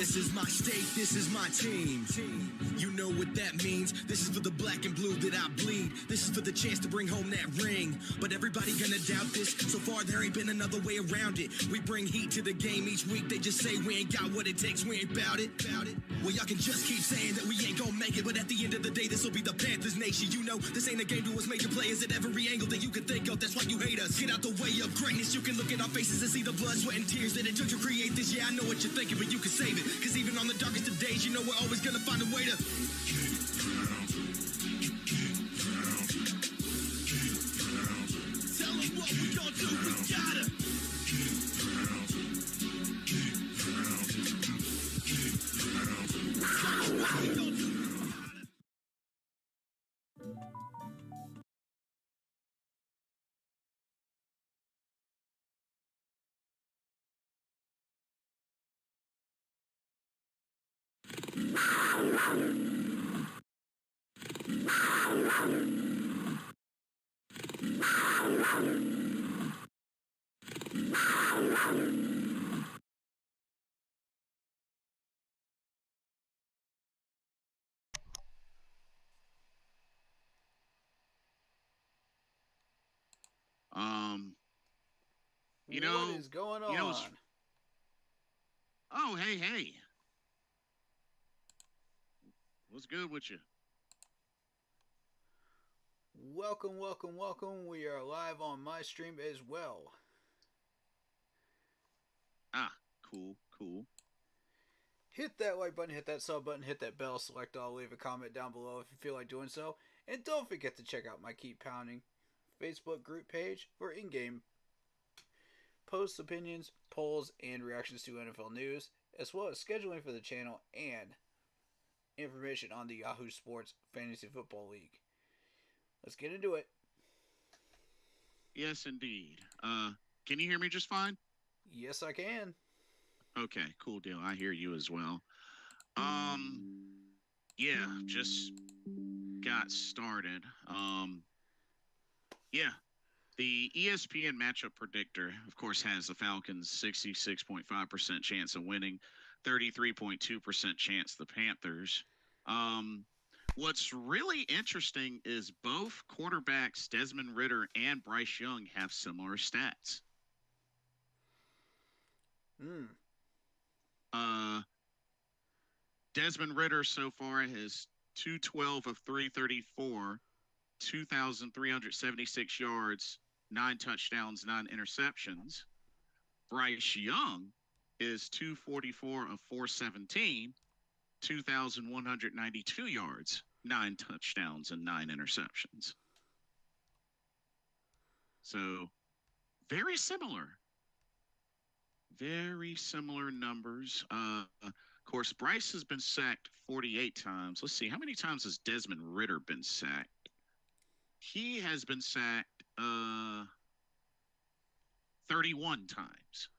This is my state, this is my team. You know what that means. This is for the black and blue that I bleed. This is for the chance to bring home that ring. But everybody gonna doubt this. So far there ain't been another way around it. We bring heat to the game each week. They just say we ain't got what it takes, we ain't bout it. Well, y'all can just keep saying that we ain't gonna make it, but at the end of the day, this will be the Panthers nation. You know, this ain't a game to us major players at every angle that you can think of. That's why you hate us. Get out the way of greatness. You can look at our faces and see the blood, sweat, and tears that it took to create this. Yeah, I know what you're thinking, but you can save it. Cause even on the darkest of days, you know we're always gonna find a way to tell them what we gonna do. We gotta what is going on? Oh, hey. What's good with you? Welcome. We are live on my stream as well. Cool. Hit that like button, hit that sub button, hit that bell, select all, leave a comment down below if you feel like doing so. And don't forget to check out my Keep Pounding Facebook group page for in-game posts, opinions, polls, and reactions to NFL news, as well as scheduling for the channel and information on the Yahoo Sports Fantasy Football League. Let's get into it. Yes, indeed. Can you hear me just fine? Yes, I can. Okay, cool deal. I hear you as well. Yeah, just got started. The ESPN matchup predictor, of course, has the Falcons 66.5% chance of winning, 33.2% chance the Panthers. What's really interesting is both quarterbacks, Desmond Ridder and Bryce Young, have similar stats. Desmond Ridder so far has 212 of 334, 2,376 yards, 9 touchdowns, 9 interceptions. Bryce Young is 244 of 417, 2,192 yards, 9 touchdowns, and 9 interceptions. So, very similar. Very similar numbers. Of course, Bryce has been sacked 48 times. Let's see, how many times has Desmond Ridder been sacked? He has been sacked 31 times.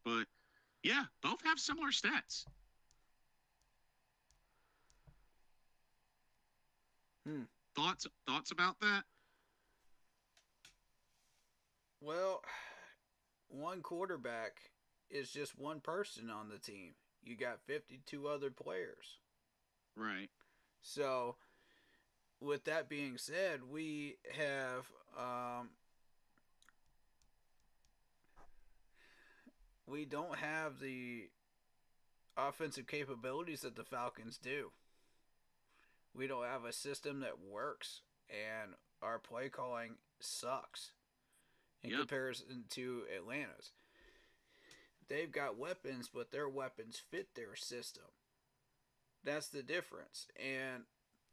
But, yeah, both have similar stats. Thoughts about that? Well, one quarterback is just one person on the team. You got 52 other players. Right. So, with that being said, we have we don't have the offensive capabilities that the Falcons do. We don't have a system that works, and our play calling sucks in comparison to Atlanta's. They've got weapons, but their weapons fit their system. That's the difference, and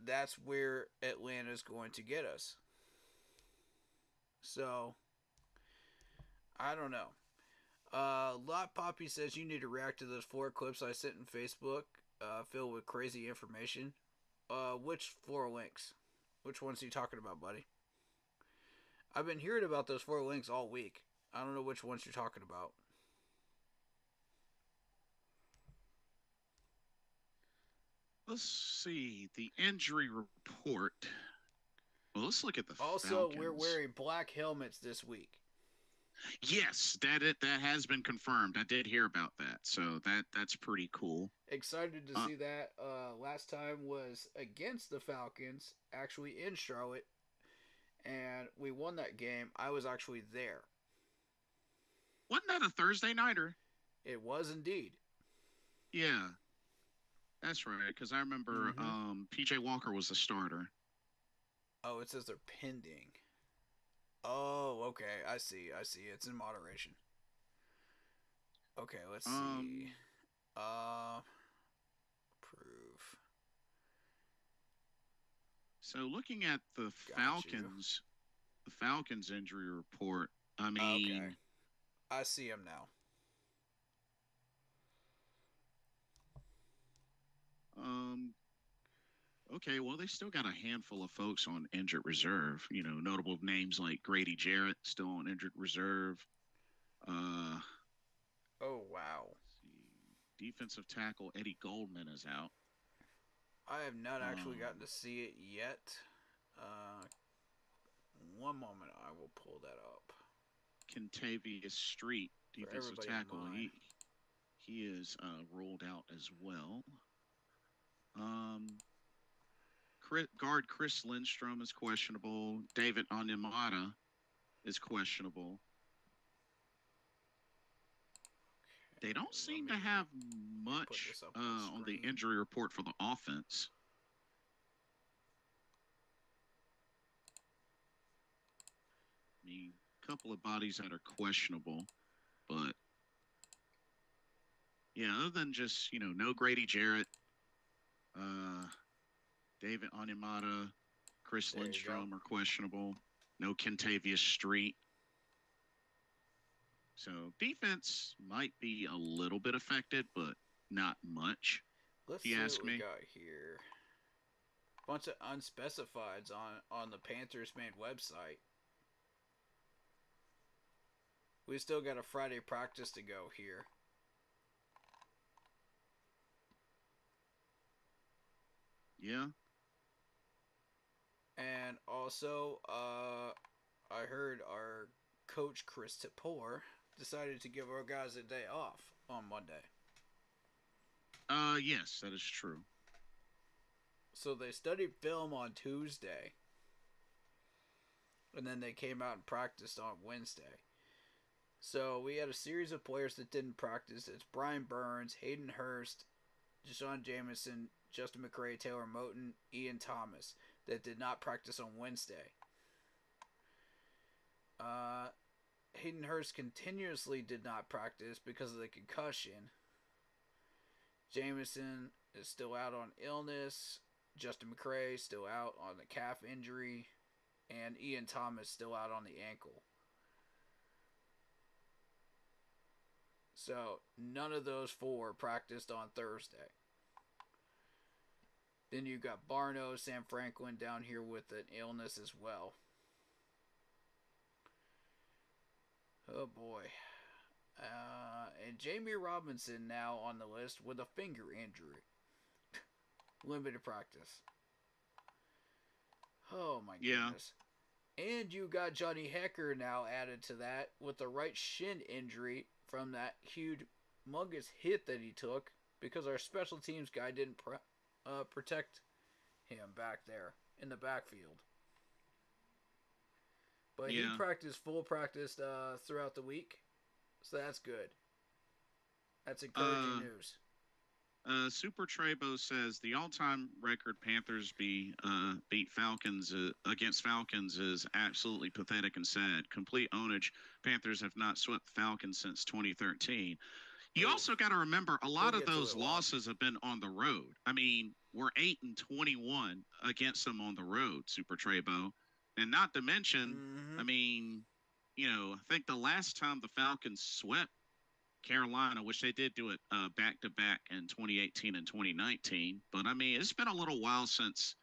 that's where Atlanta's going to get us. So, I don't know. Lot Poppy says you need to react to those 4 clips I sent in Facebook filled with crazy information. Which 4 links? Which ones are you talking about, buddy? I've been hearing about those 4 links all week. I don't know which ones you're talking about. Let's see. The injury report. Well, let's look at the Also, Falcons. we're wearing black helmets this week. Yes, that has been confirmed. I did hear about that, so that's pretty cool. Excited to Uh, see that. Last time was against the Falcons, actually in Charlotte, and we won that game. I was actually there. wasn't that a Thursday nighter? It was indeed. Yeah, that's right. Because I remember Mm-hmm. PJ Walker was the starter. Oh, it says they're pending. Oh, okay. I see. I see. It's in moderation. Okay, let's see. Um, Uh, proof. so looking at Got you. The Falcons injury report. I Okay, mean, I see him now. um, okay, well they still got a handful of folks on injured reserve. You know, notable names like Grady Jarrett still on injured reserve. Uh, Oh wow. defensive tackle Eddie Goldman is out. I have not actually Um, gotten to see it yet. Uh, one moment, I will pull that up Kentavious Street, for defensive everybody on tackle. mine. He is ruled out as well. Um, guard Chris Lindstrom is questionable. David Onyemata is questionable. They don't Okay, seem to have let me put much this up on on the screen. injury report for the offense. I mean, a couple of bodies that are questionable, but yeah, other than just no Grady Jarrett, uh, David Onyemata, Chris There you go. Lindstrom are questionable. No Kentavious Street. So defense might be a little bit affected, but not much, Let's if you see what ask we me. got here. Bunch of unspecifieds on the Panthers main website. We still got a Friday practice to go here. Yeah. And also, I heard our coach Chris Tipor decided to give our guys a day off on Monday. Yes, that is true. So they studied film on Tuesday, and then they came out and practiced on Wednesday. So we had a series of players that didn't practice. It's Brian Burns, Hayden Hurst, Deshaun Jamison, Justin McCray, Taylor Moton, Ian Thomas that did not practice on Wednesday. Uh, Hayden Hurst continuously did not practice because of the concussion. Jamison is still out on illness. Justin McCray still out on the calf injury. And Ian Thomas still out on the ankle. So none of those four practiced on Thursday. Then you got Barno, Sam Franklin down here with an illness as well. Oh boy. And Jamie Robinson now on the list with a finger injury. Limited practice. Oh my Yeah. goodness. And you got Johnny Hecker now added to that with the right shin injury from that huge, humongous hit that he took because our special teams guy didn't protect him back there in the backfield. But he Yeah. practiced full practice throughout the week, so that's good. That's encouraging Uh, news. Super Trebo says the all-time record Panthers beat Falcons against Falcons is absolutely pathetic and sad. Complete ownage. Panthers have not swept the Falcons since 2013. You Oof. also got to remember a We'll lot of get to it those a lot. losses have been on the road. I mean, we're 8-21 against them on the road, Super Trebo, and not to mention, Mm-hmm. I mean, I think the last time the Falcons swept Carolina, which they did do it back to back in 2018 and 2019. But I mean, it's been a little while since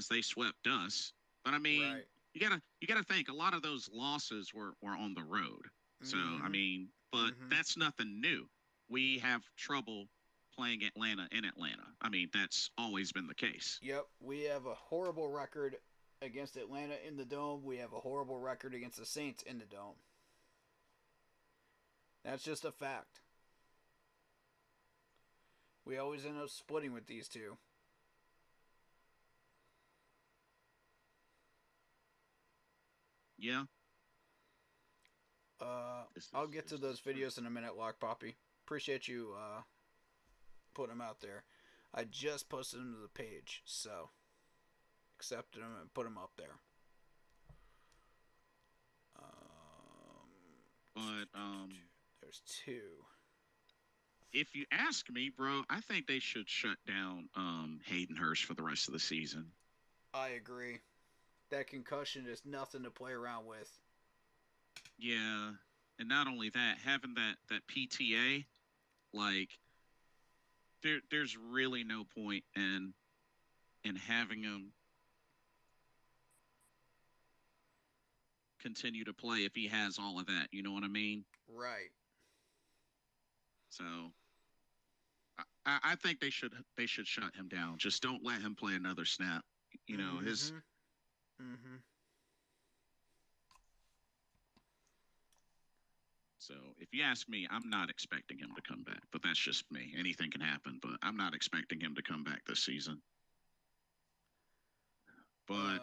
they swept us. But I mean, Right. you gotta think a lot of those losses were on the road. So I Mm-hmm. mean, but Mm-hmm. that's nothing new. We have trouble playing Atlanta in Atlanta. I mean, that's always been the case. Yep. We have a horrible record against Atlanta in the Dome. We have a horrible record against the Saints in the Dome. That's just a fact. We always end up splitting with these two. Yeah. I'll get to those videos in a minute, Lock Poppy. Appreciate you putting them out there. I just posted them to the page, so accepted them and put them up there. There's two. If you ask me, bro, I think they should shut down Hayden Hurst for the rest of the season. I agree. That concussion is nothing to play around with. Yeah, and not only that, having that PTA, like there's really no point in having him continue to play if he has all of that. You know what I mean? Right. So I think they should shut him down. Just don't let him play another snap. You know, his So if you ask me, I'm not expecting him to come back. But that's just me. Anything can happen, but I'm not expecting him to come back this season. But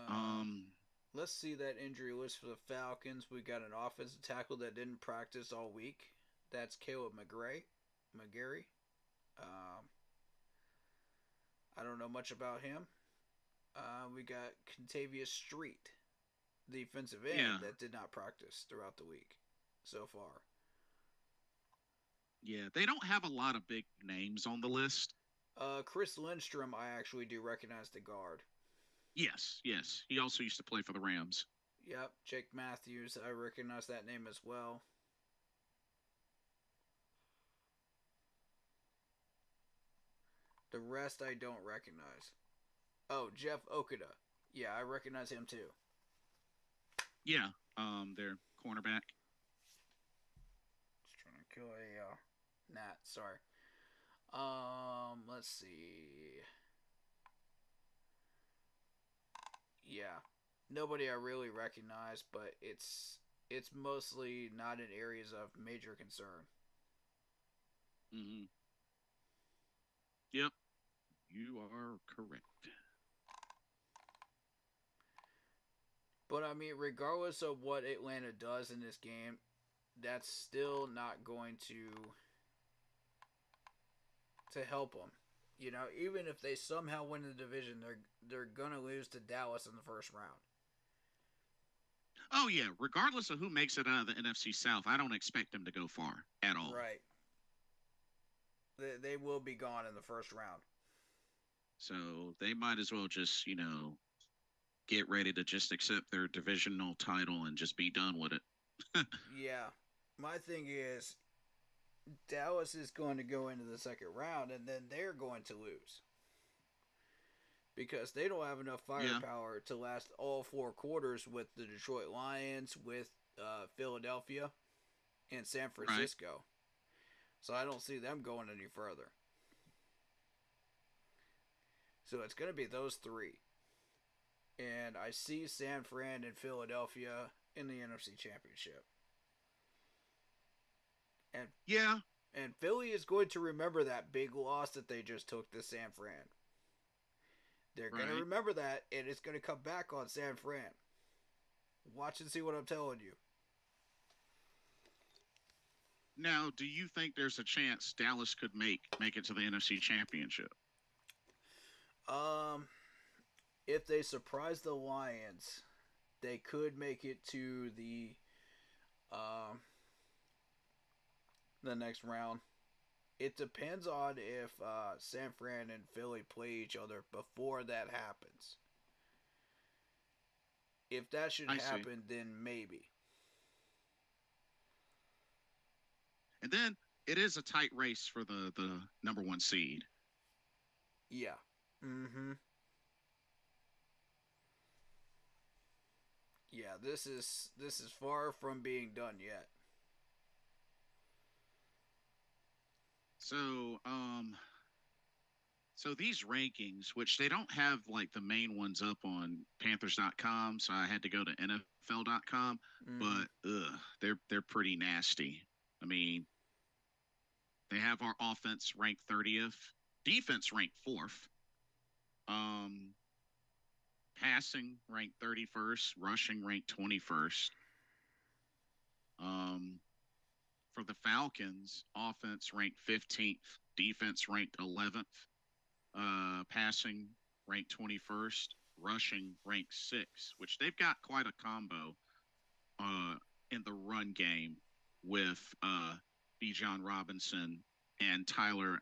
let's see that injury list for the Falcons. We got an offensive tackle that didn't practice all week. That's Caleb McGarry. I don't know much about him. We got Contavious Street, the defensive end that did not practice throughout the week so far. Yeah, they don't have a lot of big names on the list. Chris Lindstrom, I actually do recognize the guard. Yes. He also used to play for the Rams. Yep, Jake Matthews, I recognize that name as well. The rest I don't recognize. Oh, Jeff Okuda. Yeah, I recognize him too. Yeah, their cornerback. Just trying to kill a gnat. Sorry. Let's see. Yeah, nobody I really recognize, but it's mostly not in areas of major concern. Yep, you are correct. But I mean, regardless of what Atlanta does in this game, that's still not going to help them. You know, even if they somehow win the division, they're gonna lose to Dallas in the first round. Oh yeah, regardless of who makes it out of the NFC South, I don't expect them to go far at all. Right. They will be gone in the first round. So they might as well just, get ready to just accept their divisional title and just be done with it. Yeah. My thing is, Dallas is going to go into the second round, and then they're going to lose. Because they don't have enough firepower to last all four quarters with the Detroit Lions, with Philadelphia, and San Francisco. Right. So I don't see them going any further. So it's going to be those three. And I see San Fran and Philadelphia in the NFC Championship. And yeah. And Philly is going to remember that big loss that they just took to San Fran. They're going to remember that, and it's going to come back on San Fran. Watch and see what I'm telling you. Now, do you think there's a chance Dallas could make it to the NFC Championship? If they surprise the Lions, they could make it to the next round. It depends on if San Fran and Philly play each other before that happens. If that should happen, then maybe. And then it is a tight race for the number one seed. Yeah. Mm-hmm. Yeah, this is far from being done yet. So these rankings, which they don't have like the main ones up on Panthers.com, so I had to go to NFL.com, but they're pretty nasty. I mean, They have our offense ranked 30th, defense ranked 4th, um, passing ranked 31st, rushing ranked 21st. Um, for the Falcons, offense ranked 15th, defense ranked 11th, passing ranked 21st, rushing ranked 6th, which they've got quite a combo in the run game with Bijan Robinson and Tyler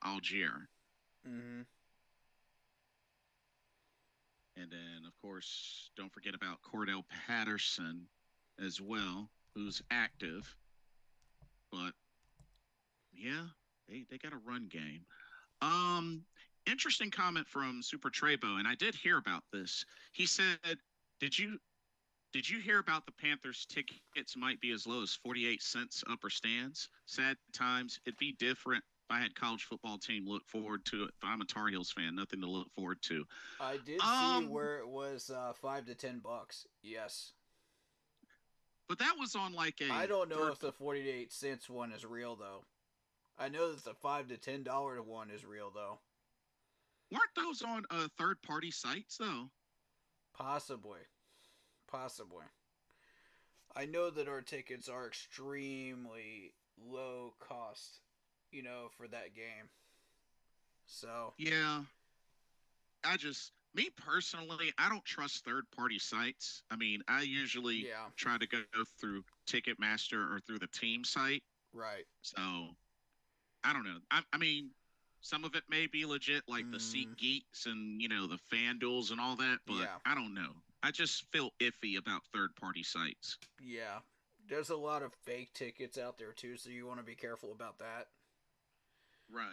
Algier. Mm-hmm. And then, of course, don't forget about Cordell Patterson as well, who's active. But, yeah, they got a run game. Interesting comment from Super Trebo, and I did hear about this. He said, "Did you hear about the Panthers tickets might be as low as 48 cents upper stands? Sad times. It'd be different if I had college football team look forward to it. If I'm a Tar Heels fan, nothing to look forward to." I did see where it was $5 to $10. Yes. But that was on like a. I don't know if the 48 cents one is real though. I know that the $5 to $10 one is real though. Weren't those on third-party sites though? Possibly. I know that our tickets are extremely low cost, for that game. So. Yeah. Me personally, I don't trust third-party sites. I mean, I usually try to go through Ticketmaster or through the team site. Right. So, I don't know. I mean, some of it may be legit, like the SeatGeeks and, the FanDuels and all that, but I don't know. I just feel iffy about third-party sites. Yeah. There's a lot of fake tickets out there, too, so you want to be careful about that. Right.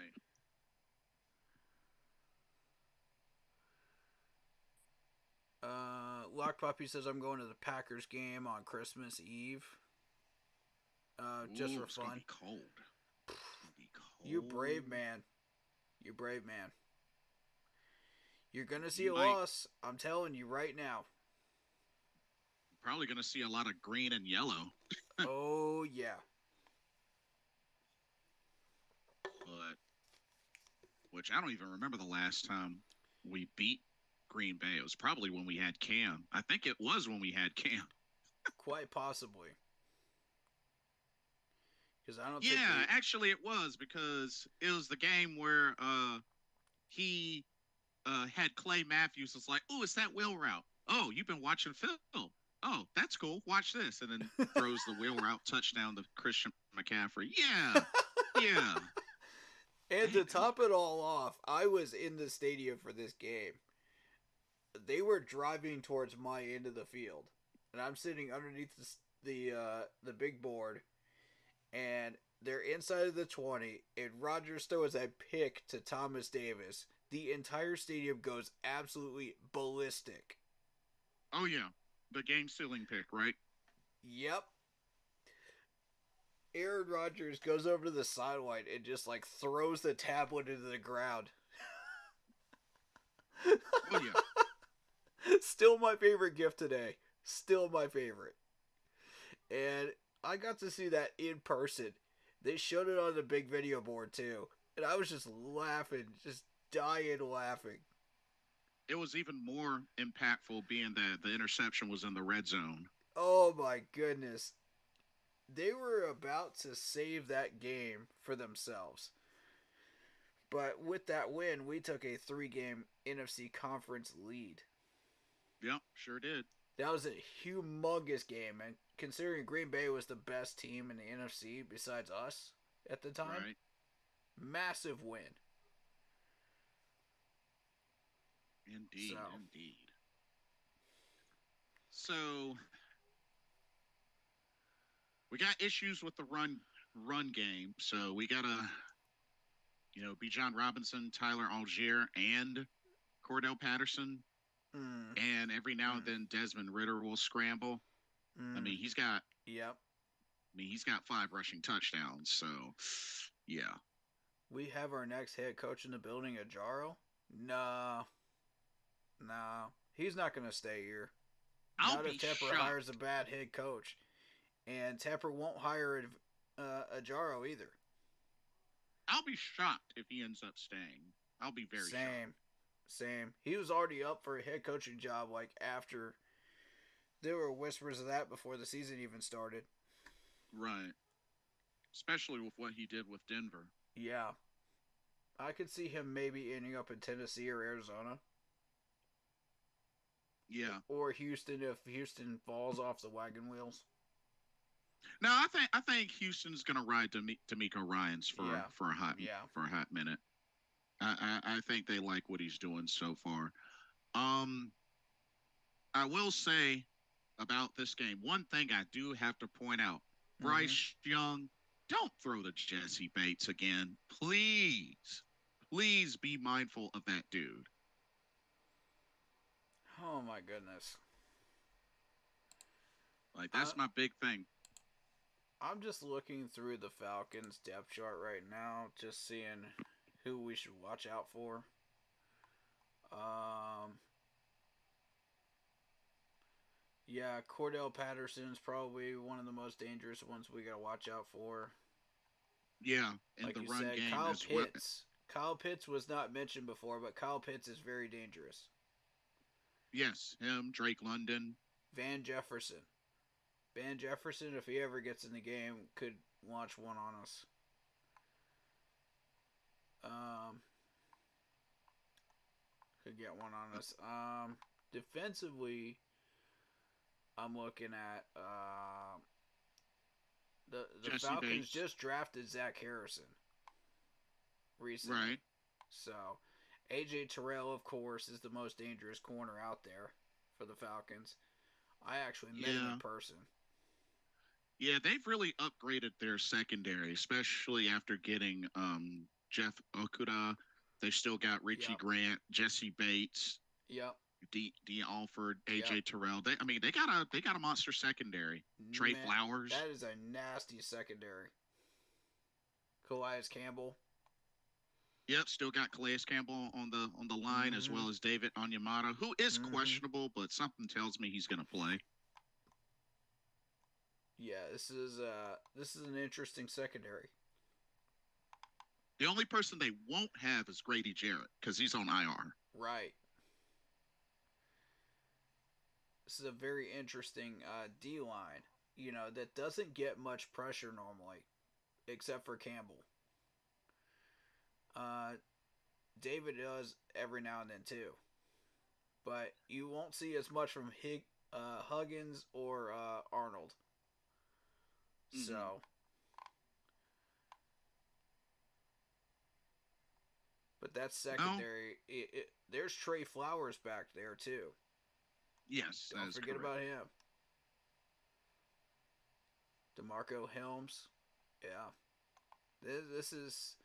Lock Puppy says I'm going to the Packers game on Christmas Eve. Just for fun. It's gonna be cold. You brave man. You're gonna see a loss. I'm telling you right now. Probably gonna see a lot of green and yellow. Oh yeah. But which I don't even remember the last time we beat Green Bay. It was probably when we had Cam. I think it was when we had Cam. Quite possibly. Because I don't. Yeah, actually, it was because it was the game where he had Clay Matthews. It's like, oh, it's that wheel route. Oh, you've been watching film. Oh, that's cool. Watch this, and then throws the wheel route touchdown to Christian McCaffrey. Yeah, yeah. And to top it all off, I was in the stadium for this game. They were driving towards my end of the field, and I'm sitting underneath the big board, and they're inside of the 20, and Rodgers throws a pick to Thomas Davis. The entire stadium goes absolutely ballistic. Oh yeah, the game-sealing pick, right? Yep. Aaron Rodgers goes over to the sideline and just throws the tablet into the ground. Oh yeah. Still my favorite gift today. Still my favorite. And I got to see that in person. They showed it on the big video board too. And I was just laughing, just dying laughing. It was even more impactful being that the interception was in the red zone. Oh my goodness. They were about to save that game for themselves. But with that win, we took a 3-game NFC conference lead. Yep, sure did. That was a humongous game, and considering Green Bay was the best team in the NFC besides us at the time, right. Massive win. Indeed. So we got issues with the run game. So we got Bijan Robinson, Tyler Algier, and Cordell Patterson. And every now and then Desmond Ridder will scramble. I mean, he's got 5 rushing touchdowns. So, yeah. We have our next head coach in the building, Ajaro? No. He's not going to stay here. Not if Tepper hires a bad head coach. And Tepper won't hire Ajaro either. I'll be shocked if he ends up staying. I'll be very shocked. Same. He was already up for a head coaching job like after there were whispers of that before the season even started. Right. Especially with what he did with Denver. Yeah. I could see him maybe ending up in Tennessee or Arizona. Yeah. Or Houston if Houston falls off the wagon wheels. No, I think Houston's gonna ride D'Amico Ryans for a hot minute. I think they like what he's doing so far. Um, I will say about this game, one thing I do have to point out: Bryce Young, don't throw to Jesse Bates again, please. Please be mindful of that dude. Oh my goodness. Like that's my big thing. I'm just looking through the Falcons depth chart right now, just seeing who we should watch out for. Yeah, Cordell Patterson's probably one of the most dangerous ones we gotta watch out for. Yeah, in like the you run said, game Kyle as well. Pitts. Kyle Pitts was not mentioned before, but Kyle Pitts is very dangerous. Yes, him, Drake London. Van Jefferson. Van Jefferson, if he ever gets in the game, could launch one on us. Could get one on us. Defensively, I'm looking at the Falcons Bates. just drafted Zach Harrison recently. Right. So, AJ Terrell, of course, is the most dangerous corner out there for the Falcons. I actually met him in person. Yeah, they've really upgraded their secondary, especially after getting Jeff Okuda. They still got Richie Grant, Jesse Bates, D Alford, AJ Terrell. They got a monster secondary. Trey Flowers. That is a nasty secondary. Calais Campbell. Yep, still got Calais Campbell on the line as well as David Onyemata, who is questionable, but something tells me he's going to play. Yeah, this is an interesting secondary. The only person they won't have is Grady Jarrett because he's on IR. Right. This is a very interesting D line. That doesn't get much pressure normally, except for Campbell. David does every now and then too, but you won't see as much from Huggins or Arnold. So, but that's secondary. There's Trey Flowers back there too. Yes, don't forget about him. DeMarco Helms, this is.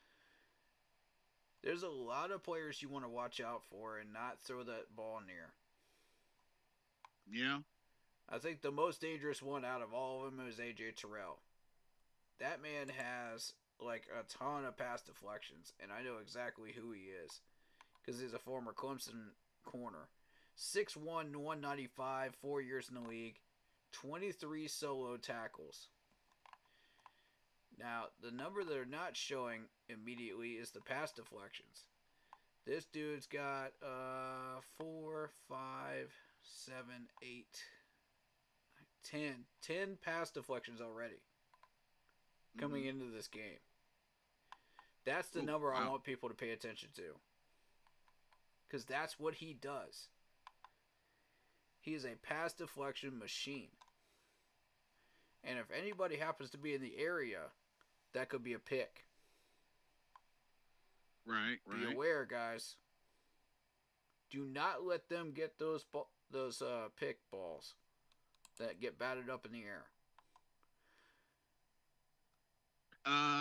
There's a lot of players you want to watch out for and not throw that ball near. Yeah. I think the most dangerous one out of all of them is AJ Terrell. That man has like a ton of pass deflections, and I know exactly who he is because he's a former Clemson corner. 6'1", 195, 4 years in the league, 23 solo tackles. Now, the number they're not showing immediately is the pass deflections. This dude's got 4, 5, 7, 8, 10 pass deflections already coming into this game. That's the number I want people to pay attention to. Because that's what he does. He is a pass deflection machine. And if anybody happens to be in the area, that could be a pick. Right. Be aware, guys. Do not let them get those pick balls that get batted up in the air.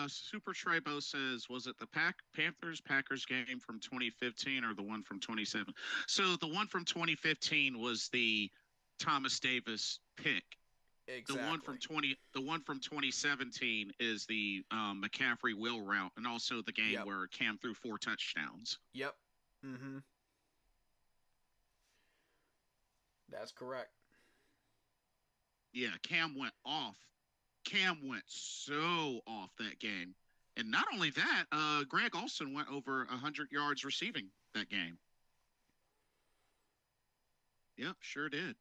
Super Tribo says, was it the Panthers-Packers game from 2015 or the one from 2017? So the one from 2015 was the Thomas Davis pick. Exactly. The one from 2017 is the McCaffrey wheel route, and also the game where Cam threw 4 touchdowns. Yep. That's correct. Yeah, Cam went off. Cam went so off that game. And not only that, Greg Olson went over 100 yards receiving that game. Yep, sure did.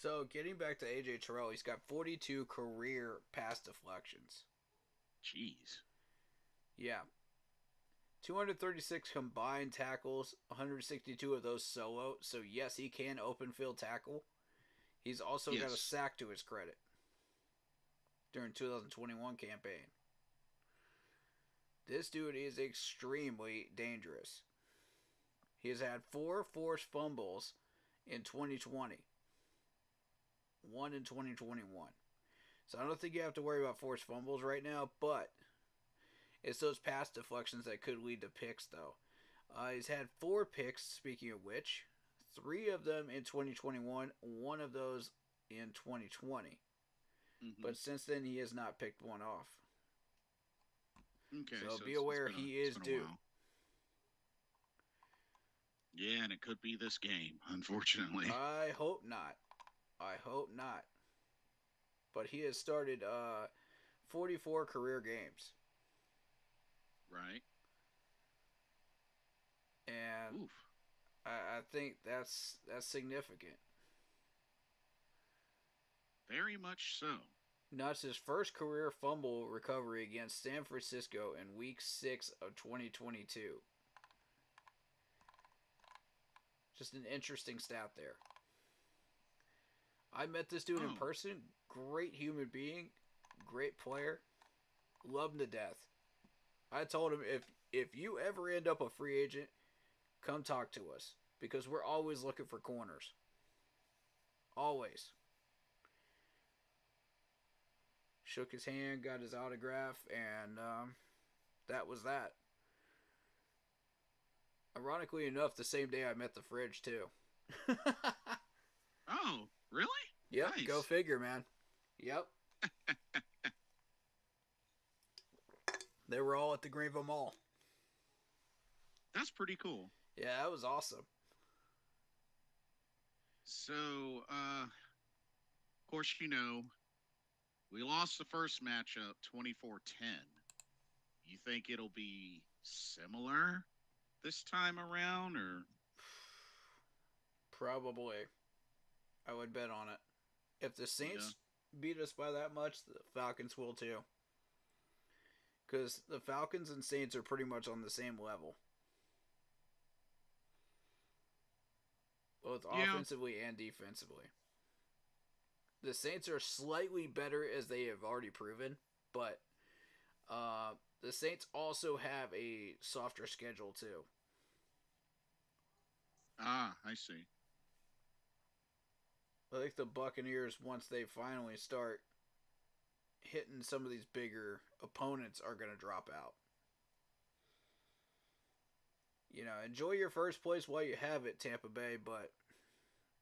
So, getting back to AJ Terrell, he's got 42 career pass deflections. Jeez. Yeah. 236 combined tackles, 162 of those solo. So, yes, he can open field tackle. He's also got a sack to his credit during 2021 campaign. This dude is extremely dangerous. He has had 4 forced fumbles in 2020. 1 in 2021. So I don't think you have to worry about forced fumbles right now, but it's those pass deflections that could lead to picks, though. He's had 4 picks, speaking of which. 3 of them in 2021, 1 of those in 2020. Mm-hmm. But since then, he has not picked one off. Okay, so be aware he is due. Yeah, and it could be this game, unfortunately. I hope not. But he has started 44 career games. Right. And I think that's significant. Very much so. Now, it's his first career fumble recovery against San Francisco in Week 6 of 2022. Just an interesting stat there. I met this dude in person. Great human being. Great player. Love him to death. I told him, if you ever end up a free agent, come talk to us. Because we're always looking for corners. Always. Shook his hand, got his autograph, and that was that. Ironically enough, the same day I met the Fridge, too. Oh, really? Yep, nice. Go figure, man. Yep. They were all at the Greenville Mall. That's pretty cool. Yeah, that was awesome. So, of course, we lost the first matchup 24-10. You think it'll be similar this time around, or? Probably. I would bet on it. If the Saints beat us by that much, the Falcons will too. Because the Falcons and Saints are pretty much on the same level. Both offensively and defensively. The Saints are slightly better, as they have already proven, but the Saints also have a softer schedule too. Ah, I see. I think the Buccaneers, once they finally start hitting some of these bigger opponents, are going to drop out. Enjoy your first place while you have it, Tampa Bay, but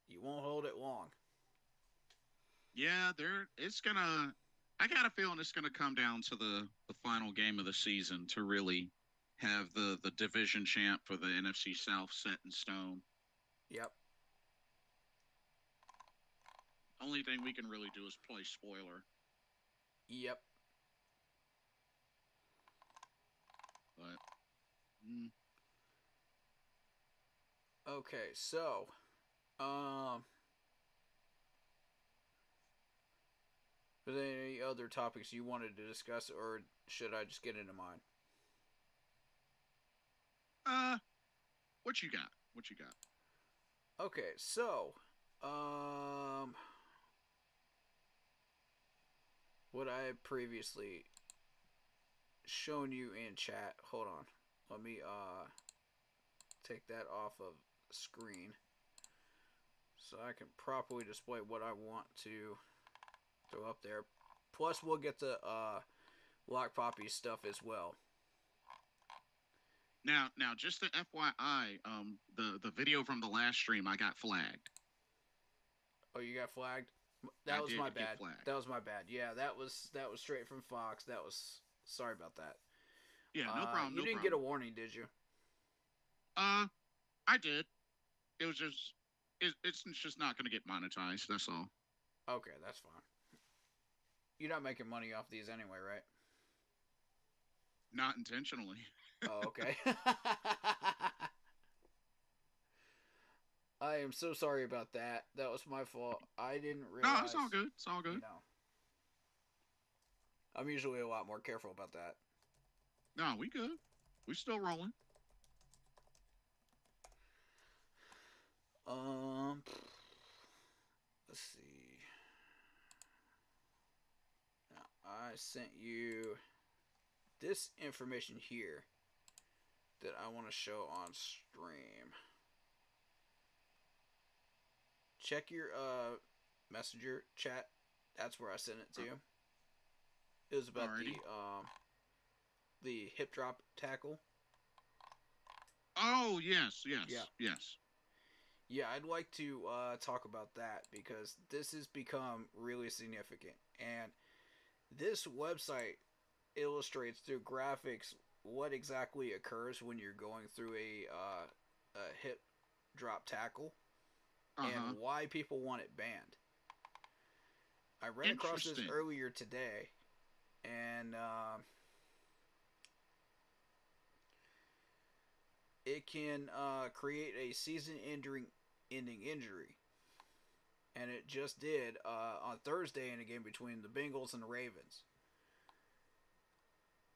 you won't hold it long. Yeah, I got a feeling it's gonna come down to the final game of the season to really have the division champ for the NFC South set in stone. Yep. Only thing we can really do is play spoiler. Yep. But. Okay, so, are there any other topics you wanted to discuss, or should I just get into mine? What you got? Okay, so, what I had previously shown you in chat. Hold on. Let me, take that off of the screen so I can properly display what I want to throw up there. Plus, we'll get the Lock Poppy stuff as well. Now, just the FYI, the video from the last stream, I got flagged. Oh, you got flagged? That was my bad. That was my bad. Yeah, that was straight from Fox. Sorry about that. Yeah, no problem. You didn't get a warning, did you? I did. It was just, it's just not going to get monetized. That's all. Okay, that's fine. You're not making money off these anyway, right? Not intentionally. Oh, okay. I am so sorry about that. That was my fault. I didn't No, it's all realize, good. It's all you good. know. I'm usually a lot more careful about that. No, we good. We still rolling. Um, let's see. Now, I sent you this information here that I want to show on stream. Check your messenger chat. That's where I sent it to you. It was about Alrighty. the hip drop tackle. Oh yes, Yeah. yes, yes. Yeah, I'd like to talk about that because this has become really significant. And this website illustrates through graphics what exactly occurs when you're going through a hip drop tackle Uh-huh. and why people want it banned. I ran across this Interesting. earlier today, and it can create a season-ending injury, and it just did on Thursday in a game between the Bengals and the Ravens.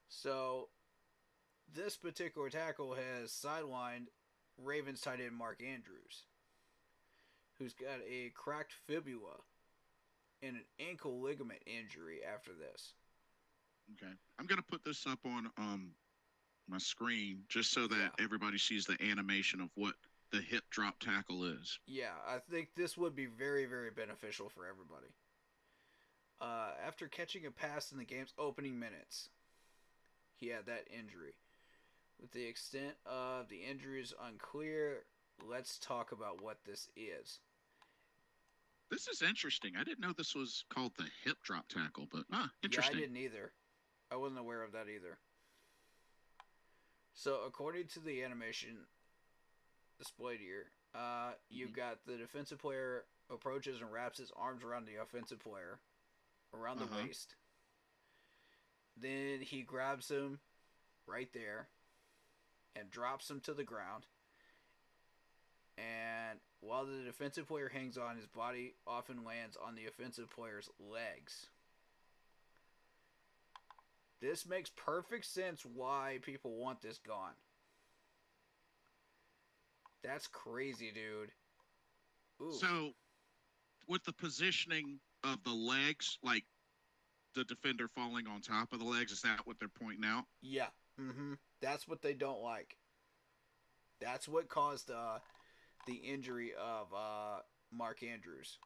So this particular tackle has sidelined Ravens tight end Mark Andrews, who's got a cracked fibula and an ankle ligament injury after this. Okay. I'm gonna put this up on my screen just so that Yeah. everybody sees the animation of what the hip drop tackle is. Yeah, I think this would be very, very beneficial for everybody. After catching a pass in the game's opening minutes, he had that injury. With the extent of the injury is unclear, let's talk about what this is. This is interesting. I didn't know this was called the hip drop tackle, but Yeah, I interesting. didn't either. I wasn't aware of that either. So, according to the animation displayed here, you've got the defensive player approaches and wraps his arms around the offensive player, around the waist. Then he grabs him right there and drops him to the ground. And while the defensive player hangs on, his body often lands on the offensive player's legs. This makes perfect sense why people want this gone. That's crazy, dude. Ooh. So, with the positioning of the legs, like the defender falling on top of the legs, is that what they're pointing out? Yeah. Mm-hmm. That's what they don't like. That's what caused the injury of Mark Andrews.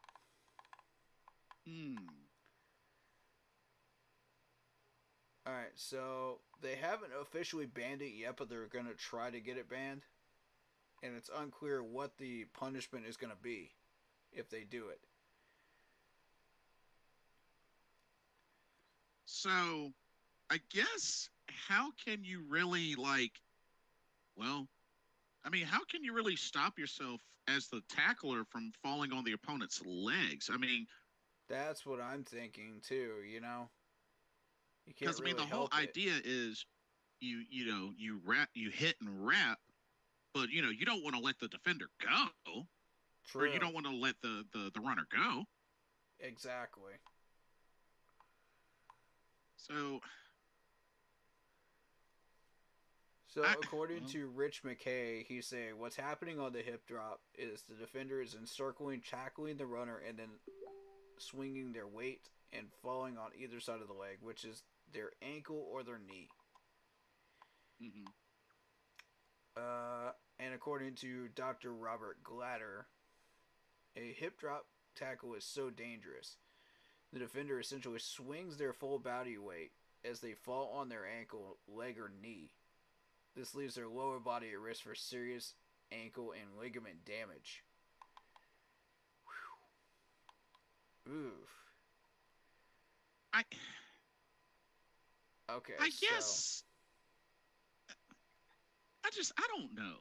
Alright, so they haven't officially banned it yet, but they're going to try to get it banned. And it's unclear what the punishment is going to be if they do it. So, I guess how can you really how can you really stop yourself as the tackler from falling on the opponent's legs? I mean, That's what I'm thinking too, you know? You can't because really the whole help it. idea is you hit and wrap, but you don't want to let the defender go, or True. you don't want to let the runner go. Exactly. So, according to Rich McKay, he's saying what's happening on the hip drop is the defender is encircling, tackling the runner, and then swinging their weight and falling on either side of the leg, which is their ankle or their knee. Mm-hmm. And according to Dr. Robert Glatter, a hip drop tackle is so dangerous. The defender essentially swings their full body weight as they fall on their ankle, leg, or knee. This leaves their lower body at risk for serious ankle and ligament damage. Whew. Oof. Okay, I guess. I don't know.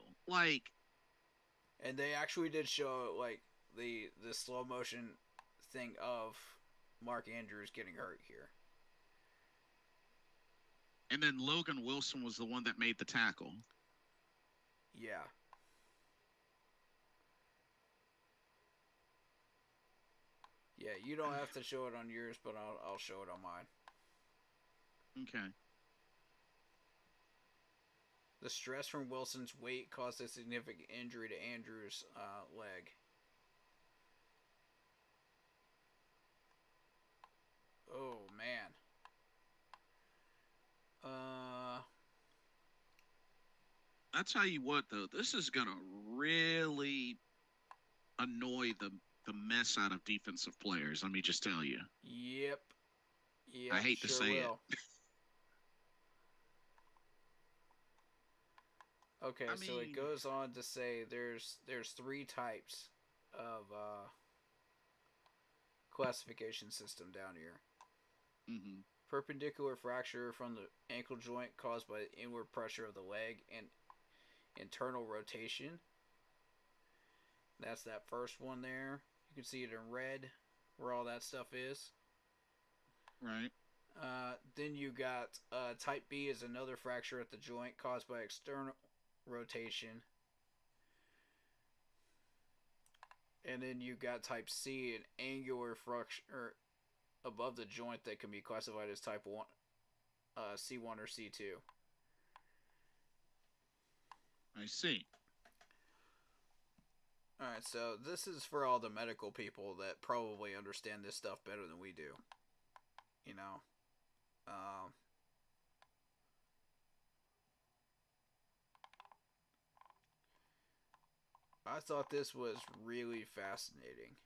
And they actually did show the slow motion thing of Mark Andrews getting hurt here. And then Logan Wilson was the one that made the tackle. Yeah. Yeah, you don't have to show it on yours, but I'll show it on mine. Okay. The stress from Wilson's weight caused a significant injury to Andrews' leg. Oh, man. I tell you what, though, this is going to really annoy the mess out of defensive players. Let me just tell you. Yep. Yep, I hate sure to say will. it. Okay, I so it mean, goes on to say there's 3 types of classification system down here. mm-hmm. Perpendicular fracture from the ankle joint caused by inward pressure of the leg and internal rotation. That's that first one there. You can see it in red where all that stuff is. Right. Then you got type B is another fracture at the joint caused by external rotation. And then you got type C, an angular fracture above the joint that can be classified as type 1, C1 or C2. I see. Alright, so this is for all the medical people that probably understand this stuff better than we do. You know? I thought this was really fascinating.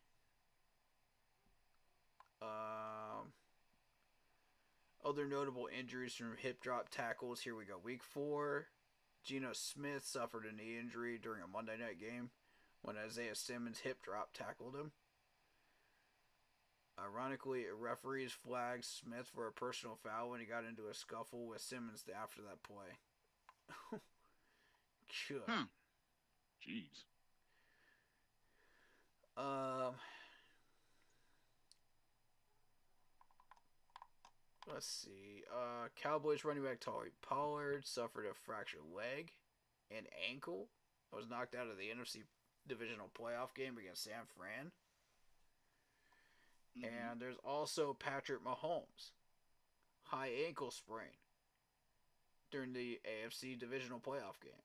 Other notable injuries from hip drop tackles. Here we go. Week 4, Geno Smith suffered a knee injury during a Monday night game when Isaiah Simmons hip drop tackled him. Ironically, a referee's flagged Smith for a personal foul when he got into a scuffle with Simmons after that play. Good. Huh. Jeez. Let's see. Cowboys running back Tari Pollard suffered a fractured leg and ankle. Was knocked out of the NFC divisional playoff game against San Fran. Mm-hmm. And there's also Patrick Mahomes, high ankle sprain during the AFC divisional playoff game.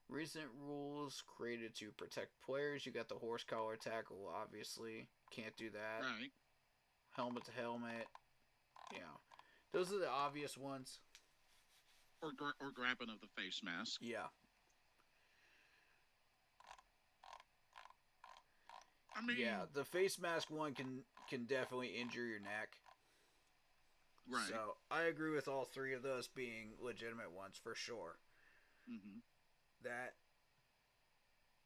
Recent rules created to protect players. You got the horse collar tackle, obviously. Can't do that. Right. Helmet to helmet. You know, those are the obvious ones. Or grabbing of the face mask. Yeah. I mean, yeah, the face mask one can definitely injure your neck. Right. So I agree with all 3 of those being legitimate ones for sure. Mm-hmm. That,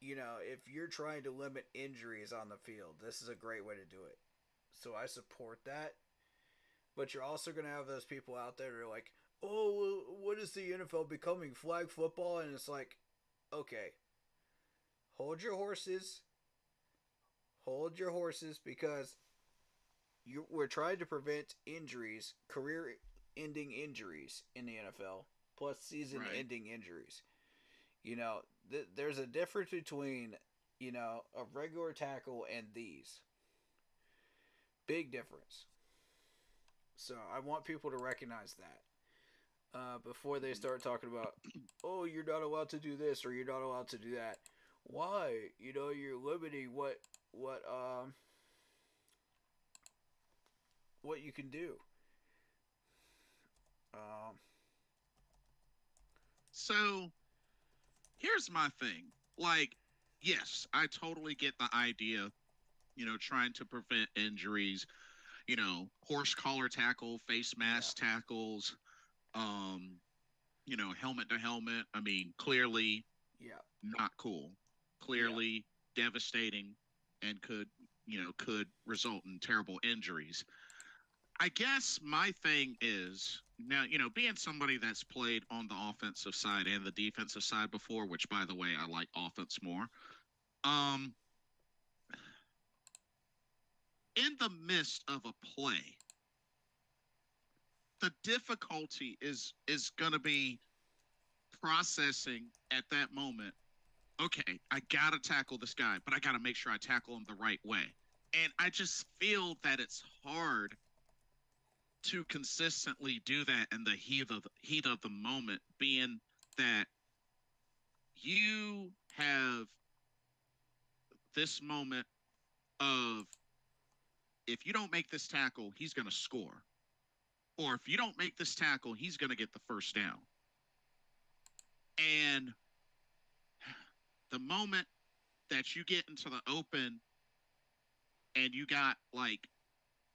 you know, if you're trying to limit injuries on the field, this is a great way to do it. So I support that. But you're also going to have those people out there that are like, oh, what is the NFL becoming? Flag football? And it's like, okay, hold your horses. Hold your horses, because we're trying to prevent injuries, career-ending injuries in the NFL, plus season-ending injuries. You know, there's a difference between, you know, a regular tackle and these. Big difference. So I want people to recognize that before they start talking about, oh, you're not allowed to do this or you're not allowed to do that. Why? You know, you're limiting what you can do. So, here's my thing. Like, yes, I totally get the idea, you know, trying to prevent injuries, you know, horse collar tackle, face mask tackles, you know, helmet to helmet. I mean, clearly not cool. Clearly devastating and could result in terrible injuries. I guess my thing is now, you know, being somebody that's played on the offensive side and the defensive side before, which by the way, I like offense more. in the midst of a play, the difficulty is going to be processing at that moment. Okay, I got to tackle this guy, but I got to make sure I tackle him the right way. And I just feel that it's hard to consistently do that in the heat of the moment, being that you have this moment of, if you don't make this tackle, he's going to score. Or if you don't make this tackle, he's going to get the first down. And the moment that you get into the open and you got like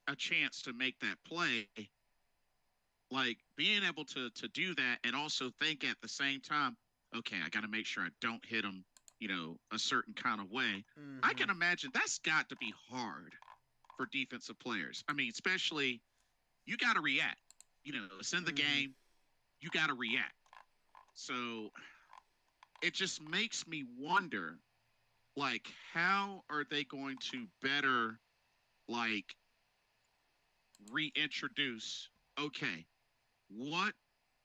a chance to make that play, like being able to do that and also think at the same time, okay, I got to make sure I don't hit him, a certain kind of way. I can imagine that's got to be hard for defensive players. I mean, especially you got to react. It's in the game. You got to react. So it just makes me wonder, like, how are they going to better, like, reintroduce, okay, what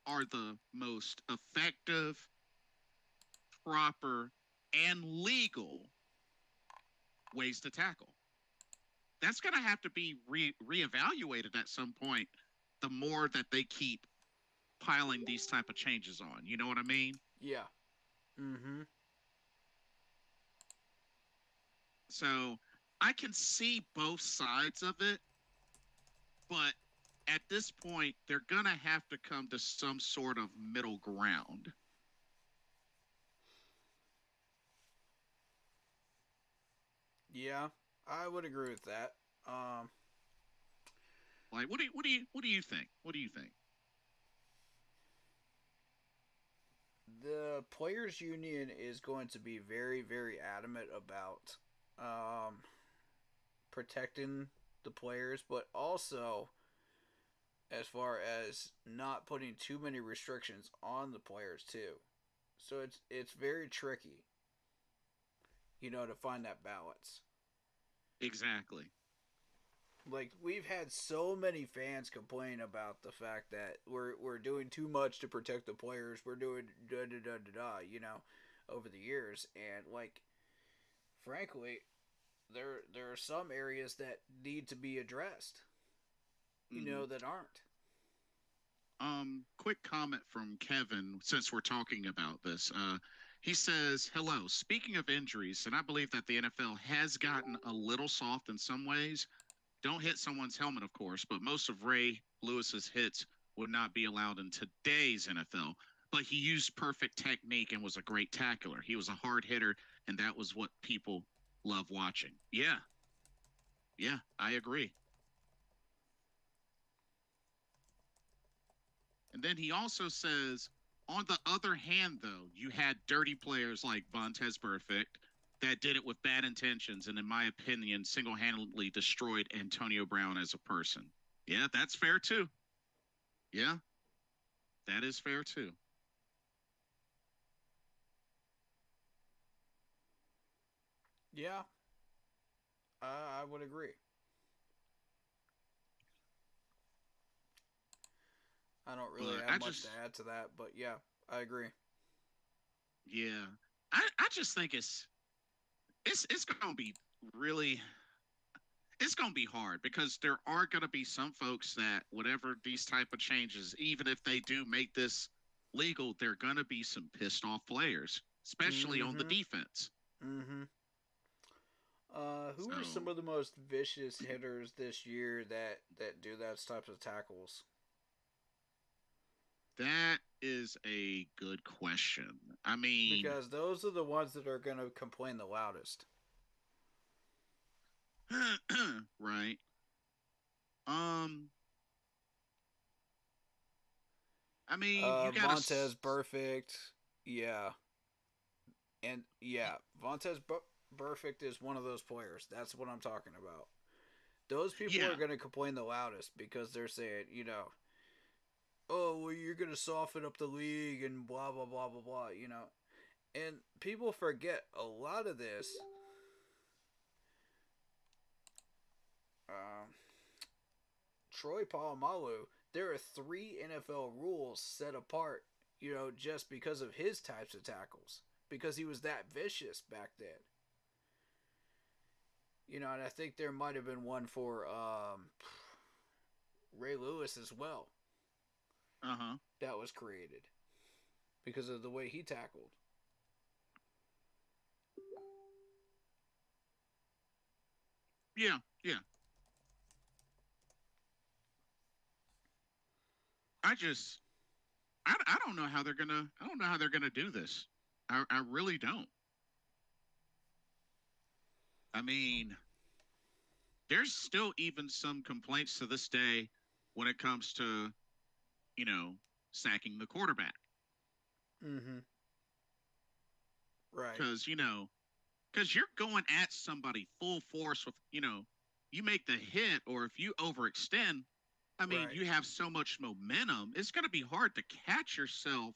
are the most effective, proper, and legal ways to tackle? That's going to have to be reevaluated at some point, the more that they keep piling these type of changes on. You know what I mean? Yeah. Mm-hmm. So I can see both sides of it, but at this point, they're going to have to come to some sort of middle ground. Yeah, I would agree with that. Like, what do you think? What do you think? The players' union is going to be very, very adamant about protecting the players, but also as far as not putting too many restrictions on the players too. So it's very tricky, to find that balance. Exactly. Like, we've had so many fans complain about the fact that we're doing too much to protect the players. We're doing da da da da da, over the years, and like, frankly, there are some areas that need to be addressed, that aren't. Quick comment from Kevin, since we're talking about this. He says, hello. Speaking of injuries, and I believe that the NFL has gotten a little soft in some ways. Don't hit someone's helmet, of course, but most of Ray Lewis's hits would not be allowed in today's NFL. But he used perfect technique and was a great tackler. He was a hard hitter, and that was what people love watching. Yeah. Yeah, I agree. And then he also says, on the other hand, though, you had dirty players like Vontez Burfict that did it with bad intentions and, in my opinion, single-handedly destroyed Antonio Brown as a person. Yeah, that's fair, too. Yeah, that is fair, too. Yeah, I would agree. I don't really But have much to add to that, but yeah, I agree. yeah, I just think it's going to be really, it's going to be hard because there are going to be some folks that whatever these type of changes, even if they do make this legal, there are going to be some pissed off players, especially on the Mm-hmm. defense. Mm-hmm. Who So are some of the most vicious hitters this year that do those types of tackles? that is a good question. I mean, Because those are the ones that are going to complain the loudest. right. Um, I mean, you got to. Vontez Perfect, yeah, and yeah, Perfect is one of those players. That's what I'm talking about. Those people Yeah, are going to complain the loudest because they're saying, oh, well, you're going to soften up the league and blah blah blah blah blah. And people forget a lot of this. Um, Troy Polamalu, there are 3 NFL rules set apart, just because of his types of tackles. Because he was that vicious back then. And I think there might have been one for Ray Lewis as well. That was created because of the way he tackled. Yeah, yeah. I just, I don't know how they're gonna, I don't know how they're gonna do this. I really don't. I mean, there's still even some complaints to this day when it comes to, you know, sacking the quarterback. Mm-hmm. Right. Because you're going at somebody full force with, you make the hit, or if you overextend, I mean, Right. you have so much momentum. It's going to be hard to catch yourself.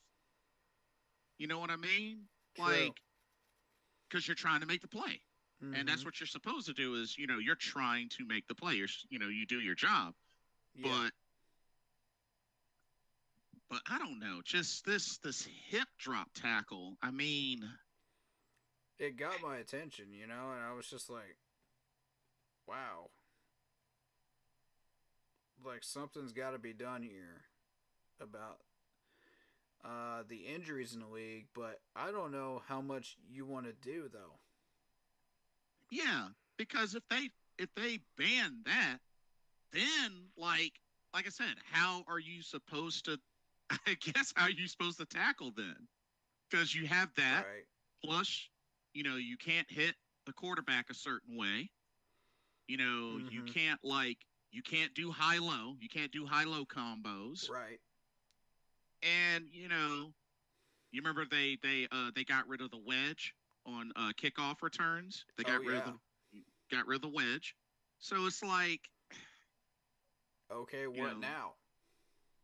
You know what I mean? True. Like, because you're trying to make the play. And Mm-hmm. that's what you're supposed to do is, you're trying to make the play. You do your job. Yeah. But I don't know. Just this hip drop tackle. I mean, It got my attention, and I was just like, wow. Like, something's got to be done here about the injuries in the league, but I don't know how much you want to do, though. yeah, because if they ban that, then like I said, how are you supposed to? I guess how are you supposed to tackle then? Because you have that Right. plus, you can't hit the quarterback a certain way. You Mm-hmm. can't you can't do high low. You can't do high low combos. Right. And you remember they got rid of the wedge on kickoff returns. They Oh, got yeah. rid of the wedge. So it's like, Okay, you what know, now?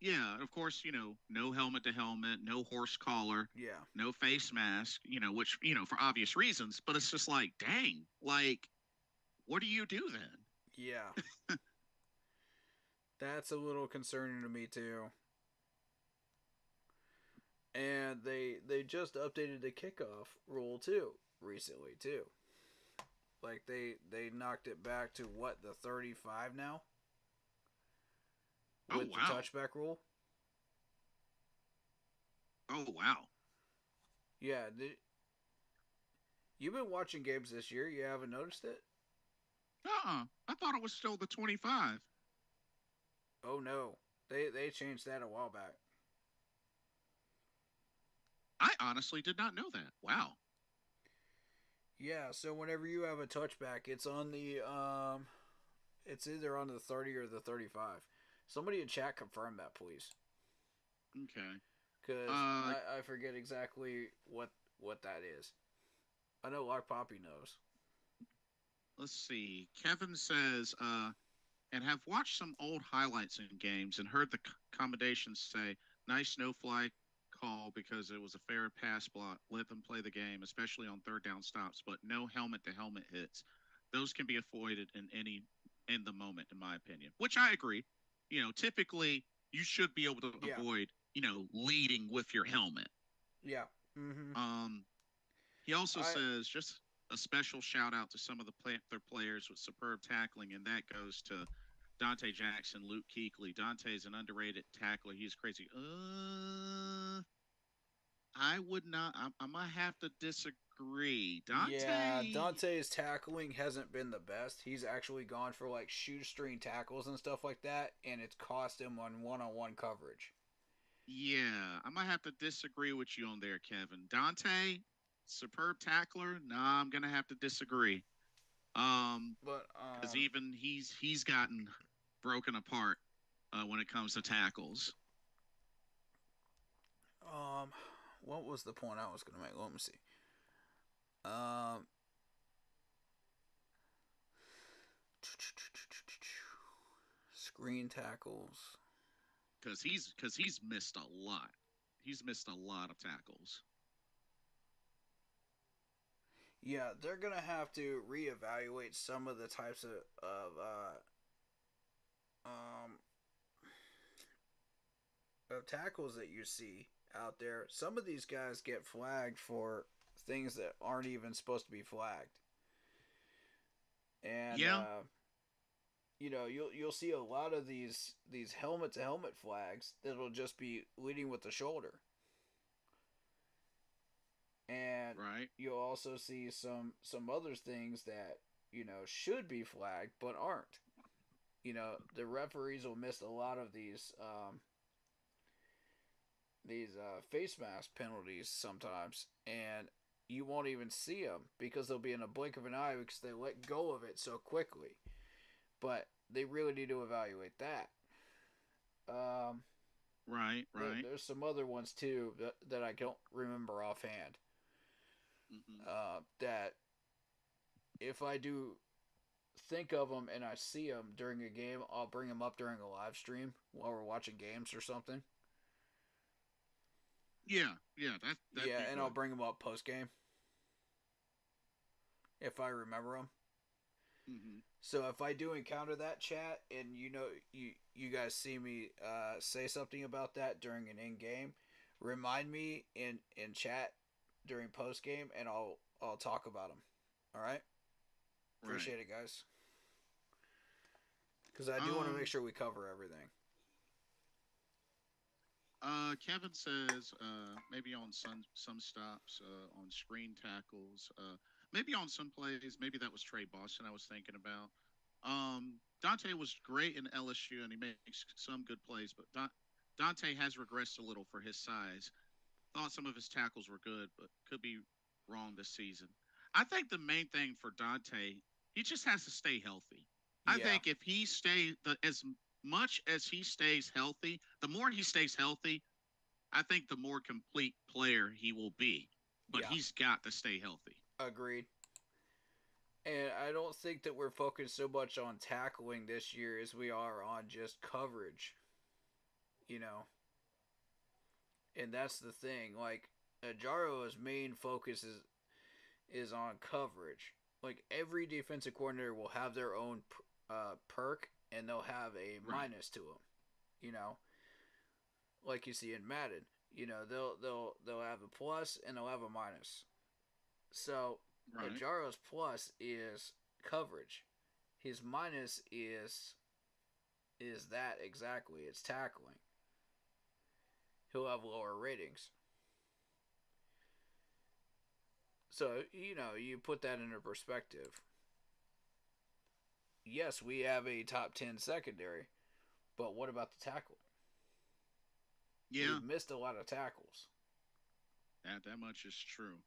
yeah, of course, no helmet to helmet, no horse collar, Yeah. no face mask, which, for obvious reasons, but it's just like, dang, like, what do you do then? Yeah. That's a little concerning to me, too. And they just updated the kickoff rule, too, recently, too. Like, they knocked it back to, what, the 35 now? Oh, With the wow. touchback rule? Oh, wow. Yeah, you've been watching games this year. You haven't noticed it? I thought it was still the 25. Oh no, they changed that a while back. I honestly did not know that. Wow. Yeah, so whenever you have a touchback, it's either on the 30 or the 35. Somebody in chat confirm that, please, Okay. because Uh, I forget exactly what that is. I know Lock Poppy knows. let's see. Kevin says, and have watched some old highlights in games and heard the commendations say, nice no fly call because it was a fair pass block. Let them play the game, especially on third down stops, but no helmet to helmet hits. Those can be avoided in the moment, in my opinion. Which I agree. Typically you should be able to Yeah, avoid, leading with your helmet. yeah. Mm-hmm. Um, he also I says just a special shout out to some of the Panther players with superb tackling, and that goes to Dante Jackson, Luke Kuechly. Dante's an underrated tackler. He's crazy. I would not. I might have to disagree. Yeah, Dante. Dante's tackling hasn't been the best. He's actually gone for like shoestring tackles and stuff like that, and it's cost him on one-on-one coverage. Yeah, I might have to disagree with you on there, Kevin. Dante, superb tackler. Nah, I'm gonna have to disagree. Um, But because even he's gotten broken apart when it comes to tackles. um, what was the point I was gonna make? Let me see. Um, screen tackles. Because he's missed a lot. He's missed a lot of tackles. Yeah, they're gonna have to reevaluate some of the types of um, of tackles that you see out there, some of these guys get flagged for things that aren't even supposed to be flagged. And Yeah, you'll see a lot of these helmet to helmet flags that'll just be leading with the shoulder. And right. you'll also see some other things that should be flagged but aren't. The referees will miss a lot of these face mask penalties sometimes, and you won't even see them because they'll be in a blink of an eye because they let go of it so quickly. But they really need to evaluate that. Um, Right, right. there's some other ones too that I don't remember offhand. Hmm. That if I do think of them and I see them during a game, I'll bring them up during a live stream while we're watching games or something. Yeah, yeah, that'd Yeah, be and I'll good. bring them up post game if I remember them. Hmm. So if I do encounter that, chat, and you guys see me say something about that during an in game, remind me in chat during post game, and I'll talk about them. All right, Right. appreciate it, guys, because I do want to make Um. sure we cover everything. Kevin says maybe on some stops, on screen tackles, maybe on some plays. Maybe that was Trey Boston I was thinking about. Dante was great in LSU and he makes some good plays, but Dante has regressed a little for his size. Thought some of his tackles were good, but could be wrong this season. I think the main thing for Dante, he just has to stay healthy. I Yeah, think if he stays as much as he stays healthy, the more he stays healthy, I think the more complete player he will be. But yeah, he's got to stay healthy. agreed. And I don't think that we're focused so much on tackling this year as we are on just coverage. You know, and that's the thing. Like Ajaro's main focus is on coverage. Like every defensive coordinator will have their own perk, and they'll have a Right, minus to them. You know, like you see in Madden. They'll have a plus and they'll have a minus. So right, Ajaro's plus is coverage. His minus is that exactly. It's tackling. He'll have lower ratings. So you put that into perspective. Yes, we have a top 10 secondary, but what about the tackle? yeah, We've missed a lot of tackles. that much is true.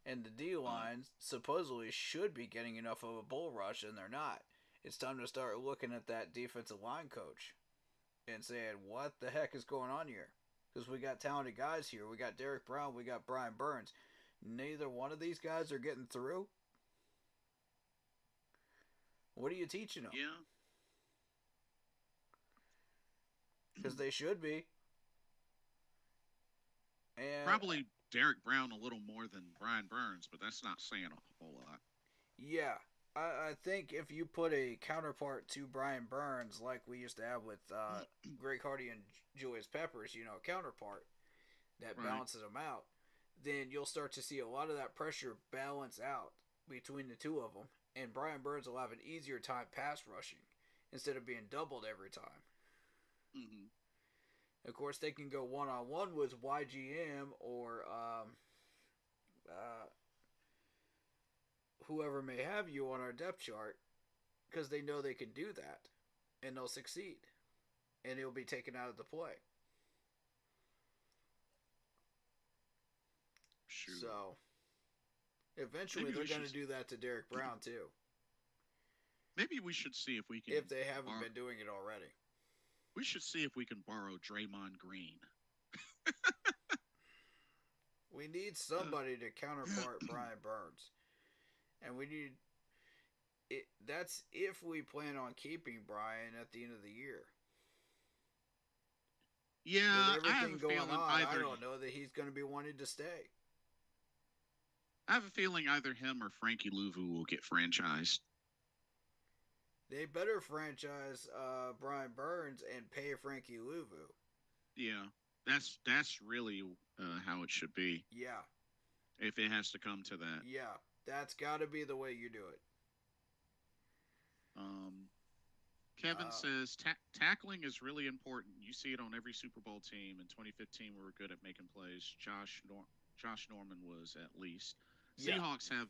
And the D Uh, line supposedly should be getting enough of a bull rush, and they're not. It's time to start looking at that defensive line coach and saying, what the heck is going on here? Because we got talented guys here. We got Derek Brown, we got Brian Burns. Neither one of these guys are getting through. What are you teaching them? yeah, Because they should be. And probably Derek Brown a little more than Brian Burns, but that's not saying a whole lot. yeah, I think if you put a counterpart to Brian Burns, like we used to have with Greg Hardy and Julius Peppers, a counterpart that Right, balances them out, then you'll start to see a lot of that pressure balance out between the two of them. And Brian Burns will have an easier time pass rushing instead of being doubled every time. hmm, Of course, they can go one on one with YGM or uh, whoever may have you on our depth chart because they know they can do that and they'll succeed and it'll be taken out of the play. shoot. So eventually Maybe they're we going should to do that to Derek Brown too maybe we should see if we can if they haven't bar- been doing it already. we should see if we can borrow Draymond Green. We need Uh, somebody to counterpart Brian Burns, and we need it. That's if we plan on keeping Brian at the end of the year. With yeah, I have everything a going feeling on, I either don't know that he's going to be wanting to stay. I have a feeling either him or Frankie Louvu will get franchised. They better franchise Brian Burns and pay Frankie Louvu. Yeah, that's really how it should be. Yeah, If it has to come to that. yeah. That's got to be the way you do it. Um, Kevin Uh, says tackling is really important. You see it on every Super Bowl team. In 2015, we were good at making plays. Josh Norman was at least. yeah, Seahawks have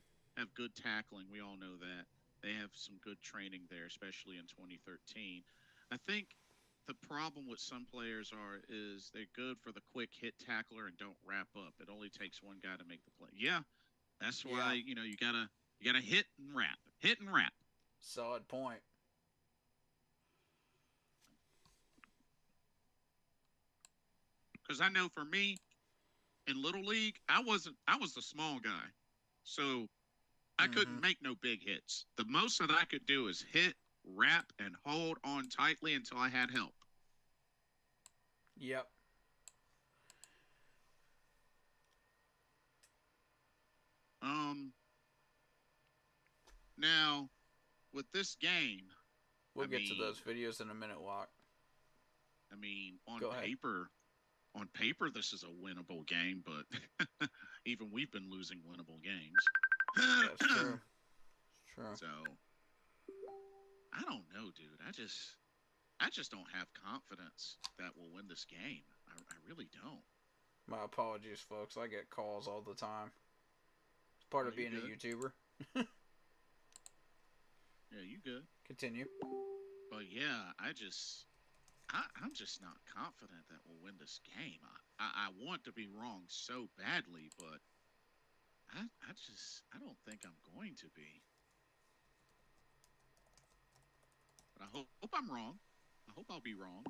good tackling. We all know that. They have some good training there, especially in 2013. I think the problem with some players is they're good for the quick hit tackler and don't wrap up. It only takes one guy to make the play. Yeah, that's yeah. why you gotta hit and wrap, hit and wrap. Solid point. Because I know for me in little league, I was the small guy, so I Mm-hmm. couldn't make no big hits. The most that I could do is hit, wrap, and hold on tightly until I had help. Yep. Um, now with this game, We'll I get to mean, those videos in a minute, Walk. on Go ahead. paper, this is a winnable game, but even we've been losing winnable games. That's true. It's true. So I don't know, dude. I just don't have confidence that we'll win this game. I really don't. My apologies, folks. I get calls all the time. It's part No, of you being a good. YouTuber. Yeah, you good. Continue. But yeah, I'm just not confident that we'll win this game. I want to be wrong so badly, but I don't think I'm going to be. But I hope I'm wrong. I hope I'll be wrong.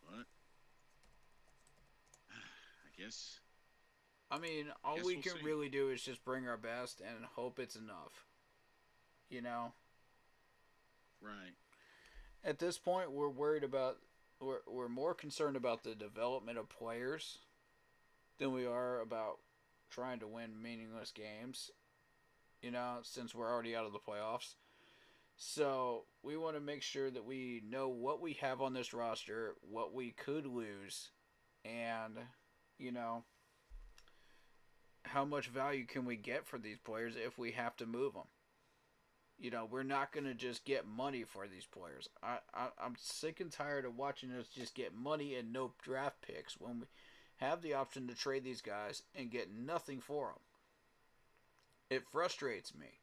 But I guess I mean, I all guess we we'll can see. really do is just bring our best and hope it's enough. You know? Right. At this point, we're worried about. We're more concerned about the development of players than we are about trying to win meaningless games. You know, since we're already out of the playoffs. So we want to make sure that we know what we have on this roster, what we could lose, and you know how much value can we get for these players if we have to move them. You know, we're not going to just get money for these players. I'm sick and tired of watching us just get money and no draft picks when we have the option to trade these guys and get nothing for them. It frustrates me.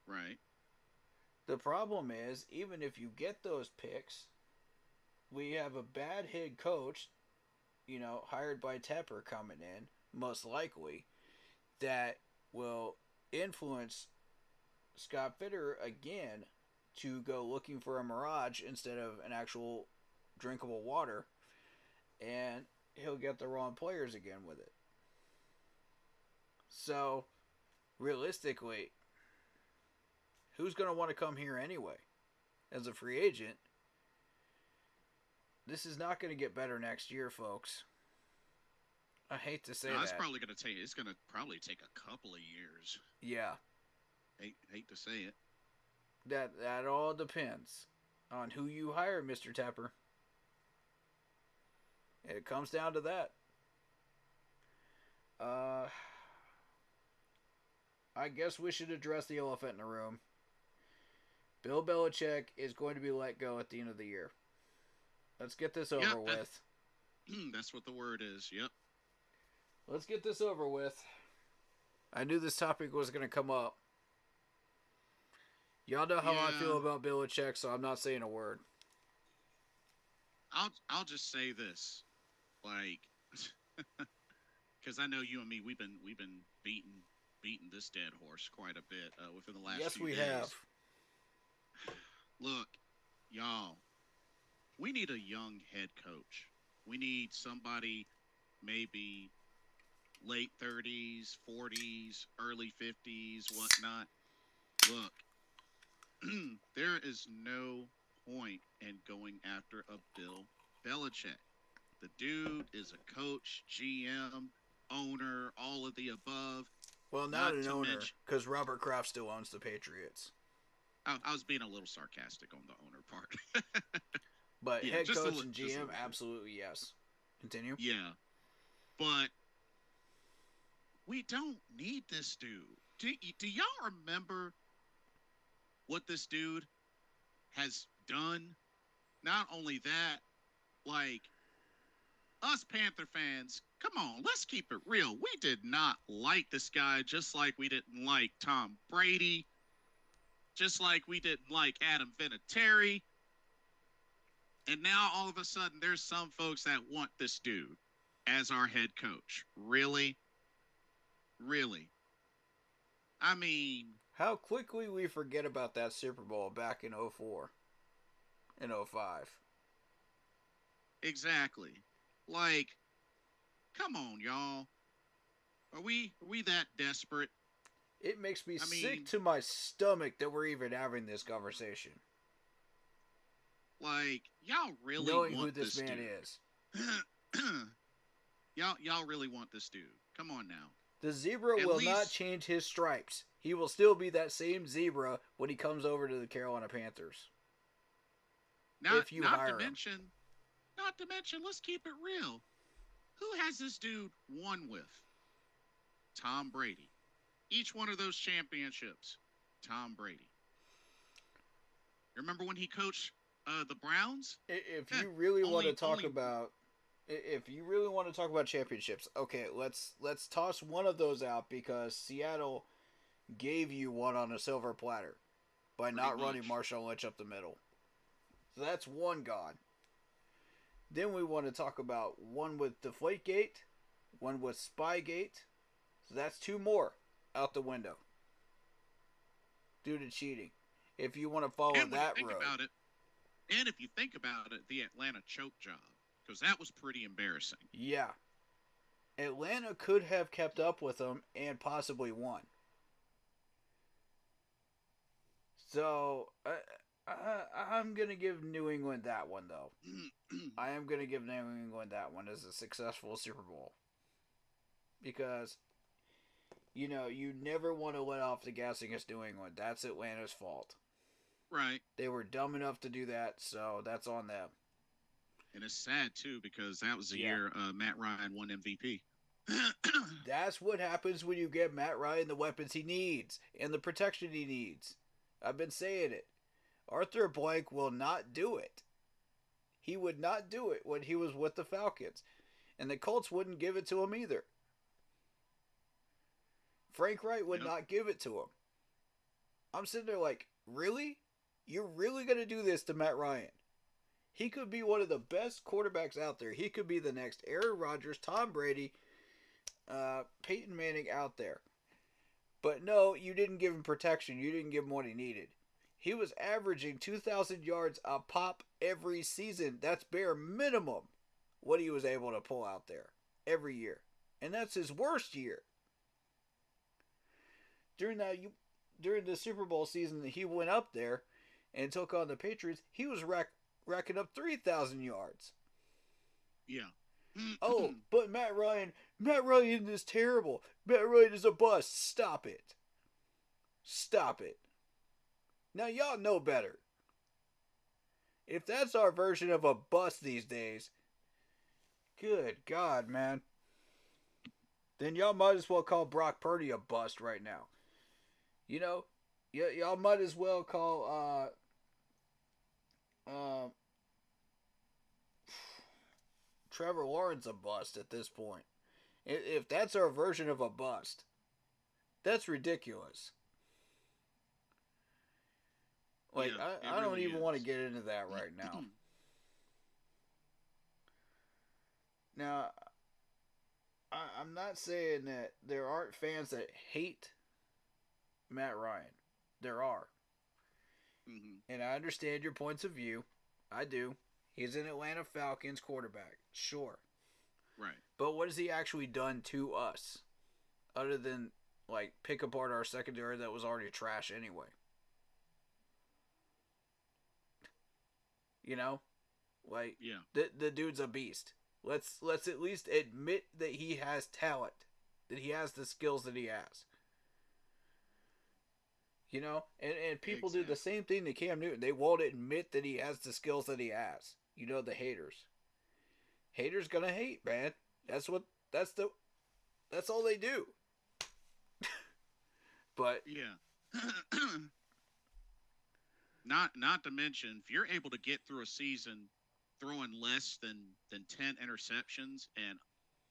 Right. The problem is, even if you get those picks, we have a bad head coach, you know, hired by Tepper coming in, most likely, that will influence Scott Fitter again to go looking for a mirage instead of an actual drinkable water, and he'll get the wrong players again with it. So, realistically, who's going to want to come here anyway? As a free agent, this is not going to get better next year, folks. I hate to say No, that. it's gonna probably take a couple of years. Yeah, Hate to say it. that all depends on who you hire, Mr. Tepper. It comes down to that. Uh, I guess we should address the elephant in the room. Bill Belichick is going to be let go at the end of the year. Let's get this Yep, over with. that's what the word is. Yep. Let's get this over with. I knew this topic was going to come up. Y'all know how I Yeah. feel about Belichick, so I'm not saying a word. I'll just say this, like, because I know you and me, we've been beating this dead horse quite a bit within the last Yes, few we days. have. Look, y'all, we need a young head coach. We need somebody maybe late 30s, 40s, early 50s, whatnot. Look, there is no point in going after a Bill Belichick. The dude is a coach, GM, owner, all of the above. Well, not Not an to owner, mention, because Robert Kraft still owns the Patriots. I was being a little sarcastic on the owner part. But Yeah, head just coach and just a GM, little bit. absolutely yes. Continue. Yeah, but we don't need this dude. Do y'all remember what this dude has done? Not only that, like us Panther fans, come on, let's keep it real. We did not like this guy, just like we didn't like Tom Brady, just like we didn't like Adam Vinatieri. And now all of a sudden, there's some folks that want this dude as our head coach. Really? Really? I mean, How quickly we forget about that Super Bowl back in '04 and '05. exactly. Like, come on, y'all. Are we that desperate? It makes me I sick mean, to my stomach that we're even having this conversation. like, y'all really Knowing who want this this man dude? is. y'all really want this dude? Come on now. The zebra At will not least, change his stripes. He will still be that same zebra when he comes over to the Carolina Panthers. not If you not to hire him. mention, not to mention. Let's keep it real. Who has this dude won with? Tom Brady. Each one of those championships, Tom Brady. Remember when he coached the Browns? If Eh, you really want to only talk only about if you really want to talk about championships, okay, let's toss one of those out because Seattle gave you one on a silver platter by pretty not running much. Marshawn Lynch up the middle. So that's one gone. Then we want to talk about one with Deflategate, one with Spygate. So that's two more out the window due to cheating. If you want to follow And when you that think road. about it, and if you think about it, the Atlanta choke job, because that was pretty embarrassing. Yeah. Atlanta could have kept up with them and possibly won. So I'm going to give New England that one, though. I am going to give New England that one as a successful Super Bowl. Because, you never want to let off the gas against New England. That's Atlanta's fault. Right. They were dumb enough to do that, so that's on them. And it's sad, too, because that was the Yeah. year Matt Ryan won MVP. That's what happens when you get Matt Ryan the weapons he needs and the protection he needs. I've been saying it. Arthur Blank will not do it. He would not do it when he was with the Falcons. And the Colts wouldn't give it to him either. Frank Wright would not give it to him. I'm sitting there like, really? You're really going to do this to Matt Ryan? He could be one of the best quarterbacks out there. He could be the next Aaron Rodgers, Tom Brady, Peyton Manning out there. But no, you didn't give him protection. You didn't give him what he needed. He was averaging 2,000 yards a pop every season. That's bare minimum what he was able to pull out there every year. And that's his worst year. During the Super Bowl season that he went up there and took on the Patriots, he was racking up 3,000 yards. Yeah. Oh, but Matt Ryan is terrible. Matt Ryan is a bust. Stop it. Stop it. Now y'all know better. If that's our version of a bust these days, good God, man. Then y'all might as well call Brock Purdy a bust right now. Y'all might as well call Trevor Lawrence a bust at this point. If that's our version of a bust, that's ridiculous. Like, Yeah, I don't really even want to is. get into that right now. Now, I'm not saying that there aren't fans that hate Matt Ryan. There are. Mm-hmm. And I understand your points of view. I do. He's an Atlanta Falcons quarterback. Sure. Right. But what has he actually done to us? Other than, like, pick apart our secondary that was already trash anyway. Like, Yeah. the dude's a beast. Let's at least admit that he has talent. That he has the skills that he has. You know, and people do the Exactly. same thing to Cam Newton. They won't admit that he has the skills that he has. You know, the haters. Haters gonna hate, man. That's what. That's the. That's all they do. But Yeah. Not to mention, if you're able to get through a season throwing less than 10 interceptions and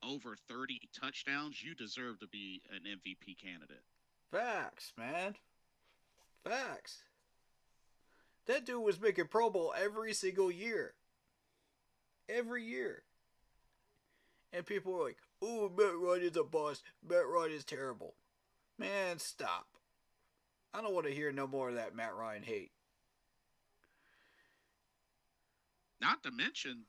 over 30 touchdowns, you deserve to be an MVP candidate. facts, man. Facts. That dude was making Pro Bowl every single year. Every year. And people were like, "Ooh, Matt Ryan is a bust. Matt Ryan is terrible." Man, stop. I don't want to hear no more of that Matt Ryan hate. Not to mention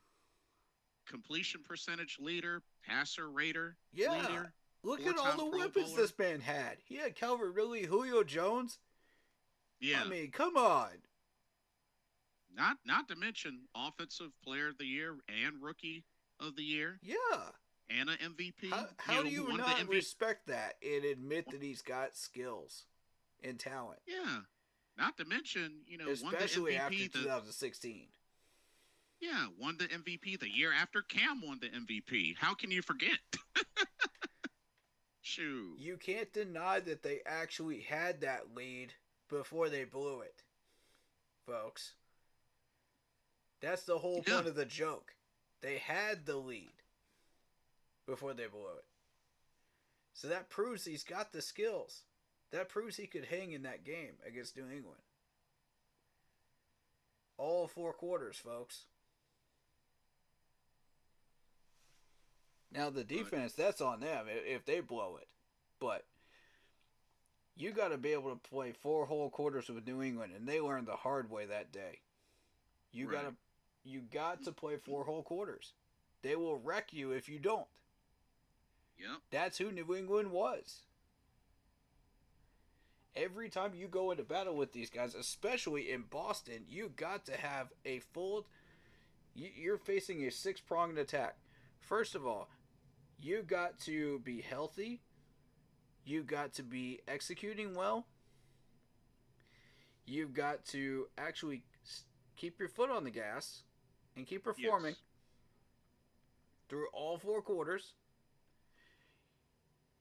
completion percentage leader, passer rater Yeah. leader, Look at all four-time the Pro weapons Bowler. this man had. He had Calvin Ridley, Julio Jones. I Yeah. mean, come on. Not to mention offensive player of the year and rookie of the year Yeah. and an MVP. How do you Won the not MVP. respect that and admit that he's got skills and talent? Yeah. Not to mention, won the Especially after MVP 2016. won the MVP the year after Cam won the MVP. How can you forget? Shoot. You can't deny that they actually had that lead before they blew it, folks. That's the whole Yeah. point of the joke. They had the lead before they blew it. So that proves he's got the skills. That proves he could hang in that game against New England. All 4 quarters, folks. Now the defense, that's on them if they blow it. But you got to be able to play 4 whole quarters with New England, and they learned the hard way that day. You Right. got to play 4 whole quarters. They will wreck you if you don't. Yep. That's who New England was. Every time you go into battle with these guys, especially in Boston, you got to have a full. You're facing a 6-pronged attack. First of all, you got to be healthy. You got to be executing well. You've got to actually keep your foot on the gas and keep performing Yes. through all 4 quarters.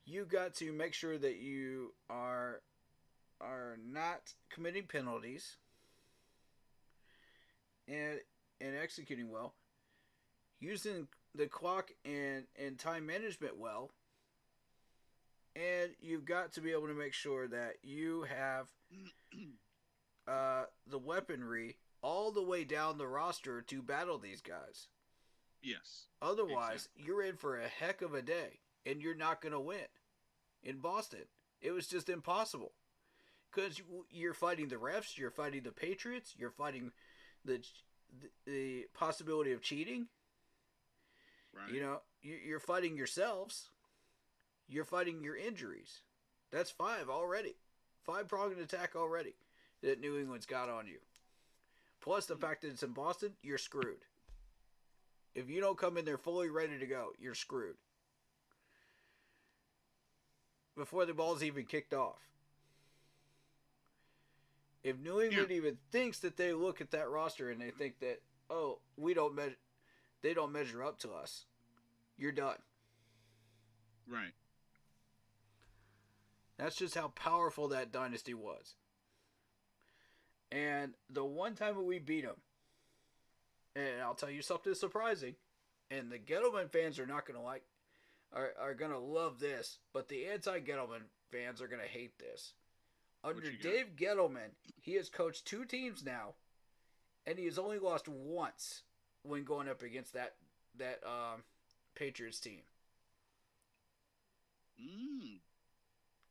You got to make sure that you are not committing penalties and executing well, using the clock and time management well, and you've got to be able to make sure that you have the weaponry all the way down the roster to battle these guys. Yes. Otherwise, Exactly. you're in for a heck of a day, and you're not going to win. In Boston, it was just impossible because you're fighting the refs, you're fighting the Patriots, you're fighting the possibility of cheating. Right. You know, you're fighting yourselves. You're fighting your injuries. That's 5 already. 5-pronged attack already that New England's got on you. Plus the fact that it's in Boston, you're screwed. If you don't come in there fully ready to go, you're screwed. Before the ball's even kicked off. If New England even thinks that they look at that roster and they think that, oh, they don't measure up to us, you're done. Right. That's just how powerful that dynasty was. And the one time that we beat them, and I'll tell you something surprising, and the Gettleman fans are not going to are going to love this, but the anti-Gettleman fans are going to hate this. Under Dave Gettleman, he has coached 2 teams now, and he has only lost once when going up against that Patriots team.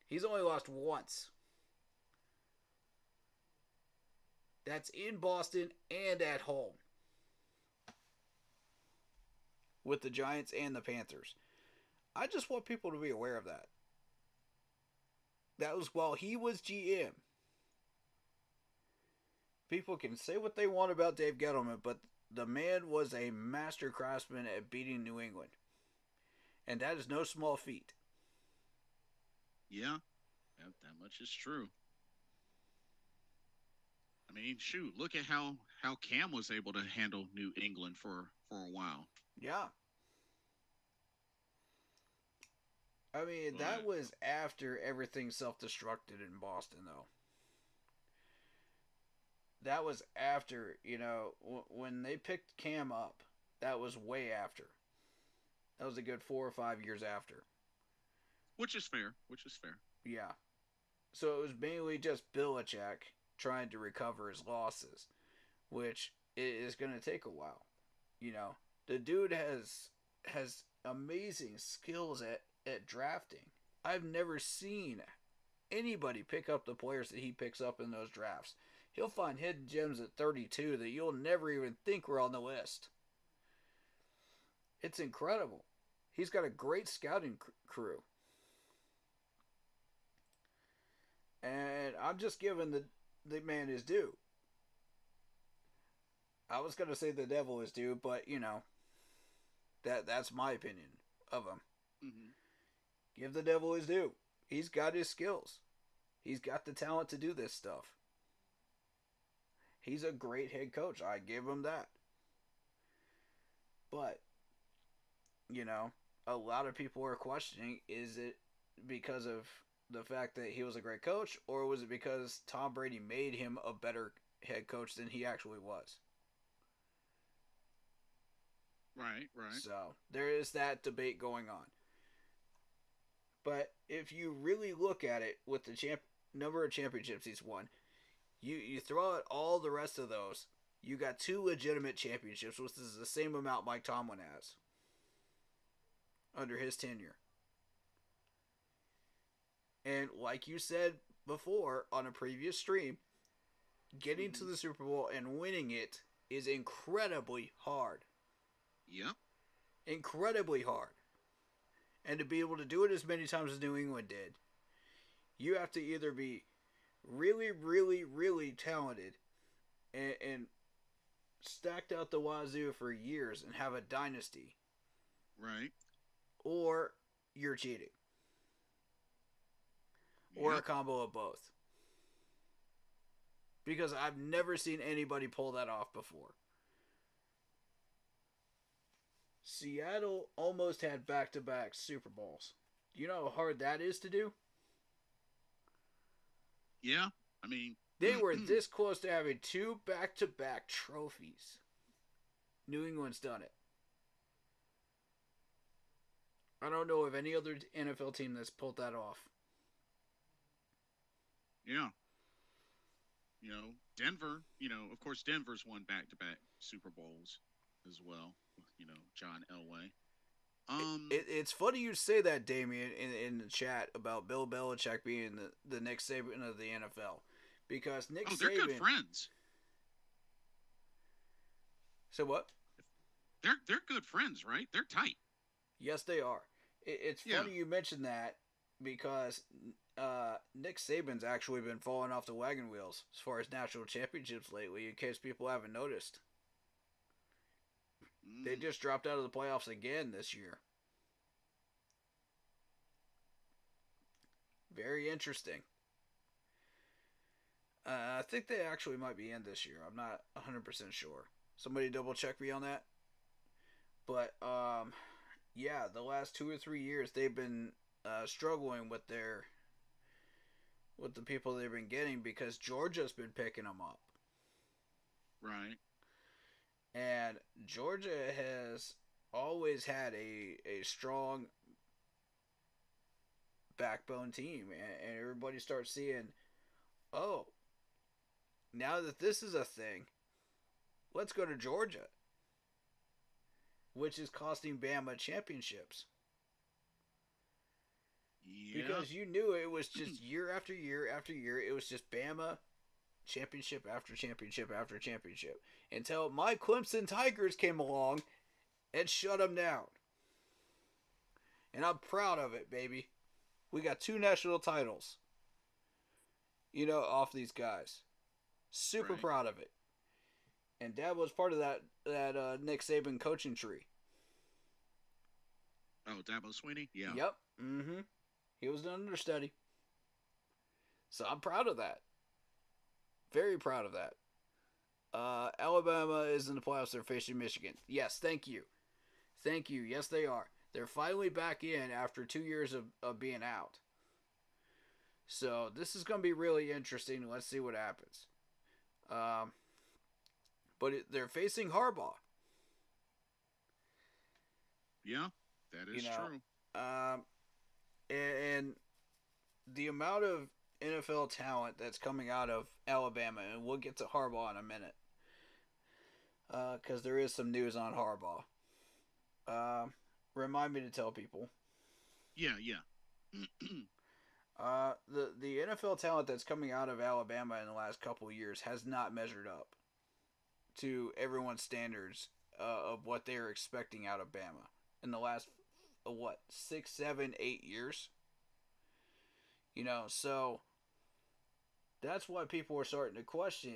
He's only lost once. That's in Boston and at home. With the Giants and the Panthers. I just want people to be aware of that. That was while he was GM. People can say what they want about Dave Gettleman, but the man was a master craftsman at beating New England. And that is no small feat. Yeah, that much is true. I mean, shoot, look at how Cam was able to handle New England for a while. Yeah. I mean, that But was after everything self-destructed in Boston, though. That was after, when they picked Cam up, that was way after. That was a good 4 or 5 years after. which is fair, which is fair. Yeah. So it was mainly just Belichick trying to recover his losses, which is going to take a while. The dude has amazing skills at drafting. I've never seen anybody pick up the players that he picks up in those drafts. He'll find hidden gems at 32 that you'll never even think were on the list. It's incredible. He's got a great scouting crew. And I'm just giving the man his due. I was going to say the devil is due, but, that's my opinion of him. Hmm. Give the devil his due. He's got his skills. He's got the talent to do this stuff. He's a great head coach. I give him that. But, a lot of people are questioning, is it because of the fact that he was a great coach, or was it because Tom Brady made him a better head coach than he actually was? Right, right. So, there is that debate going on. But if you really look at it with the number of championships he's won, you throw out all the rest of those, you got 2 legitimate championships, which is the same amount Mike Tomlin has under his tenure. And like you said before on a previous stream, getting to the Super Bowl and winning it is incredibly hard. Yep. Incredibly hard. And to be able to do it as many times as New England did, you have to either be really, really, really talented and stacked out the wazoo for years and have a dynasty, Right. or you're cheating. Or a combo of both. Because I've never seen anybody pull that off before. Seattle almost had back-to-back Super Bowls. Do you know how hard that is to do? Yeah. I mean, They were this close to having 2 back-to-back trophies. New England's done it. I don't know of any other NFL team that's pulled that off. yeah. Denver, of course, Denver's won back-to-back Super Bowls as well. John Elway. It's funny you say that, Damien, in the chat about Bill Belichick being the Nick Saban of the NFL. Because Nick Saban... they're good friends. So what? They're good friends, right? They're tight. Yes, they are. It's funny you mentioned that because Nick Saban's actually been falling off the wagon wheels as far as national championships lately, in case people haven't noticed. They just dropped out of the playoffs again this year. Very interesting. I think they actually might be in this year. I'm not 100% sure. Somebody double check me on that. But, yeah, the last 2 or 3 years they've been struggling with the people they've been getting because Georgia's been picking them up. Right. And Georgia has always had a strong backbone team. And everybody starts seeing, oh, now that this is a thing, let's go to Georgia. Which is costing Bama championships. Yeah. Because you knew it was just year after year after year. It was just Bama championship after championship after championship. Until my Clemson Tigers came along and shut them down. And I'm proud of it, baby. We got 2 national titles. Off these guys. Super Right. proud of it. And Dad was part of that Nick Saban coaching tree. Oh, Dabo Swinney? Yeah. Yep. Mm-hmm. He was an understudy. So I'm proud of that. Very proud of that. Alabama is in the playoffs. They're facing Michigan. Yes, thank you. Thank you. Yes, they are. They're finally back in after 2 years of being out. So this is going to be really interesting. Let's see what happens. Um, they're facing Harbaugh. Yeah, that You is know, true. um, and the amount of NFL talent that's coming out of Alabama, and we'll get to Harbaugh in a minute, because there is some news on Harbaugh. Uh, Remind me to tell people. Yeah, yeah. The NFL talent that's coming out of Alabama in the last couple of years has not measured up to everyone's standards of what they are expecting out of Bama in the last what 6, 7, 8 years. So that's why people are starting to question,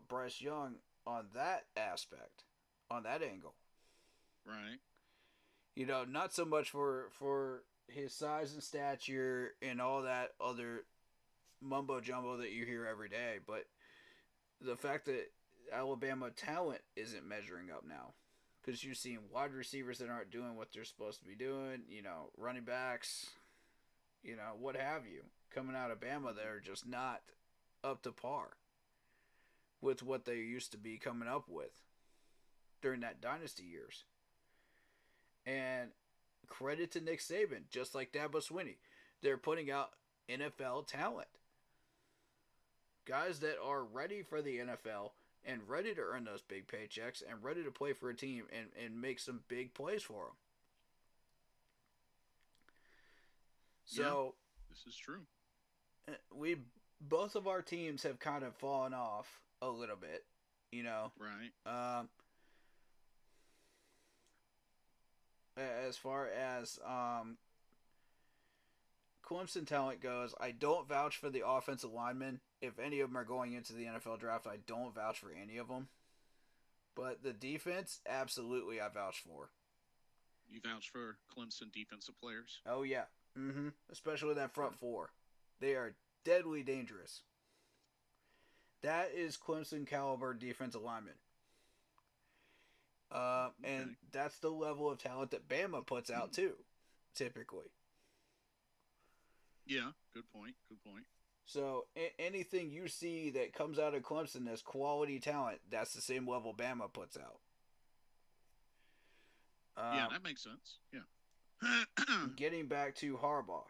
Bryce Young on that aspect, on that angle. Right. Not so much for his size and stature and all that other mumbo jumbo that you hear every day, but the fact that Alabama talent isn't measuring up now. Because you've seen wide receivers that aren't doing what they're supposed to be doing, running backs, what have you, coming out of Bama that are just not up to par with what they used to be coming up with during that dynasty years. And credit to Nick Saban, just like Dabo Swinney, they're putting out NFL talent. Guys that are ready for the NFL and ready to earn those big paychecks and ready to play for a team and make some big plays for them. Yeah, So this is true. we both of our teams have kind of fallen off a little bit, you know. Right. Um, as far as Clemson talent goes, I don't vouch for the offensive linemen. If any of them are going into the NFL draft, I don't vouch for any of them. But the defense, absolutely, I vouch for. You vouch for Clemson defensive players. Oh yeah, especially that Okay. front four, they are deadly dangerous. That is Clemson caliber defensive lineman. And Okay. that's the level of talent that Bama puts out too, typically. Yeah. Good point. Good point. So anything you see that comes out of Clemson as quality talent, that's the same level Bama puts out. Yeah, Um, that makes sense. Yeah. Getting back to Harbaugh,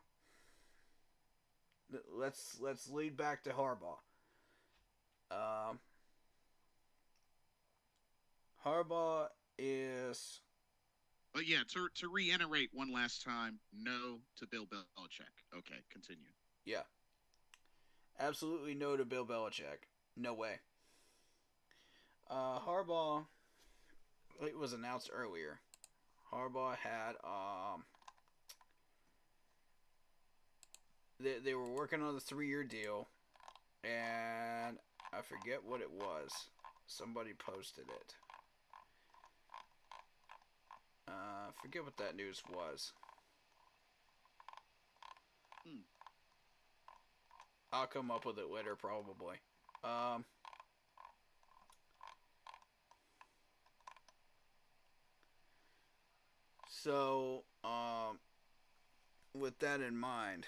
let's lead back to Harbaugh. Um, Harbaugh is But yeah, to reiterate one last time, no to Bill Belichick. Okay, continue. yeah, absolutely no to Bill Belichick. No way. Harbaugh, it was announced earlier. Harbaugh had they were working on the 3-year deal, and I forget what it was. Somebody posted it. Forget what that news was. Hmm. I'll come up with it later, probably. Um, so, with that in mind,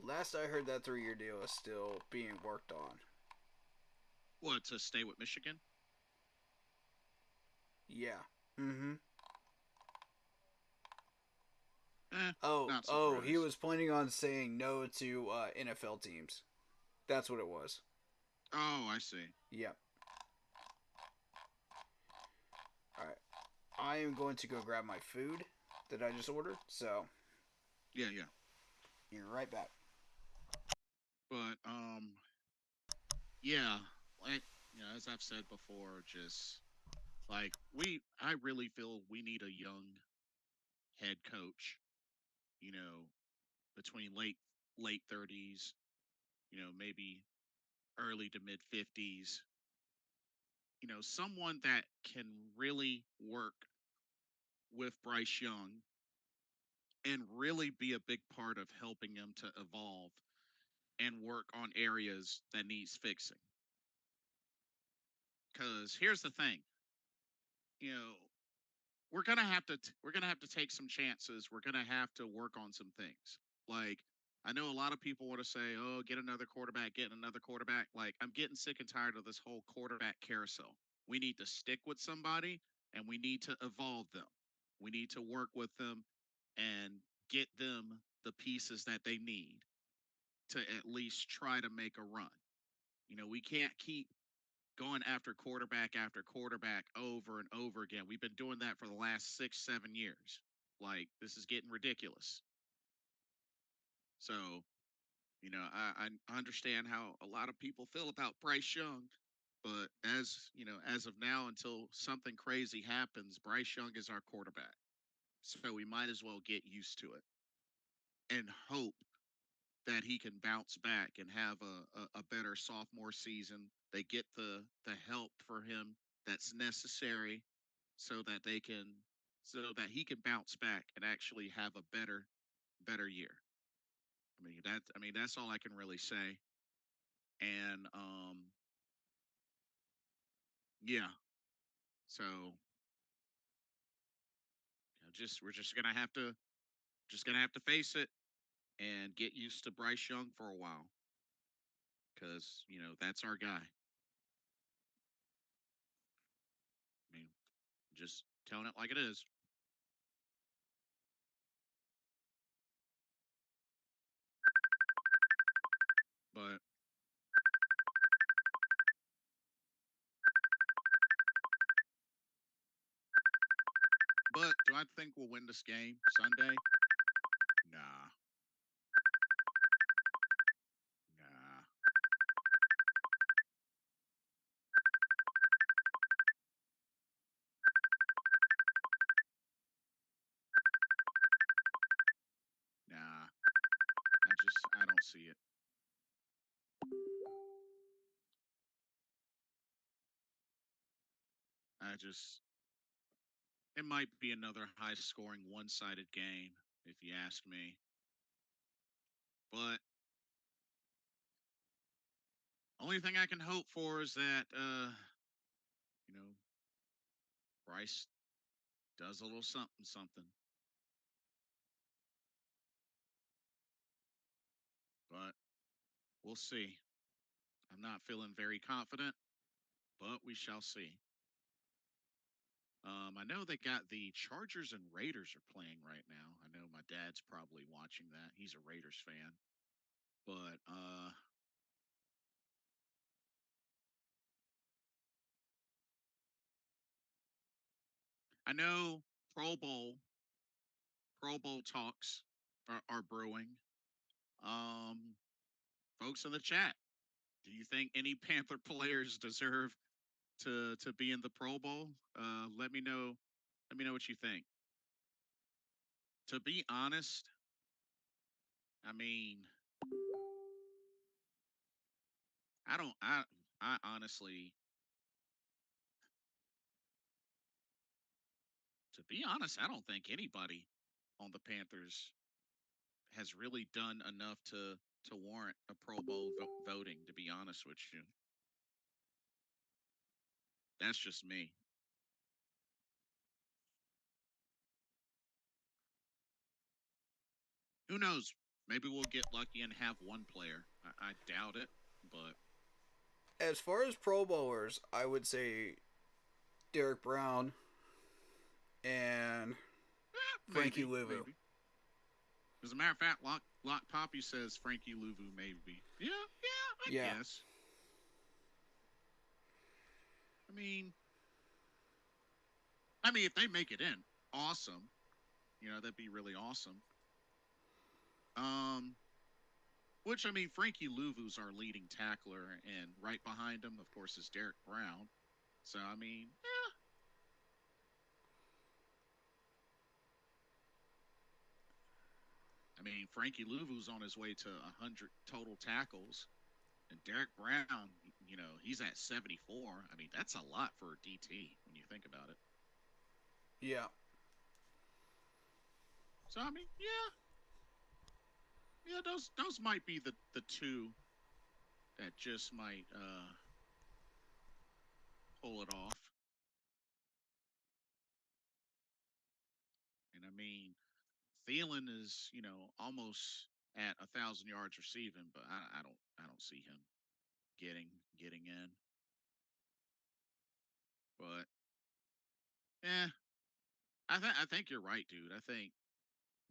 last I heard, that 3-year deal is still being worked on. What, to stay with Michigan? Yeah. Mm-hmm. Oh, Not oh, he surprised. was planning on saying no to NFL teams. That's what it was. Oh, I see. Yep. All right. I am going to go grab my food that I just ordered. So, Yeah, yeah. be right back. But yeah, like as I've said before, just like I really feel we need a young head coach. You know, between late 30s, maybe early to mid 50s. Someone that can really work with Bryce Young and really be a big part of helping him to evolve. and work on areas that needs fixing. Because here's the thing, you know, we're gonna have to take some chances. We're gonna have to work on some things. Like I know a lot of people want to say, "Oh, get another quarterback, get another quarterback." Like I'm getting sick and tired of this whole quarterback carousel. We need to stick with somebody, and we need to evolve them. We need to work with them and get them the pieces that they need to at least try to make a run. We can't keep going after quarterback over and over again. We've been doing that for the last 6, 7 years. Like, this is getting ridiculous. So, I understand how a lot of people feel about Bryce Young, but as of now, until something crazy happens, Bryce Young is our quarterback. So we might as well get used to it and hope that he can bounce back and have a better sophomore season. They get the help for him that's necessary so that he can bounce back and actually have a better year. That's all I can really say. And yeah. So we're just gonna have to face it and get used to Bryce Young for a while because that's our guy. I mean, just telling it like it is. But do I think we'll win this game Sunday? Nah, nah. Nah, I don't see it. I just, it might be another high scoring one sided game, if you ask me. But only thing I can hope for is that, you know, Bryce does a little something, something. But we'll see. I'm not feeling very confident, but we shall see. I know they got the Chargers and Raiders are playing right now. I know my dad's probably watching that. He's a Raiders fan. But I know Pro Bowl Pro Bowl talks are brewing. Um, Folks in the chat, do you think any Panther players deserve to be in the Pro Bowl? Let me know. Let me know what you think. To be honest, I mean, I don't. I honestly, to be honest, I don't think anybody on the Panthers has really done enough to warrant a Pro Bowl voting. To be honest with you, that's just me. Who knows? Maybe we'll get lucky and have one player. I doubt it, but As far as Pro Bowlers, I would say Derek Brown and Frankie maybe, Louvu. maybe. As a matter of fact, Lock Poppy says Frankie Louvu maybe. Yeah, yeah, Yeah. I guess. I mean, if they make it in, awesome. That'd be really awesome. Um, Frankie Louvu's our leading tackler, and right behind him, of course, is Derek Brown. So yeah. Frankie Louvu's on his way to 100 total tackles, and Derek Brown, he's at 74. That's a lot for a DT when you think about it. Yeah. So yeah. Yeah, those might be the two that just might pull it off. And I mean, Thielen is almost at 1,000 yards receiving, but I don't see him getting getting in. But yeah, I think you're right, dude. I think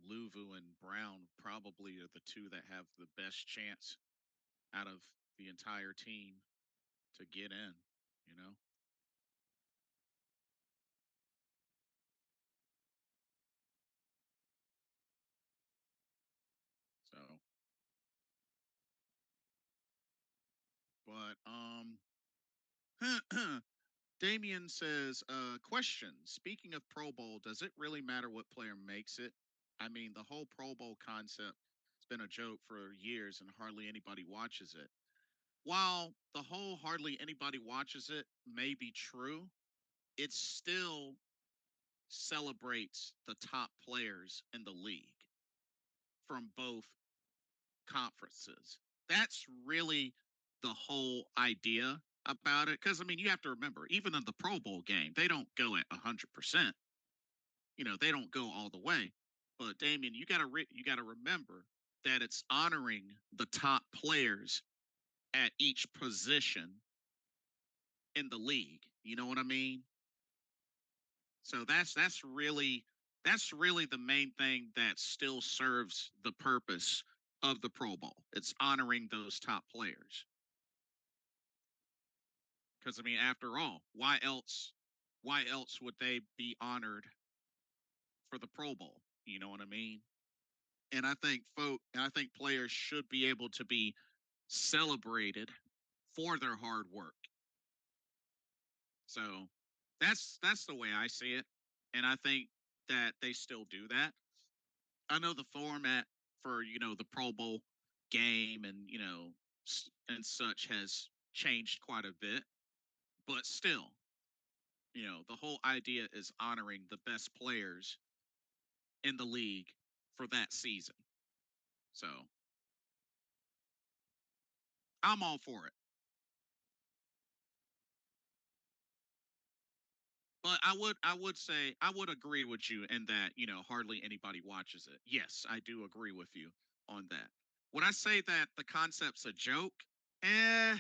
Luvu and Brown probably are the two that have the best chance out of the entire team to get in. You know, so but Damien says, question. Speaking of Pro Bowl, does it really matter what player makes it? I mean, the whole Pro Bowl concept has been a joke for years and hardly anybody watches it. While the whole hardly anybody watches it may be true, it still celebrates the top players in the league from both conferences. That's really the whole idea about it. Because, I mean, you have to remember, even in the Pro Bowl game, they don't go at 100%. They don't go all the way. But Damien, you gotta remember that it's honoring the top players at each position in the league. You know what I mean? So that's really the main thing that still serves the purpose of the Pro Bowl. It's honoring those top players. Because I mean, after all, why else would they be honored for the Pro Bowl? You know what I mean? And I think players should be able to be celebrated for their hard work. So that's the way I see it, and I think that they still do that. I know the format for the Pro Bowl game and and such has changed quite a bit, but still, the whole idea is honoring the best players in the league for that season. So I'm all for it. But I would say I would agree with you in that, hardly anybody watches it. Yes, I do agree with you on that. Would I say that the concept's a joke? Eh,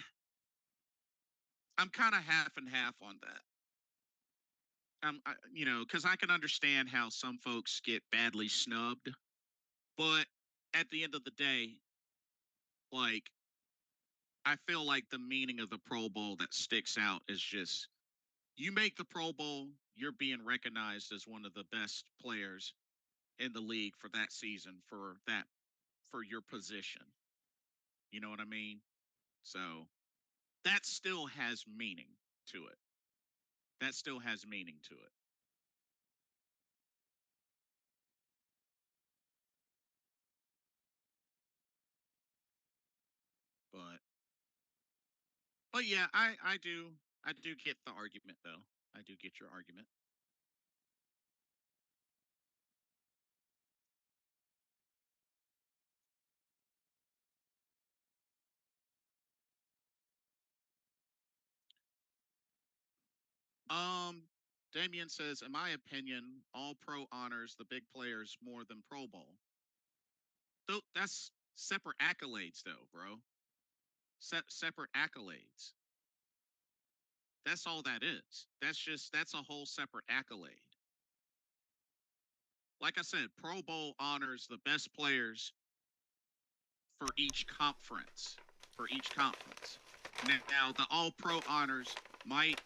I'm kind of half and half on that. Because I can understand how some folks get badly snubbed, but at the end of the day, like I feel like the meaning of the Pro Bowl that sticks out is just you make the Pro Bowl, you're being recognized as one of the best players in the league for that season for your position. You know what I mean? So that still has meaning to it. That still has meaning to it. But but yeah, I do get the argument though. I do get your argument. Um Damien says, in my opinion, all pro honors the big players more than Pro Bowl. Though that's separate accolades though, bro. Separate accolades. That's all that is. That's a whole separate accolade. Like I said, Pro Bowl honors the best players for each conference. For each conference. Now the All Pro honors might,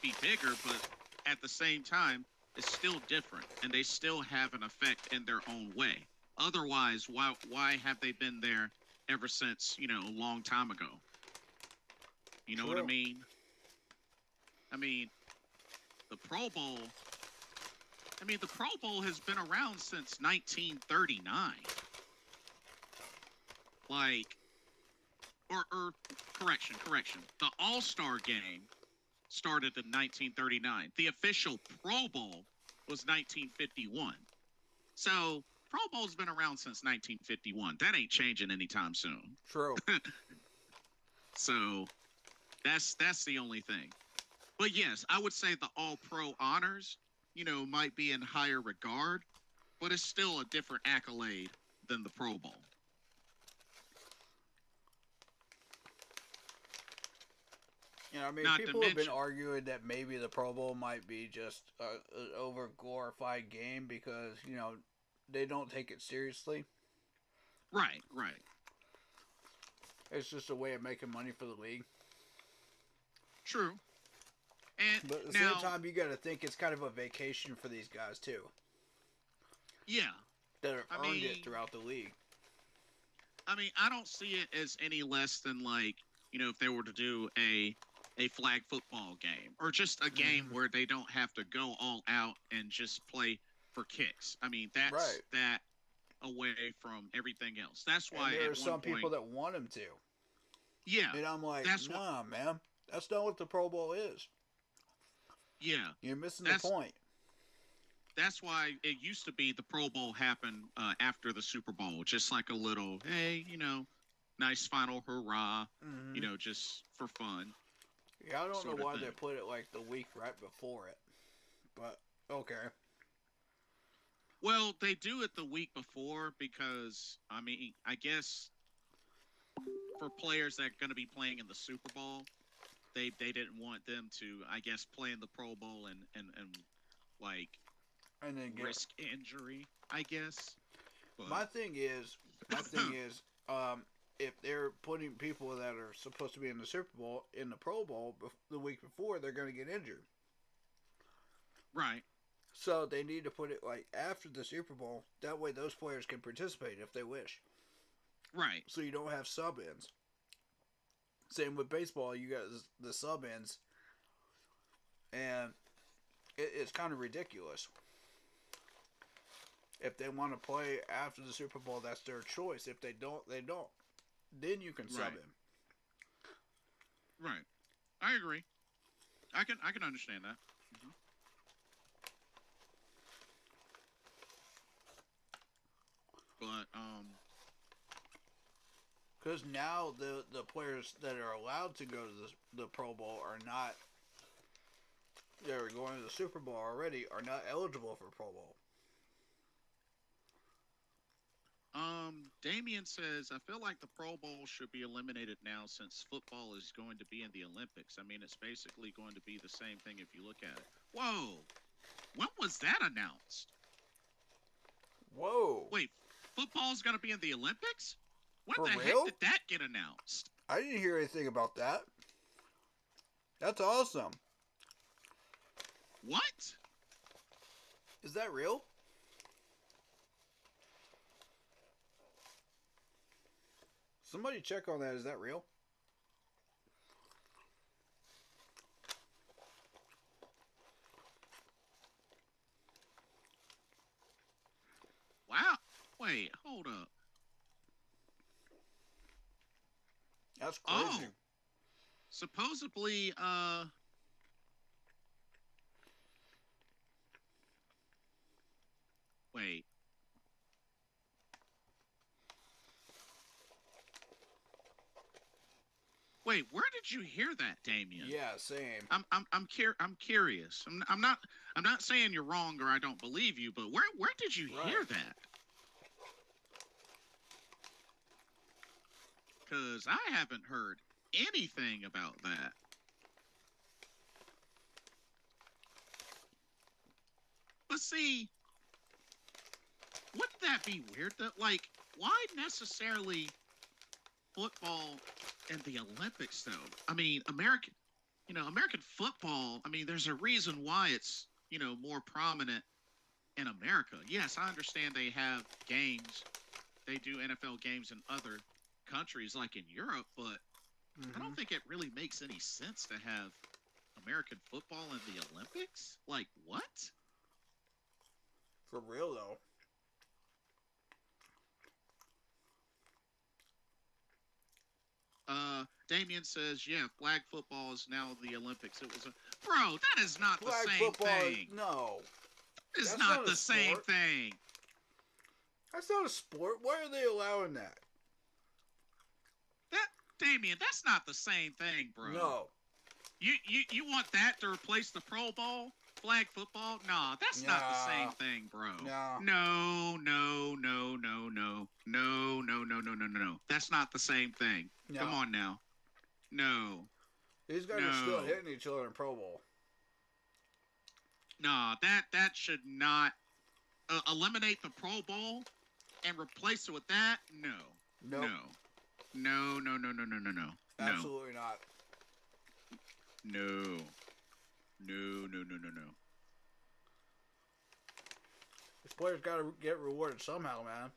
be bigger, but at the same time, it's still different, and they still have an effect in their own way. Otherwise, why have they been there ever since a long time ago? You know what I True. mean? I mean the Pro Bowl. I mean the Pro Bowl has been around since 1939. Like, or correction. The All Star game started in 1939. The official Pro Bowl was 1951. So Pro Bowl's been around since 1951. That ain't changing anytime soon. True. So that's the only thing. But yes, I would say the All-Pro honors, might be in higher regard, but it's still a different accolade than the Pro Bowl. I mean, Not people to have been mention- arguing that maybe the Pro Bowl might be just an over-glorified game because, they don't take it seriously. Right. It's just a way of making money for the league. True. And But at the now, same time, you got to think it's kind of a vacation for these guys, too, yeah. that have I earned mean- it throughout the league. I mean, I don't see it as any less than like, if they were to do a flag football game or just a game where they don't have to go all out and just play for kicks. I mean, that's Right. that away from everything else. That's why And there at are one some point, people that want him to. yeah, And I'm like, That's nah, man. That's not what the Pro Bowl is. yeah. You're missing That's- the point. That's why it used to be the Pro Bowl happened after the Super Bowl, just like a little, hey, nice final hurrah, Mhm. just for fun. Yeah, I don't know sort of why they thing. put it like the week right before it. But, okay. Well, they do it the week before because, I mean, I guess for players that are going to be playing in the Super Bowl, they didn't want them to, I guess, play in the Pro Bowl and like And then risk injury, I guess. But, My thing is, if they're putting people that are supposed to be in the Super Bowl in the Pro Bowl the week before, they're going to get injured. right, So they need to put it like after the Super Bowl. That way, those players can participate if they wish. right, So you don't have sub ins. Same with baseball. You got the sub ins, and it's kind of ridiculous. If they want to play after the Super Bowl, that's their choice. If they don't, they don't. Then you can sub Right. in. right. I agree. I can understand that. But Because now the players that are allowed to go to the Pro Bowl are not. They're going to the Super Bowl already. Are not eligible for Pro Bowl. Damien says, I feel like the Pro Bowl should be eliminated now since football is going to be in the Olympics. I mean, it's basically going to be the same thing if you look at it. Whoa! When was that announced? Whoa! Wait, football's going to be in the Olympics? When For the real? heck did that get announced? I didn't hear anything about that. That's awesome. What? Is that real? Somebody check on that. Is that real? Wow. Wait, hold up. That's crazy. Oh. Supposedly, wait. Wait, where did you hear that, Damien? Yeah, same. I'm curious. I'm not saying you're wrong or I don't believe you, but where did you hear Right. that? Because I haven't heard anything about that. But see, wouldn't that be weird? That like, why necessarily football and the Olympics though? I mean, American football. I mean, there's a reason why it's more prominent in America. Yes, I understand they have games. They do NFL games in other countries like in Europe, but I don't think it really makes any sense to have American football in the Olympics. Like what? For real though. Damien says, yeah, flag football is now the Olympics. It was bro, that is not Flag the same football. thing. No. It's that's not not a the same sport. thing. That's not a sport. Why are they allowing that? That Damien, that's not the same thing, bro. No. You want that to replace the Pro Bowl? Flag football? Nah, that's not the same thing, bro. No. No. That's not the same thing. No. Come on now. No. These guys are still hitting each other in Pro Bowl. Nah, that should not eliminate the Pro Bowl and replace it with that. No. Nope. No. Absolutely not. No. These players got to get rewarded somehow, man.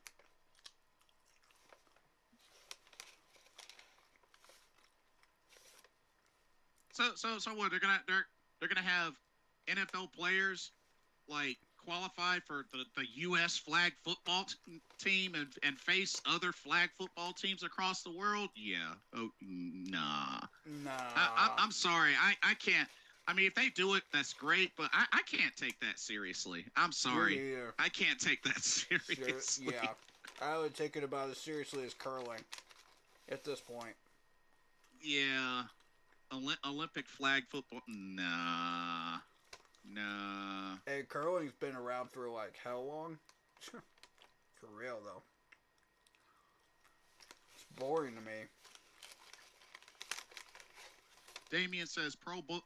So what? They're gonna have NFL players like qualify for the U.S. flag football team and face other flag football teams across the world? Yeah. Oh, nah. I'm sorry. I can't. I mean, if they do it, that's great, but I can't take that seriously. I'm sorry. I can't take that seriously. Yeah. I would take it about as seriously as curling at this point. Yeah. Olympic flag football? Nah. Hey, curling's been around for like how long? For real, though. It's boring to me. Damien says Pro Bowl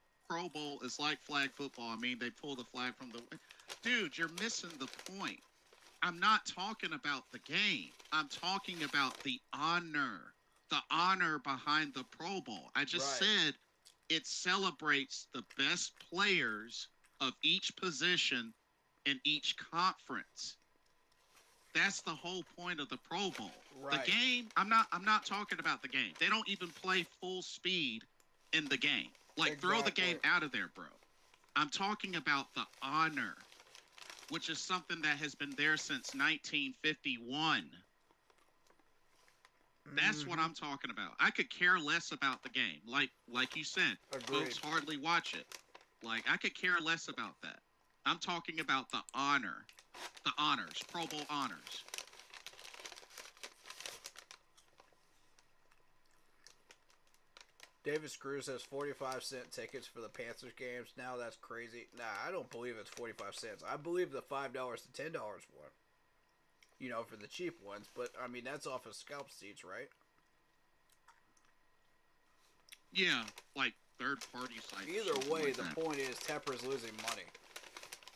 is like flag football. I mean, they pull the flag from the... Dude, you're missing the point. I'm not talking about the game. I'm talking about the honor. The honor behind the Pro Bowl. I just said it celebrates the best players of each position in each conference. That's the whole point of the Pro Bowl. Right. The game, I'm not talking about the game. They don't even play full speed in the game. Like, throw the game out of there, bro. I'm talking about the honor, which is something that has been there since 1951. That's what I'm talking about. I could care less about the game. Like you said, folks hardly watch it. Like, I could care less about that. I'm talking about the honor. The honors. Pro Bowl honors. David Screws has 45-cent tickets for the Panthers games. Now that's crazy. Nah, I don't believe it's 45 cents. I believe the $5 to $10 one. You know, for the cheap ones. But, I mean, that's off of scalp seats, right? Yeah, like third-party sites. Either way, the point is Tepper's losing money.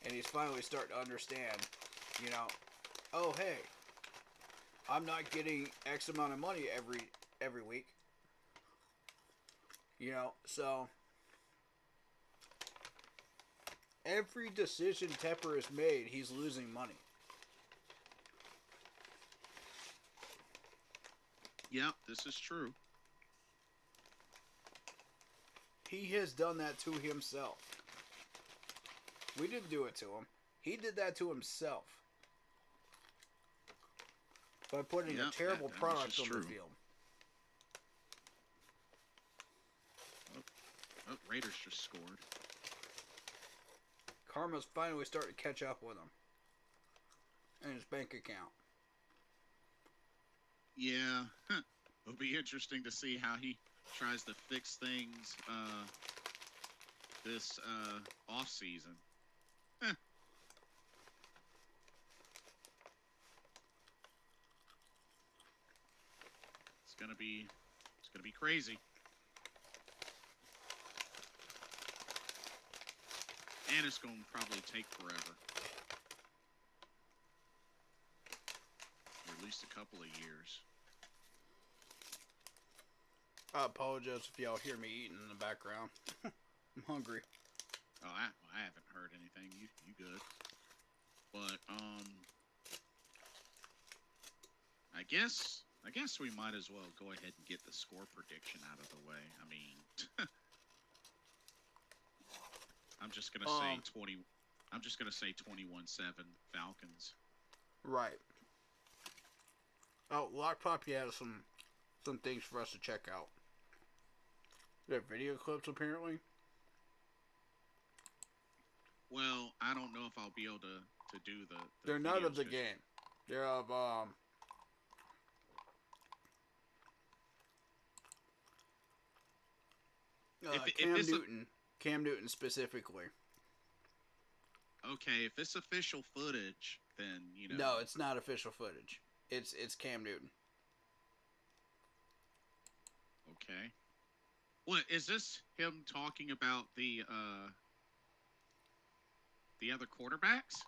And he's finally starting to understand, you know, oh, hey, I'm not getting X amount of money every week. You know, so every decision Tepper has made, he's losing money. Yep, this is true. He has done that to himself. We didn't do it to him. He did that to himself. By putting a terrible product on the field. Oh, Raiders just scored. Karma's finally starting to catch up with him. In his bank account. Yeah. It'll be interesting to see how he tries to fix things this off season. It's gonna be crazy. And it's gonna probably take forever. Or at least a couple of years. I apologize if y'all hear me eating in the background. I'm hungry. Oh, I haven't heard anything. You good? But I guess we might as well go ahead and get the score prediction out of the way. I mean, I'm just gonna say 20. I'm just gonna say 21-7 Falcons. Right. Oh, Lock Poppy has some things for us to check out. They're video clips, apparently. Well, I don't know if I'll be able to do the They're not of the game. They have Cam Newton specifically. Okay, if it's official footage, then No, it's not official footage. It's Cam Newton. Okay. What is this? Him talking about the other quarterbacks?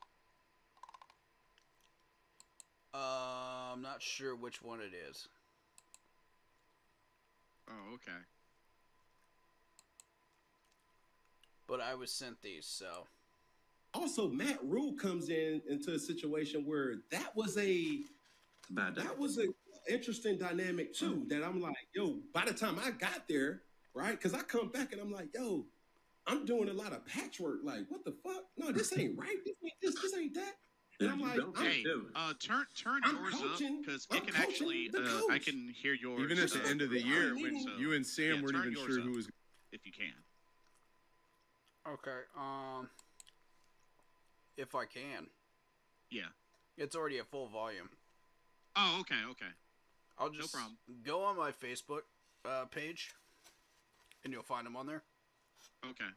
I'm not sure which one it is. Oh, okay. But I was sent these, so. Also, Matt Rule comes into a situation where that was an interesting dynamic too. That I'm like, yo, by the time I got there, right? Because I come back and I'm like, yo, I'm doing a lot of patchwork. Like, what the fuck? No, this ain't right. This ain't that. And I'm like, hey, turn yours up because it can actually. I can hear yours. Even at the end of the year, when you and Sam weren't even sure who was. If you can. Okay. If I can. Yeah. It's already at full volume. Oh, okay. I'll just go on my Facebook page, and you'll find them on there. Okay.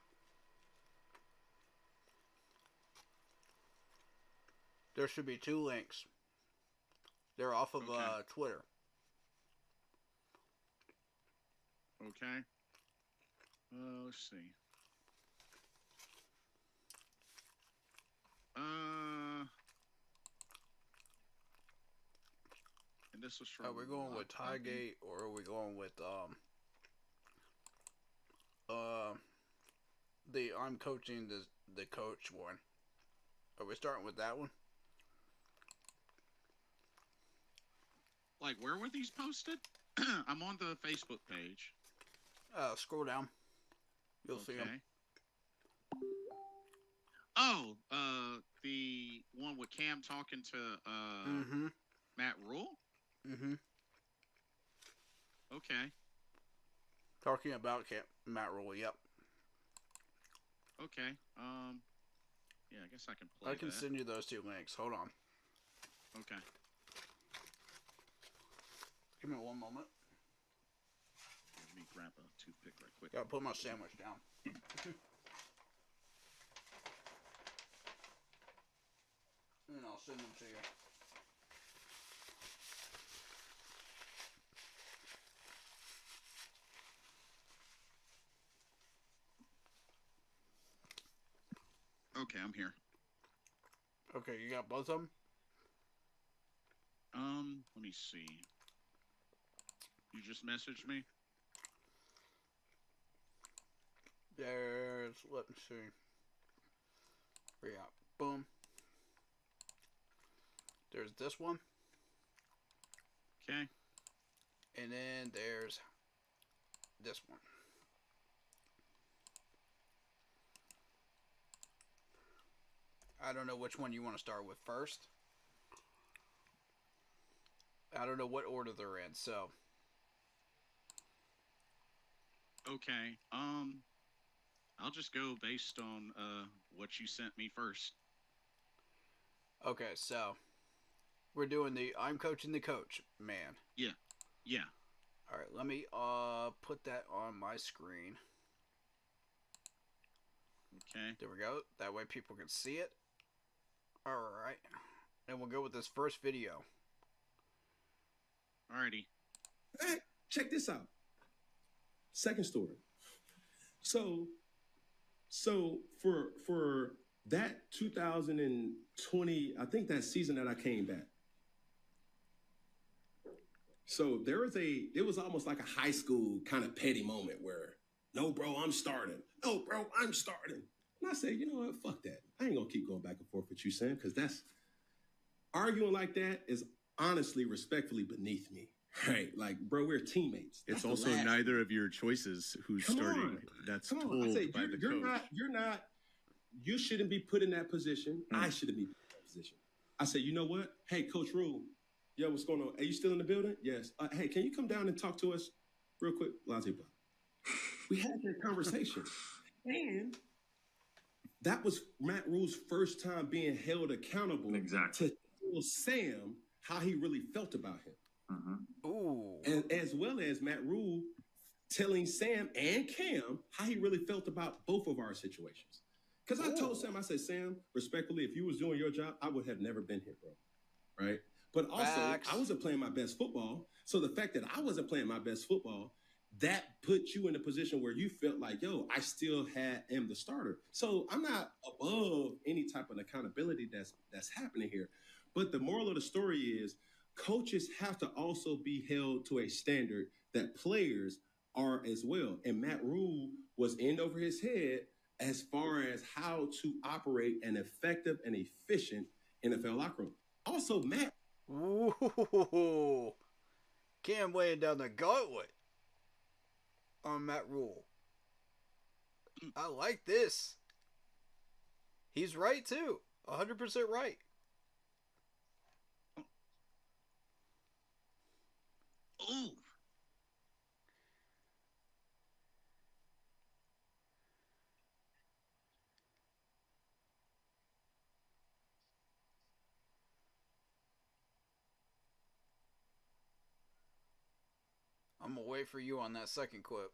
There should be 2 links. They're off of Twitter. Okay. Let's see. And this was from. Are we going with Tygate or are we going with the I'm coaching the coach one? Are we starting with that one? Like, where were these posted? I'm on the Facebook page. Scroll down. You'll see them. Oh, the one with Cam talking to Matt Rule? Mm-hmm. Okay. Talking about Matt Rule, yep. Okay. Yeah, I guess I can play I can send you those 2 links. Hold on. Okay. Give me one moment. Let me grab a toothpick right quick. Gotta put my sandwich down. And I'll send them to you. Okay, I'm here. Okay, you got both of them? Let me see. You just messaged me? Let me see. Yeah, boom. There's this one. Okay. And then there's this one. I don't know which one you want to start with first. I don't know what order they're in, so. Okay. I'll just go based on what you sent me first. Okay, so we're doing the I'm coaching the coach, man. Yeah. All right, let me put that on my screen. Okay. There we go. That way people can see it. All right. And we'll go with this first video. Alrighty. Hey, check this out. Second story. So for that 2020, I think that season that I came back. So it was almost like a high school kind of petty moment where, no, bro, I'm starting. No, bro, I'm starting. And I said, you know what? Fuck that. I ain't gonna keep going back and forth with you, Sam, because that's arguing like that is honestly, respectfully beneath me. Right? Like, bro, we're teammates. It's also neither of your choices who's starting. That's told by the coach. You shouldn't be put in that position. I shouldn't be put in that position. I said, you know what? Hey, Coach Rule. Yo, what's going on? Are you still in the building? Yes. Hey, can you come down and talk to us real quick? We had that conversation. And that was Matt Rule's first time being held accountable to told Sam how he really felt about him. Mm-hmm. Ooh. And as well as Matt Rule telling Sam and Cam how he really felt about both of our situations. Because I told Sam, I said, Sam, respectfully, if you was doing your job, I would have never been here, bro. Right? But also, Facts. I wasn't playing my best football. So the fact that I wasn't playing my best football, that put you in a position where you felt like, yo, I still am the starter. So I'm not above any type of accountability that's happening here. But the moral of the story is coaches have to also be held to a standard that players are as well. And Matt Rule was in over his head as far as how to operate an effective and efficient NFL locker room. Also, Matt. Ooh. Cam laying down the gauntlet on Matt Rule. I like this. He's right, too. 100% right. Ooh. I'm going to wait for you on that second clip.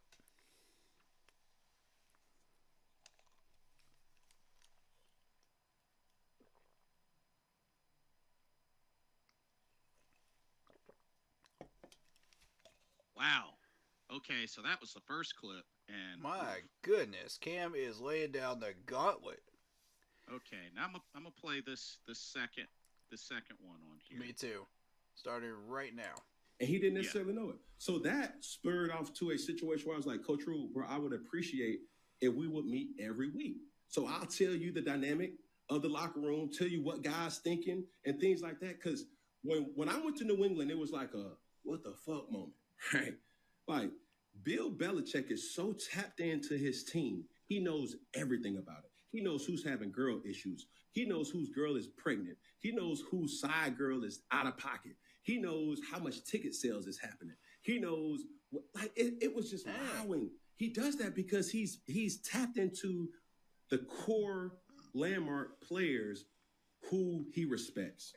Wow. Okay, so that was the first clip, and My goodness, Cam is laying down the gauntlet. okay, now I'm gonna play this second one on here. Me too. Starting right now. And he didn't necessarily know it. So that spurred off to a situation where I was like, Coach Rule, bro, I would appreciate if we would meet every week. So I'll tell you the dynamic of the locker room, tell you what guys thinking and things like that. Because when I went to New England, it was like a what the fuck moment, right? Like Bill Belichick is so tapped into his team. He knows everything about it. He knows who's having girl issues. He knows whose girl is pregnant. He knows whose side girl is out of pocket. He knows how much ticket sales is happening. He knows, it was just wowing. He does that because he's tapped into the core landmark players who he respects.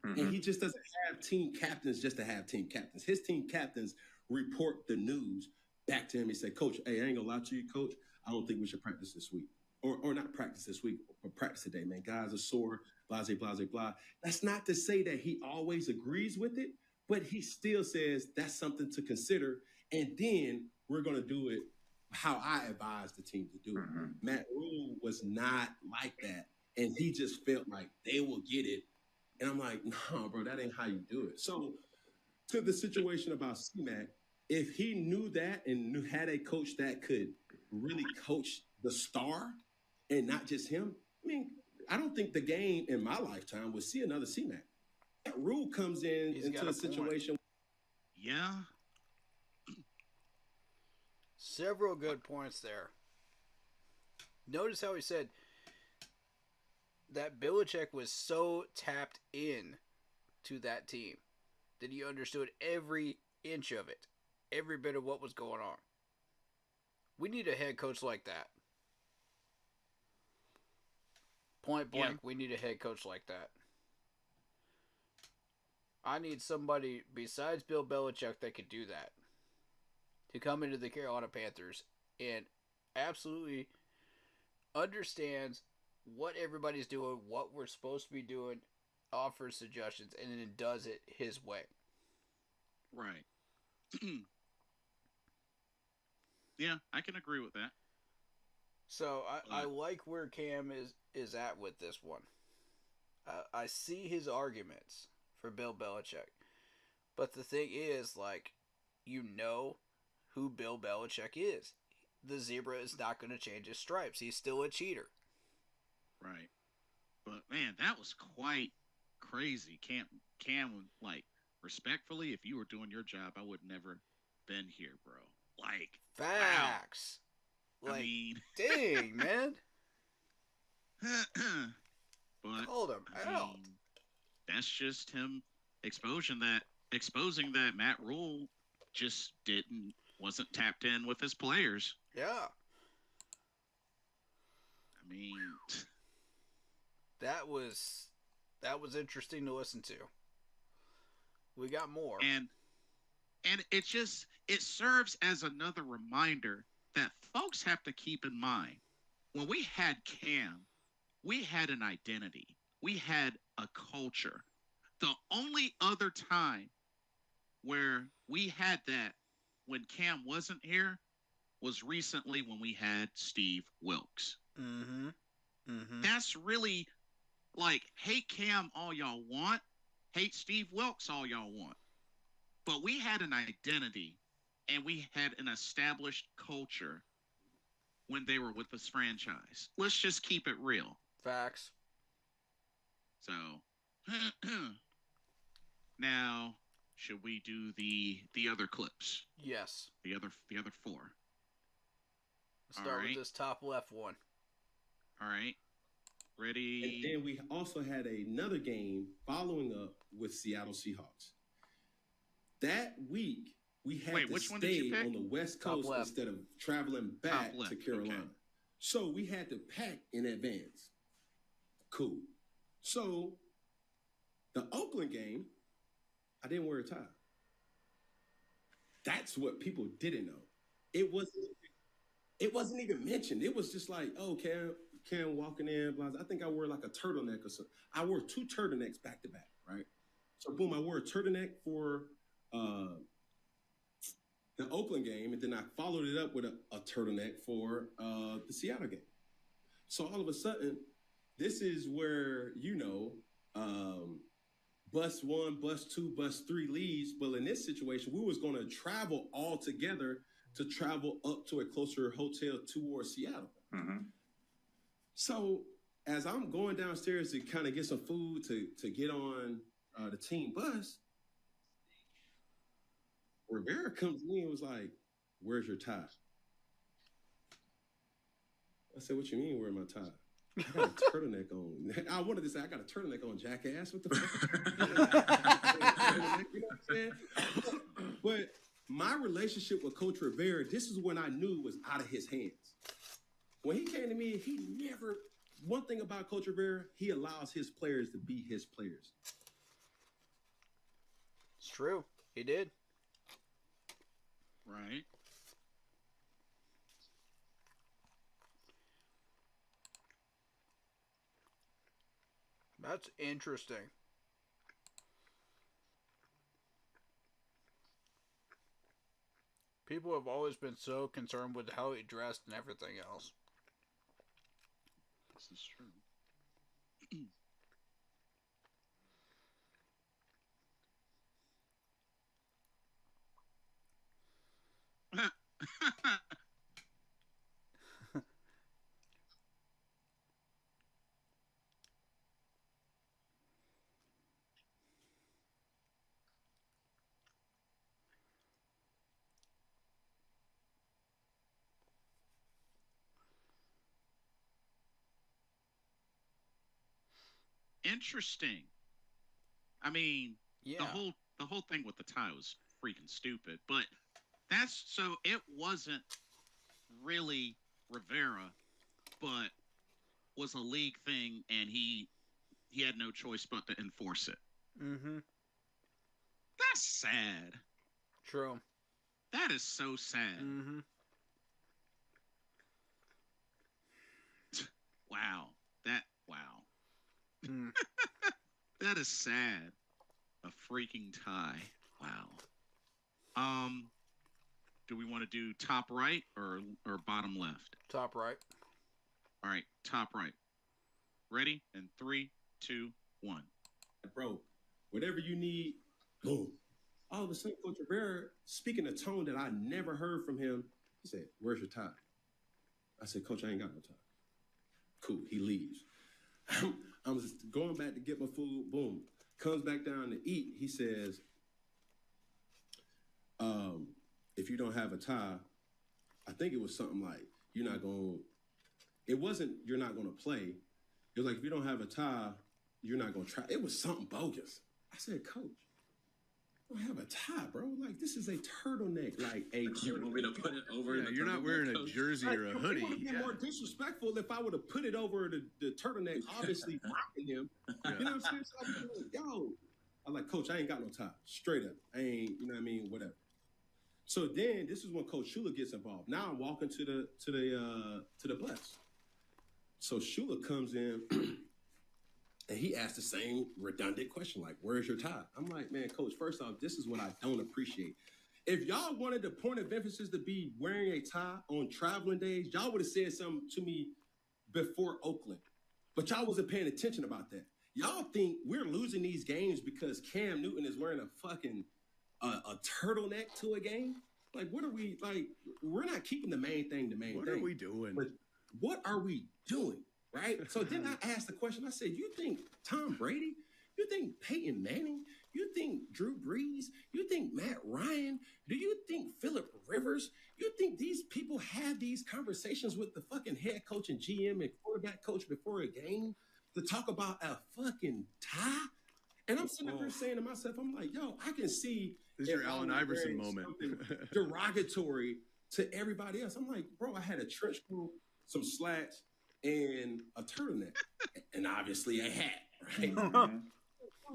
Mm-hmm. And he just doesn't have team captains just to have team captains. His team captains report the news back to him and say, Coach, hey, I ain't gonna lie to you, Coach. I don't think we should practice this week. Or not practice this week, but practice today, man. Guys are sore, blah, blah, blah, blah. That's not to say that he always agrees with it, but he still says that's something to consider. And then we're going to do it how I advise the team to do it. Mm-hmm. Matt Rule was not like that. And he just felt like they will get it. And I'm like, no, bro, that ain't how you do it. So to the situation about C-Mac, if he knew that and had a coach that could really coach the star, and not just him. I mean, I don't think the game in my lifetime would see another C-Mac. That Rule comes into a situation. Yeah. Several good points there. Notice how he said that Belichick was so tapped in to that team that he understood every inch of it, every bit of what was going on. We need a head coach like that. Point blank, we need a head coach like that. I need somebody besides Bill Belichick that could do that. To come into the Carolina Panthers and absolutely understands what everybody's doing, what we're supposed to be doing, offers suggestions, and then does it his way. Right. Yeah, I can agree with that. So I like where Cam is at with this one. I see his arguments for Bill Belichick. But the thing is, like, you know who Bill Belichick is. The zebra is not going to change his stripes. He's still a cheater. Right. But, man, that was quite crazy. Cam, like, respectfully, if you were doing your job, I would never been here, bro. Like, facts. Wow. Like, I mean, dang, man. But called him out. That's just him exposing that Matt Rule just wasn't tapped in with his players. Yeah. I mean, that was That was interesting to listen to. We got more. And it serves as another reminder that folks have to keep in mind. When we had Cam, we had an identity. We had a culture. The only other time where we had that when Cam wasn't here was recently when we had Steve Wilkes. Mm-hmm. Mm-hmm. That's really like, hate Cam all y'all want, hate Steve Wilkes all y'all want. But we had an identity and we had an established culture when they were with this franchise. Let's just keep it real. Facts. So now, should we do the other clips? Yes. The other four. Let's start with this top left one. All right. Ready? And then we also had another game following up with Seattle Seahawks. That week, we had to stay on the West Coast instead of traveling back to Carolina. Okay. So we had to pack in advance. Cool. So the Oakland game, I didn't wear a tie. That's what people didn't know. It wasn't even mentioned. It was just like, oh, Cam walking in. Blah, blah. I think I wore like a turtleneck or something. I wore 2 turtlenecks back to back, right? So boom, I wore a turtleneck for the Oakland game, and then I followed it up with a turtleneck for the Seattle game. So all of a sudden, this is where, bus 1, bus 2, bus 3 leaves. But in this situation, we was going to travel all together to travel up to a closer hotel towards Seattle. Mm-hmm. So as I'm going downstairs to kind of get some food to get on the team bus, Rivera comes to me and was like, "Where's your tie?" I said, "What you mean, where's my tie? I got a turtleneck on." I wanted to say, "I got a turtleneck on, jackass." What the fuck? You know what I'm saying? But my relationship with Coach Rivera, this is when I knew it was out of his hands. When he came to me, one thing about Coach Rivera, he allows his players to be his players. It's true. He did. Right. That's interesting. People have always been so concerned with how he dressed and everything else. This is true. Interesting. I mean, yeah. the whole thing with the tie was freaking stupid, but that's so it wasn't really Rivera, but was a league thing, and he had no choice but to enforce it. Mm-hmm. That's sad. True. That is so sad. Mm-hmm. Wow. Wow. Mm. That is sad. A freaking tie. Wow. Do we want to do top right or bottom left? Top right. All right, top right. Ready? In 3, 2, 1. Bro, whatever you need, boom. All of a sudden, Coach Rivera, speaking a tone that I never heard from him, he said, "Where's your tie?" I said, "Coach, I ain't got no tie." Cool, he leaves. I'm just going back to get my food, boom. Comes back down to eat. He says, if you don't have a tie, I think it was something like, you're not going to play. It was like, if you don't have a tie, you're not going to try. It was something bogus. I said, "Coach, I don't have a tie, bro. Like, this is a turtleneck. Like, You want me to put it over? Yeah, you're not wearing a jersey or a hoodie. It would have been more disrespectful if I would have put it over the turtleneck, obviously mocking him. Yeah. You know what I'm saying? So I'm like, yo, I'm like, Coach, I ain't got no tie. Straight up. I ain't, you know what I mean? Whatever. So then this is when Coach Shula gets involved. Now I'm walking to the bus. So Shula comes in and he asks the same redundant question, like, where's your tie? I'm like, man, Coach, first off, this is what I don't appreciate. If y'all wanted the point of emphasis to be wearing a tie on traveling days, y'all would have said something to me before Oakland. But y'all wasn't paying attention about that. Y'all think we're losing these games because Cam Newton is wearing a fucking a turtleneck to a game? Like, what are we, like, we're not keeping the main thing the main thing. What are we doing? But what are we doing, right? So then I asked the question, I said, you think Tom Brady, you think Peyton Manning, you think Drew Brees, you think Matt Ryan, do you think Phillip Rivers, you think these people have these conversations with the fucking head coach and GM and quarterback coach before a game to talk about a fucking tie? And I'm sitting up here saying to myself, I'm like, yo, I can see this is your Allen Iverson moment. Derogatory to everybody else. I'm like, bro, I had a trench coat, some slacks, and a turtleneck, and obviously a hat, right? I'm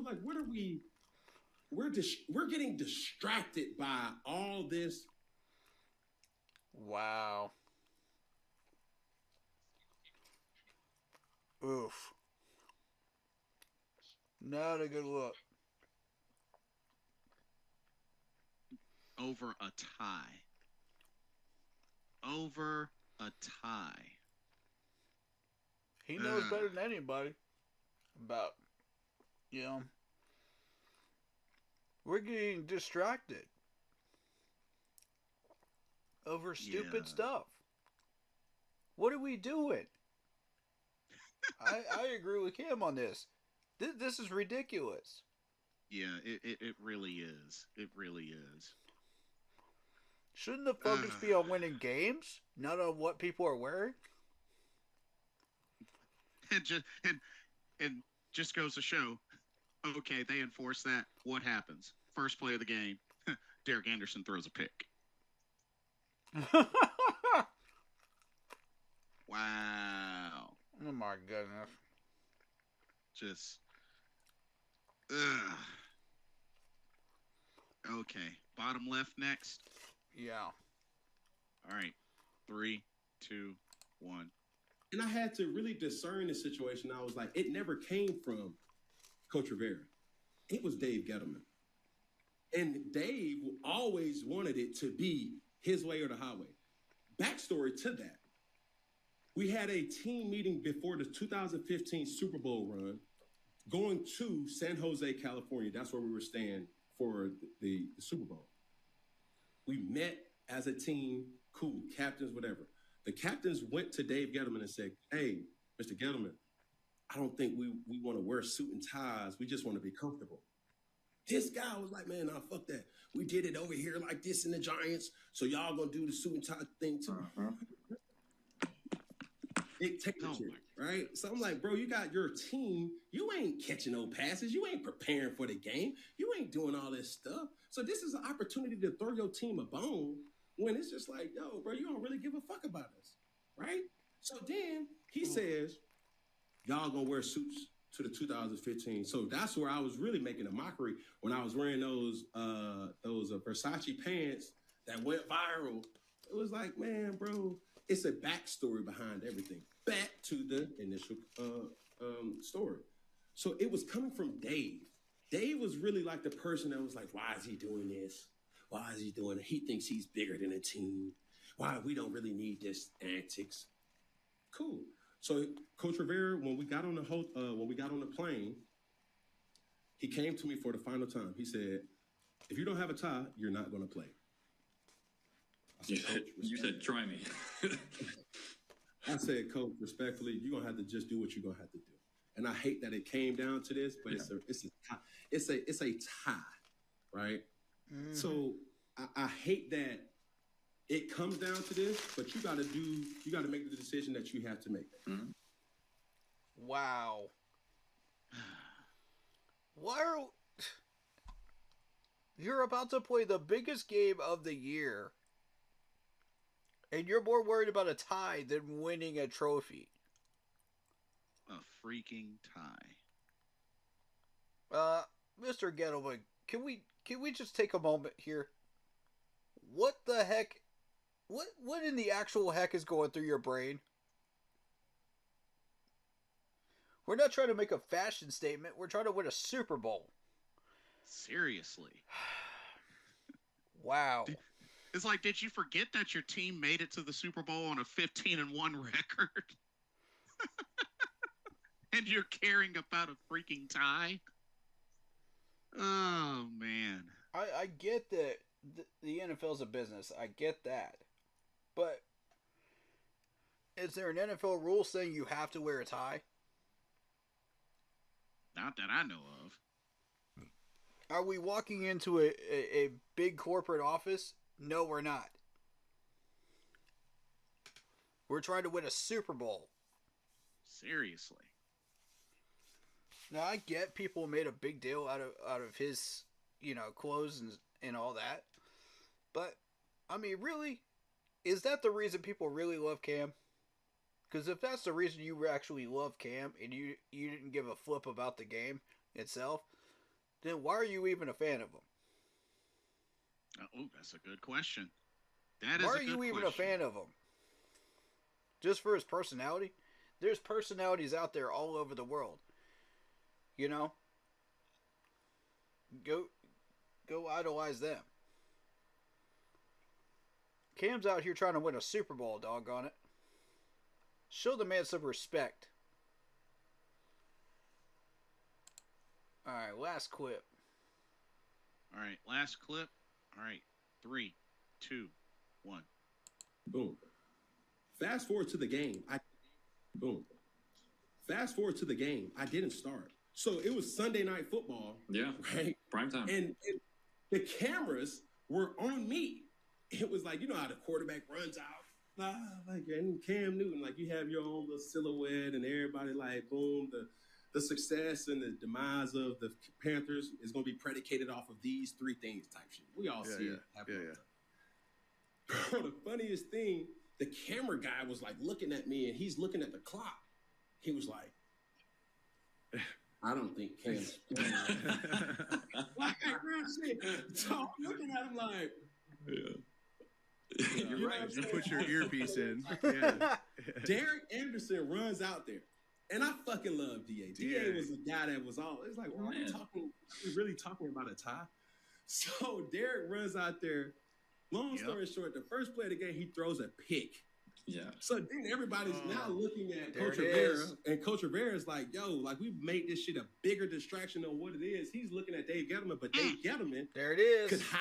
like, what are we? We're getting distracted by all this. Wow. Oof. Not a good look. Over a tie. Over a tie. He knows better than anybody about, you know, we're getting distracted over stupid stuff. What are we doing? I agree with Cam on this. This is ridiculous. Yeah, it really is. It really is. Shouldn't the focus be on winning games, not on what people are wearing? And just goes to show, okay, they enforce that. What happens? First play of the game, Derek Anderson throws a pick. Wow. Oh my goodness. Just, ugh. Okay, bottom left next. Yeah. All right, 3, 2, 1. And I had to really discern the situation. I was like, it never came from Coach Rivera. It was Dave Gettleman. And Dave always wanted it to be his way or the highway. Backstory to that. We had a team meeting before the 2015 Super Bowl run going to San Jose, California. That's where we were staying for the Super Bowl. We met as a team, cool, captains, whatever. The captains went to Dave Gettleman and said, hey, Mr. Gettleman, I don't think we want to wear suit and ties. We just want to be comfortable. This guy was like, man, nah, fuck that. We did it over here like this in the Giants, so y'all gonna do the suit and tie thing too. Dictatorship, right? So I'm like, bro, you got your team. You ain't catching no passes. You ain't preparing for the game. You ain't doing all this stuff. So this is an opportunity to throw your team a bone when it's just like, yo, bro, you don't really give a fuck about us, right? So then he says, y'all gonna wear suits to the 2015. So that's where I was really making a mockery when I was wearing those Versace pants that went viral. It was like, man, bro, it's a backstory behind everything. Back to the initial story. So it was coming from Dave. Dave was really like the person that was like, why is he doing this? Why is he doing it? He thinks he's bigger than a team. Why we don't really need this antics. Cool. So Coach Rivera, when we got on the plane, he came to me for the final time. He said, if you don't have a tie, you're not going to play. You said, try me. I said, Coach, respectfully, you're going to have to just do what you're going to have to do. And I hate that it came down to this, but it's a tie, right? Mm-hmm. So I hate that it comes down to this, but you got to make the decision that you have to make. Mm-hmm. Wow. Why are You're about to play the biggest game of the year, and you're more worried about a tie than winning a trophy. A freaking tie. Mr. Gettleman, can we just take a moment here? What the heck? What in the actual heck is going through your brain? We're not trying to make a fashion statement. We're trying to win a Super Bowl. Seriously. Wow. It's like, did you forget that your team made it to the Super Bowl on a 15-1 record? And you're caring about a freaking tie? Oh, man. I get that the NFL's a business. I get that. But is there an NFL rule saying you have to wear a tie? Not that I know of. Are we walking into a big corporate office? No, we're not. We're trying to win a Super Bowl. Seriously. Now, I get people made a big deal out of his, clothes and all that. But, I mean, really? Is that the reason people really love Cam? Because if that's the reason you actually love Cam and you didn't give a flip about the game itself, then why are you even a fan of him? Oh, that's a good question. That is why a are good you even question. a fan of him? Just for his personality? There's personalities out there all over the world. You know? Go idolize them. Cam's out here trying to win a Super Bowl, doggone it. Show the man some respect. Alright, last clip. Alright, last clip. Alright, 3, 2, 1. Boom. Fast forward to the game. Boom. Fast forward to the game. I didn't start. So it was Sunday Night Football. Yeah. Right? Prime time. And the cameras were on me. It was like, you know how the quarterback runs out? And Cam Newton, like you have your own little silhouette and everybody like, boom, the success and the demise of the Panthers is going to be predicated off of these three things type shit. We all see it happen. Bro, the funniest thing, the camera guy was like looking at me and he's looking at the clock. He was like, I don't think Cam's like, so I'm looking at him like, You're right. You put your earpiece in. Yeah. Derek Anderson runs out there. And I fucking love DA. DA was the guy that was all, it's like, well, we're really talking about a tie. So Derek runs out there. Long story short, the first play of the game, he throws a pick. Yeah. So then everybody's now looking at there Coach it Rivera, is. and Coach Rivera's like, yo, like we've made this shit a bigger distraction than what it is. He's looking at Dave Gettleman, but Dave Gettleman There it is. could hide.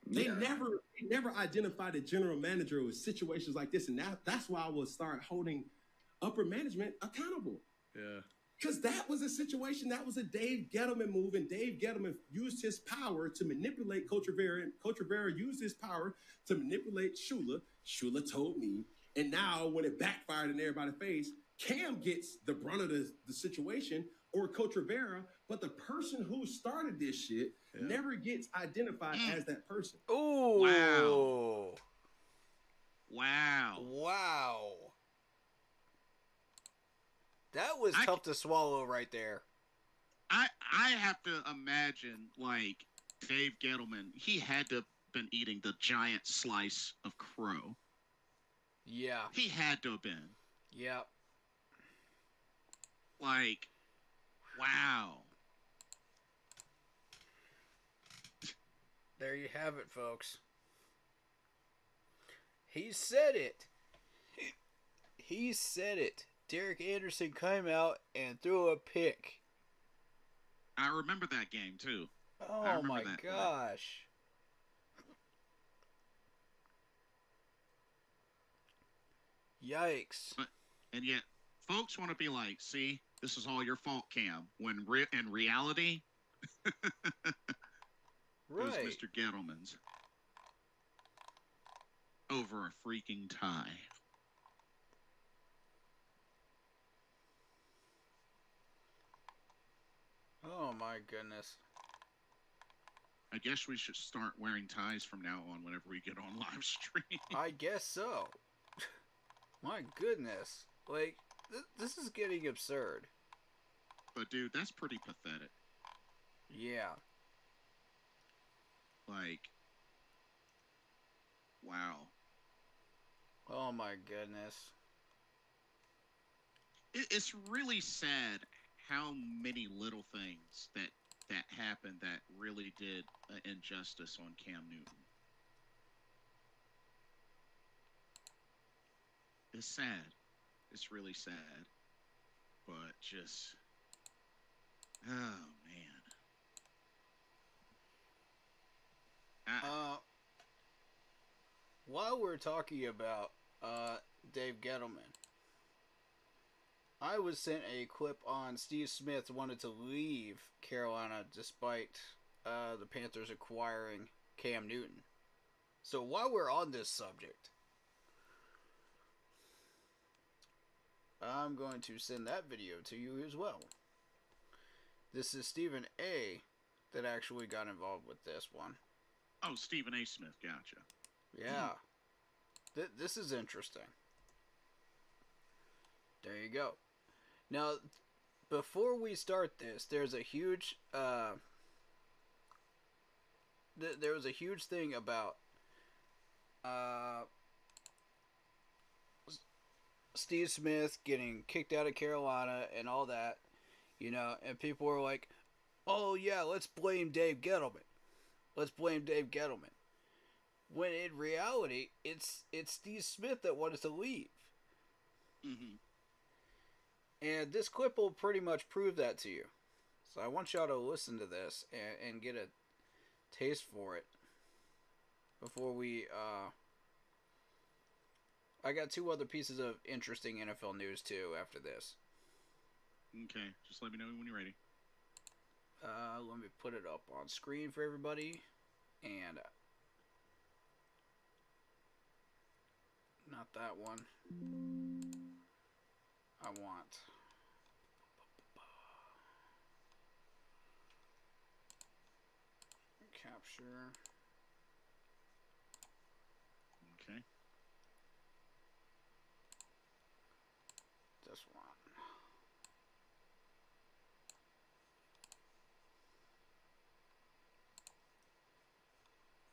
They never identified a general manager with situations like this, and that's why I will start holding upper management accountable. Yeah. Because that was a situation, that was a Dave Gettleman move, and Dave Gettleman used his power to manipulate Coach Rivera, and Coach Rivera used his power to manipulate Shula. Shula told me, and now when it backfired in everybody's face, Cam gets the brunt of the situation, or Coach Rivera, but the person who started this shit never gets identified as that person. Ooh. Wow. That was tough to swallow right there. I have to imagine, like, Dave Gettleman, he had to have been eating the giant slice of crow. Yeah. He had to have been. Yep. Like, wow. There you have it, folks. He said it. He said it. Derek Anderson came out and threw a pick. I remember that game, too. Oh my gosh. Yikes. And yet, folks want to be like, see, this is all your fault, Cam. When in reality, it was Right. Mr. Gettleman's. Over a freaking tie. Oh my goodness. I guess we should start wearing ties from now on whenever we get on live stream. I guess so. My goodness. Like, this is getting absurd. But, dude, that's pretty pathetic. Yeah. Like, wow. Oh, my goodness. It's really sad how many little things that happened that really did injustice on Cam Newton. It's sad. It's really sad. But just, oh man. While we're talking about Dave Gettleman, I was sent a clip on Steve Smith wanted to leave Carolina despite the Panthers acquiring Cam Newton. So while we're on this subject, I'm going to send that video to you as well. This is Stephen A. that actually got involved with this one. Oh, Stephen A. Smith, gotcha. Yeah. This is interesting. There you go. Now, before we start this, there's a huge there was a huge thing about Steve Smith getting kicked out of Carolina and all that, you know, and people were like, "Oh yeah, let's blame Dave Gettleman. Let's blame Dave Gettleman." When in reality, it's Steve Smith that wanted to leave. Mm-hmm. And this clip will pretty much prove that to you. So I want y'all to listen to this and get a taste for it before we I got two other pieces of interesting NFL news too after this. Okay, just let me know when you're ready. Let me put it up on screen for everybody. And not that one. I want capture. Okay. This one.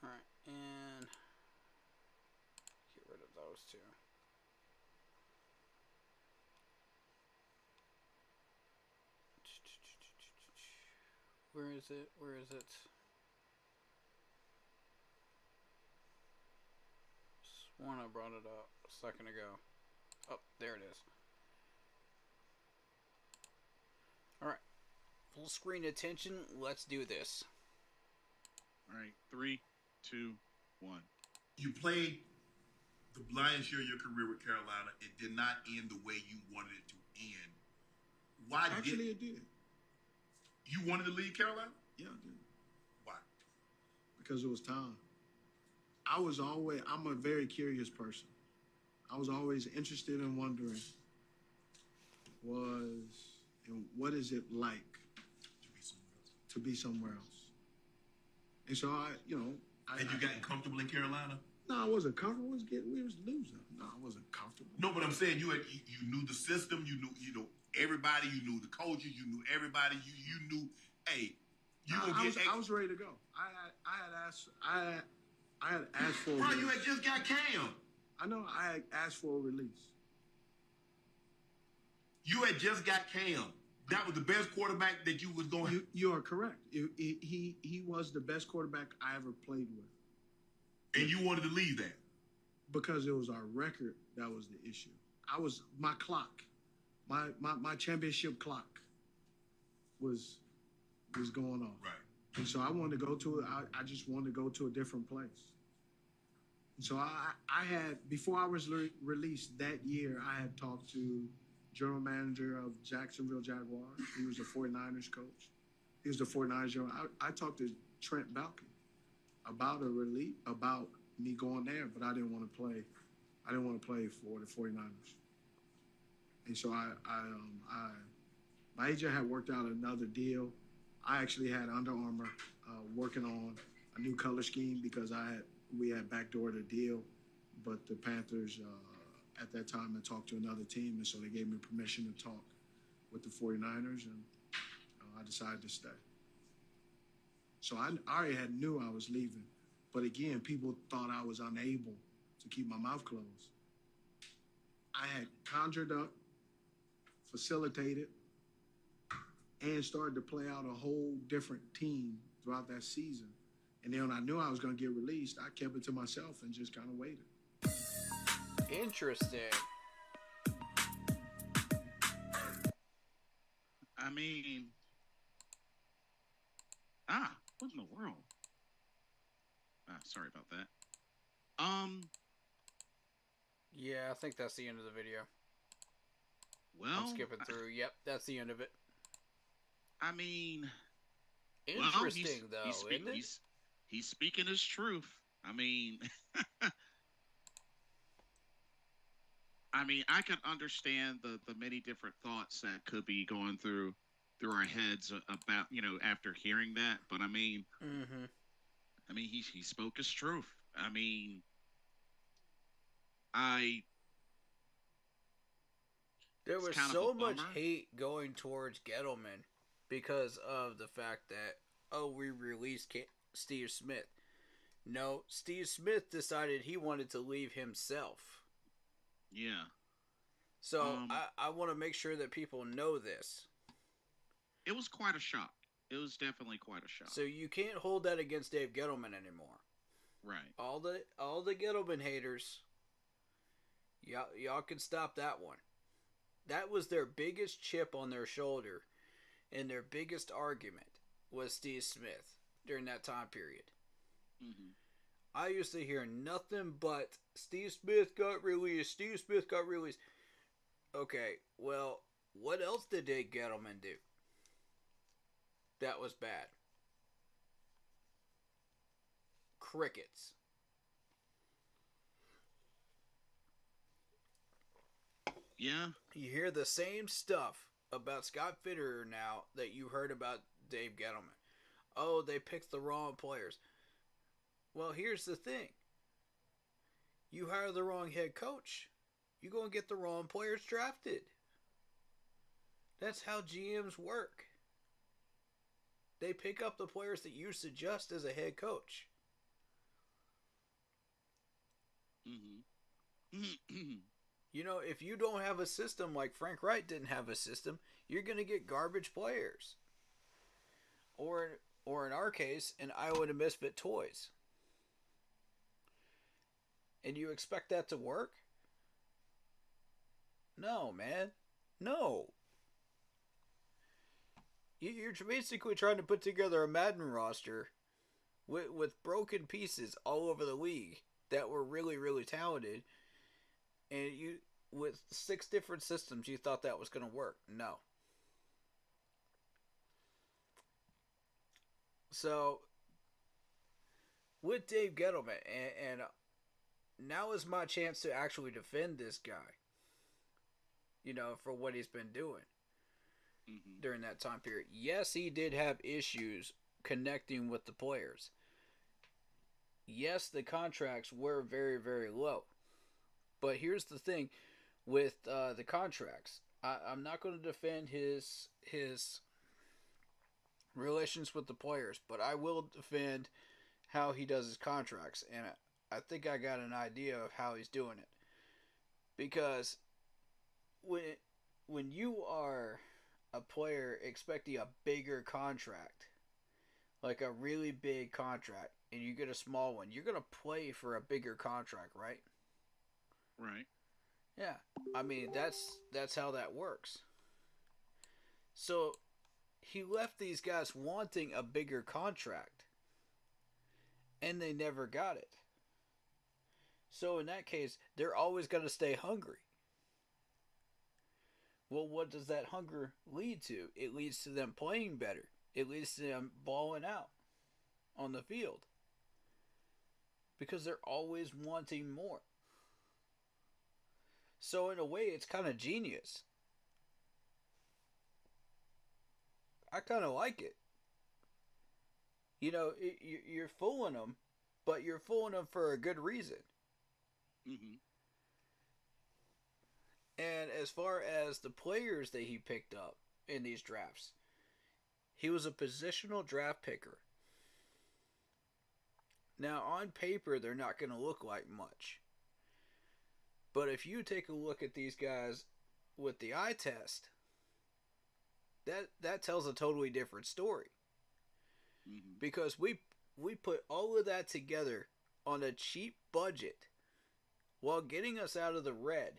Alright, and get rid of those two. Where is it? Where is it? Sworn I brought it up a second ago. Oh, there it is. Alright. Full screen attention. Let's do this. All right. 3, 2, 1. You played the lion's share of your career with Carolina. It did not end the way you wanted it to end. Why Actually, it did. You wanted to leave Carolina? Yeah, I did. Why? Because it was time. I'm a very curious person. I was always interested in wondering, what is it like to be somewhere else? And so And you gotten comfortable in Carolina? No, I wasn't comfortable. We was losing. No, I wasn't comfortable. No, but I'm saying you knew the system. You knew everybody. You knew the coaches. You knew everybody. You knew. Hey, I was ready to go. I had asked for. Bro, you had just got Cam. I know. I had asked for a release. You had just got Cam. That was the best quarterback that you was going. You are correct. He was the best quarterback I ever played with. And you wanted to leave that because it was our record that was the issue. My clock, my championship clock was going off. Right. And so I wanted to go to I just wanted to go to a different place. And so I had, before I was released that year, I had talked to general manager of Jacksonville Jaguars. He was a 49ers coach. He was the 49ers general. I talked to Trent Balkin about about me going there, but I didn't want to play. I didn't want to play for the 49ers. And so my agent had worked out another deal, I actually had Under Armour working on a new color scheme because we had backdoored a deal, but the Panthers at that time had talked to another team, and so they gave me permission to talk with the 49ers, and I decided to stay. So I already knew I was leaving, but again, people thought I was unable to keep my mouth closed. I had conjured up, facilitated, and started to play out a whole different team throughout that season. And then when I knew I was going to get released, I kept it to myself and just kind of waited. Interesting. I mean, what in the world? Sorry about that. Yeah, I think that's the end of the video. Well, I'm skipping through. Yep, that's the end of it. I mean, interesting though, isn't it? He's speaking his truth. I mean, I could understand the many different thoughts that could be going through our heads about, after hearing that. But I mean, he spoke his truth. I mean, there was so much hate going towards Gettleman because of the fact that, we released Steve Smith. No, Steve Smith decided he wanted to leave himself. Yeah. So I want to make sure that people know this. It was quite a shock. It was definitely quite a shock. So you can't hold that against Dave Gettleman anymore. Right. All the Gettleman haters, y'all can stop that one. That was their biggest chip on their shoulder, and their biggest argument was Steve Smith during that time period. Mm-hmm. I used to hear nothing but Steve Smith got released. Steve Smith got released. Okay, well, what else did Dave Gettleman do that was bad? Crickets. Yeah. You hear the same stuff about Scott Fitterer now that you heard about Dave Gettleman. Oh, they picked the wrong players. Well, here's the thing. You hire the wrong head coach, you're going to get the wrong players drafted. That's how GMs work. They pick up the players that you suggest as a head coach. Mm-hmm. If you don't have a system like Frank Wright didn't have a system, you're going to get garbage players. Or in our case, an Iowa to Misfit Toys. And you expect that to work? No, man. No. You're basically trying to put together a Madden roster with broken pieces all over the league that were really, really talented. And with 6 different systems, you thought that was going to work. No. So, with Dave Gettleman, and now is my chance to actually defend this guy, for what he's been doing during that time period. Yes, he did have issues connecting with the players. Yes, the contracts were very, very low. But here's the thing with the contracts. I'm not going to defend his relations with the players, but I will defend how he does his contracts. And I think I got an idea of how he's doing it. Because when you are a player expecting a bigger contract, like a really big contract, and you get a small one, you're going to play for a bigger contract, right? Right. Yeah. That's how that works. So he left these guys wanting a bigger contract, and they never got it. So in that case, they're always going to stay hungry. Well, what does that hunger lead to? It leads to them playing better. It leads to them balling out on the field. Because they're always wanting more. So in a way, it's kind of genius. I kind of like it. You know, you're fooling them, but you're fooling them for a good reason. Mm-hmm. And as far as the players that he picked up in these drafts, he was a positional draft picker. Now, on paper, they're not going to look like much. But if you take a look at these guys with the eye test, that tells a totally different story. Mm-hmm. Because we put all of that together on a cheap budget while getting us out of the red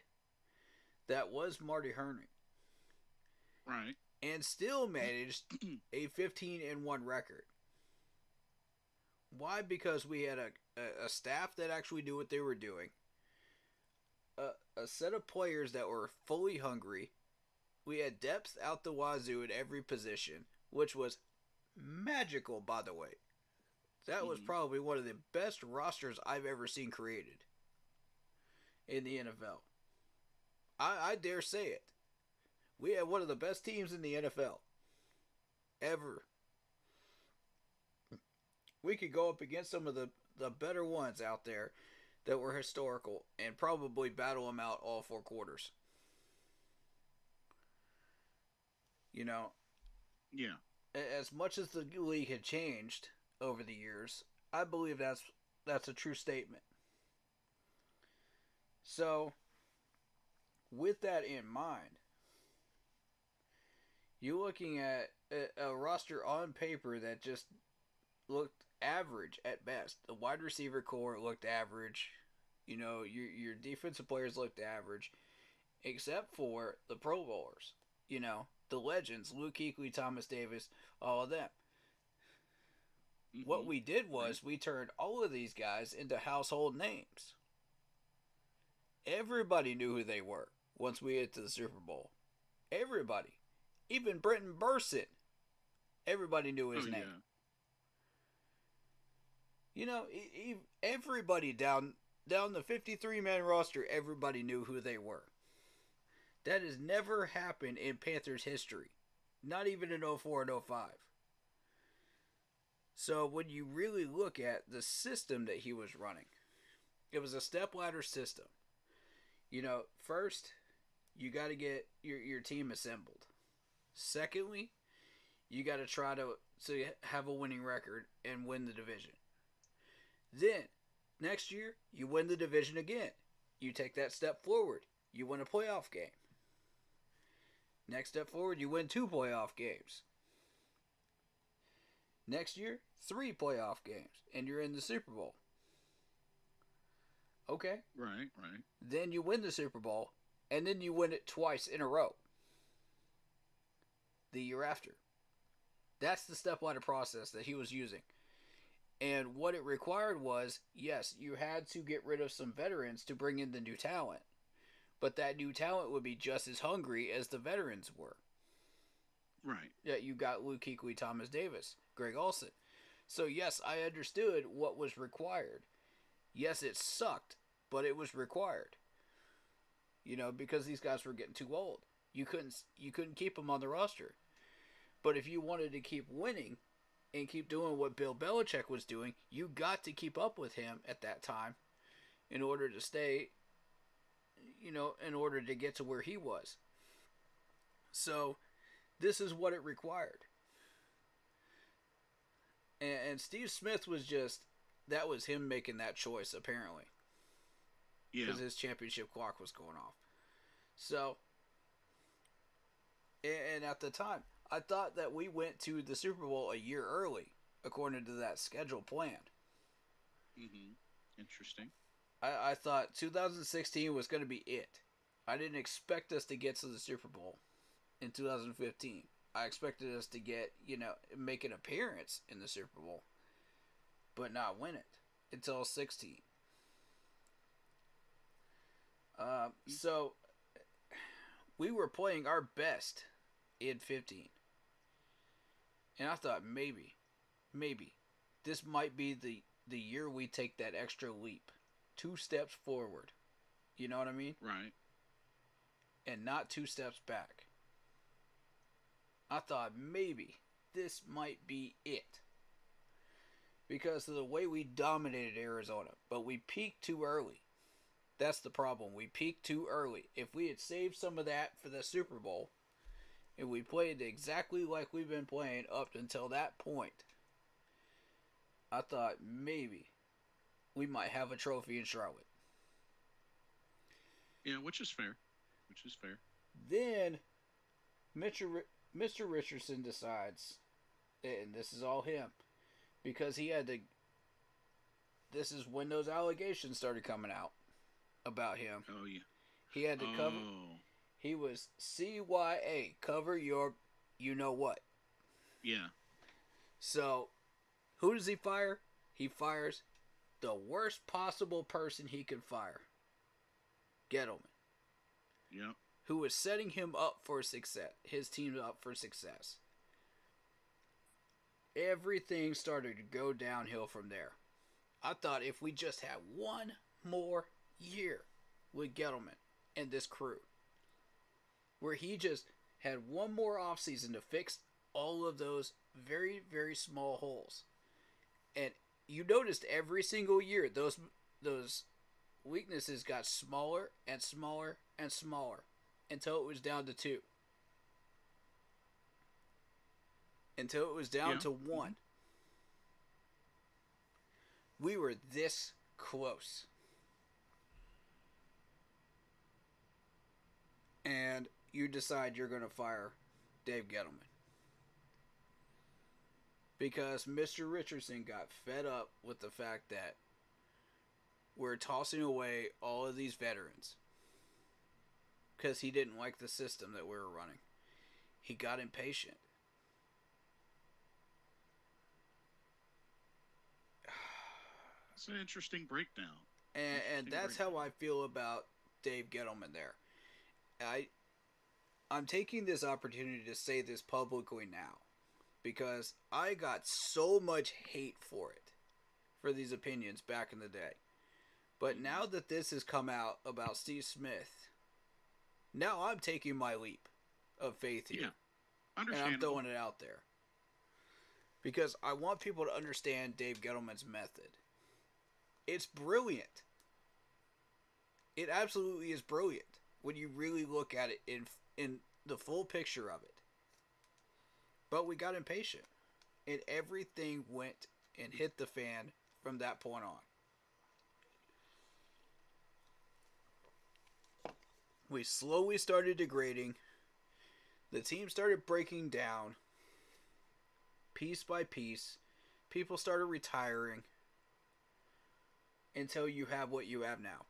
that was Marty Herning. Right. And still managed a 15-1 record. Why? Because we had a staff that actually knew what they were doing. A set of players that were fully hungry. We had depth out the wazoo at every position, which was magical, by the way. That was probably one of the best rosters I've ever seen created in the NFL. I dare say it. We had one of the best teams in the NFL ever. We could go up against some of the better ones out there that were historical and probably battle them out all 4 quarters. You know? Yeah. As much as the league had changed over the years, I believe that's a true statement. So, with that in mind, you're looking at a roster on paper that just looked average at best. The wide receiver core looked average. You know, your defensive players looked average, except for the Pro Bowlers. You know, the legends, Luke Kuechly, Thomas Davis, all of them. Mm-hmm. What we did was we turned all of these guys into household names. Everybody knew who they were once we hit to the Super Bowl. Everybody. Even Brenton Burson. Everybody knew his name. Yeah. You know, everybody down the 53-man roster, everybody knew who they were. That has never happened in Panthers history. Not even in 04 and 05. So when you really look at the system that he was running, it was a stepladder system. You know, first, you got to get your team assembled. Secondly, you got to try to have a winning record and win the division. Then, next year, you win the division again. You take that step forward. You win a playoff game. Next step forward, you win 2 playoff games. Next year, 3 playoff games, and you're in the Super Bowl. Okay? Right. Then you win the Super Bowl, and then you win it twice in a row. The year after. That's the stepladder process that he was using. And what it required was, yes, you had to get rid of some veterans to bring in the new talent. But that new talent would be just as hungry as the veterans were. Right. Yeah, you got Luke Kuechly, Thomas Davis, Greg Olsen. So, yes, I understood what was required. Yes, it sucked, but it was required. You know, because these guys were getting too old. You couldn't keep them on the roster. But if you wanted to keep winning and keep doing what Bill Belichick was doing, you got to keep up with him at that time in order to stay, you know, in order to get to where he was. So, this is what it required. And Steve Smith was just, that was him making that choice, apparently. Yeah. Because his championship clock was going off. So, and at the time, I thought that we went to the Super Bowl a year early, according to that schedule planned. Mm-hmm. Interesting. I thought 2016 was going to be it. I didn't expect us to get to the Super Bowl in 2015. I expected us to get, you know, make an appearance in the Super Bowl, but not win it until 16. So we were playing our best in 15. And I thought maybe this might be the year we take that extra leap. 2 steps forward. You know what I mean? Right. And not 2 steps back. I thought maybe this might be it. because of the way we dominated Arizona. But we peaked too early. That's the problem. We peaked too early. If we had saved some of that for the Super Bowl, and we played exactly like we've been playing up until that point, I thought maybe we might have a trophy in Charlotte. Yeah, which is fair. Then Mr. Richardson decides, and this is all him, because he had to. This is when those allegations started coming out about him. Oh, yeah. He had to cover. He was CYA, cover your you know what. Yeah. So, who does he fire? He fires the worst possible person he could fire. Gettleman. Yep. Who was setting him up for success, his team up for success. Everything started to go downhill from there. I thought if we just had one more year with Gettleman and this crew, where he just had one more offseason to fix all of those very, very small holes. And you noticed every single year those weaknesses got smaller and smaller and smaller until it was down to 2. Until it was down to 1. We were this close. And you decide you're going to fire Dave Gettleman. Because Mr. Richardson got fed up with the fact that we're tossing away all of these veterans. Because he didn't like the system that we were running. He got impatient. It's an interesting breakdown. And that's how I feel about Dave Gettleman there. I'm taking this opportunity to say this publicly now. Because I got so much hate for it. For these opinions back in the day. But now that this has come out about Steve Smith, now I'm taking my leap of faith here. Yeah, understandable. And I'm throwing it out there. Because I want people to understand Dave Gettleman's method. It's brilliant. It absolutely is brilliant when you really look at it in the full picture of it. But we got impatient. And everything went and hit the fan from that point on. We slowly started degrading. The team started breaking down. Piece by piece. People started retiring. Until you have what you have now.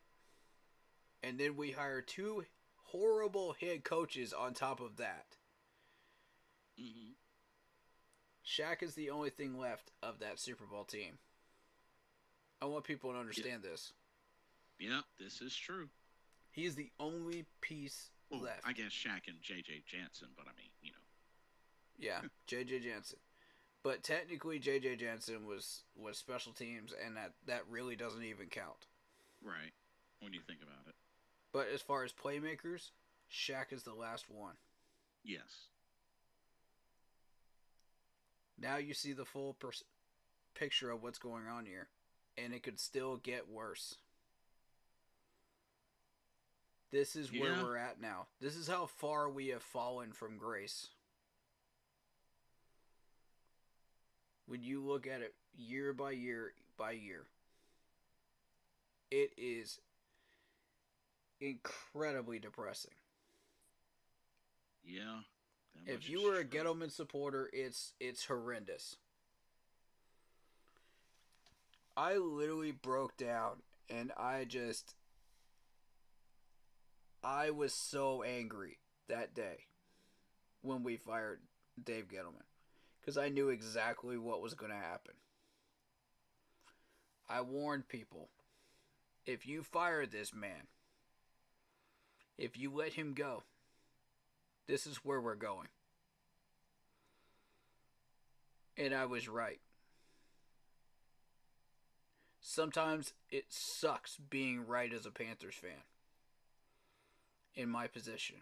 And then we hired 2 horrible head coaches on top of that. Mm-hmm. Shaq is the only thing left of that Super Bowl team. I want people to understand this. Yep, this is true. He's the only piece left. I guess Shaq and J.J. Jansen, but I mean, you know. Yeah, J.J. Jansen. But technically, J.J. Jansen was special teams, and that really doesn't even count. Right, when you think about it. But as far as playmakers, Shaq is the last one. Yes. Now you see the full picture of what's going on here. And it could still get worse. This is where we're at now. This is how far we have fallen from grace. When you look at it year by year by year, it is incredibly depressing. Yeah. If you were a Gettleman supporter, it's horrendous. I literally broke down and I was so angry that day when we fired Dave Gettleman. Because I knew exactly what was going to happen. I warned people. If you fire this man, if you let him go, this is where we're going. And I was right. Sometimes it sucks being right as a Panthers fan. In my position.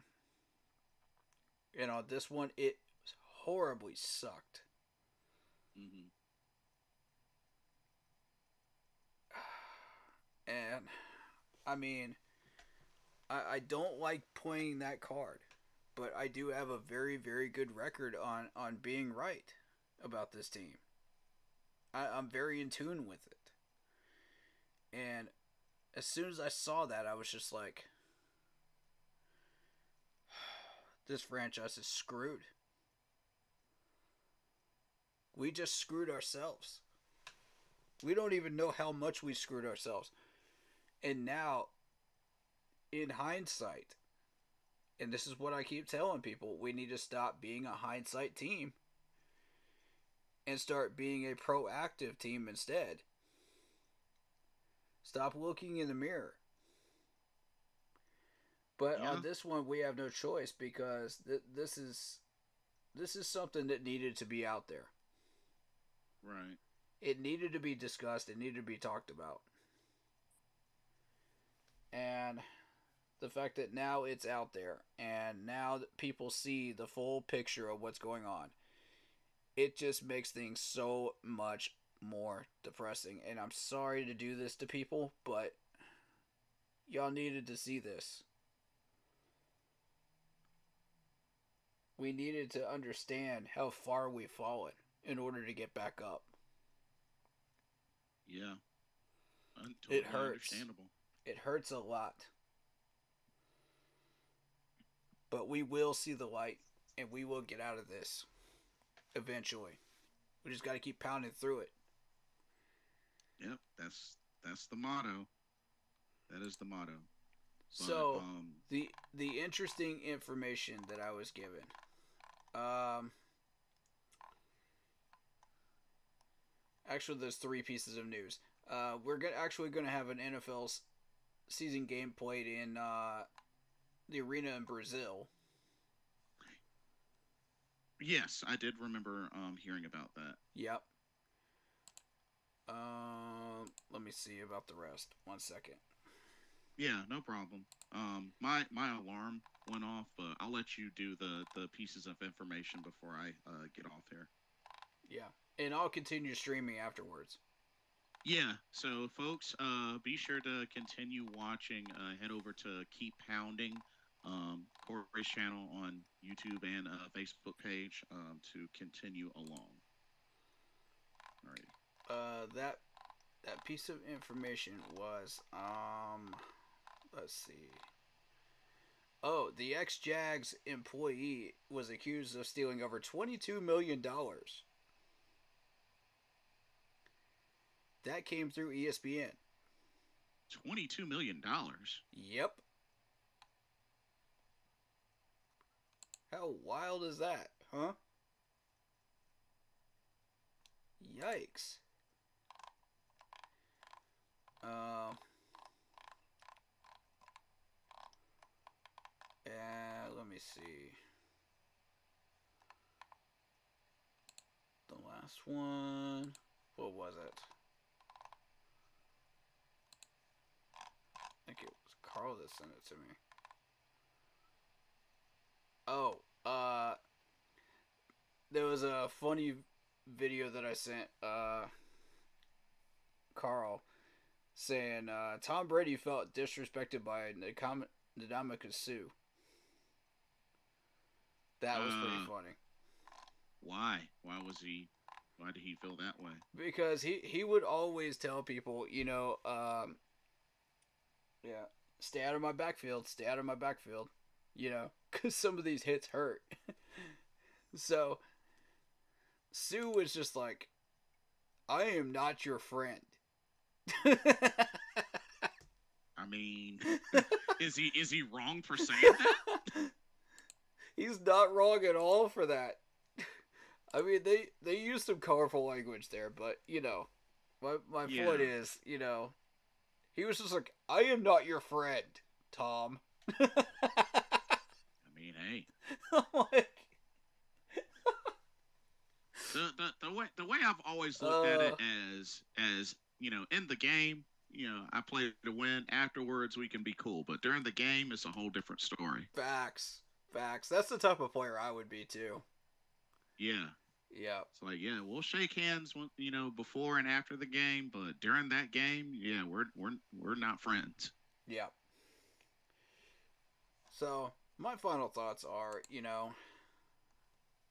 And on this one, it horribly sucked. Mm-hmm. man. I mean, I don't like playing that card, but I do have a very, very good record on being right about this team. I'm very in tune with it. And as soon as I saw that, I was just like, this franchise is screwed. We just screwed ourselves. We don't even know how much we screwed ourselves. And now, in hindsight, and this is what I keep telling people, we need to stop being a hindsight team and start being a proactive team instead. Stop looking in the mirror. But on this one, we have no choice because this is something that needed to be out there. Right. It needed to be discussed. It needed to be talked about. And the fact that now it's out there and now that people see the full picture of what's going on, it just makes things so much more depressing. And I'm sorry to do this to people, but y'all needed to see this. We needed to understand how far we've fallen in order to get back up. Yeah. Totally it hurts. Understandable. It hurts a lot. But we will see the light, and we will get out of this eventually. We just got to keep pounding through it. Yep, that's the motto. That is the motto. But, so the interesting information that I was given. Actually, there's 3 pieces of news. We're actually going to have an NFL season game played in the arena in Brazil. Yes, I did remember hearing about that. Yep. Let me see about the rest. 1 second. Yeah, no problem. My alarm went off, but I'll let you do the pieces of information before I get off here. Yeah, and I'll continue streaming afterwards. Yeah, so folks, be sure to continue watching. Head over to Keep Pounding, Corey's channel on YouTube and Facebook page to continue along. All right. That piece of information was let's see. Oh, the ex-Jags employee was accused of stealing over $22 million. That came through ESPN. $22 million? Yep. How wild is that, huh? Yikes. Let me see. The last one. What was it? I think it was Carl that sent it to me. Oh, there was a funny video that I sent Carl saying Tom Brady felt disrespected by Ndamukong Suh. That was pretty funny. Why? Why did he feel that way? Because he would always tell people, stay out of my backfield, because some of these hits hurt. So, Sue was just like, I am not your friend. I mean, is he wrong for saying that? He's not wrong at all for that. I mean, they use some colorful language there, but, my point is, he was just like, I am not your friend, Tom. I mean, hey. Like, the way I've always looked at it as in the game, I play to win. Afterwards, we can be cool, but during the game, it's a whole different story. Facts. That's the type of player I would be too. Yeah. Yeah. It's like, yeah, we'll shake hands, before and after the game, but during that game, yeah, we're not friends. Yeah. So my final thoughts are,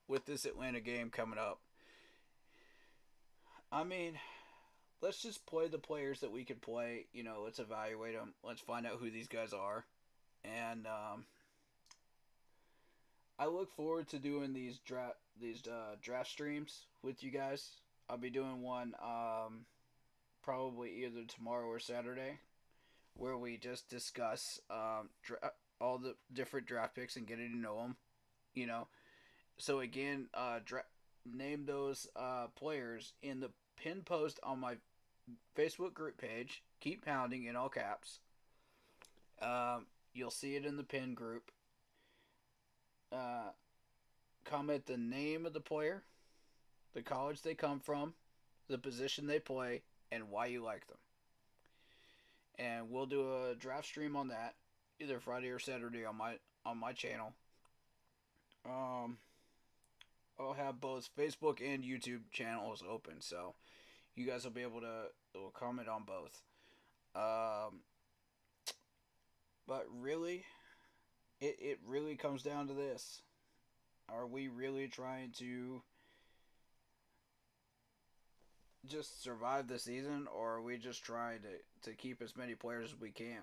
with this Atlanta game coming up, I mean, let's just play the players that we could play. Let's evaluate them. Let's find out who these guys are, and I look forward to doing draft streams with you guys. I'll be doing one probably either tomorrow or Saturday, where we just discuss all the different draft picks and getting to know them. You know, so again, name those players in the pin post on my Facebook group page. Keep pounding in all caps. You'll see it in the pin group. Comment the name of the player, the college they come from, the position they play, and why you like them. And we'll do a draft stream on that, either Friday or Saturday on my channel. I'll have both Facebook and YouTube channels open, so you guys will be able to comment on both. But really, it really comes down to this. Are we really trying to just survive the season, or are we just trying to keep as many players as we can?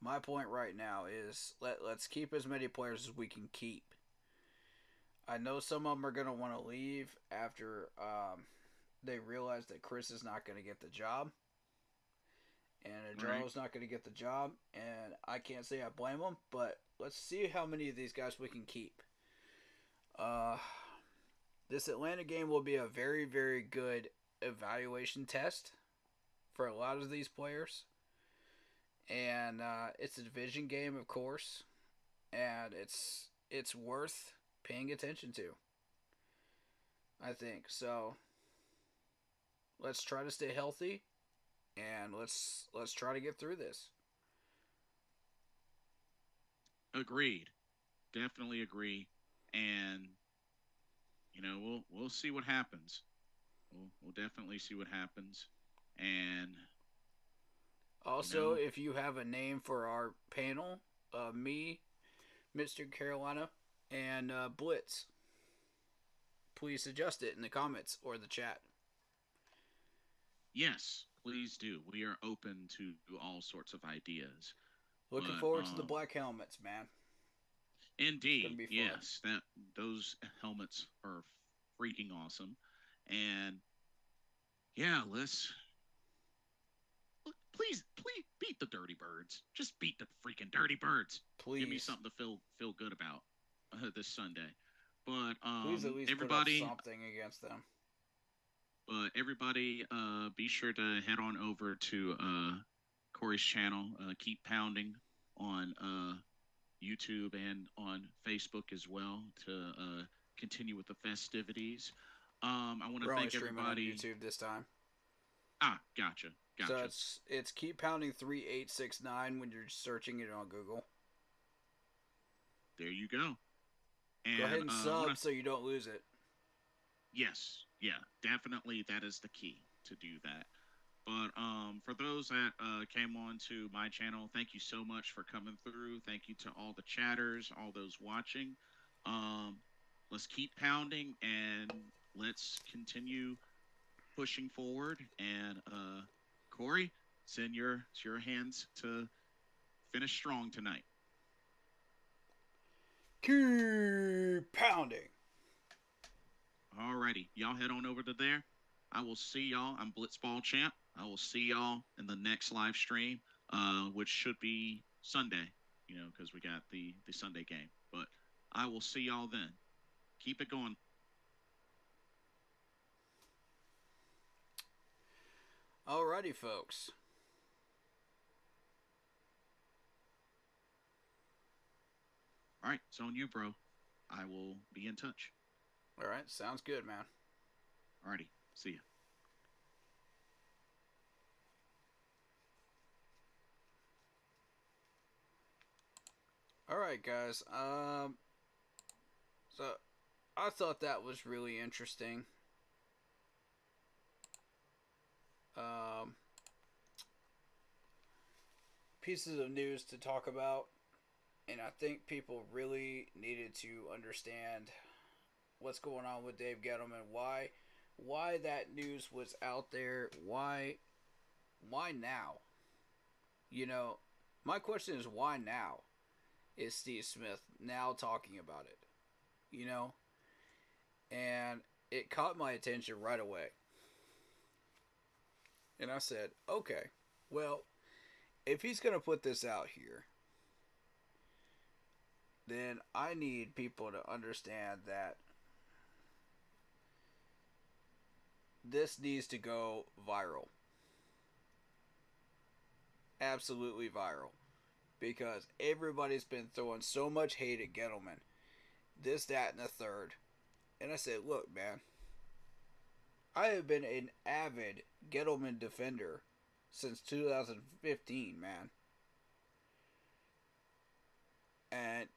My point right now is let's keep as many players as we can keep. I know some of them are going to want to leave after they realize that Chris is not going to get the job. And Adro's not going to get the job. And I can't say I blame them, but let's see how many of these guys we can keep. This Atlanta game will be a very, very good evaluation test for a lot of these players. And it's a division game, of course. And it's worth paying attention to, I think. So let's try to stay healthy, and let's try to get through this. Agreed. Definitely agree. And we'll see what happens. We'll definitely see what happens. And also, if you have a name for our panel, me, Mr. Carolina, and Blitz, please suggest it in the comments or the chat. Yes, please do. We are open to all sorts of ideas. Looking forward to the black helmets, man. Indeed, yes. Those helmets are freaking awesome. And yeah, please beat the Dirty Birds. Just beat the freaking Dirty Birds. Please give me something to feel good about this Sunday. But please at least everybody put up something against them. But everybody, be sure to head on over to Corey's channel. Keep pounding on YouTube and on Facebook as well to continue with the festivities. I want to thank everybody. On YouTube this time. Gotcha. So it's Keep Pounding 3869 when you're searching it on Google. There you go. And, go ahead and sub so you don't lose it. Yes, yeah, definitely that is the key to do that. But for those that came on to my channel, thank you so much for coming through. Thank you to all the chatters, all those watching. Let's keep pounding and let's continue pushing forward. And Corey, it's in your hands to finish strong tonight. Keep pounding. Alrighty, y'all head on over to there. I will see y'all. I'm Blitzball Champ. I will see y'all in the next live stream, which should be Sunday, because we got the Sunday game. But I will see y'all then. Keep it going. Alrighty, folks. All right, it's on you, bro. I will be in touch. All right, sounds good, man. Alrighty, see ya. All right, guys. So I thought that was really interesting. Pieces of news to talk about, and I think people really needed to understand what's going on with Dave Gettleman, why that news was out there, why now? You know, my question is why now is Steve Smith now talking about it? You know? And it caught my attention right away. And I said, okay, well, if he's going to put this out here, then I need people to understand that this needs to go viral. Absolutely viral. Because everybody's been throwing so much hate at Gettleman. This, that, and the third. And I said, look, man. I have been an avid Gettleman defender since 2015, man. And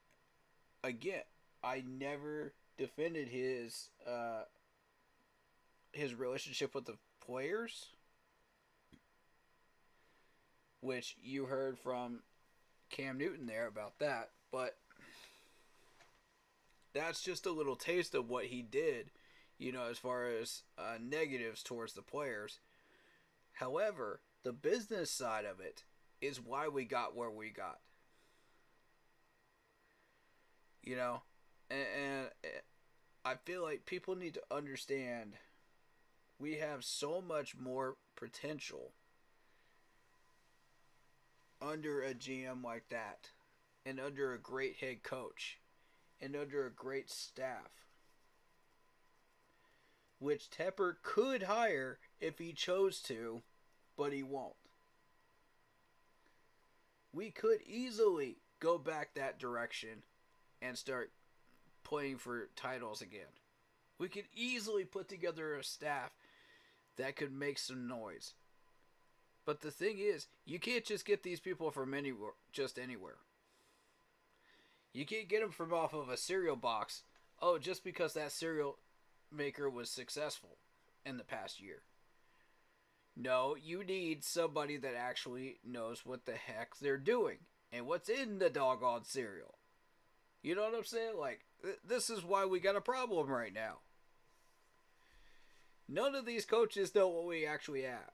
again, I never defended his relationship with the players, which you heard from Cam Newton there about that, but that's just a little taste of what he did, you know, as far as negatives towards the players. However, the business side of it is why we got where we got. You know, and I feel like people need to understand we have so much more potential under a GM like that, and under a great head coach, and under a great staff, which Tepper could hire if he chose to, but he won't. We could easily go back that direction and start playing for titles again. We could easily put together a staff that could make some noise. But the thing is, you can't just get these people from anywhere, just anywhere. You can't get them from off of a cereal box, just because that cereal maker was successful in the past year. No, you need somebody that actually knows what the heck they're doing and what's in the doggone cereal. You know what I'm saying? Like, this is why we got a problem right now. None of these coaches know what we actually have.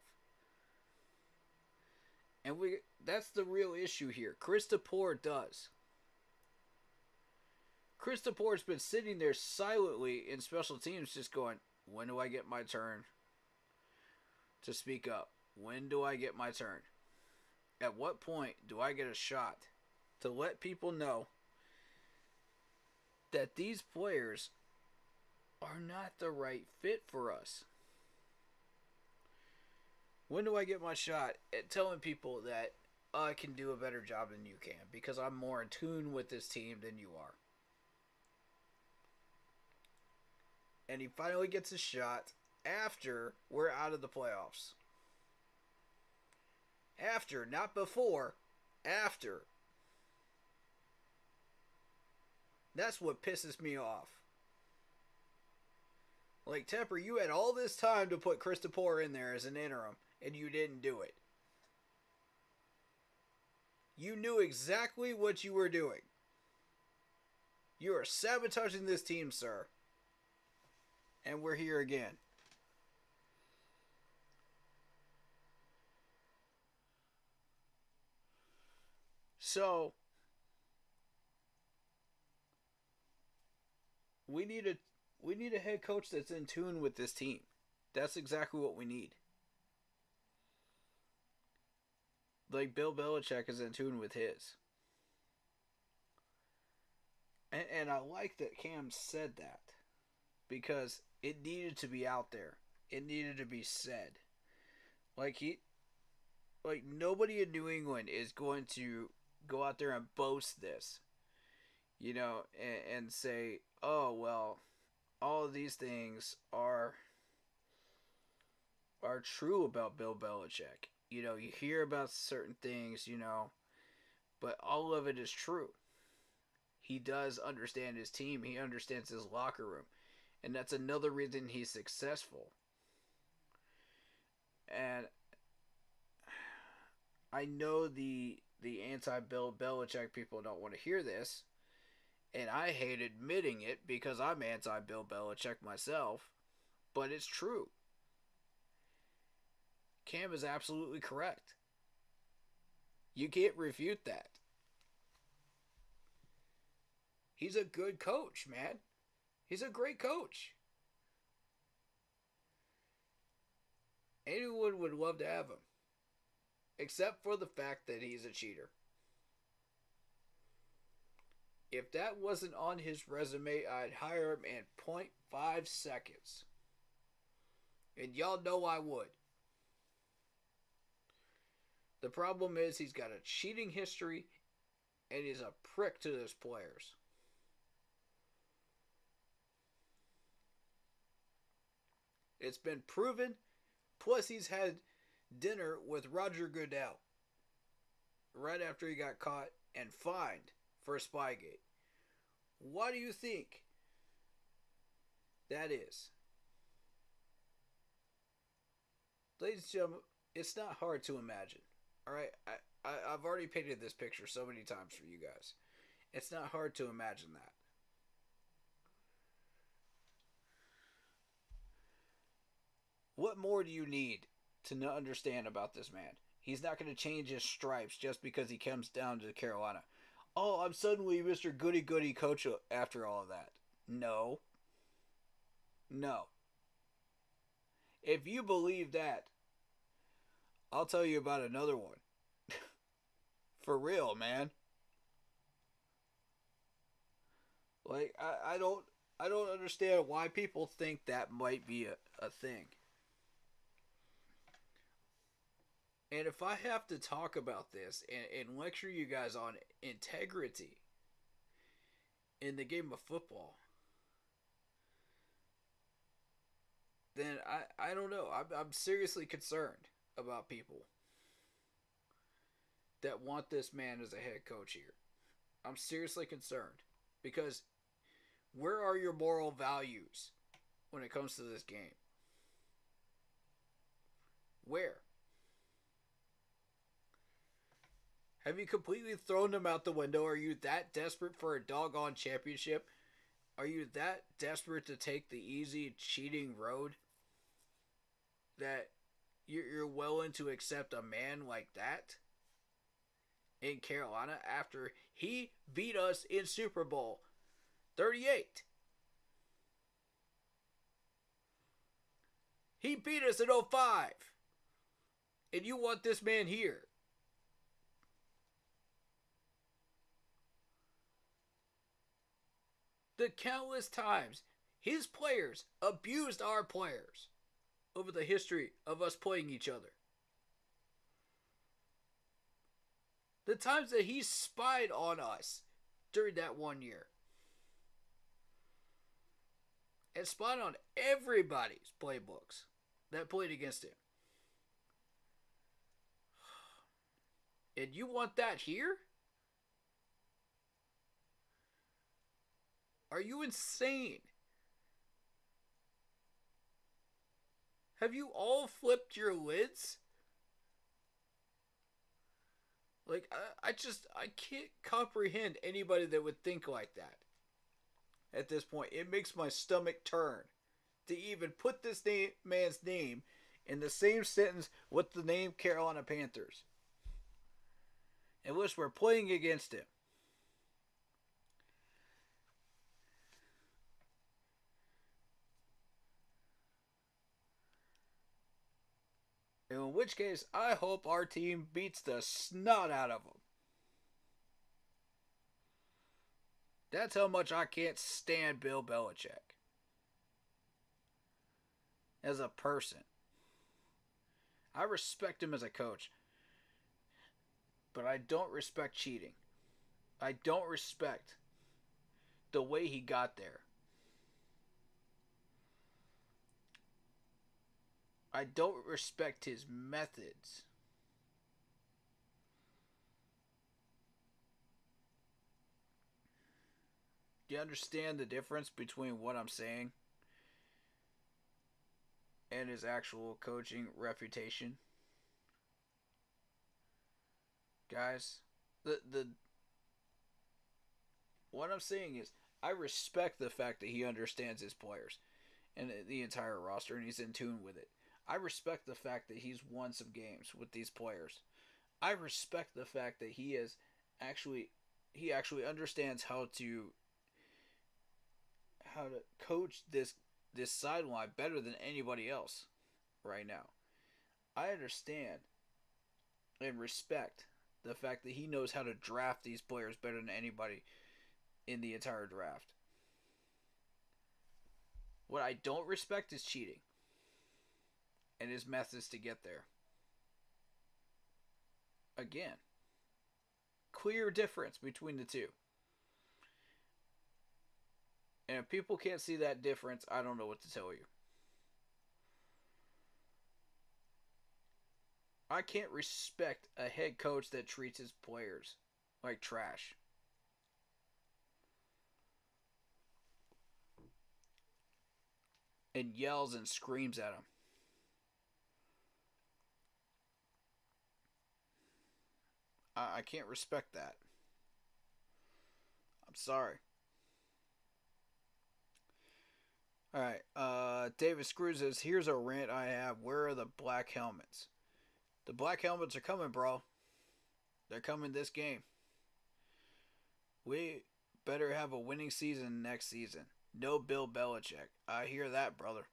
And that's the real issue here. Chris DePore does. Chris DePore's been sitting there silently in special teams just going, when do I get my turn to speak up? When do I get my turn? At what point do I get a shot to let people know that these players are not the right fit for us? When do I get my shot at telling people that I can do a better job than you can because I'm more in tune with this team than you are? And he finally gets a shot after we're out of the playoffs. After, not before, after. That's what pisses me off. Like, Tepper, you had all this time to put Chris DePore in there as an interim, and you didn't do it. You knew exactly what you were doing. You are sabotaging this team, sir. And we're here again. So, we need a head coach that's in tune with this team. That's exactly what we need. Like Bill Belichick is in tune with his. And I like that Cam said that. Because it needed to be out there. It needed to be said. Like nobody in New England is going to go out there and boast this. You know, and say, oh, well, all of these things are true about Bill Belichick. You know, you hear about certain things, you know, but all of it is true. He does understand his team. He understands his locker room. And that's another reason he's successful. And I know the anti-Bill Belichick people don't want to hear this, and I hate admitting it because I'm anti-Bill Belichick myself, but it's true. Cam is absolutely correct. You can't refute that. He's a good coach, man. He's a great coach. Anyone would love to have him. Except for the fact that he's a cheater. If that wasn't on his resume, I'd hire him in 0.5 seconds. And y'all know I would. The problem is he's got a cheating history and he's a prick to his players. It's been proven. Plus, he's had dinner with Roger Goodell right after he got caught and fined for Spygate. Why do you think that is? Ladies and gentlemen, it's not hard to imagine. Alright, I've already painted this picture so many times for you guys. It's not hard to imagine that. What more do you need to not understand about this man? He's not going to change his stripes just because he comes down to Carolina. Oh, I'm suddenly Mr. Goody-Goody coach after all of that. No. No. If you believe that, I'll tell you about another one. For real, man. Like, I don't understand why people think that might be a thing. And if I have to talk about this and lecture you guys on integrity in the game of football, then I don't know. I'm seriously concerned about people that want this man as a head coach here. I'm seriously concerned. Because where are your moral values when it comes to this game? Where? Have you completely thrown them out the window? Are you that desperate for a doggone championship? Are you that desperate to take the easy cheating road that you're willing to accept a man like that in Carolina after he beat us in Super Bowl 38? He beat us in 05. And you want this man here? The countless times his players abused our players over the history of us playing each other. The times that he spied on us during that one year. And spied on everybody's playbooks that played against him. And you want that here? Are you insane? Have you all flipped your lids? Like, I can't comprehend anybody that would think like that. At this point, it makes my stomach turn to even put this man's name in the same sentence with the name Carolina Panthers, in which we're playing against him. In which case, I hope our team beats the snot out of them. That's how much I can't stand Bill Belichick. As a person. I respect him as a coach. But I don't respect cheating. I don't respect the way he got there. I don't respect his methods. Do you understand the difference between what I'm saying? and his actual coaching reputation. Guys, the what I'm saying is I respect the fact that he understands his players and the entire roster and he's in tune with it. I respect the fact that he's won some games with these players. I respect the fact that he actually understands how to coach this sideline better than anybody else right now. I understand and respect the fact that he knows how to draft these players better than anybody in the entire draft. What I don't respect is cheating and his methods to get there. Again, clear difference between the two. And if people can't see that difference, I don't know what to tell you. I can't respect a head coach that treats his players like trash. And yells and screams at him. I can't respect that. I'm sorry. Alright, David Screws says, here's a rant I have. Where are the black helmets? The black helmets are coming, bro. They're coming this game. We better have a winning season next season. No Bill Belichick. I hear that, brother.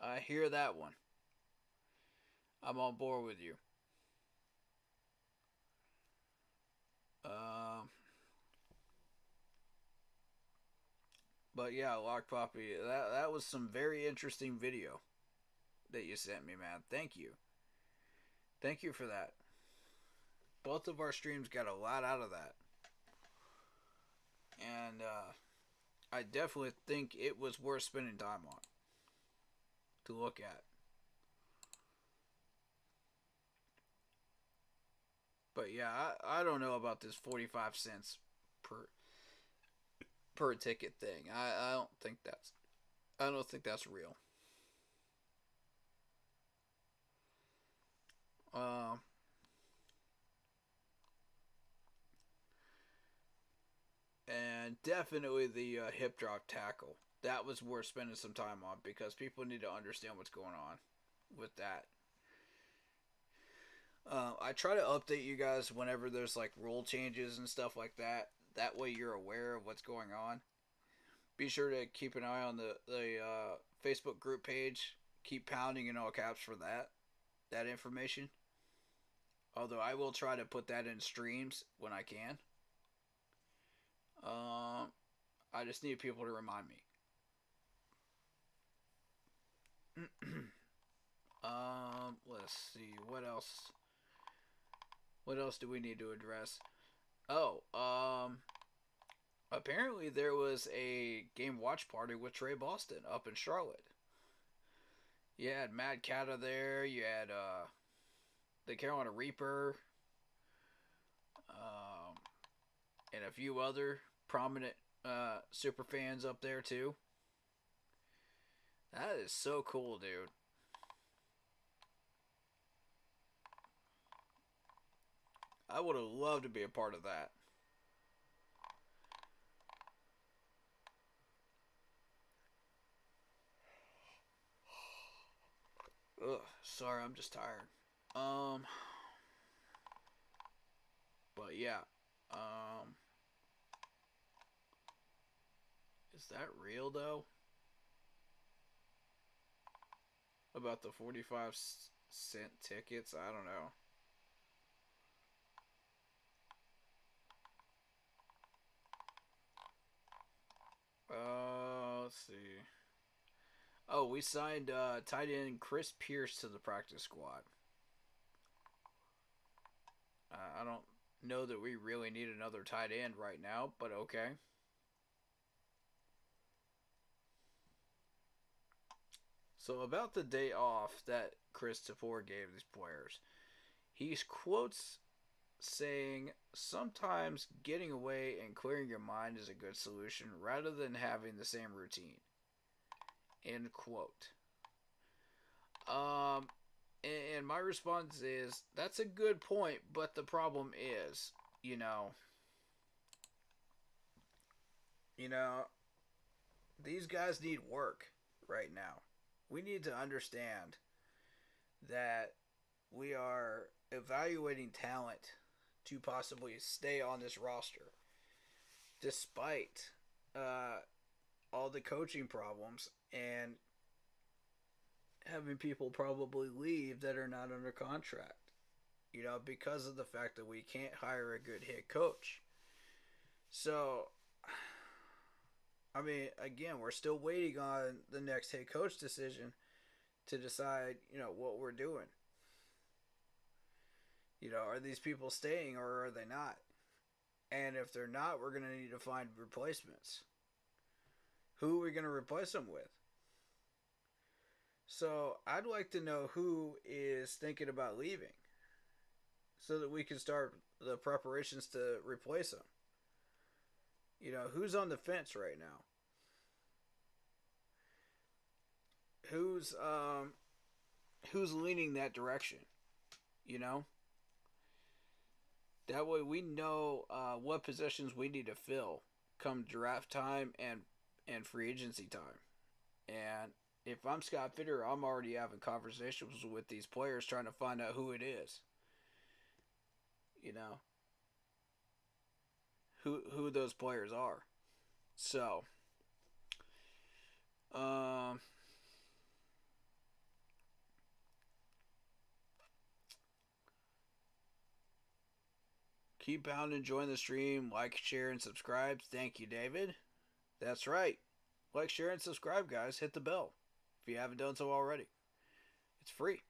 I hear that one. I'm on board with you. But yeah, Lock Poppy, that was some very interesting video that you sent me, man. Thank you. Thank you for that. Both of our streams got a lot out of that. And I definitely think it was worth spending time on to look at. But yeah, I don't know about this 45 cents per ticket thing. I don't think that's real. And definitely the hip drop tackle. That was worth spending some time on because people need to understand what's going on with that. I try to update you guys whenever there's like rule changes and stuff like that. That way you're aware of what's going on. Be sure to keep an eye on the Facebook group page. Keep pounding in all caps for that information. Although I will try to put that in streams when I can. I just need people to remind me. Let's see, what else? What else do we need to address? Apparently there was a game watch party with Trey Boston up in Charlotte. You had Mad Cata there, you had the Carolina Reaper, and a few other prominent super fans up there too. That is so cool, dude. I would have loved to be a part of that. Ugh, sorry, I'm just tired. But yeah, is that real though? About the 45-cent tickets? I don't know. Let's see. Oh, we signed tight end Chris Pierce to the practice squad. I don't know that we really need another tight end right now, but okay. So about the day off that Chris Tafur gave these players, he quotes saying, sometimes getting away and clearing your mind is a good solution rather than having the same routine. End quote. Um, and my response is that's a good point, but the problem is, you know, these guys need work right now. We need to understand that we are evaluating talent to possibly stay on this roster, despite all the coaching problems and having people probably leave that are not under contract. Because of the fact that we can't hire a good head coach. So, I mean, again, we're still waiting on the next head coach decision to decide, what we're doing. Are these people staying or are they not? And if they're not, we're going to need to find replacements. Who are we going to replace them with? So, I'd like to know who is thinking about leaving so that we can start the preparations to replace them. Who's on the fence right now? Who's leaning that direction? That way we know what positions we need to fill come draft time and free agency time. And if I'm Scott Fitter, I'm already having conversations with these players trying to find out who it is. Who those players are. So, keep pounding, join the stream, like, share, and subscribe. Thank you, David. That's right. Like, share, and subscribe, guys. Hit the bell if you haven't done so already. It's free.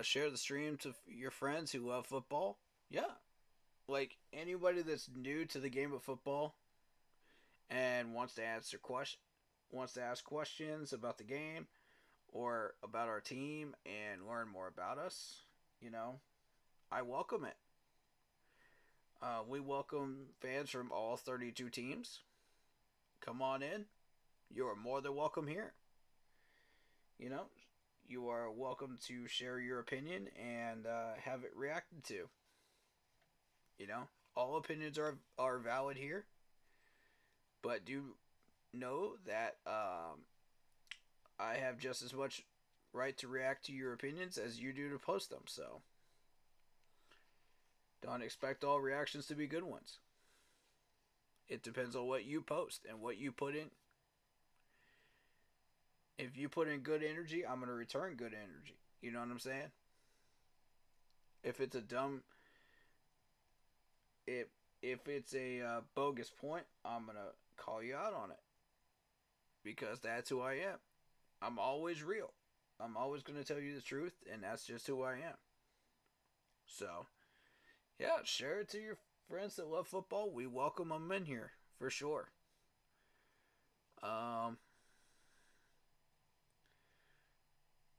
Share the stream to your friends who love football. Yeah. Like, anybody that's new to the game of football and wants to ask questions about the game or about our team and learn more about us, I welcome it. We welcome fans from all 32 teams. Come on in. You are more than welcome here. You are welcome to share your opinion and have it reacted to. All opinions are valid here. But do know that I have just as much right to react to your opinions as you do to post them. So don't expect all reactions to be good ones. It depends on what you post and what you put in. If you put in good energy, I'm going to return good energy. You know what I'm saying? If it's a dumb... If it's a bogus point, I'm going to call you out on it. Because that's who I am. I'm always real. I'm always going to tell you the truth, and that's just who I am. So, yeah, share it to your friends that love football. We welcome them in here, for sure.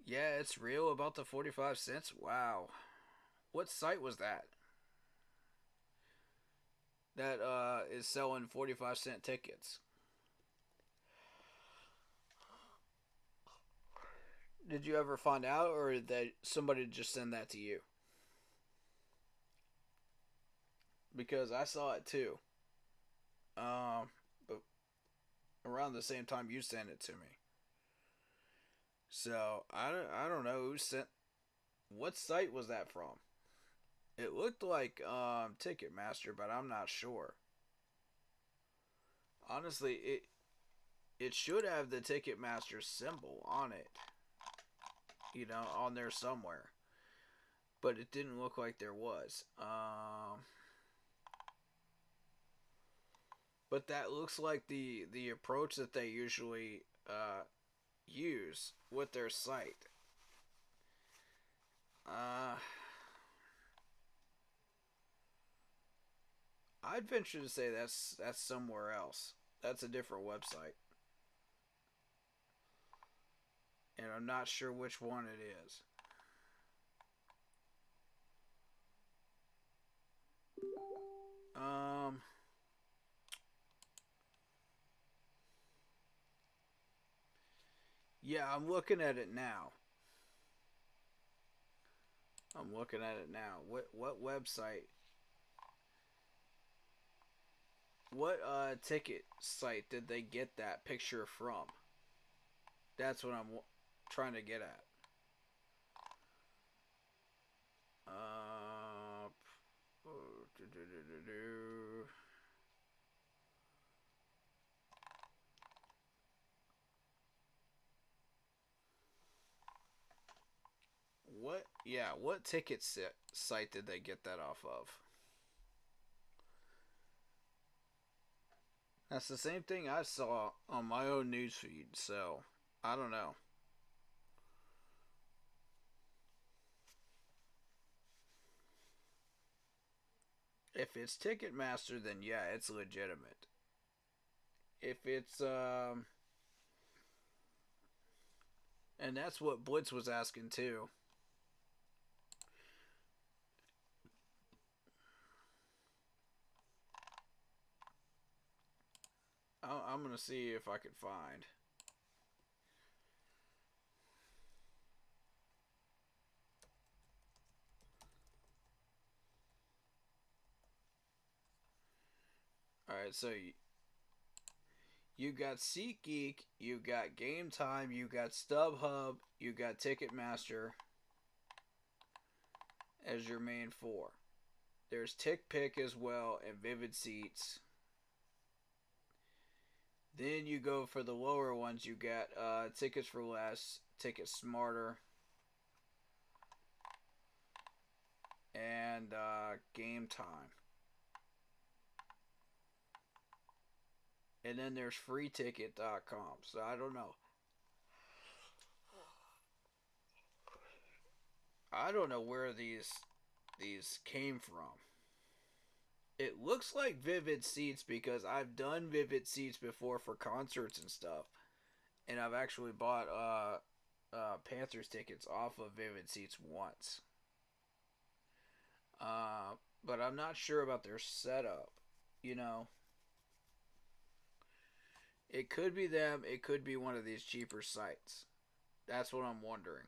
Yeah, it's real about the 45 cents. Wow. What site was that? That is selling 45-cent tickets. Did you ever find out, or did somebody just send that to you? Because I saw it too. But around the same time you sent it to me. So I don't know who sent. What site was that from? It looked like Ticketmaster, but I'm not sure. Honestly, it should have the Ticketmaster symbol on it. On there somewhere. But it didn't look like there was. But that looks like the approach that they usually use with their site. I'd venture to say that's somewhere else. That's a different website. And I'm not sure which one it is. Yeah, I'm looking at it now. I'm looking at it now. What website? What ticket site did they get that picture from? That's what I'm trying to get at. What? Yeah, what ticket site did they get that off of? That's the same thing I saw on my own newsfeed, so I don't know. If it's Ticketmaster, then yeah, it's legitimate. If it's and that's what Blitz was asking too. I'm gonna see if I can find. All right, so you got SeatGeek, you got Game Time, you got StubHub, you got Ticketmaster as your main four. There's TickPick as well and Vivid Seats. Then you go for the lower ones. You got Tickets for Less, Ticket Smarter, and Game Time. And then there's freeticket.com. So I don't know. I don't know where these came from. It looks like Vivid Seats because I've done Vivid Seats before for concerts and stuff. And I've actually bought Panthers tickets off of Vivid Seats once. But I'm not sure about their setup, you know. It could be them. It could be one of these cheaper sites. That's what I'm wondering.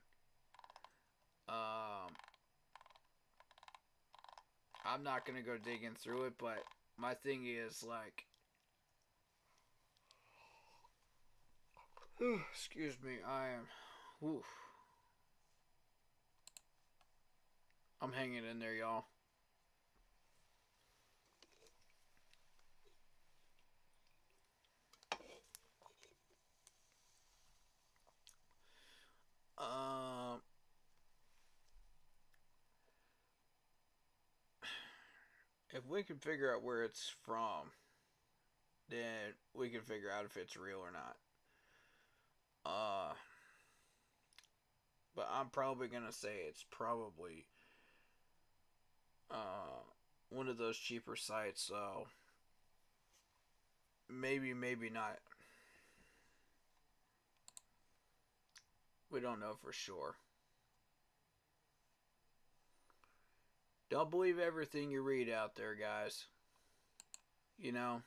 I'm not going to go digging through it, but my thing is, like... excuse me, I am... Whew. I'm hanging in there, y'all. If we can figure out where it's from, then we can figure out if it's real or not. But I'm probably gonna say it's probably one of those cheaper sites. So maybe not. We don't know for sure. Don't believe everything you read out there, guys. You know?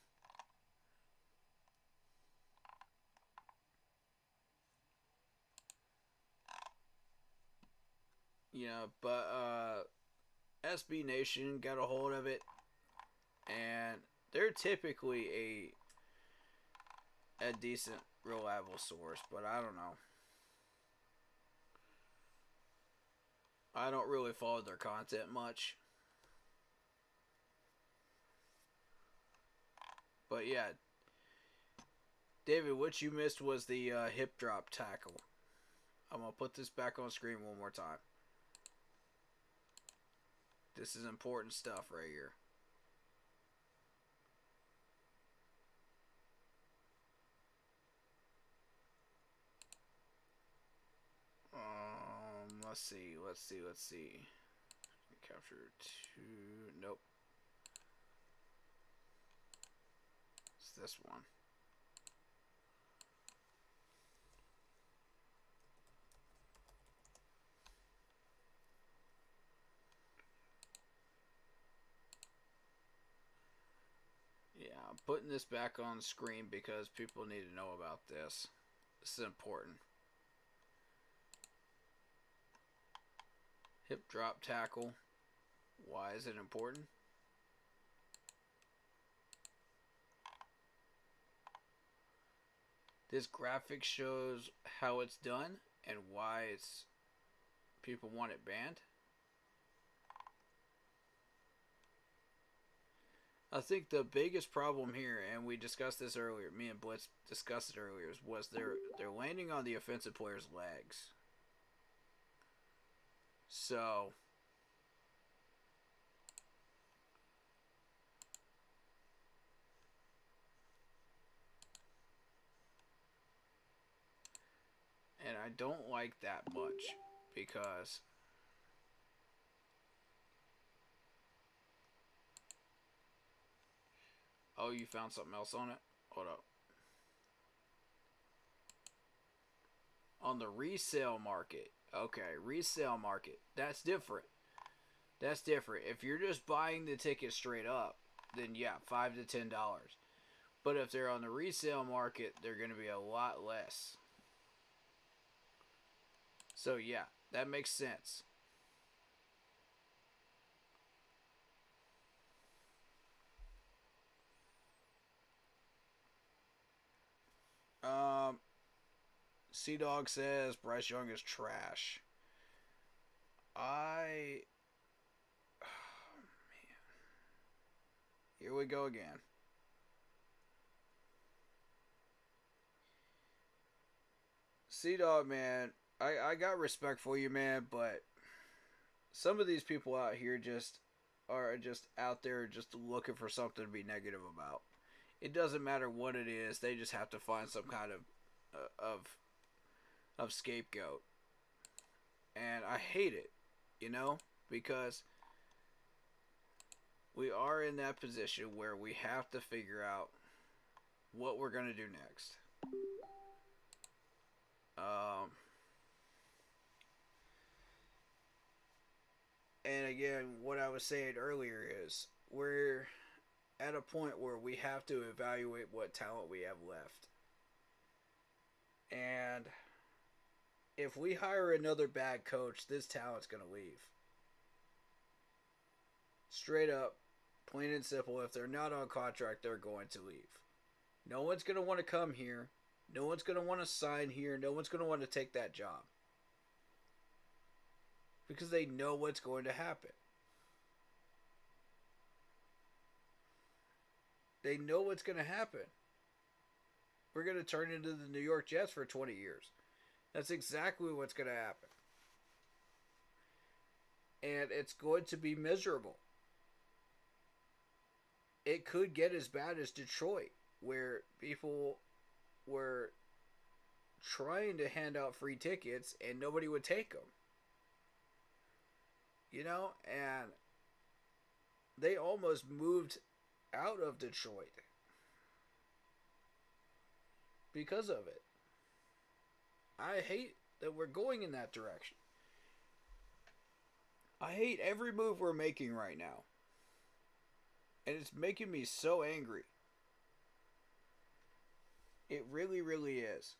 You know, but SB Nation got a hold of it, and they're typically a decent, reliable source, but I don't know. I don't really follow their content much. But yeah, David, what you missed was the hip drop tackle. I'm going to put this back on screen one more time. This is important stuff right here. Let's see. Capture 2. Nope. It's this one. Yeah, I'm putting this back on screen because people need to know about this. This is important. Hip drop tackle. Why is it important? This graphic shows how it's done and why it's people want it banned. I think the biggest problem here, and we discussed this earlier, me and Blitz discussed it earlier, was they're landing on the offensive player's legs. So and I don't like that much because oh, you found something else on it? Hold up. On the resale market. Okay, resale market. That's different. That's different. If you're just buying the ticket straight up, then yeah, $5 to $10. But if they're on the resale market, they're going to be a lot less. So yeah, that makes sense. C-Dog says Bryce Young is trash. Oh, man. Here we go again. C-Dog, man, I got respect for you, man, but some of these people out here are just out there just looking for something to be negative about. It doesn't matter what it is; they just have to find some kind of scapegoat, and I hate it, because we are in that position where we have to figure out what we're gonna do next. And again, what I was saying earlier is we're at a point where we have to evaluate what talent we have left. And if we hire another bad coach, this talent's going to leave. Straight up, plain and simple, if they're not on contract, they're going to leave. No one's going to want to come here. No one's going to want to sign here. No one's going to want to take that job. Because they know what's going to happen. They know what's going to happen. We're going to turn into the New York Jets for 20 years. That's exactly what's going to happen. And it's going to be miserable. It could get as bad as Detroit, where people were trying to hand out free tickets and nobody would take them. And they almost moved out of Detroit because of it. I hate that we're going in that direction. I hate every move we're making right now. And it's making me so angry. It really, really is.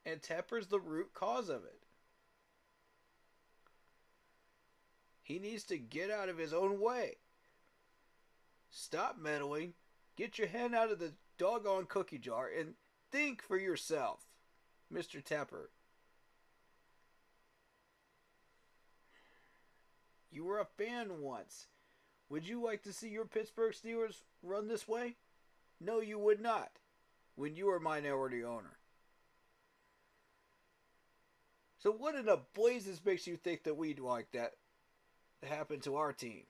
And Tepper's the root cause of it. He needs to get out of his own way. Stop meddling. Get your hand out of the doggone cookie jar and think for yourself, Mr. Tepper. You were a fan once. Would you like to see your Pittsburgh Steelers run this way? No, you would not. When you were a minority owner. So what in the blazes makes you think that we'd like that to happen to our team?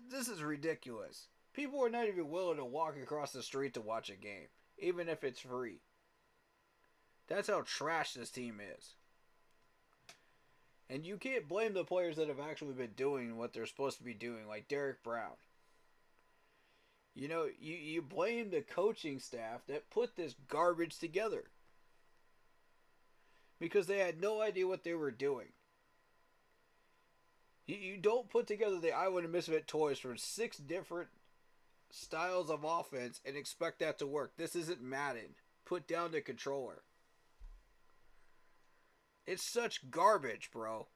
This is ridiculous. People are not even willing to walk across the street to watch a game, even if it's free. That's how trash this team is. And you can't blame the players that have actually been doing what they're supposed to be doing, like Derek Brown. You blame the coaching staff that put this garbage together. Because they had no idea what they were doing. You don't put together the Iowa and Misfit toys from 6 different styles of offense and expect that to work. This isn't Madden. Put down the controller. It's such garbage, bro.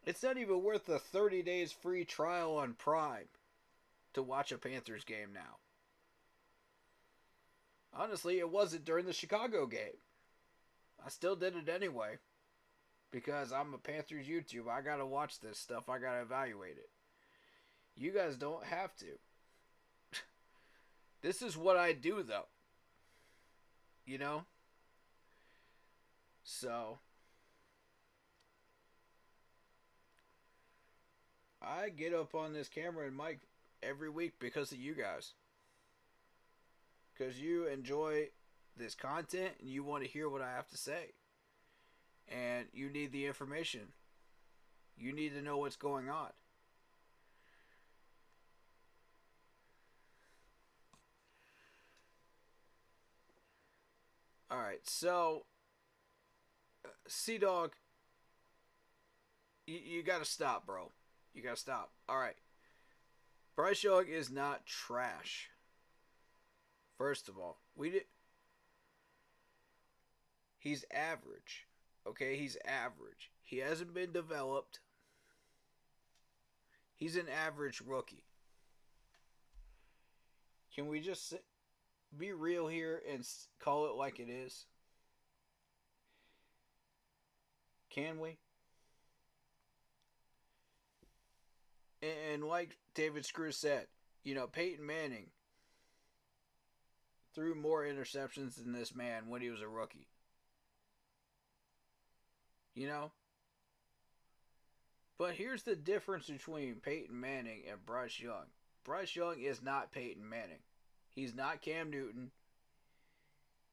It's not even worth the 30 days free trial on Prime to watch a Panthers game now. Honestly, it wasn't during the Chicago game. I still did it anyway. Because I'm a Panthers YouTuber. I gotta watch this stuff. I gotta evaluate it. You guys don't have to. This is what I do, though. You know? So, I get up on this camera and mic every week because of you guys. Because you enjoy this content and you want to hear what I have to say. And you need the information. You need to know what's going on. Alright, so Sea-Dog, you gotta stop, bro. You gotta stop. Alright. Bryce Young is not trash. First of all, he's average. Okay, he's average. He hasn't been developed. He's an average rookie. Can we just be real here and call it like it is? Can we? And like David Screw said, you know, Peyton Manning threw more interceptions than this man when he was a rookie. You know? But here's the difference between Peyton Manning and Bryce Young. Bryce Young is not Peyton Manning. He's not Cam Newton.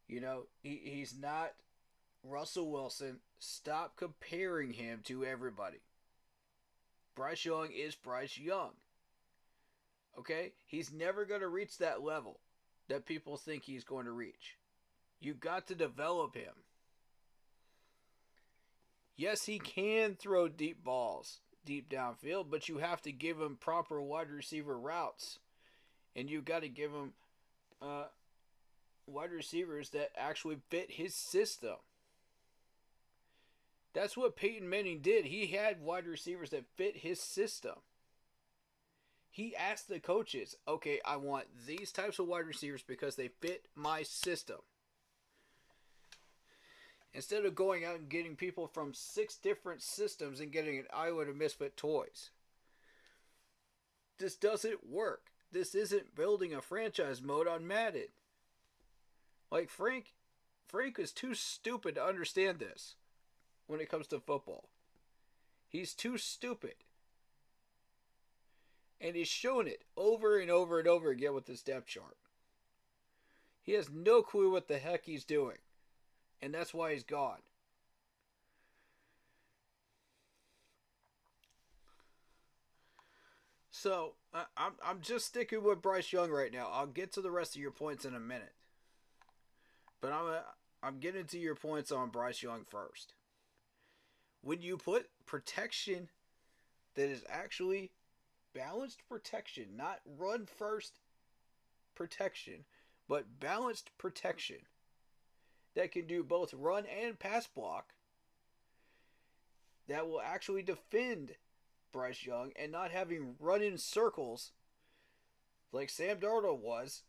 You know, he's not Russell Wilson. Stop comparing him to everybody. Bryce Young is Bryce Young. Okay? He's never going to reach that level that people think he's going to reach. You got to develop him. Yes, he can throw deep balls deep downfield, but you have to give him proper wide receiver routes. And you've got to give him wide receivers that actually fit his system. That's what Peyton Manning did. He had wide receivers that fit his system. He asked the coaches, okay, I want these types of wide receivers because they fit my system. Instead of going out and getting people from 6 different systems and getting an island of misfit toys. This doesn't work. This isn't building a franchise mode on Madden. Like Frank is too stupid to understand this when it comes to football. He's too stupid. And he's shown it over and over and over again with this depth chart. He has no clue what the heck he's doing. And that's why he's gone. So, I'm just sticking with Bryce Young right now. I'll get to the rest of your points in a minute. But I'm getting to your points on Bryce Young first. When you put protection that is actually balanced protection, not run first protection, but balanced protection that can do both run and pass block, that will actually defend Bryce Young and not having run in circles like Sam Darnold was,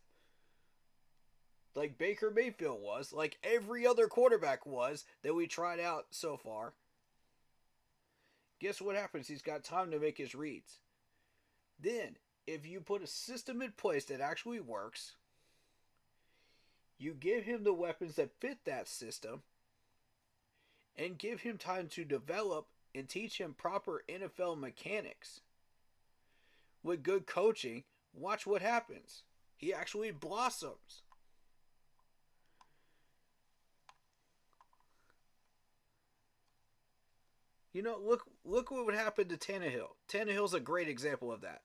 like Baker Mayfield was, like every other quarterback was that we tried out so far. Guess what happens? He's got time to make his reads. Then, if you put a system in place that actually works, you give him the weapons that fit that system and give him time to develop and teach him proper NFL mechanics. With good coaching, watch what happens. He actually blossoms. You know, look what would happen to Tannehill. Tannehill's a great example of that.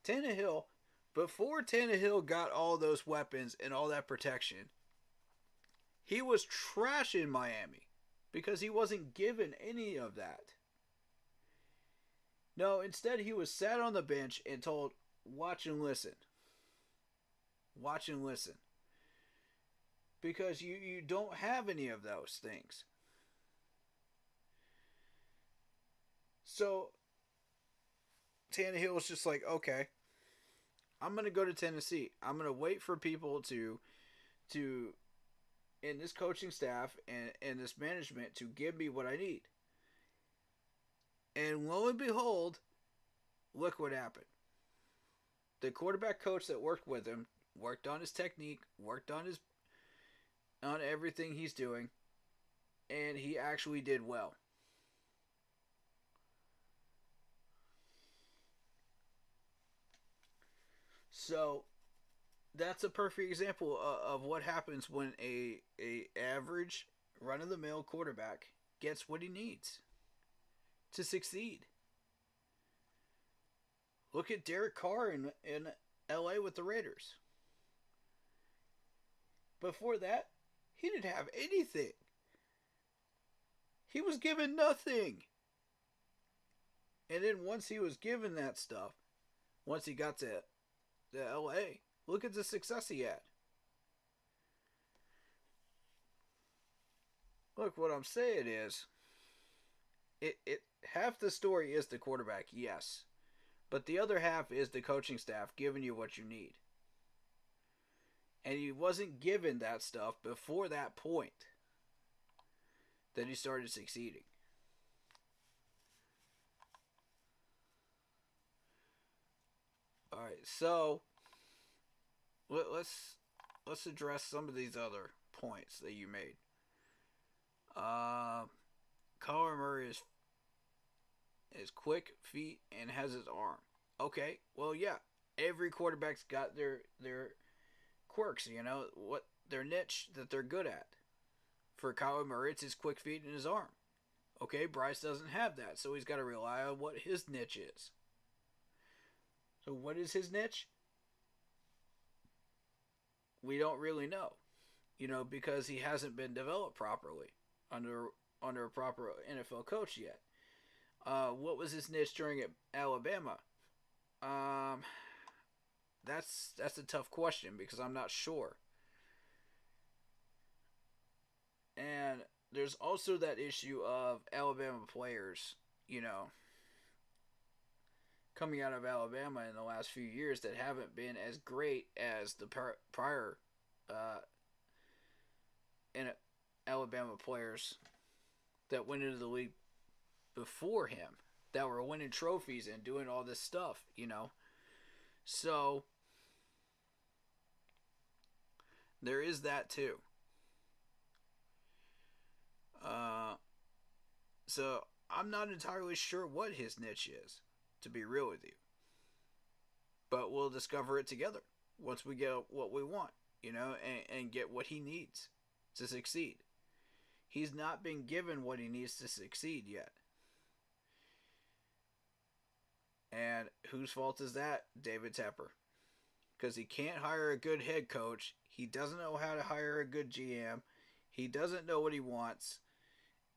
Tannehill, before Tannehill got all those weapons and all that protection, he was trash in Miami because he wasn't given any of that. No, instead he was sat on the bench and told, watch and listen. Watch and listen. because you don't have any of those things. So Tannehill was just like, okay, I'm going to go to Tennessee. I'm going to wait for people to in this coaching staff and this management to give me what I need. And lo and behold, look what happened. The quarterback coach that worked with him worked on his technique, worked on everything he's doing, and he actually did well. So that's a perfect example of what happens when a average run-of-the-mill quarterback gets what he needs to succeed. Look at Derek Carr in LA with the Raiders. Before that, he didn't have anything. He was given nothing. And then once he was given that stuff, once he got to LA, look at the success he had. Look, what I'm saying is, it half the story is the quarterback, yes. But the other half is the coaching staff giving you what you need. And he wasn't given that stuff before that point that he started succeeding. Alright, so let's address some of these other points that you made. Kyler Murray is quick feet and has his arm. Okay, well, yeah, every quarterback's got their quirks, what their niche that they're good at. For Kyler Murray, it's his quick feet and his arm. Okay, Bryce doesn't have that, so he's got to rely on what his niche is. So what is his niche? We don't really know, because he hasn't been developed properly under a proper NFL coach yet. What was his niche during Alabama? That's a tough question because I'm not sure. And there's also that issue of Alabama players, coming out of Alabama in the last few years that haven't been as great as the prior Alabama players that went into the league before him, that were winning trophies and doing all this stuff, So there is that too. So I'm not entirely sure what his niche is, to be real with you. But we'll discover it together once we get what we want, and get what he needs to succeed. He's not been given what he needs to succeed yet. And whose fault is that? David Tepper. Because he can't hire a good head coach. He doesn't know how to hire a good GM. He doesn't know what he wants.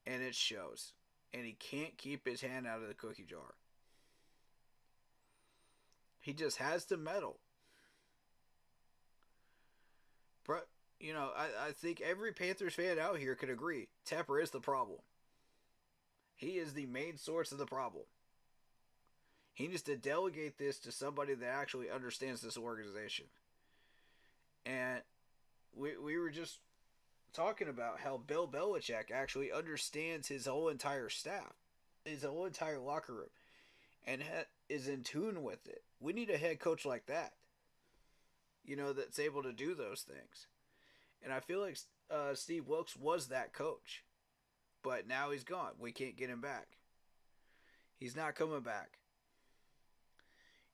And it shows. And he can't keep his hand out of the cookie jar. He just has to meddle. But, I think every Panthers fan out here could agree. Tepper is the problem. He is the main source of the problem. He needs to delegate this to somebody that actually understands this organization. And we were just talking about how Bill Belichick actually understands his whole entire staff, his whole entire locker room, and is in tune with it. We need a head coach like that, that's able to do those things. And I feel like Steve Wilkes was that coach. But now he's gone. We can't get him back. He's not coming back.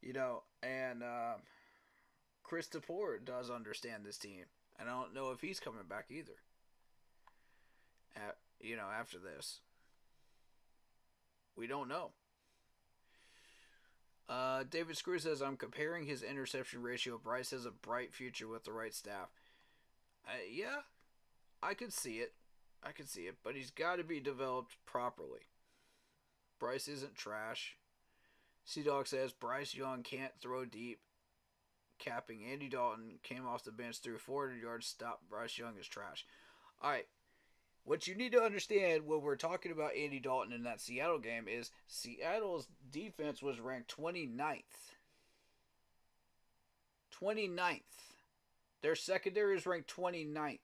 And Chris DePore does understand this team. And I don't know if he's coming back either. After this. We don't know. David Screw says, I'm comparing his interception ratio. Bryce has a bright future with the right staff. Yeah, I could see it. But he's got to be developed properly. Bryce isn't trash. Sea Dog says, Bryce Young can't throw deep. capping. Andy Dalton came off the bench, threw 400 yards, stopped Bryce Young is trash. All right. What you need to understand when we're talking about Andy Dalton in that Seattle game is Seattle's defense was ranked 29th. 29th. Their secondary is ranked 29th.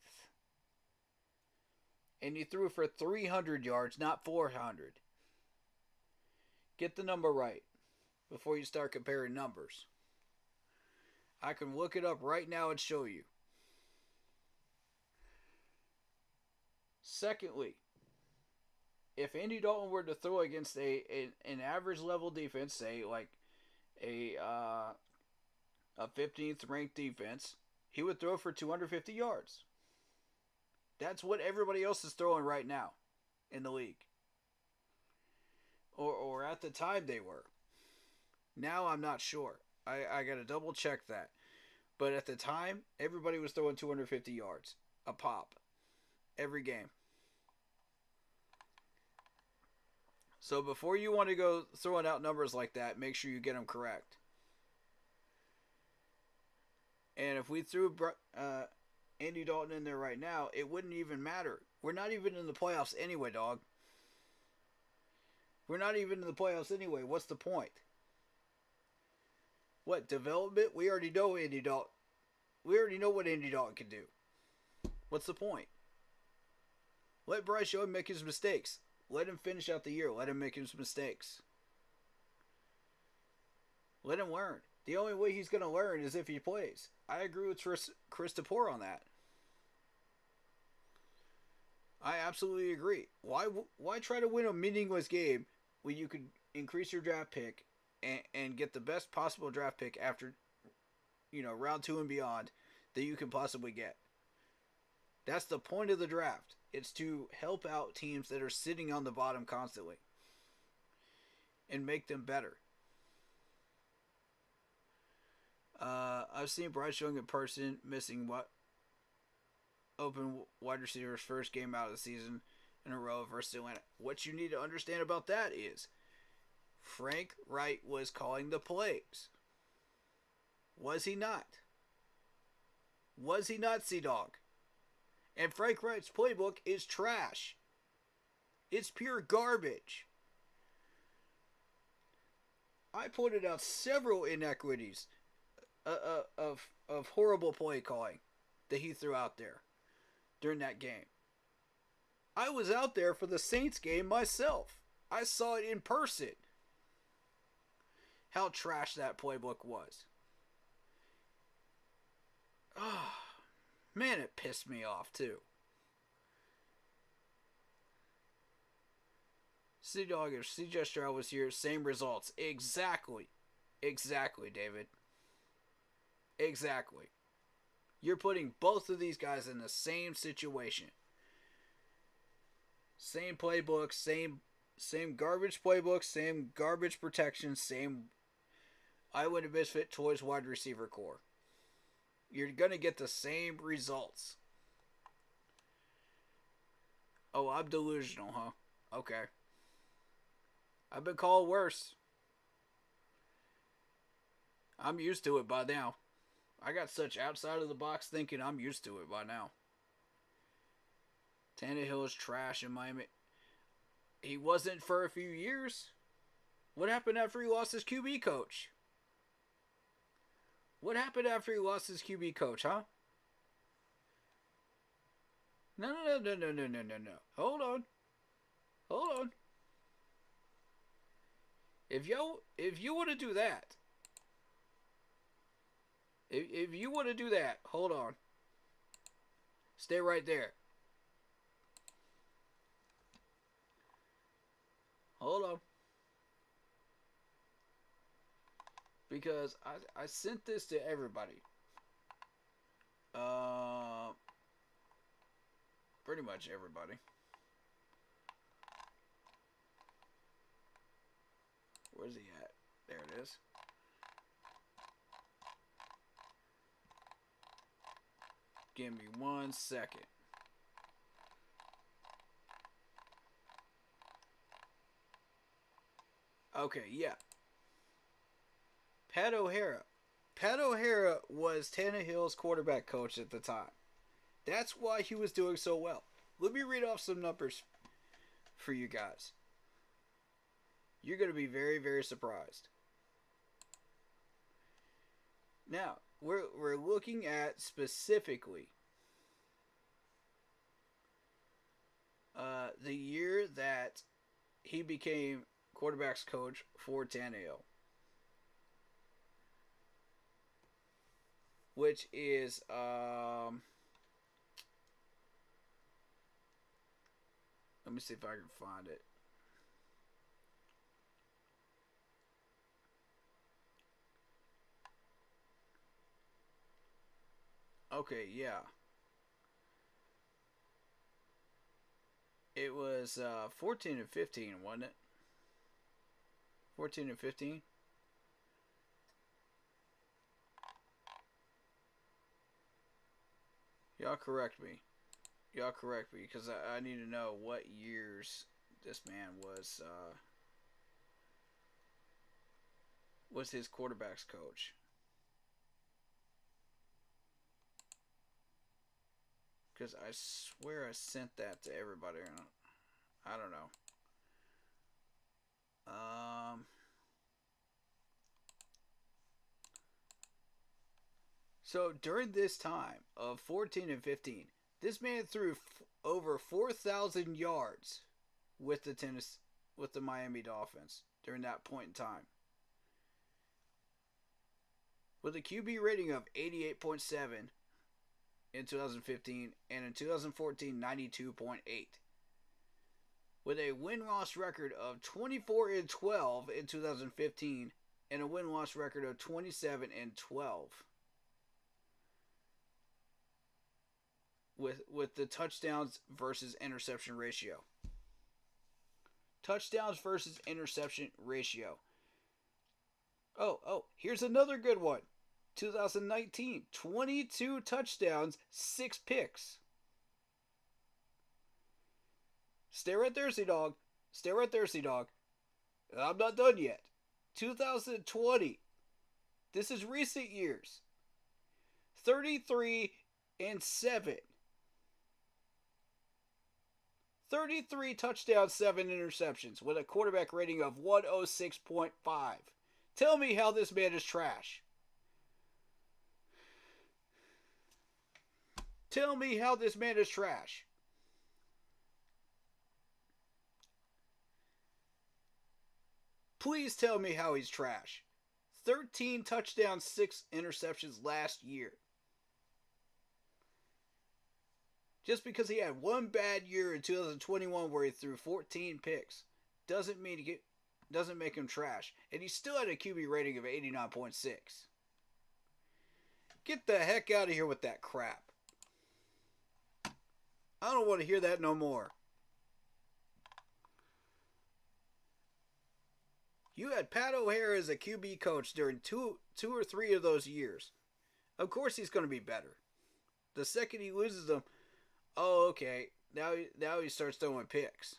And you threw for 300 yards, not 400. Get the number right before you start comparing numbers. I can look it up right now and show you. Secondly, if Andy Dalton were to throw against an average level defense, say like a 15th ranked defense, he would throw for 250 yards. That's what everybody else is throwing right now in the league. Or at the time they were. Now I'm not sure. I got to double check that. But at the time, everybody was throwing 250 yards a pop every game. So before you want to go throwing out numbers like that, make sure you get them correct. And if we threw Andy Dalton in there right now, it wouldn't even matter. We're not even in the playoffs anyway, dog. We're not even in the playoffs anyway. What's the point? What, development? We already know Andy Dalton. We already know what Andy Dalton can do. What's the point? Let Bryce Young make his mistakes. Let him finish out the year. Let him make his mistakes. Let him learn. The only way he's going to learn is if he plays. I agree with Chris DePore on that. I absolutely agree. Why try to win a meaningless game when you could increase your draft pick and get the best possible draft pick after, round 2 and beyond that you can possibly get? That's the point of the draft. It's to help out teams that are sitting on the bottom constantly and make them better. I've seen Bryce Young in person missing open wide receiver's first game out of the season in a row versus Atlanta. What you need to understand about that is Frank Wright was calling the plays. Was he not? Was he not, C-Dog? And Frank Wright's playbook is trash. It's pure garbage. I pointed out several inequities of horrible play calling that he threw out there during that game. I was out there for the Saints game myself. I saw it in person. How trash that playbook was. Oh, man, it pissed me off too. C-Dog, if CJ Stroud was here, same results. Exactly, David. Exactly. You're putting both of these guys in the same situation. Same playbook, same garbage playbook, same garbage protection, same I would have misfit toys wide receiver core. You're going to get the same results. Oh, I'm delusional, huh? Okay. I've been called worse. I'm used to it by now. I got such outside of the box thinking. I'm used to it by now. Tannehill is trash in Miami. He wasn't for a few years. What happened after he lost his QB coach? What happened after he lost his QB coach, huh? No. Hold on. If you want to do that, if you want to do that, hold on. Stay right there. Hold on. Because I sent this to everybody. Pretty much everybody. Where's he at? There it is. Give me 1 second. Okay, yeah. Pat O'Hara Pat O'Hara was Tannehill's quarterback coach at the time. That's why he was doing so well. Let me read off some numbers for you guys. You're going to be very, very surprised. Now, we're looking at specifically the year that he became quarterback's coach for Tannehill, which is let me see if I can find it. Okay, yeah. It was 14 and 15, wasn't it? 14 and 15? Y'all correct me. Y'all correct me, because I need to know what years this man was his quarterback's coach. Because I swear I sent that to everybody. I don't know. So during this time of 14 and 15, this man threw over 4,000 yards with the Miami Dolphins during that point in time, with a QB rating of 88.7 in 2015, and in 2014, 92.8. With a win-loss record of 24 and 12 in 2015, and a win-loss record of 27 and 12. With the touchdowns versus interception ratio. Touchdowns versus interception ratio. Oh, here's another good one. 2019, 22 touchdowns, 6 picks. Stay right there, C-Dog. Stay right there, C-Dog. I'm not done yet. 2020. This is recent years. 33 and 7. 33 touchdowns, 7 interceptions, with a quarterback rating of 106.5. Tell me how this man is trash. Tell me how this man is trash. Please tell me how he's trash. 13 touchdowns, 6 interceptions last year. Just because he had one bad year in 2021 where he threw 14 picks doesn't make him trash. And he still had a QB rating of 89.6. Get the heck out of here with that crap. I don't want to hear that no more. You had Pat O'Hara as a QB coach during two or three of those years. Of course he's going to be better. The second he loses them, oh, okay, now he starts throwing picks.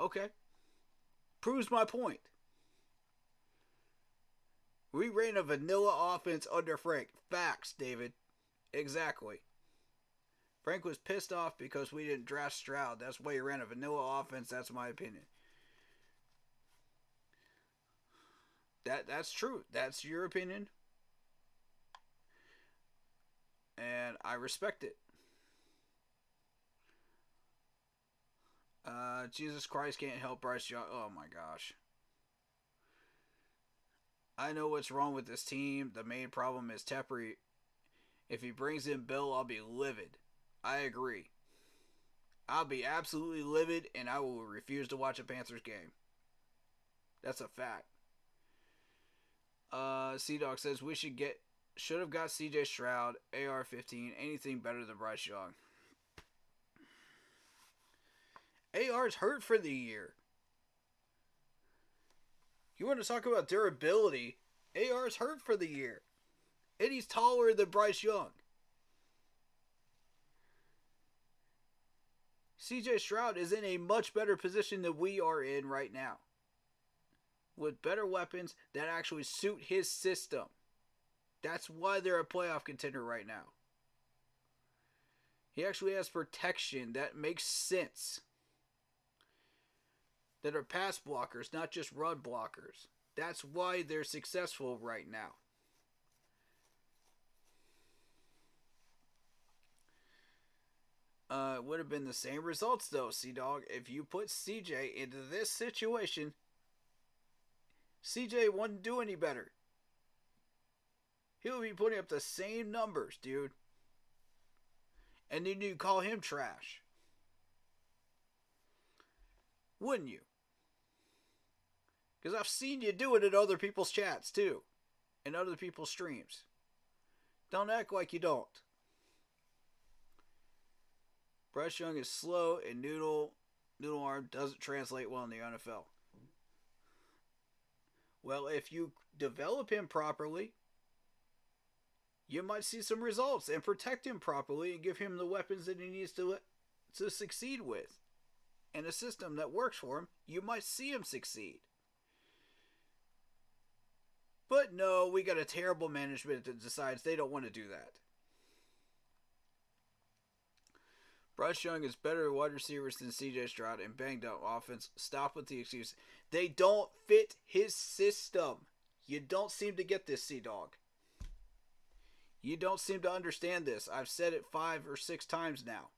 Okay. Proves my point. We ran a vanilla offense under Frank. Facts, David. Exactly. Frank was pissed off because we didn't draft Stroud. That's why he ran a vanilla offense. That's my opinion. That's true. That's your opinion. And I respect it. Jesus Christ can't help Bryce Young. Oh my gosh. I know what's wrong with this team. The main problem is Tepper. If he brings in Bill, I'll be livid. I agree. I'll be absolutely livid, and I will refuse to watch a Panthers game. That's a fact. C-Dog says we should have got CJ Stroud, AR-15, anything better than Bryce Young. AR's hurt for the year. You want to talk about durability? AR's hurt for the year. And he's taller than Bryce Young. CJ Stroud is in a much better position than we are in right now. with better weapons that actually suit his system. That's why they're a playoff contender right now. He actually has protection that makes sense. That are pass blockers, not just run blockers. That's why they're successful right now. It would have been the same results though, C-Dog. If you put CJ into this situation, CJ wouldn't do any better. He'll be putting up the same numbers, dude. And then you call him trash. Wouldn't you? Because I've seen you do it in other people's chats too. In other people's streams. Don't act like you don't. Bryce Young is slow and noodle arm doesn't translate well in the NFL. Well, if you develop him properly, you might see some results, and protect him properly and give him the weapons that he needs to succeed with. And a system that works for him, you might see him succeed. But no, we got a terrible management that decides they don't want to do that. Bryce Young is better wide receivers than CJ Stroud and banged up offense. Stop with the excuses. They don't fit his system. You don't seem to get this, C-Dog. You don't seem to understand this. I've said it 5 or 6 times now.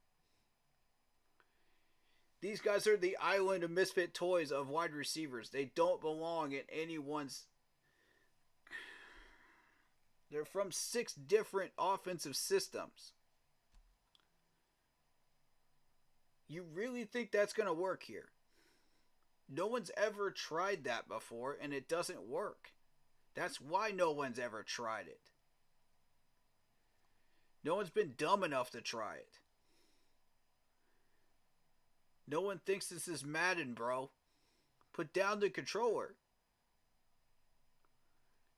These guys are the island of misfit toys of wide receivers. They don't belong in anyone's... They're from 6 different offensive systems. You really think that's going to work here? No one's ever tried that before, and it doesn't work. That's why no one's ever tried it. No one's been dumb enough to try it. No one thinks this is Madden, bro. Put down the controller.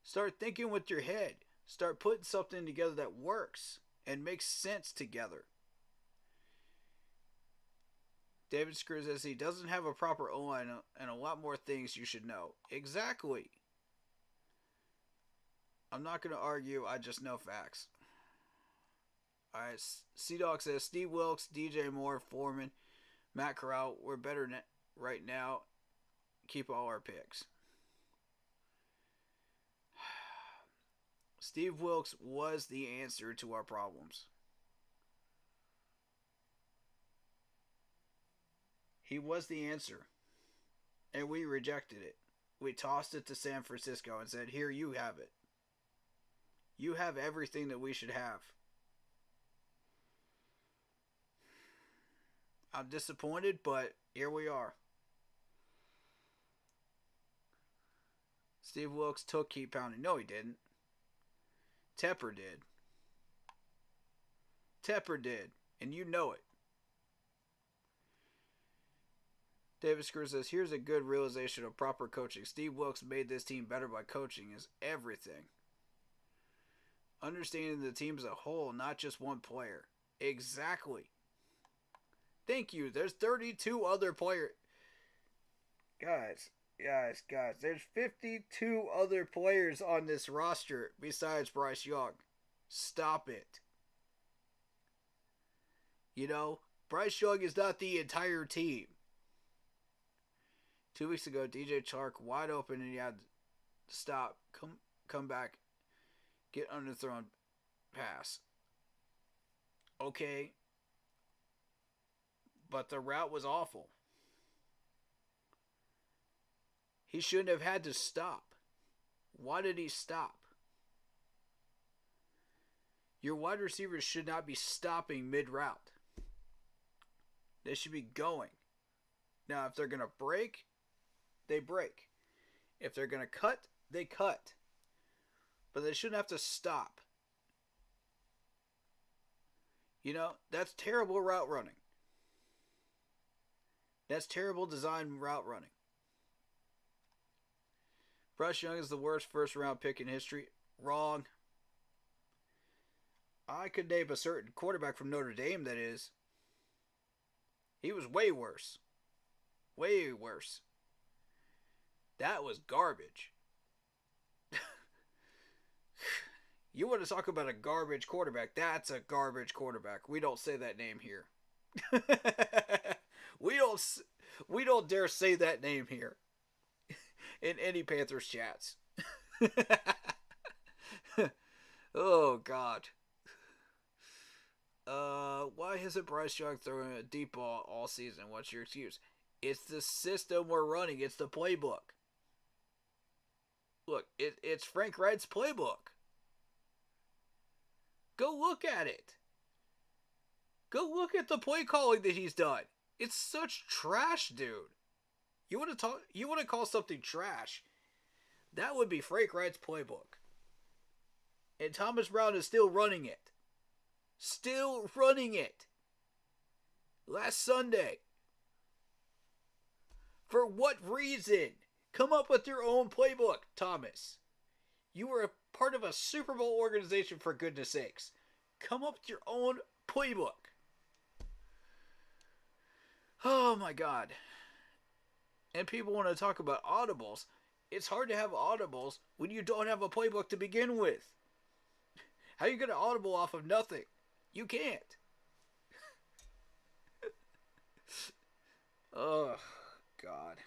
Start thinking with your head. Start putting something together that works and makes sense together. David Screw says he doesn't have a proper O-line and a lot more things you should know. Exactly. I'm not going to argue. I just know facts. Alright, C-Dog says Steve Wilkes, DJ Moore, Foreman, Matt Corral, we're better right now. Keep all our picks. Steve Wilkes was the answer to our problems. He was the answer. And we rejected it. We tossed it to San Francisco and said, here, you have it. You have everything that we should have. I'm disappointed, but here we are. Steve Wilkes took keep pounding. No, he didn't. Tepper did. Tepper did. And you know it. David Screw says, here's a good realization of proper coaching. Steve Wilkes made this team better by coaching is everything. Understanding the team as a whole, not just one player. Exactly. Thank you. There's 32 other players. Guys. There's 52 other players on this roster besides Bryce Young. Stop it. You know, Bryce Young is not the entire team. 2 weeks ago, DJ Chark wide open and he had to stop, come back, get underthrown pass. Okay. But the route was awful. He shouldn't have had to stop. Why did he stop? Your wide receivers should not be stopping mid-route. They should be going. Now, if they're going to break, they break. If they're going to cut, they cut. But they shouldn't have to stop. You know, that's terrible route running. That's terrible design route running. Bryce Young is the worst first-round pick in history. Wrong. I could name a certain quarterback from Notre Dame that is. He was way worse. Way worse. That was garbage. You want to talk about a garbage quarterback? That's a garbage quarterback. We don't say that name here. we don't dare say that name here in any Panthers chats. Oh God. Why hasn't Bryce Young thrown a deep ball all season? What's your excuse? It's the system we're running. It's the playbook. Look, it's Frank Wright's playbook. Go look at it. Go look at the play calling that he's done. It's such trash, dude. You want to call something trash? That would be Frank Wright's playbook. And Thomas Brown is still running it. Still running it. Last Sunday. For what reason? Come up with your own playbook, Thomas. You were a part of a Super Bowl organization, for goodness sakes. Come up with your own playbook. Oh my God. And people want to talk about audibles. It's hard to have audibles when you don't have a playbook to begin with. How are you going to audible off of nothing? You can't. Oh, God.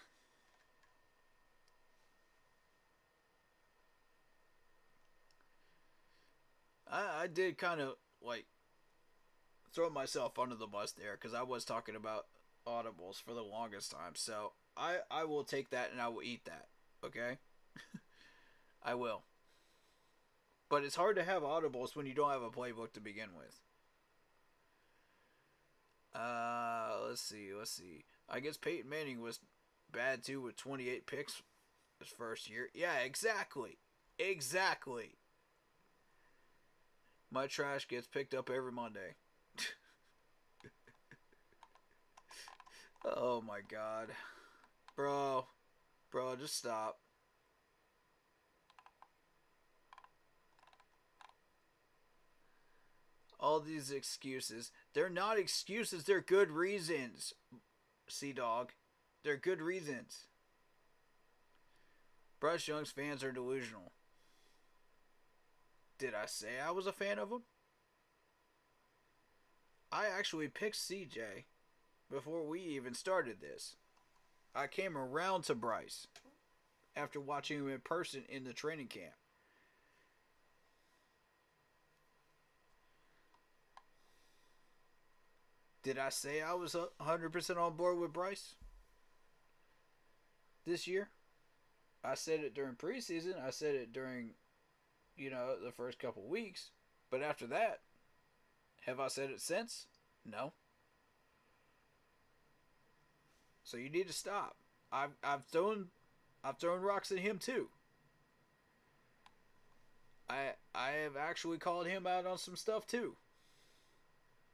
I did kind of, like, throw myself under the bus there because I was talking about audibles for the longest time. So I will take that and I will eat that. Okay? I will. But it's hard to have audibles when you don't have a playbook to begin with. Let's see. I guess Peyton Manning was bad too with 28 picks his first year. Yeah, exactly. My trash gets picked up every Monday. Oh my God. Bro, just stop. All these excuses. They're not excuses, they're good reasons. Sea-Dog. They're good reasons. Bryce Young's fans are delusional. Did I say I was a fan of him? I actually picked CJ before we even started this. I came around to Bryce after watching him in person in the training camp. Did I say I was 100% on board with Bryce this year? I said it during preseason. I said it during, the first couple weeks. But after that, have I said it since? No. So you need to stop. I've thrown rocks at him too. I have actually called him out on some stuff too.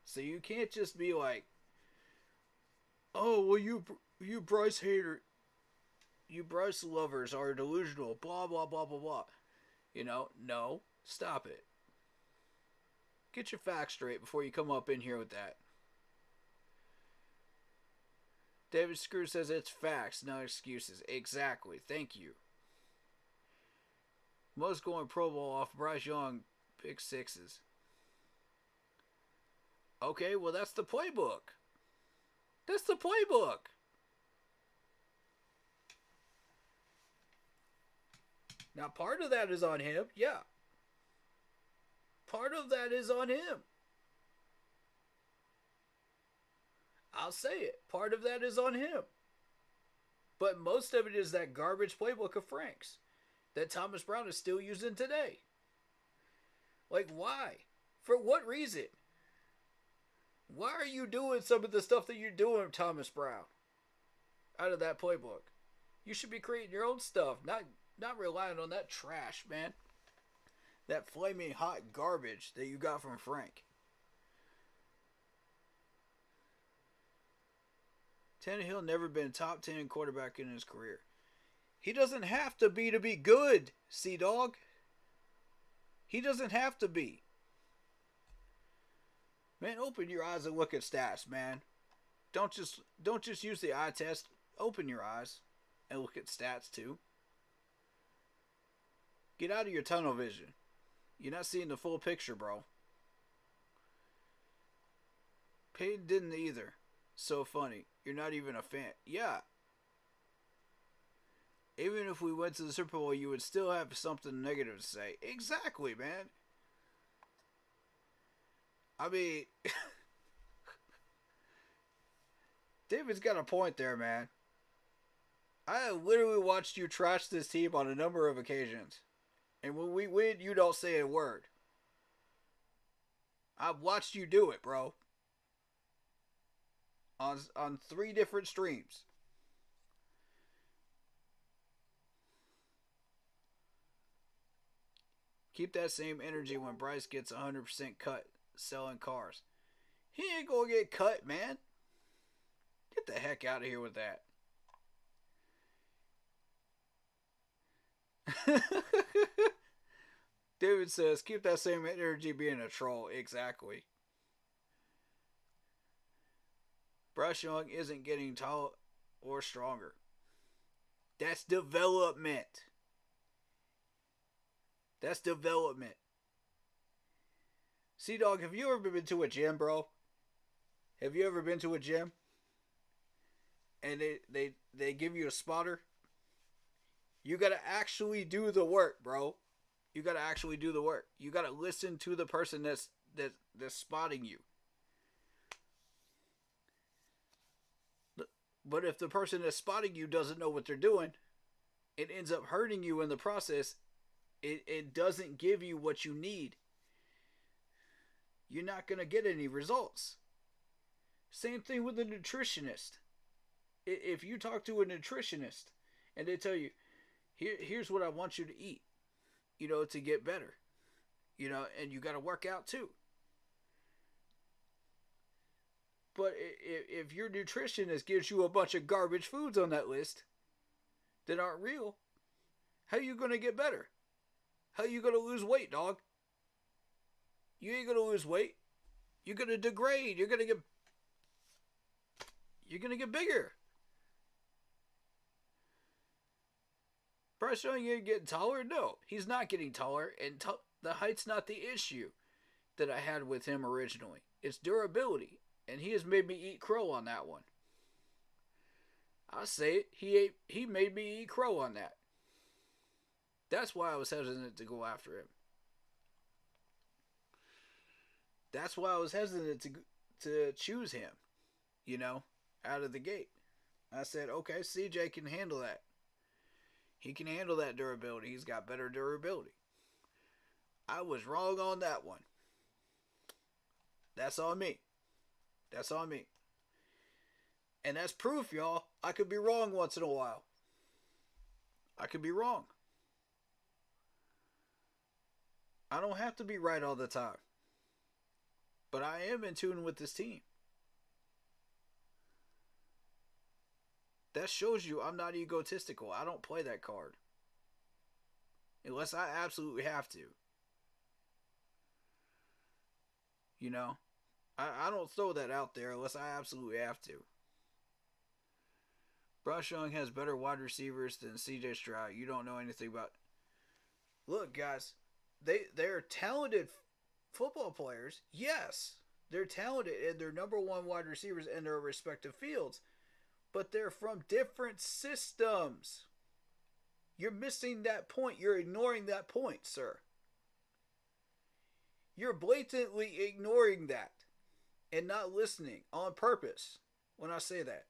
So you can't just be like, oh, well, you Bryce hater, you Bryce lovers are delusional, blah, blah, blah, blah, blah. No, stop it. Get your facts straight before you come up in here with that. David Screw says it's facts, not excuses. Exactly. Thank you. Most going Pro Bowl off Bryce Young pick sixes. Okay, well, that's the playbook. That's the playbook. Now, part of that is on him. Yeah. Part of that is on him. I'll say it. Part of that is on him. But most of it is that garbage playbook of Frank's that Thomas Brown is still using today. Like, why? For what reason? Why are you doing some of the stuff that you're doing, Thomas Brown, out of that playbook? You should be creating your own stuff, not relying on that trash, man. That flaming hot garbage that you got from Frank. Tannehill never been a top 10 quarterback in his career. He doesn't have to be good, Sea-Dog. He doesn't have to be. Man, open your eyes and look at stats, man. Don't just use the eye test. Open your eyes and look at stats too. Get out of your tunnel vision. You're not seeing the full picture, bro. Peyton didn't either. So funny. You're not even a fan. Yeah. Even if we went to the Super Bowl, you would still have something negative to say. Exactly, man. I mean, David's got a point there, man. I have literally watched you trash this team on a number of occasions. And when we win, you don't say a word. I've watched you do it, bro. On 3 different streams. Keep that same energy when Bryce gets 100% cut selling cars. He ain't gonna get cut, man. Get the heck out of here with that. David says, keep that same energy being a troll. Exactly. Bryce Young isn't getting tall or stronger. That's development. That's development. C-Dog, have you ever been to a gym, bro? Have you ever been to a gym? And they give you a spotter? You gotta actually do the work, bro. You gotta actually do the work. You gotta listen to the person that's spotting you. But if the person that's spotting you doesn't know what they're doing, it ends up hurting you in the process. It doesn't give you what you need. You're not gonna get any results. Same thing with a nutritionist. If you talk to a nutritionist and they tell you, here's what I want you to eat, to get better, and you got to work out too. But if your nutritionist gives you a bunch of garbage foods on that list that aren't real, how are you going to get better? How are you going to lose weight, dog? You ain't going to lose weight. You're going to degrade. You're going to get bigger. Bryce Young ain't getting taller? No, he's not getting taller, and the height's not the issue that I had with him originally. It's durability, and he has made me eat crow on that one. I say it, he made me eat crow on that. That's why I was hesitant to go after him. That's why I was hesitant to choose him, out of the gate. I said, okay, CJ can handle that. He can handle that durability. He's got better durability. I was wrong on that one. That's on me. That's on me. And that's proof, y'all. I could be wrong once in a while. I could be wrong. I don't have to be right all the time. But I am in tune with this team. That shows you I'm not egotistical. I don't play that card. Unless I absolutely have to. I don't throw that out there unless I absolutely have to. Bryce Young has better wide receivers than CJ Stroud. You don't know anything about... Look, guys. They're talented football players. Yes. They're talented and they're number one wide receivers in their respective fields. But they're from different systems. You're missing that point. You're ignoring that point, sir. You're blatantly ignoring that and not listening on purpose when I say that.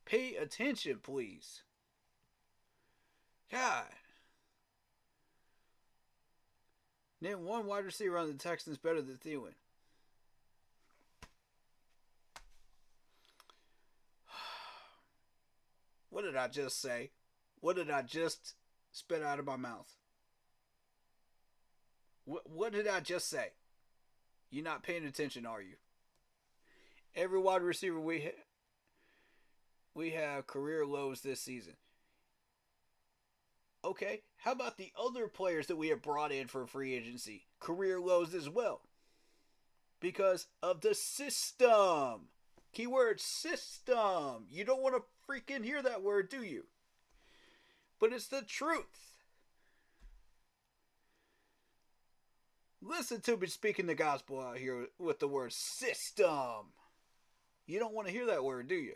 Pay attention, please. God. Name one wide receiver on the Texans better than Thielen. What did I just say? What did I just spit out of my mouth? What did I just say? You're not paying attention, are you? Every wide receiver we have career lows this season. Okay, how about the other players that we have brought in for free agency? Career lows as well. Because of the system. Keyword system. You don't want to freaking hear that word, do you? But it's the truth. Listen to me speaking the gospel out here with the word system. You don't want to hear that word, do you?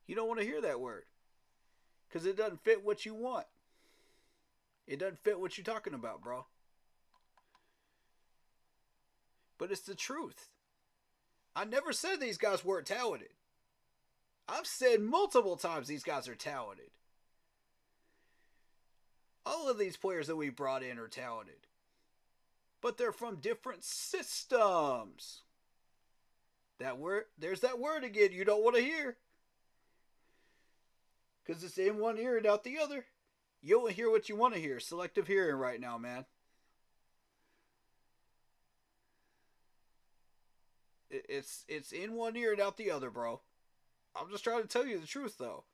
You don't want to hear that word. Because it doesn't fit what you want. It doesn't fit what you're talking about, bro. But it's the truth. I never said these guys weren't talented. I've said multiple times these guys are talented. All of these players that we brought in are talented. But they're from different systems. That word, there's that word again you don't want to hear. Because it's in one ear and out the other. You don't hear what you want to hear. Selective hearing right now, man. It's in one ear and out the other, bro. I'm just trying to tell you the truth, though.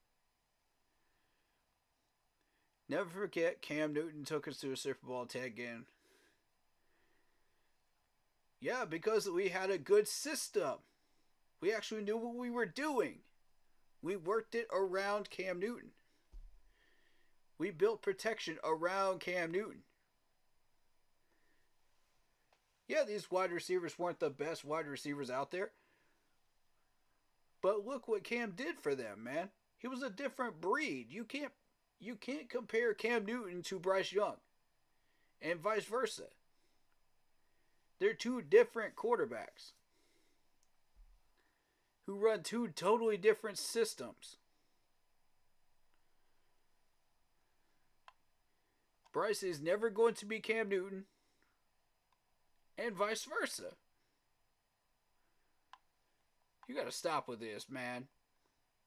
Never forget, Cam Newton took us to a Super Bowl tag game. Yeah, because we had a good system. We actually knew what we were doing. We worked it around Cam Newton. We built protection around Cam Newton. Yeah, these wide receivers weren't the best wide receivers out there. But look what Cam did for them, man. He was a different breed. You can't compare Cam Newton to Bryce Young. And vice versa. They're two different quarterbacks who run two totally different systems. Bryce is never going to be Cam Newton, and vice versa. You gotta stop with this, man.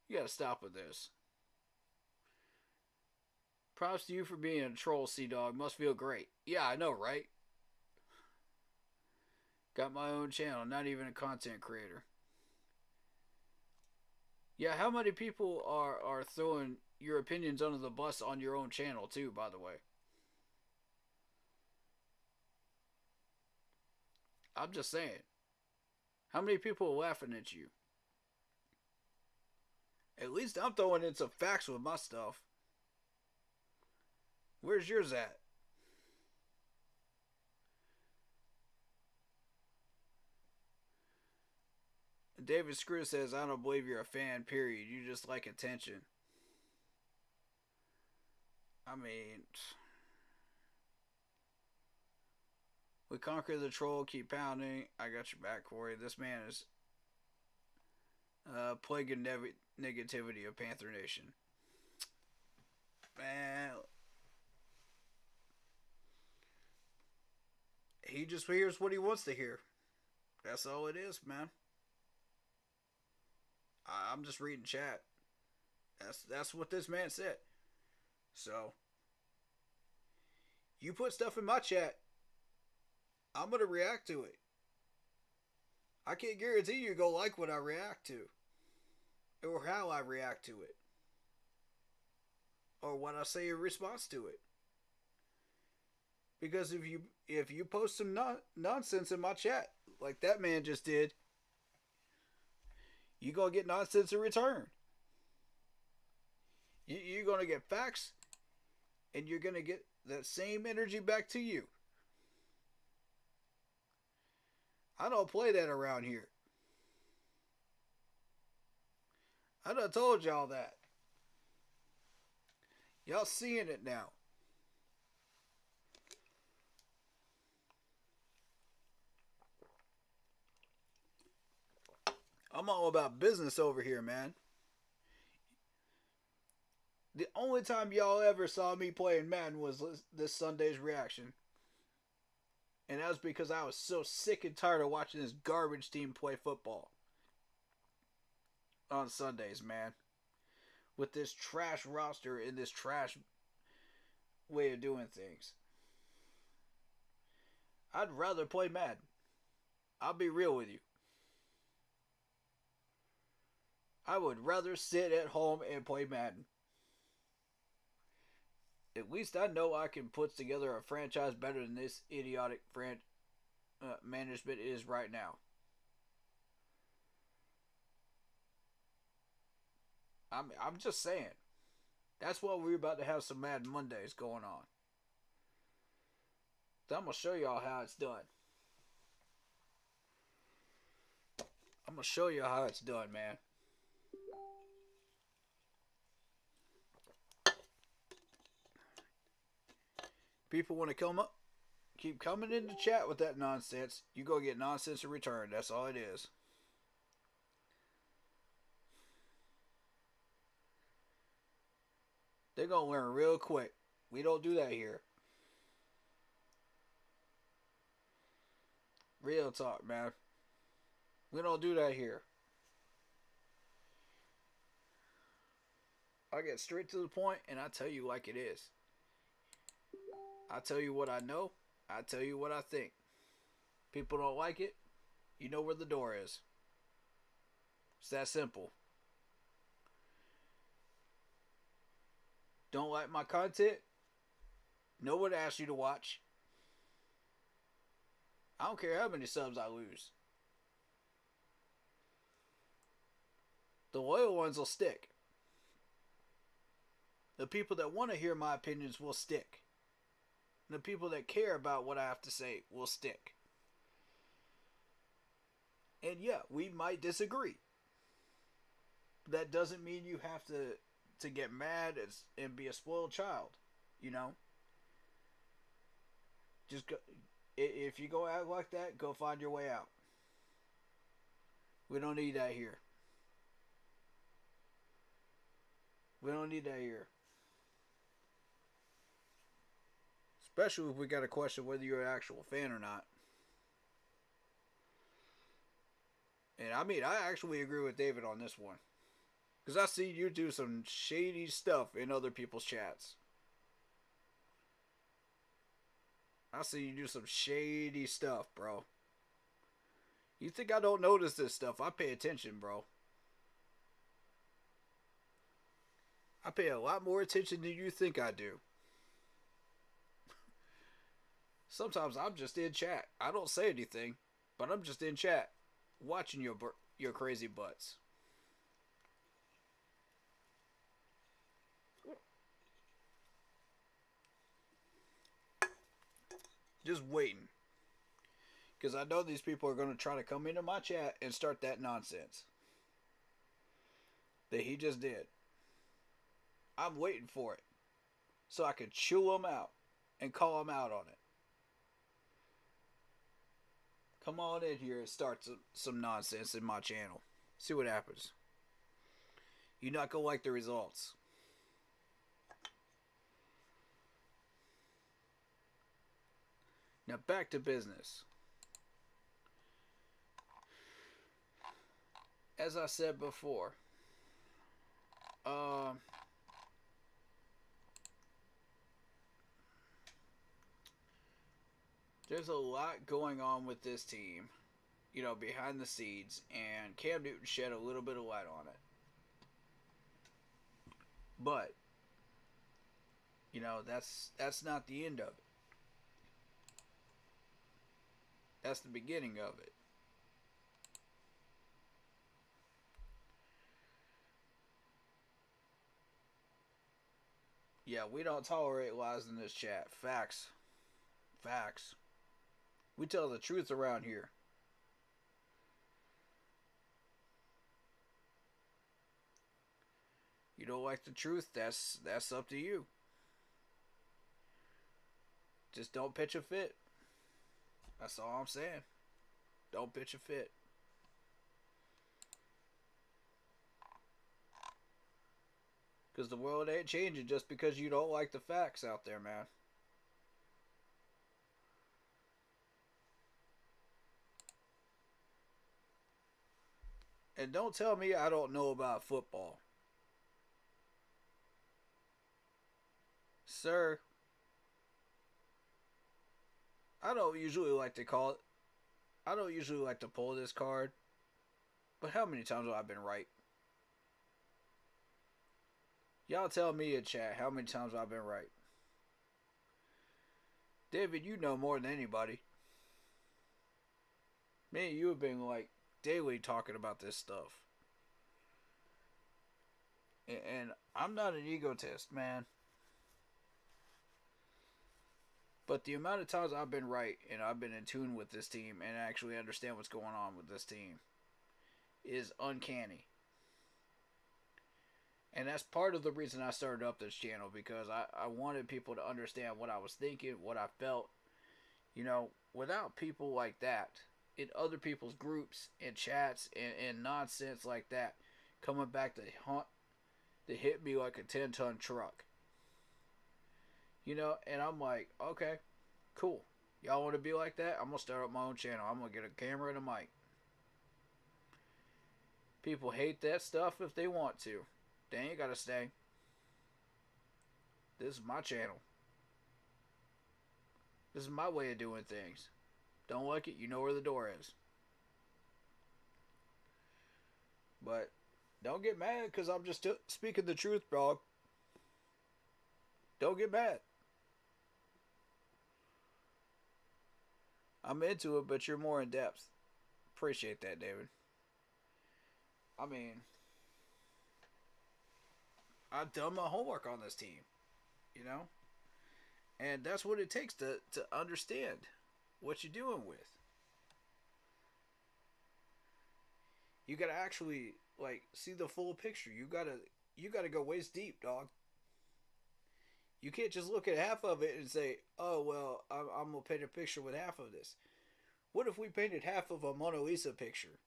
You gotta stop with this. Props to you for being a troll, Sea-Dog. Must feel great. Yeah, I know, right? Got my own channel, not even a content creator. Yeah, how many people are throwing your opinions under the bus on your own channel too, by the way? I'm just saying. How many people are laughing at you? At least I'm throwing in some facts with my stuff. Where's yours at? David Screw says, I don't believe you're a fan, period. You just like attention. I mean, we conquer the troll, keep pounding. I got your back, Corey. This man is plaguing negativity of Panther Nation. Man, he just hears what he wants to hear. That's all it is, man. I'm just reading chat. That's what this man said. So, you put stuff in my chat, I'm going to react to it. I can't guarantee you're going to like what I react to. Or how I react to it. Or what I say in response to it. Because if you post some nonsense in my chat, like that man just did, you're going to get nonsense in return. You're going to get facts, and you're going to get that same energy back to you. I don't play that around here. I done told y'all that. Y'all seeing it now. I'm all about business over here, man. The only time y'all ever saw me playing Madden was this Sunday's reaction. And that was because I was so sick and tired of watching this garbage team play football. On Sundays, man. With this trash roster and this trash way of doing things. I'd rather play Madden. I'll be real with you. I would rather sit at home and play Madden. At least I know I can put together a franchise better than this idiotic management is right now. I'm just saying. That's why we're about to have some Mad Mondays going on. So I'm going to show y'all how it's done. I'm going to show you how it's done, man. People want to come up, keep coming in the chat with that nonsense. You go get nonsense in return. That's all it is. They're going to learn real quick. We don't do that here. Real talk, man. We don't do that here. I get straight to the point and I tell you like it is. I tell you what I know. I tell you what I think. People don't like it. You know where the door is. It's that simple. Don't like my content? No one asked you to watch. I don't care how many subs I lose. The loyal ones will stick. The people that want to hear my opinions will stick. The people that care about what I have to say will stick. And yeah, we might disagree. That doesn't mean you have to get mad and be a spoiled child, you know? Just go, if you go act like that, go find your way out. We don't need that here. We don't need that here. Especially if we got to question whether you're an actual fan or not. And I mean, I actually agree with David on this one. Because I see you do some shady stuff in other people's chats. I see you do some shady stuff, bro. You think I don't notice this stuff? I pay attention, bro. I pay a lot more attention than you think I do. Sometimes I'm just in chat. I don't say anything, but I'm just in chat watching your crazy butts. Just waiting. Because I know these people are going to try to come into my chat and start that nonsense that he just did. I'm waiting for it so I can chew them out and call them out on it. Come on in here and start some nonsense in my channel. See what happens. You're not going to like the results. Now back to business. As I said before, there's a lot going on with this team, you know, behind the scenes, and Cam Newton shed a little bit of light on it. But, you know, that's not the end of it. That's the beginning of it. Yeah, we don't tolerate lies in this chat. Facts. Facts. We tell the truth around here. You don't like the truth, that's up to you. Just don't pitch a fit. That's all I'm saying. Don't pitch a fit. Because the world ain't changing just because you don't like the facts out there, man. And don't tell me I don't know about football. Sir, I don't usually like to call it. I don't usually like to pull this card. But how many times have I been right? Y'all tell me in chat how many times I've been right. David, you know more than anybody. Me and you have been like daily talking about this stuff. And I'm not an egotist, man. But the amount of times I've been right and I've been in tune with this team and actually understand what's going on with this team is uncanny. And that's part of the reason I started up this channel, because I wanted people to understand what I was thinking, what I felt. You know, without people like that in other people's groups and chats and nonsense like that coming back to hit me like a 10-ton truck. You know, and I'm like, okay, cool. Y'all want to be like that? I'm going to start up my own channel. I'm going to get a camera and a mic. People hate that stuff if they want to. They ain't got to stay. This is my channel. This is my way of doing things. Don't like it, you know where the door is. But don't get mad because I'm just speaking the truth, bro. Don't get mad. I'm into it, but you're more in depth. Appreciate that, David. I mean, I've done my homework on this team, you know? And that's what it takes to understand what you're dealing with. You gotta actually, like, see the full picture. You gotta go waist deep, dog. You can't just look at half of it and say, oh, well, I'm gonna paint a picture with half of this. What if we painted half of a Mona Lisa picture?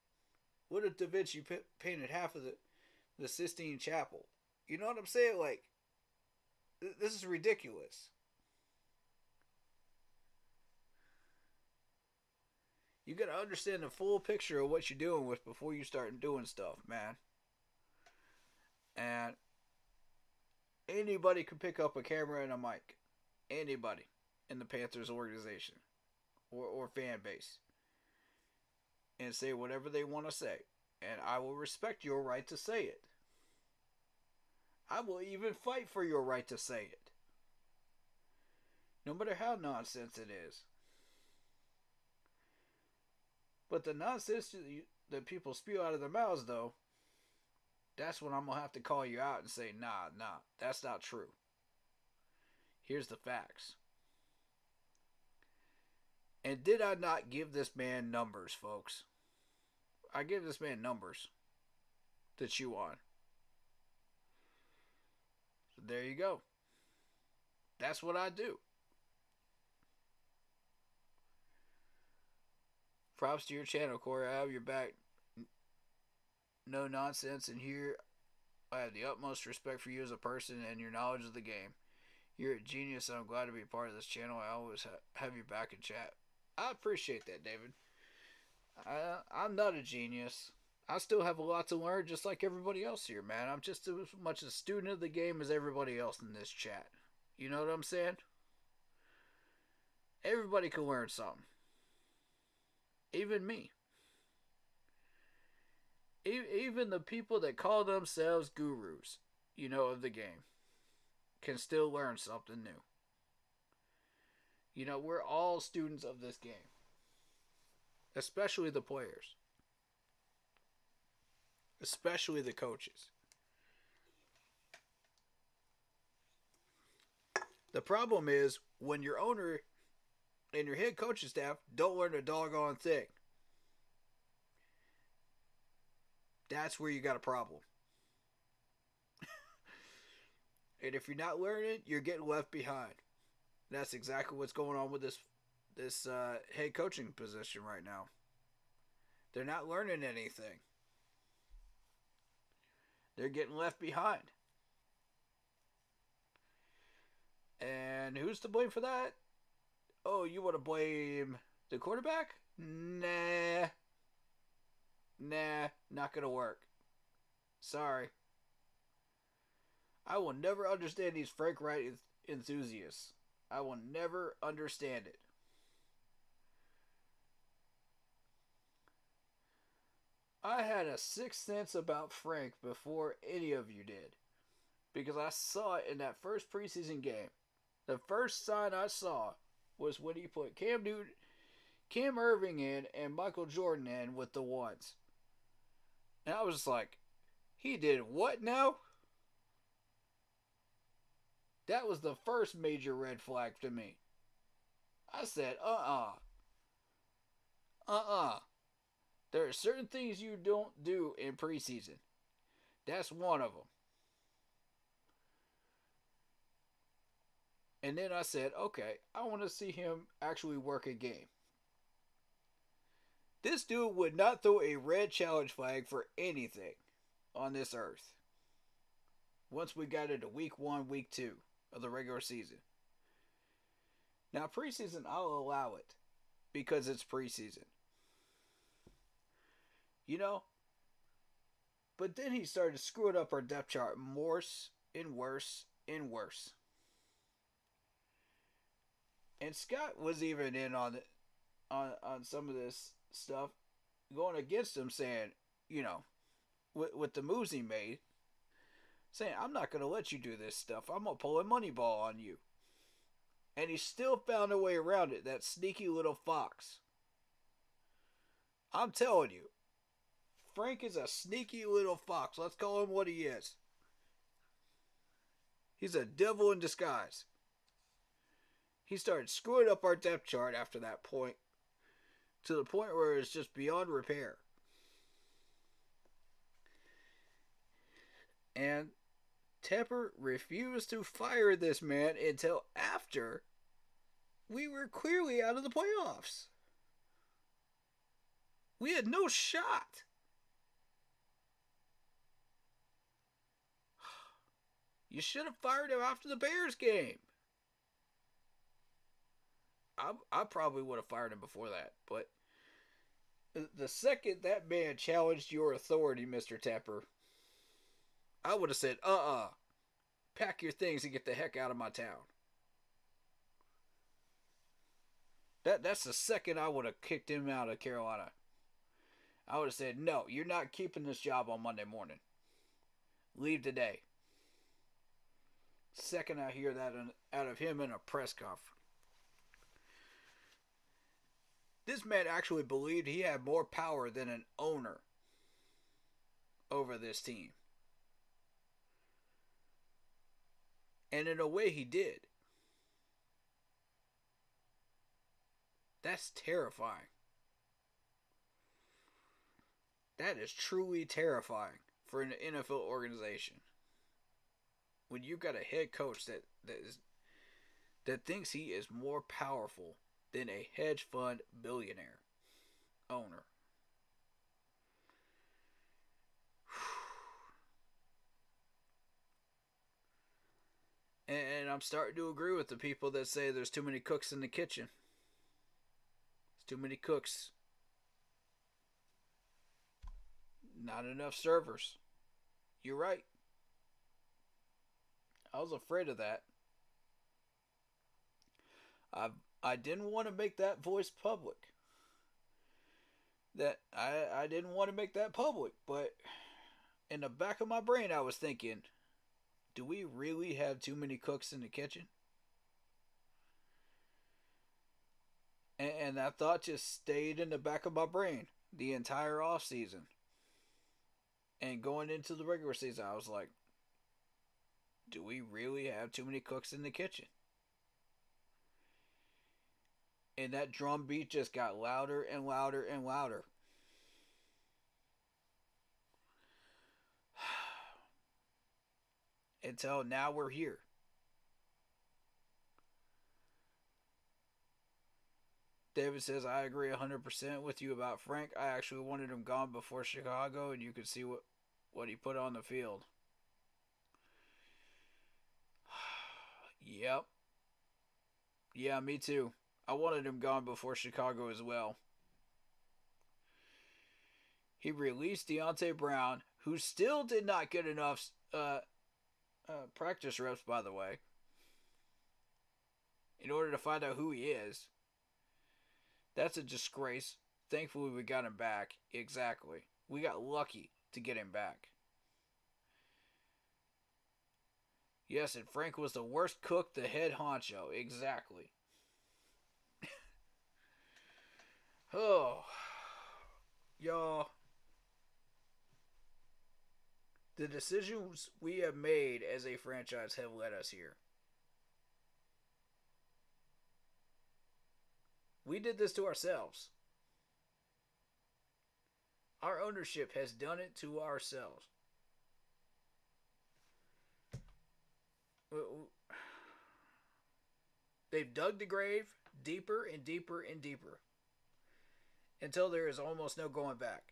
What if Da Vinci painted half of the Sistine Chapel? You know what I'm saying? Like, this is ridiculous. You gotta understand the full picture of what you're doing with before you start doing stuff, man. And anybody can pick up a camera and a mic. Anybody in the Panthers organization or fan base. And say whatever they want to say. And I will respect your right to say it. I will even fight for your right to say it. No matter how nonsense it is. But the nonsense that people spew out of their mouths, though, that's when I'm going to have to call you out and say, nah, that's not true. Here's the facts. And did I not give this man numbers, folks? I give this man numbers to chew on. So there you go. That's what I do. Props to your channel, Corey. I have your back. No nonsense. And here, I have the utmost respect for you as a person and your knowledge of the game. You're a genius, and I'm glad to be part of this channel. I always have you back in chat. I appreciate that, David. I'm not a genius. I still have a lot to learn, just like everybody else here, man. I'm just as much a student of the game as everybody else in this chat. You know what I'm saying? Everybody can learn something. Even me. Even the people that call themselves gurus, you know, of the game, can still learn something new. You know, we're all students of this game. Especially the players. Especially the coaches. The problem is when your owner and your head coaching staff don't learn a doggone thing. That's where you got a problem. And if you're not learning, you're getting left behind. That's exactly what's going on with this head coaching position right now. They're not learning anything. They're getting left behind. And who's to blame for that? Oh, you want to blame the quarterback? Nah, not going to work. Sorry. I will never understand these Frank Wright enthusiasts. I will never understand it. I had a sixth sense about Frank before any of you did. Because I saw it in that first preseason game. The first sign I saw was when he put Cam Irving in and Michael Jordan in with the ones. And I was like, he did what now? That was the first major red flag to me. I said, There are certain things you don't do in preseason. That's one of them. And then I said, okay, I want to see him actually work a game. This dude would not throw a red challenge flag for anything on this earth. Once we got into week 1, week 2 of the regular season. Now, preseason, I'll allow it because it's preseason. You know? But then he started screwing up our depth chart worse and worse and worse. And Scott was even in on it, on some of this stuff, going against him, saying, you know, with the moves he made, saying, I'm not going to let you do this stuff. I'm going to pull a money ball on you. And he still found a way around it, that sneaky little fox. I'm telling you, Frank is a sneaky little fox. Let's call him what he is. He's a devil in disguise. He started screwing up our depth chart after that point, to the point where it's just beyond repair. And Tepper refused to fire this man until after we were clearly out of the playoffs. We had no shot. You should have fired him after the Bears game. I probably would have fired him before that, but the second that man challenged your authority, Mr. Tepper, I would have said, pack your things and get the heck out of my town. That's the second I would have kicked him out of Carolina. I would have said, no, you're not keeping this job on Monday morning. Leave today. Second I hear that out of him in a press conference. This man actually believed he had more power than an owner over this team. And in a way he did. That's terrifying. That is truly terrifying for an NFL organization. When you've got a head coach that thinks he is more powerful than a hedge fund billionaire owner. And I'm starting to agree with the people that say there's too many cooks in the kitchen. There's too many cooks. Not enough servers. You're right. I was afraid of that. I didn't want to make that voice public. I didn't want to make that public, but in the back of my brain I was thinking, do we really have too many cooks in the kitchen? And that thought just stayed in the back of my brain the entire off season. And going into the regular season, I was like, do we really have too many cooks in the kitchen? And that drum beat just got louder and louder and louder. Until now we're here. David says, I agree 100% with you about Frank. I actually wanted him gone before Chicago, and you could see what he put on the field. Yep. Yeah, me too. I wanted him gone before Chicago as well. He released Deontay Brown, who still did not get enough practice reps, by the way, in order to find out who he is. That's a disgrace. Thankfully, we got him back. Exactly. We got lucky to get him back. Yes, and Frank was the worst cook, the head honcho. Exactly. Oh. Y'all. The decisions we have made as a franchise have led us here. We did this to ourselves. Our ownership has done it to ourselves. They've dug the grave deeper and deeper and deeper until there is almost no going back.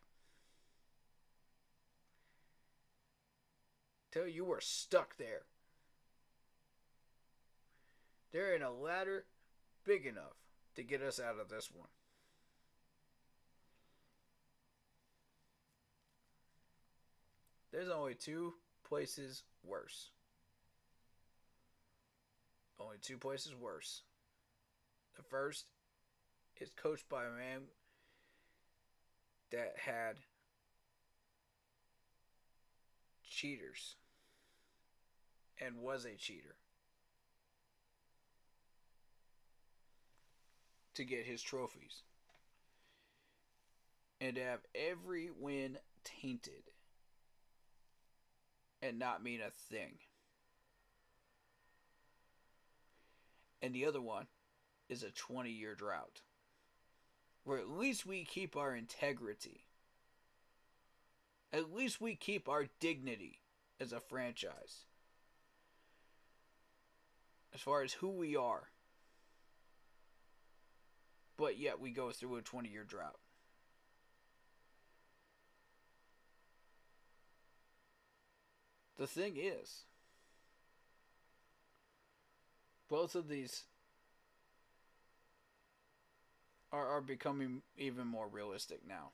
Till you were stuck there. They're in a ladder big enough to get us out of this one. There's only two places worse. Only two places worse. The first is coached by a man that had cheaters and was a cheater to get his trophies, and to have every win tainted and not mean a thing. And the other one is a 20-year drought, where at least we keep our integrity. At least we keep our dignity as a franchise. As far as who we are. But yet we go through a 20-year drought. The thing is, both of these are becoming even more realistic now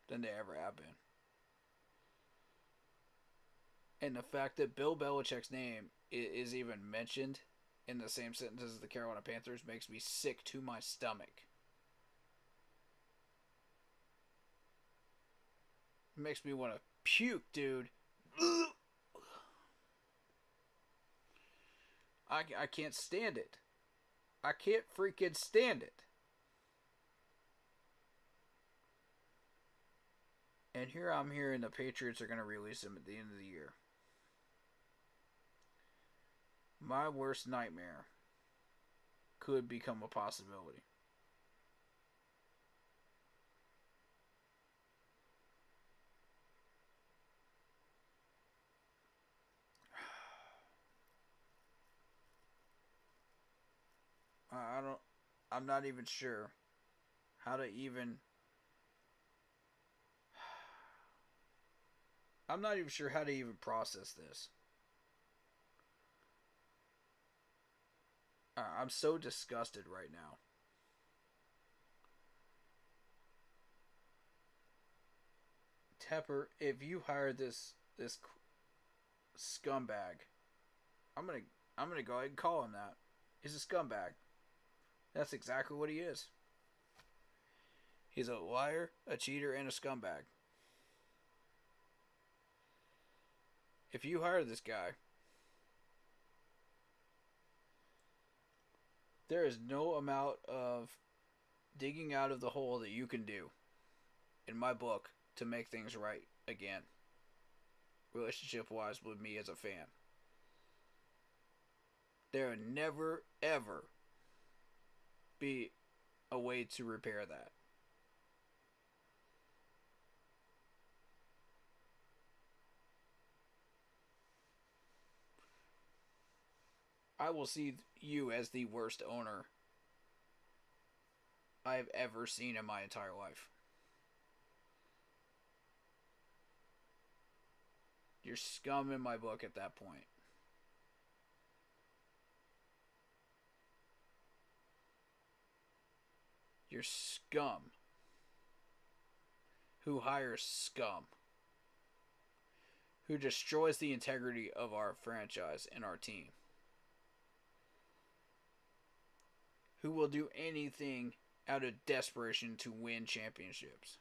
than they ever have been. And the fact that Bill Belichick's name is even mentioned in the same sentence as the Carolina Panthers makes me sick to my stomach. It makes me want to puke, dude. I can't stand it. I can't freaking stand it. And here I'm hearing the Patriots are going to release him at the end of the year. My worst nightmare could become a possibility. I'm not even sure how to even... I'm not even sure how to even process this. I'm so disgusted right now. Tepper, if you hire this scumbag, I'm gonna go ahead and call him that. He's a scumbag. That's exactly what he is. He's a liar, a cheater, and a scumbag. If you hire this guy, there is no amount of digging out of the hole that you can do, in my book, to make things right again, relationship-wise, with me as a fan. There will never, ever be a way to repair that. I will see you as the worst owner I've ever seen in my entire life. You're scum in my book at that point. You're scum who hires scum, who destroys the integrity of our franchise and our team, who will do anything out of desperation to win championships.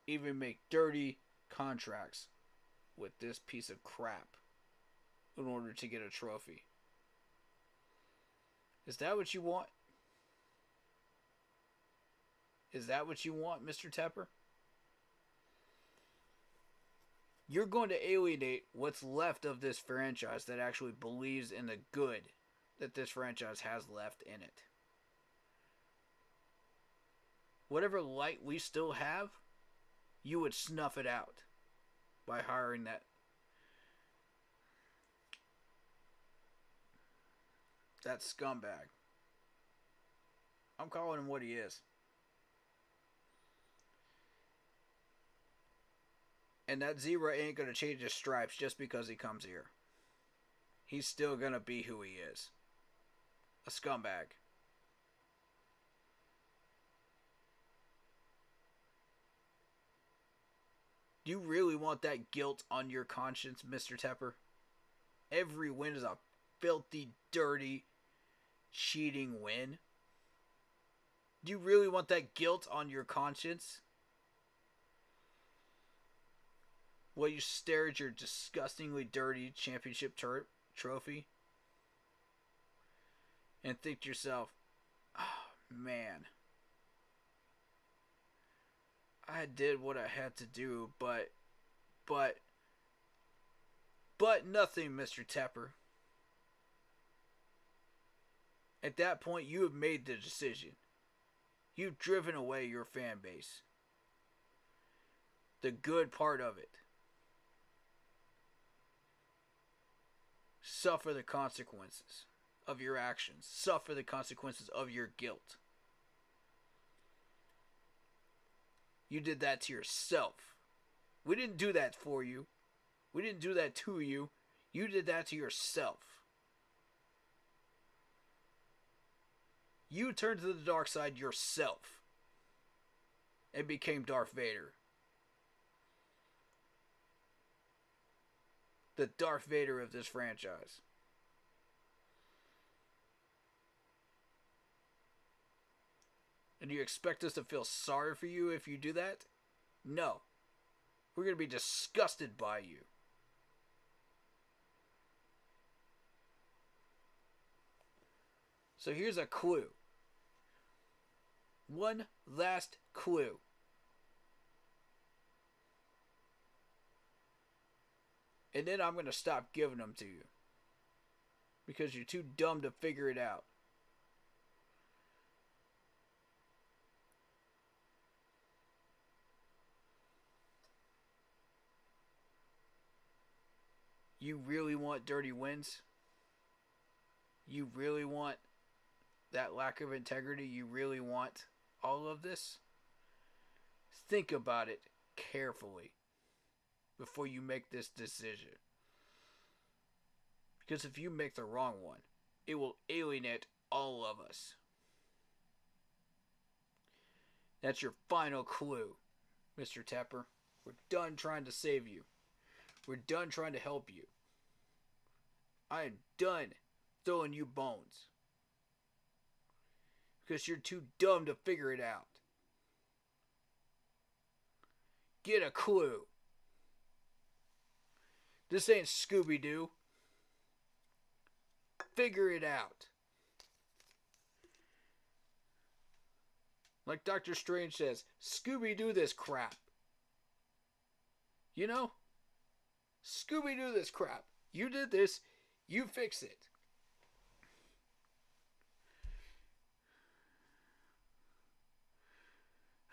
Even make dirty contracts with this piece of crap in order to get a trophy. Is that what you want? Is that what you want, Mr. Tepper? You're going to alienate what's left of this franchise that actually believes in the good that this franchise has left in it. Whatever light we still have, you would snuff it out by hiring that scumbag. I'm calling him what he is. And that zebra ain't going to change his stripes just because he comes here. He's still going to be who he is. A scumbag. Do you really want that guilt on your conscience, Mr. Tepper? Every win is a filthy, dirty, cheating win. Do you really want that guilt on your conscience? While you stare at your disgustingly dirty championship trophy and think to yourself, oh, man, I did what I had to do, but nothing, Mr. Tepper. At that point, you have made the decision. You've driven away your fan base. The good part of it. Suffer the consequences of your actions. Suffer the consequences of your guilt. You did that to yourself. We didn't do that for you. We didn't do that to you. You did that to yourself. You turned to the dark side yourself and became Darth Vader. The Darth Vader of this franchise. And do you expect us to feel sorry for you if you do that? No. We're going to be disgusted by you. So here's a clue. One last clue. And then I'm going to stop giving them to you. Because you're too dumb to figure it out. You really want dirty wins? You really want that lack of integrity? You really want all of this? Think about it carefully before you make this decision. Because if you make the wrong one, it will alienate all of us. That's your final clue, Mr. Tepper. We're done trying to save you. We're done trying to help you. I am done throwing you bones. Because you're too dumb to figure it out. Get a clue. This ain't Scooby-Doo. Figure it out. Like Dr. Strange says, Scooby-Doo this crap. You know? Scooby-Doo this crap. You did this. You fix it.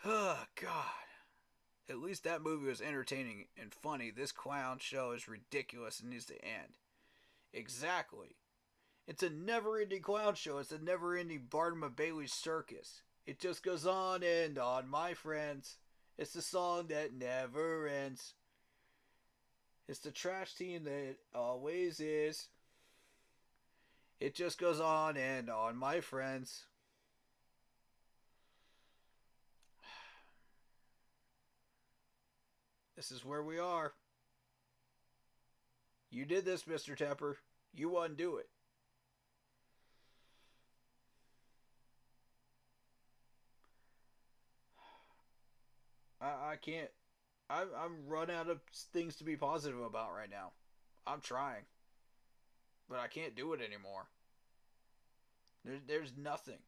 Oh, God. At least that movie was entertaining and funny. This clown show is ridiculous and needs to end. Exactly. It's a never-ending clown show. It's a never-ending Barnum and Bailey circus. It just goes on and on, my friends. It's the song that never ends. It's the trash team that always is. It just goes on and on, my friends. This is where we are. You did this, Mr. Tepper. You undo it. I can't. I'm run out of things to be positive about right now. I'm trying. But I can't do it anymore. There's nothing.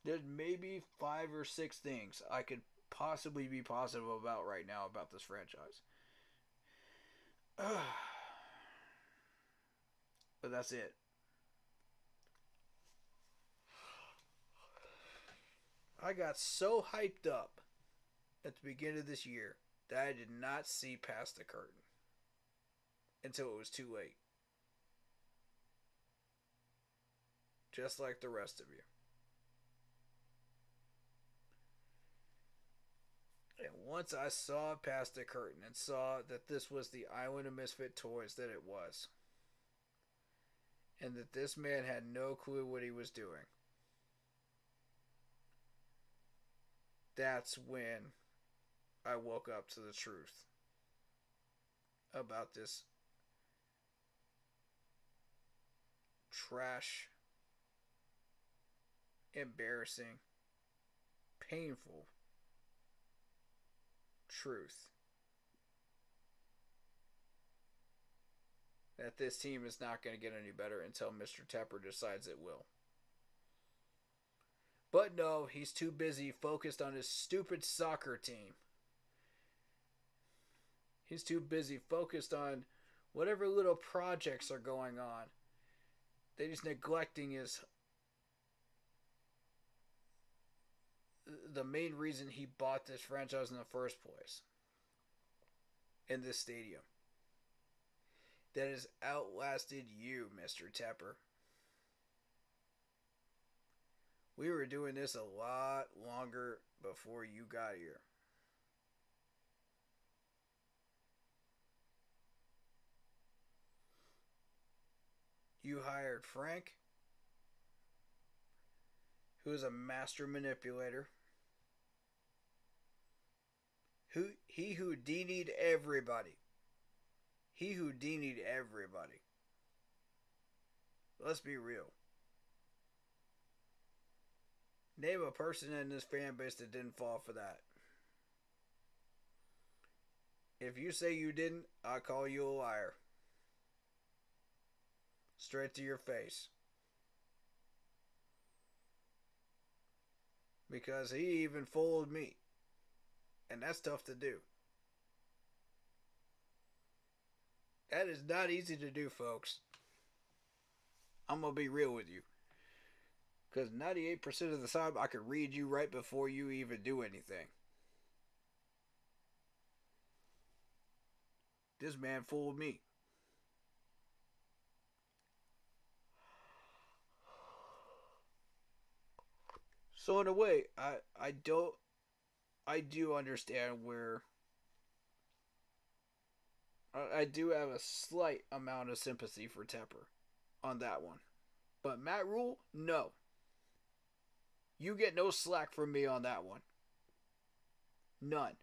There's maybe 5 or 6 things I could possibly be positive about right now about this franchise. But that's it. I got so hyped up at the beginning of this year that I did not see past the curtain until it was too late. Just like the rest of you. And once I saw past the curtain and saw that this was the island of misfit toys that it was, and that this man had no clue what he was doing, that's when I woke up to the truth about this trash, embarrassing, painful truth that this team is not going to get any better until Mr. Tepper decides it will. But no, he's too busy focused on his stupid soccer team. He's too busy focused on whatever little projects are going on that he's neglecting the main reason he bought this franchise in the first place. In this stadium. That has outlasted you, Mr. Tepper. We were doing this a lot longer before you got here. You hired Frank, who is a master manipulator. He Houdini'd everybody. He Houdini'd everybody. Let's be real. Name a person in this fan base that didn't fall for that. If you say you didn't, I'll call you a liar. Straight to your face. Because he even fooled me. And that's tough to do. That is not easy to do, folks. I'm going to be real with you. Because 98% of the time, I can read you right before you even do anything. This man fooled me. So in a way, I do understand where I do have a slight amount of sympathy for Tepper on that one. But Matt Rule, no. You get no slack from me on that one. None.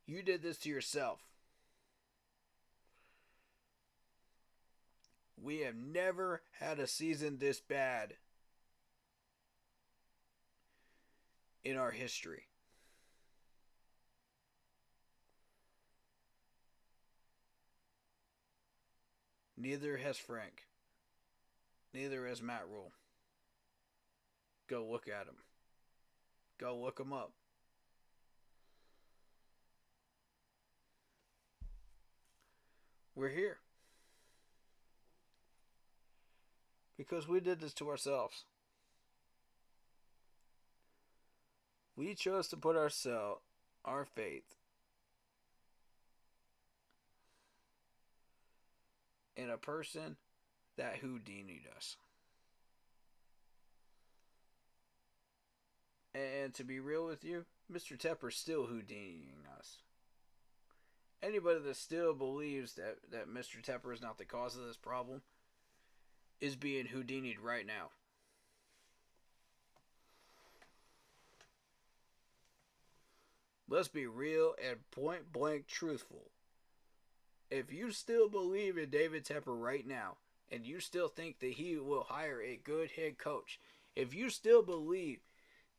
You did this to yourself. We have never had a season this bad in our history. Neither has Frank. Neither has Matt Rule. Go look at him. Go look him up. We're here. Because we did this to ourselves. We chose to put our faith in a person that Houdini'd us. And to be real with you, Mr. Tepper's still Houdini'ing us. Anybody that still believes that Mr. Tepper is not the cause of this problem is being Houdini'd right now. Let's be real and point blank truthful. If you still believe in David Tepper right now, and you still think that he will hire a good head coach, if you still believe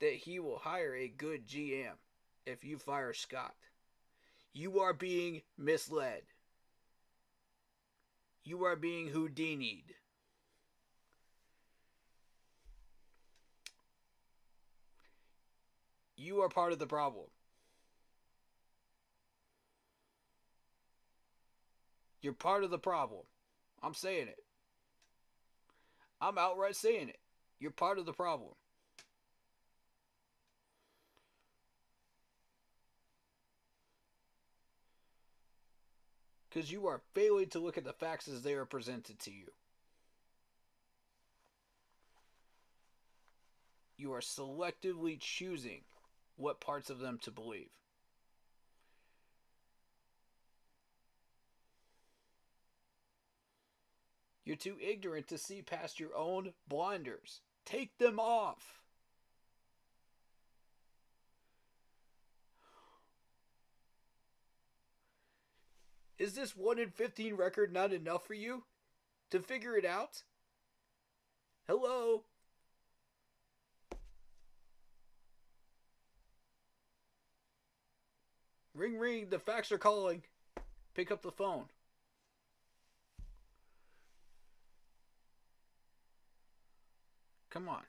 that he will hire a good GM if you fire Scott, you are being misled. You are being Houdini'd. You are part of the problem. You're part of the problem. I'm saying it. I'm outright saying it. You're part of the problem. Because you are failing to look at the facts as they are presented to you. You are selectively choosing what parts of them to believe. You're too ignorant to see past your own blinders. Take them off. Is this 1-15 record not enough for you to figure it out? Hello? Ring ring, the facts are calling. Pick up the phone. Come on.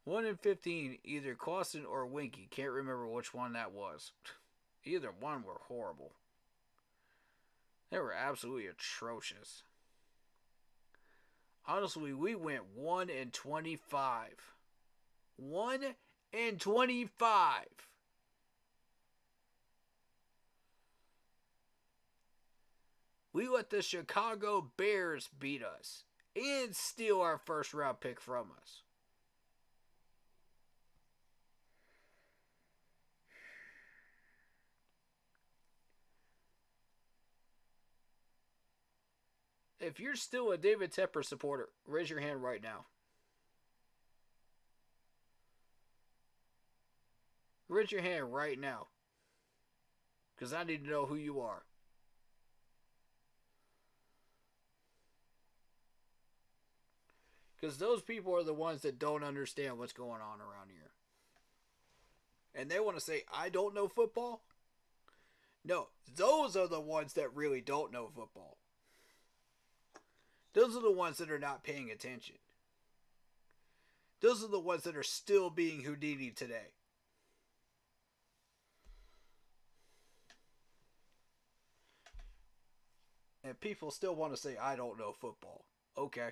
1-15, either Clausen or Winky. Can't remember which one that was. Either one were horrible. They were absolutely atrocious. Honestly, we went 1-25. 1-25. We let the Chicago Bears beat us and steal our first round pick from us. If you're still a David Tepper supporter, raise your hand right now. Raise your hand right now. Because I need to know who you are. Because those people are the ones that don't understand what's going on around here. And they want to say, I don't know football? No, those are the ones that really don't know football. Those are the ones that are not paying attention. Those are the ones that are still being Houdini today. And people still want to say, I don't know football. Okay.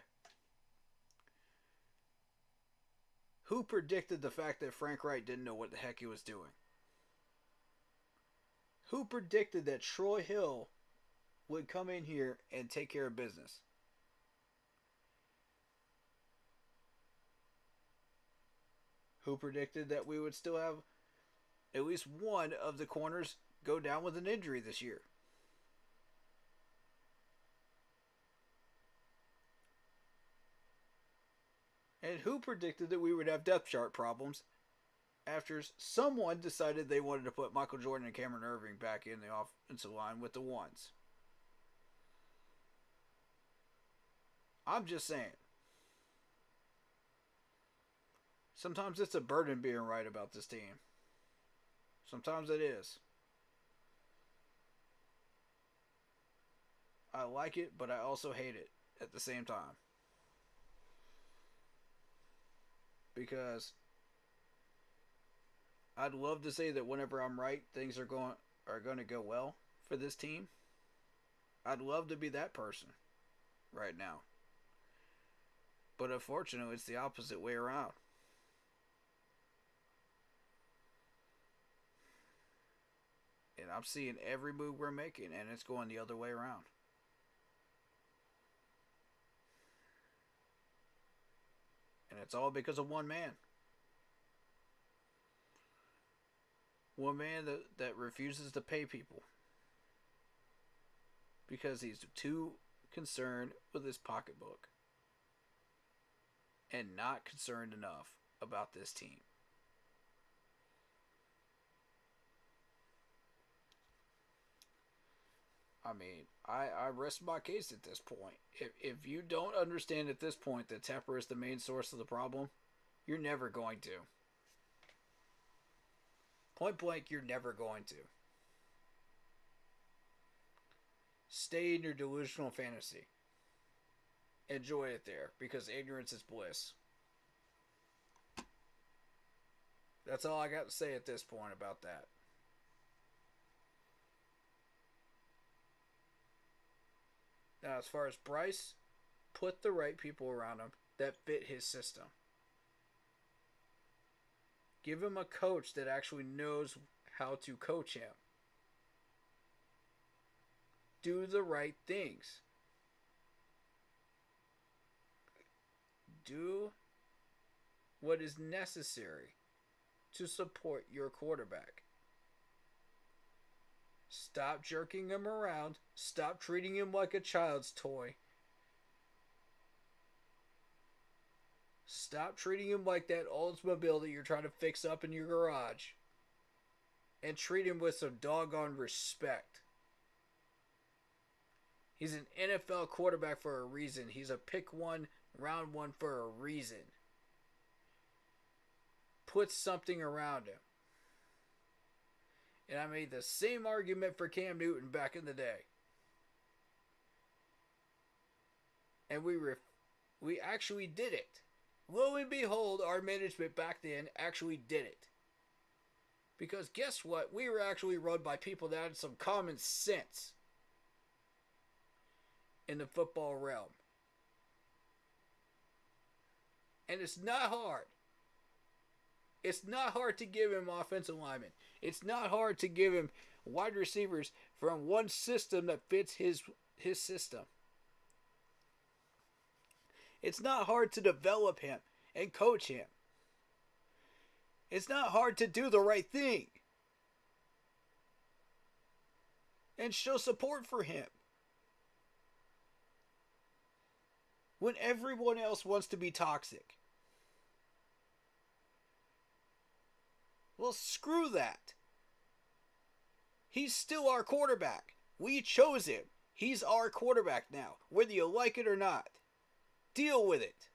Who predicted the fact that Frank Wright didn't know what the heck he was doing? Who predicted that Troy Hill would come in here and take care of business? Who predicted that we would still have at least one of the corners go down with an injury this year? And who predicted that we would have depth chart problems after someone decided they wanted to put Michael Jordan and Cameron Irving back in the offensive line with the ones? I'm just saying. Sometimes it's a burden being right about this team. Sometimes it is. I like it, but I also hate it at the same time. Because I'd love to say that whenever I'm right, things are going to go well for this team. I'd love to be that person right now. But unfortunately, it's the opposite way around. And I'm seeing every move we're making, and it's going the other way around. And it's all because of one man. One man that refuses to pay people. Because he's too concerned with his pocketbook. And not concerned enough about this team. I mean, I rest my case at this point. If you don't understand at this point that Tepper is the main source of the problem, you're never going to. Point blank, you're never going to. Stay in your delusional fantasy. Enjoy it there, because ignorance is bliss. That's all I got to say at this point about that. Now, as far as Bryce, put the right people around him that fit his system. Give him a coach that actually knows how to coach him. Do the right things. Do what is necessary to support your quarterback. Stop jerking him around. Stop treating him like a child's toy. Stop treating him like that Oldsmobile that you're trying to fix up in your garage. And treat him with some doggone respect. He's an NFL quarterback for a reason. He's a pick 1, round 1 for a reason. Put something around him. And I made the same argument for Cam Newton back in the day. And we actually did it. Lo and behold, our management back then actually did it. Because guess what? We were actually run by people that had some common sense in the football realm. And it's not hard. It's not hard to give him offensive linemen. It's not hard to give him wide receivers from one system that fits his system. It's not hard to develop him and coach him. It's not hard to do the right thing and show support for him. When everyone else wants to be toxic. Well, screw that. He's still our quarterback. We chose him. He's our quarterback now, whether you like it or not. Deal with it.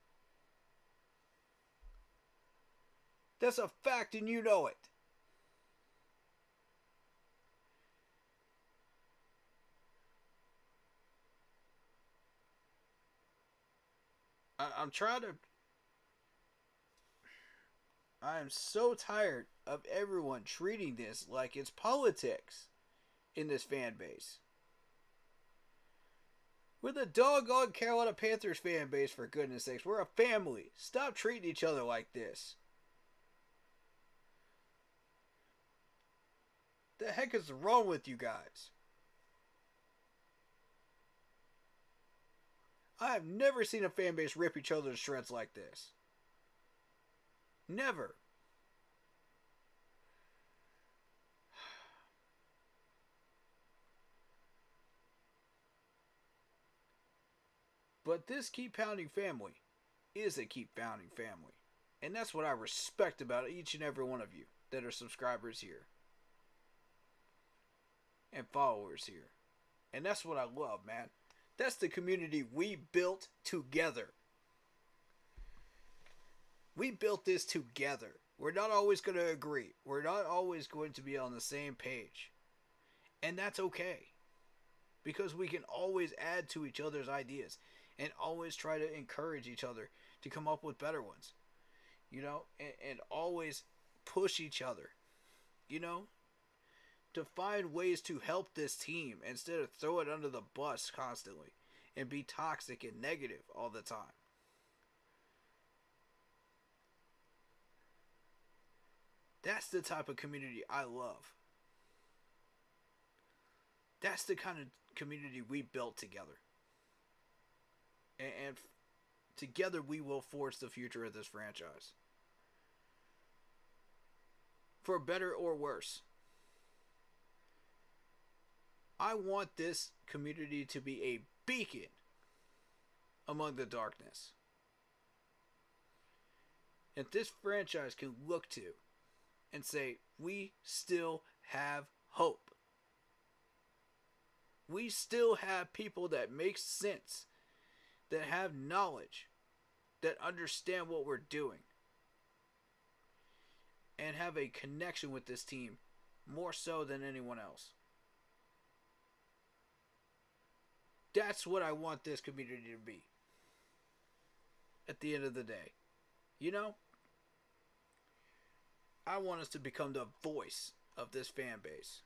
That's a fact and you know it. I am so tired of everyone treating this like it's politics in this fan base. We're the doggone Carolina Panthers fan base, for goodness sakes. We're a family. Stop treating each other like this. The heck is wrong with you guys? I have never seen a fan base rip each other to shreds like this. Never. But this Keep Pounding family is a Keep Pounding family. And that's what I respect about each and every one of you that are subscribers here. And followers here. And that's what I love, man. That's the community we built together. We built this together. We're not always going to agree. We're not always going to be on the same page. And that's okay. Because we can always add to each other's ideas. And always try to encourage each other to come up with better ones. You know? And always push each other. You know? To find ways to help this team instead of throw it under the bus constantly and be toxic and negative all the time. That's the type of community I love. That's the kind of community we built together. And together we will forge the future of this franchise. For better or worse. I want this community to be a beacon among the darkness. That this franchise can look to and say, we still have hope. We still have people that make sense, that have knowledge, that understand what we're doing, and have a connection with this team more so than anyone else. That's what I want this community to be. At the end of the day. You know? I want us to become the voice of this fan base.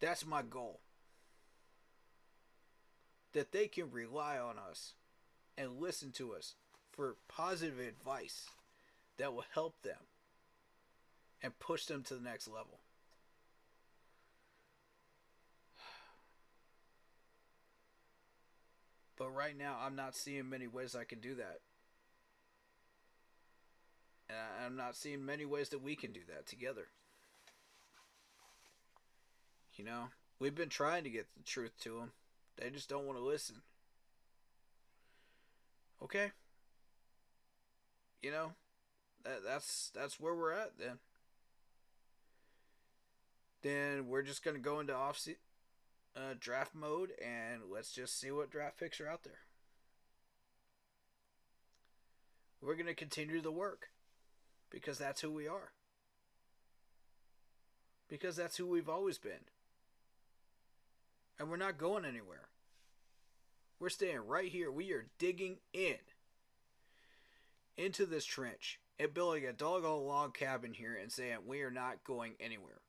That's my goal. that they can rely on us and listen to us for positive advice that will help them and push them to the next level. But right now, I'm not seeing many ways I can do that. And I'm not seeing many ways that we can do that together. You know, we've been trying to get the truth to them. They just don't want to listen. Okay. You know, that's where we're at then. Then we're just going to go into draft mode, and let's just see what draft picks are out there. We're going to continue the work because that's who we are. Because that's who we've always been. And we're not going anywhere. We're staying right here. We are digging into this trench and building a doggone log cabin here and saying we are not going anywhere.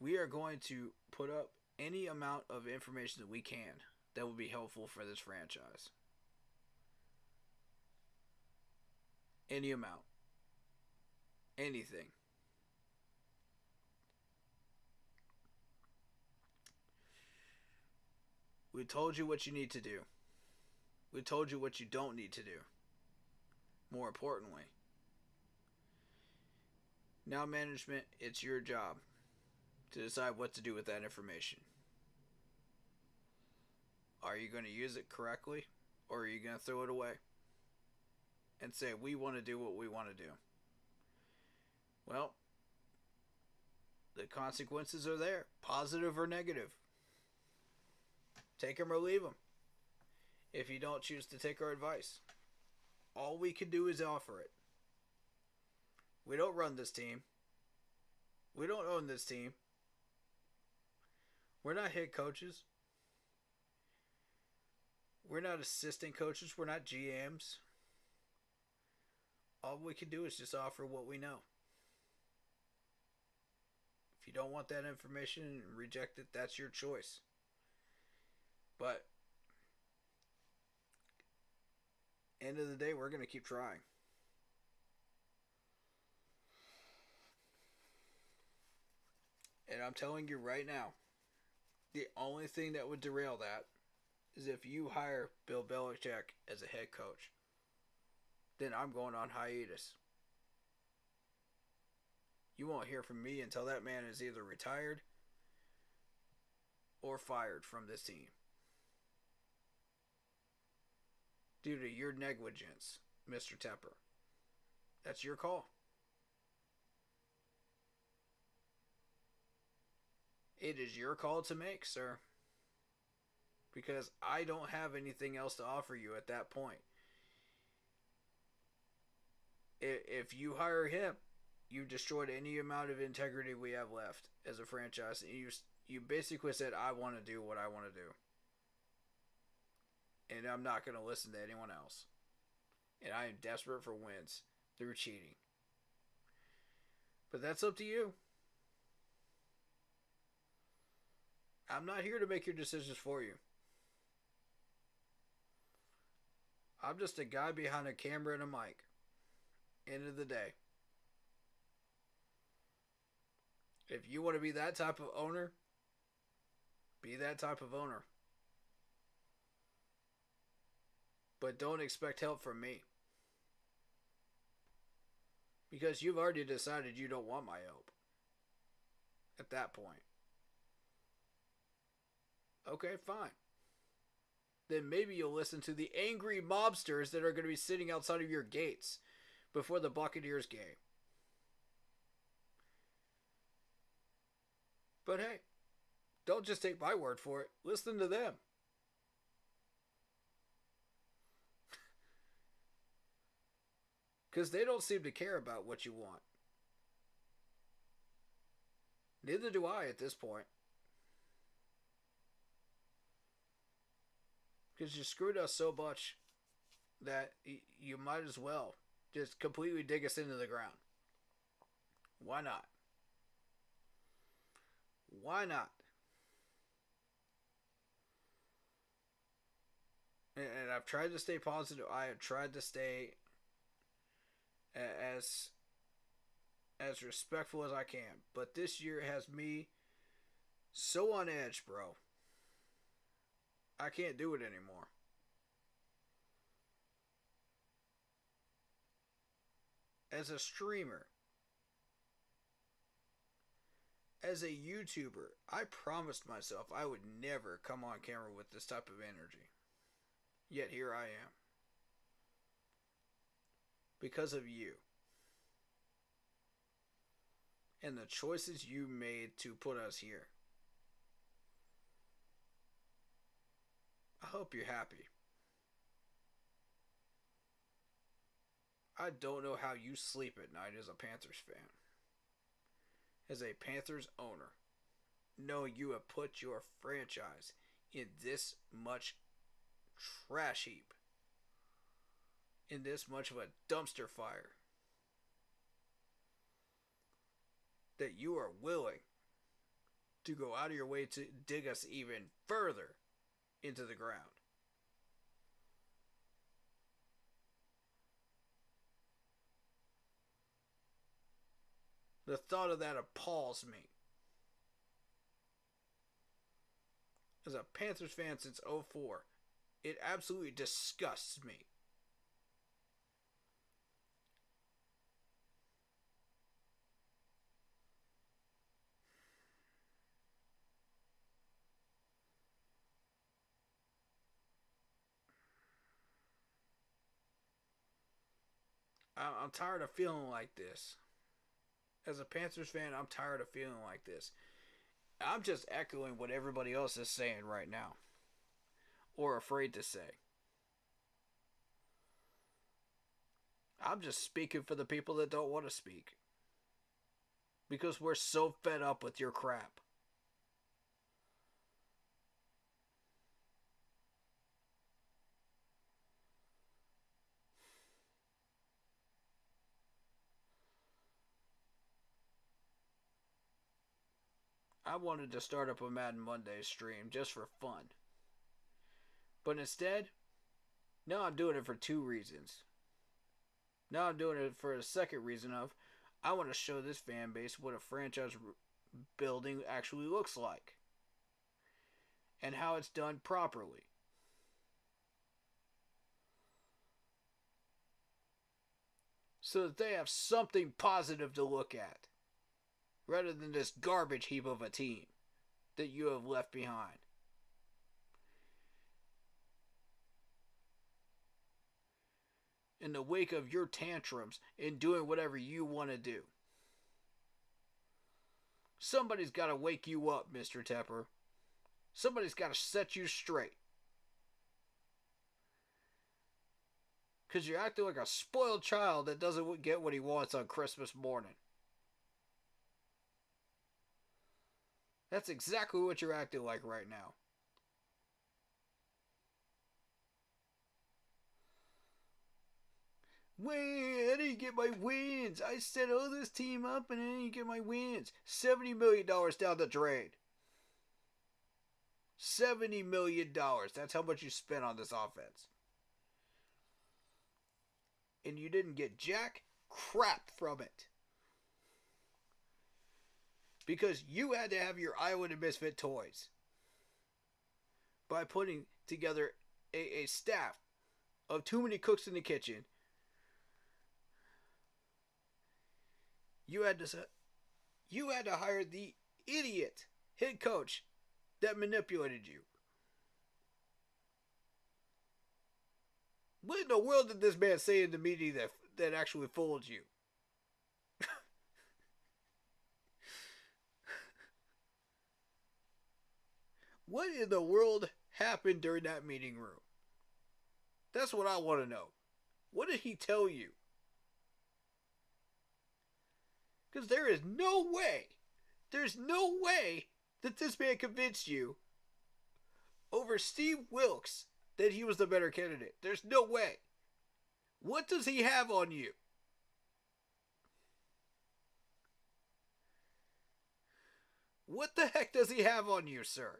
We are going to put up any amount of information that we can that will be helpful for this franchise. Any amount. Anything. We told you what you need to do. We told you what you don't need to do. More importantly. Now, management, it's your job to decide what to do with that information. Are you going to use it correctly, or are you going to throw it away and say, we want to do what we want to do? Well, the consequences are there, positive or negative. Take them or leave them. If you don't choose to take our advice, all we can do is offer it. We don't run this team. We don't own this team. We're not head coaches. We're not assistant coaches. We're not GMs. All we can do is just offer what we know. If you don't want that information and reject it, that's your choice. But end of the day, we're going to keep trying. And I'm telling you right now, the only thing that would derail that is if you hire Bill Belichick as a head coach. Then I'm going on hiatus. You won't hear from me until that man is either retired or fired from this team. Due to your negligence, Mr. Tepper. That's your call. It is your call to make, sir. Because I don't have anything else to offer you at that point. If you hire him, you've destroyed any amount of integrity we have left as a franchise. And you basically said, I want to do what I want to do. And I'm not going to listen to anyone else. And I am desperate for wins through cheating. But that's up to you. I'm not here to make your decisions for you. I'm just a guy behind a camera and a mic. End of the day. If you want to be that type of owner, be that type of owner. But don't expect help from me. Because you've already decided you don't want my help. At that point. Okay, fine. Then maybe you'll listen to the angry mobsters that are going to be sitting outside of your gates before the Buccaneers game. But hey, don't just take my word for it. Listen to them. Because they don't seem to care about what you want. Neither do I at this point. Because you screwed us so much that you might as well just completely dig us into the ground. Why not? Why not? And I've tried to stay positive. I have tried to stay as respectful as I can. But this year has me so on edge, bro. I can't do it anymore. As a streamer, as a YouTuber, I promised myself I would never come on camera with this type of energy. Yet here I am. Because of you. And the choices you made to put us here. I hope you're happy. I don't know how you sleep at night as a Panthers fan. As a Panthers owner, knowing you have put your franchise in this much trash heap, in this much of a dumpster fire, that you are willing to go out of your way to dig us even further into the ground. The thought of that appalls me. As a Panthers fan since 2004, it absolutely disgusts me. I'm tired of feeling like this. As a Panthers fan, I'm tired of feeling like this. I'm just echoing what everybody else is saying right now. Or afraid to say. I'm just speaking for the people that don't want to speak. Because we're so fed up with your crap. I wanted to start up a Madden Monday stream just for fun. But instead, now I'm doing it for two reasons. Now I'm doing it for the second reason of, I want to show this fan base what a franchise building actually looks like. And how it's done properly. So that they have something positive to look at. Rather than this garbage heap of a team that you have left behind. In the wake of your tantrums and doing whatever you want to do. Somebody's got to wake you up, Mr. Tepper. Somebody's got to set you straight. Because you're acting like a spoiled child that doesn't get what he wants on Christmas morning. That's exactly what you're acting like right now. I didn't get my wins. I set all this team up and I didn't get my wins. $70 million down the drain. $70 million. That's how much you spent on this offense. And you didn't get jack crap from it. Because you had to have your Iowa and Misfit toys. By putting together a staff of too many cooks in the kitchen. You had to hire the idiot head coach that manipulated you. What in the world did this man say in the meeting that actually fooled you? What in the world happened during that meeting room? That's what I want to know. What did he tell you? Because there's no way that this man convinced you over Steve Wilkes that he was the better candidate. There's no way. What does he have on you? What the heck does he have on you, sir?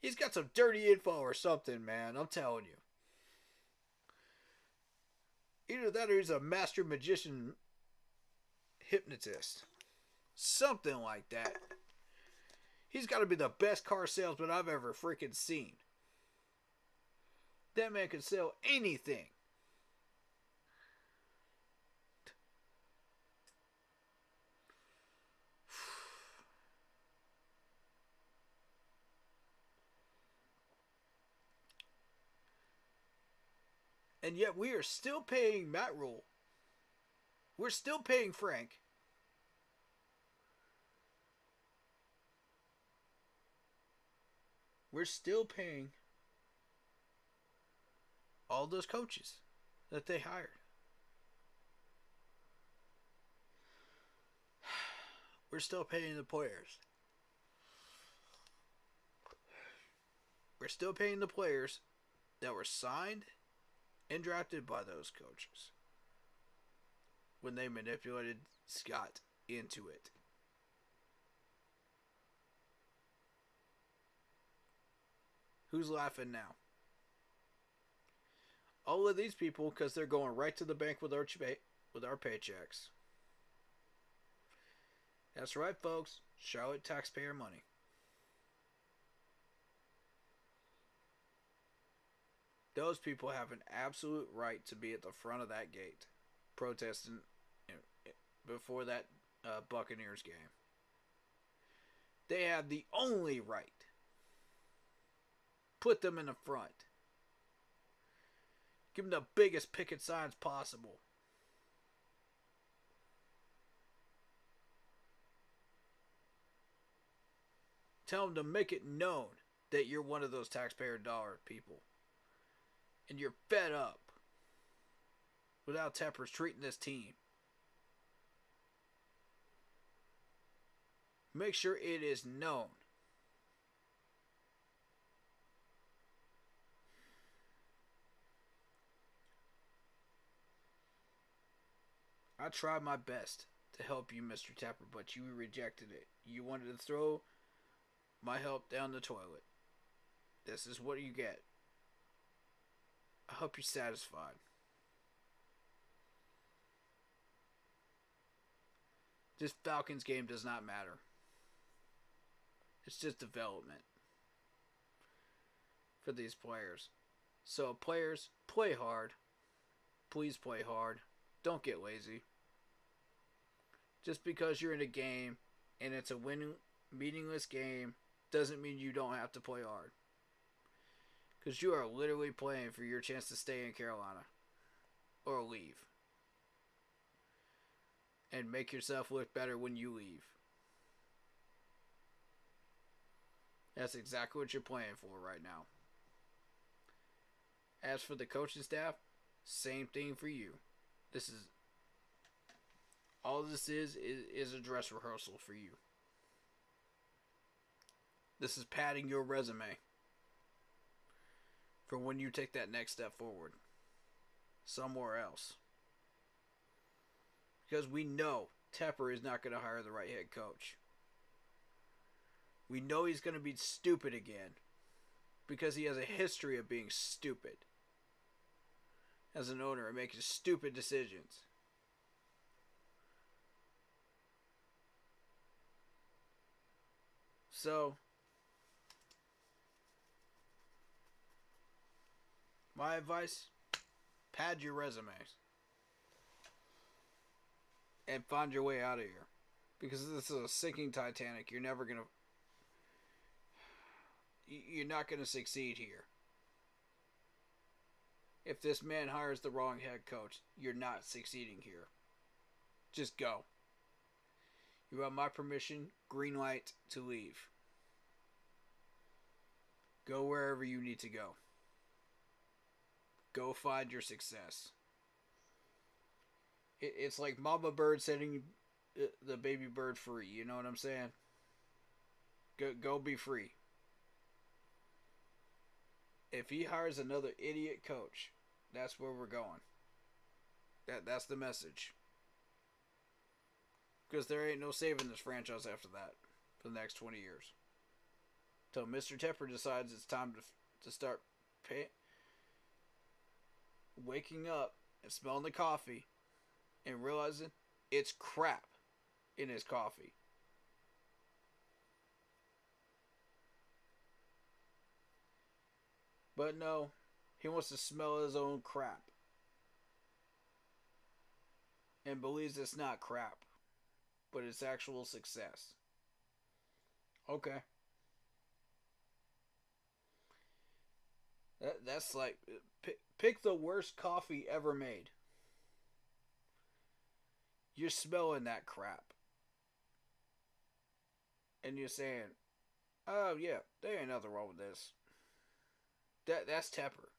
He's got some dirty info or something, man. I'm telling you. Either that or he's a master magician hypnotist. Something like that. He's got to be the best car salesman I've ever freaking seen. That man can sell anything. And yet we are still paying Matt Rule. We're still paying Frank. We're still paying all those coaches that they hired. We're still paying the players. We're still paying the players that were signed and drafted by those coaches when they manipulated Scott into it. Who's laughing now? All of these people, because they're going right to the bank with our paychecks. That's right, folks. Charlotte taxpayer money. Those people have an absolute right to be at the front of that gate, protesting before that Buccaneers game. They have the only right. Put them in the front. Give them the biggest picket signs possible. Tell them to make it known that you're one of those taxpayer dollar people. And you're fed up with how Tepper's treating this team. Make sure it is known. I tried my best to help you, Mr. Tepper, but you rejected it. You wanted to throw my help down the toilet. This is what you get. I hope you're satisfied. This Falcons game does not matter. It's just development for these players. So players, play hard. Please play hard. Don't get lazy. Just because you're in a game and it's a meaningless game doesn't mean you don't have to play hard. Because you are literally playing for your chance to stay in Carolina. Or leave. And make yourself look better when you leave. That's exactly what you're playing for right now. As for the coaching staff, same thing for you. All this is a dress rehearsal for you. This is padding your resume for when you take that next step forward somewhere else. Because we know Tepper is not going to hire the right head coach. We know he's going to be stupid again because he has a history of being stupid as an owner and making stupid decisions. So, my advice, pad your resumes and find your way out of here. Because this is a sinking Titanic. You're not going to succeed here. If this man hires the wrong head coach, you're not succeeding here. Just go. You have my permission, green light to leave. Go wherever you need to go. Go find your success. It's like Mama Bird setting the baby bird free. You know what I'm saying? Go be free. If he hires another idiot coach, that's where we're going. That's the message. Because there ain't no saving this franchise after that for the next 20 years. Till Mr. Tepper decides it's time to start waking up and smelling the coffee and realizing it's crap in his coffee. But no, he wants to smell his own crap. And believes it's not crap, but it's actual success. Okay. That's like, pick the worst coffee ever made. You're smelling that crap. And you're saying, oh yeah, there ain't nothing wrong with this. That's Tepper.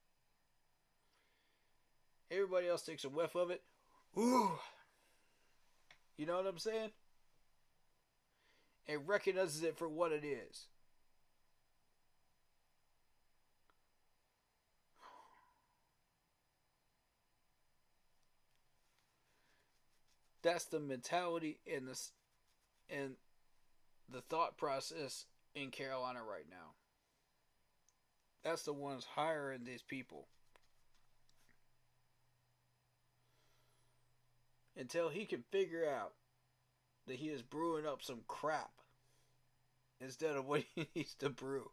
Everybody else takes a whiff of it. Ooh. You know what I'm saying? And recognizes it for what it is. That's the mentality and the thought process in Carolina right now. That's the ones hiring these people. Until he can figure out that he is brewing up some crap instead of what he needs to brew.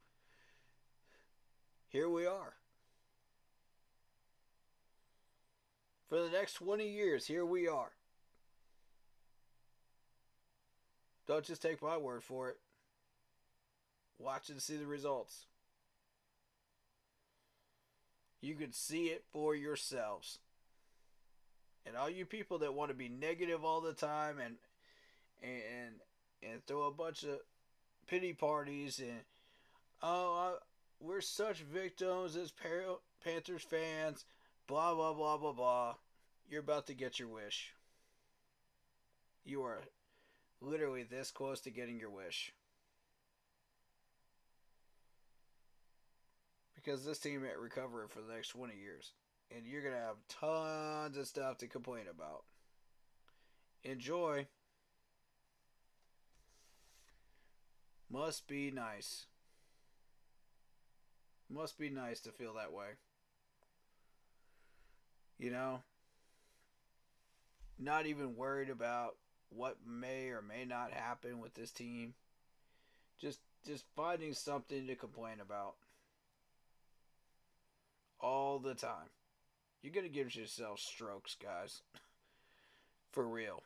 Here we are. For the next 20 years, here we are. Don't just take my word for it. Watch and see the results. You can see it for yourselves. And all you people that want to be negative all the time and throw a bunch of pity parties and we're such victims as Panthers fans, blah blah blah blah blah. You're about to get your wish. You are literally this close to getting your wish. Because this team ain't recovering for the next 20 years. And you're going to have tons of stuff to complain about. Enjoy. Must be nice. Must be nice to feel that way. You know? Not even worried about what may or may not happen with this team. Just finding something to complain about. All the time. You're going to give yourself strokes, guys. For real.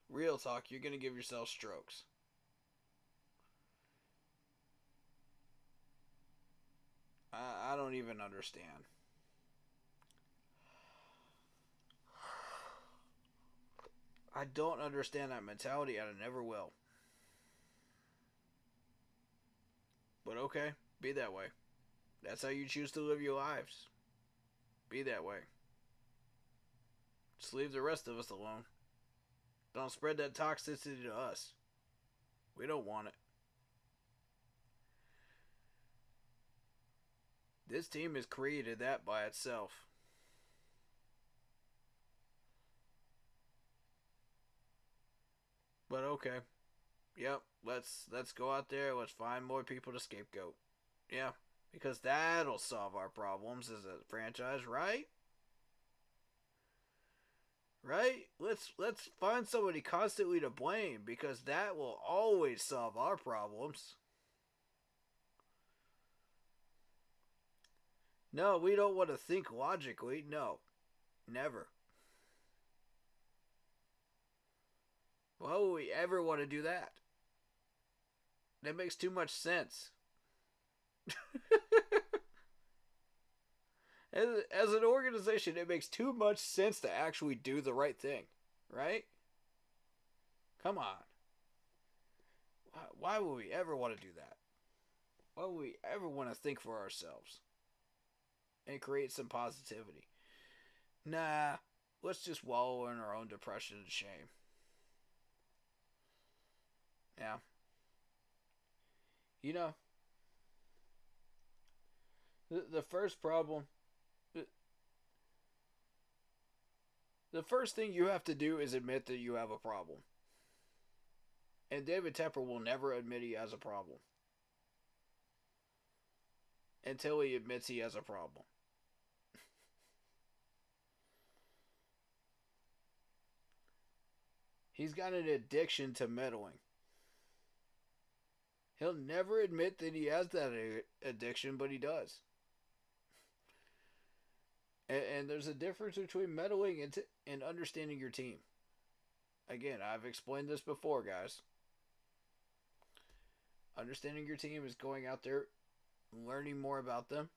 Real talk, you're going to give yourself strokes. I don't even understand. I don't understand that mentality, and I never will. But okay, be that way. That's how you choose to live your lives. Be that way. Just leave the rest of us alone. Don't spread that toxicity to us. We don't want it. This team has created that by itself. But okay. Yep, let's go out there, let's find more people to scapegoat. Yeah, because that'll solve our problems as a franchise, right? Right? Let's find somebody constantly to blame, because that will always solve our problems. No, we don't want to think logically. No. Never. Why would we ever want to do that? That makes too much sense. As an organization, it makes too much sense to actually do the right thing. Right? Come on. Why would we ever want to do that? Why would we ever want to think for ourselves? And create some positivity? Nah, let's just wallow in our own depression and shame. Yeah. You know, the first problem, the first thing you have to do is admit that you have a problem. And David Tepper will never admit he has a problem. Until he admits he has a problem. He's got an addiction to meddling. He'll never admit that he has that addiction, but he does. And there's a difference between meddling and understanding your team. Again, I've explained this before, guys. Understanding your team is going out there, learning more about them,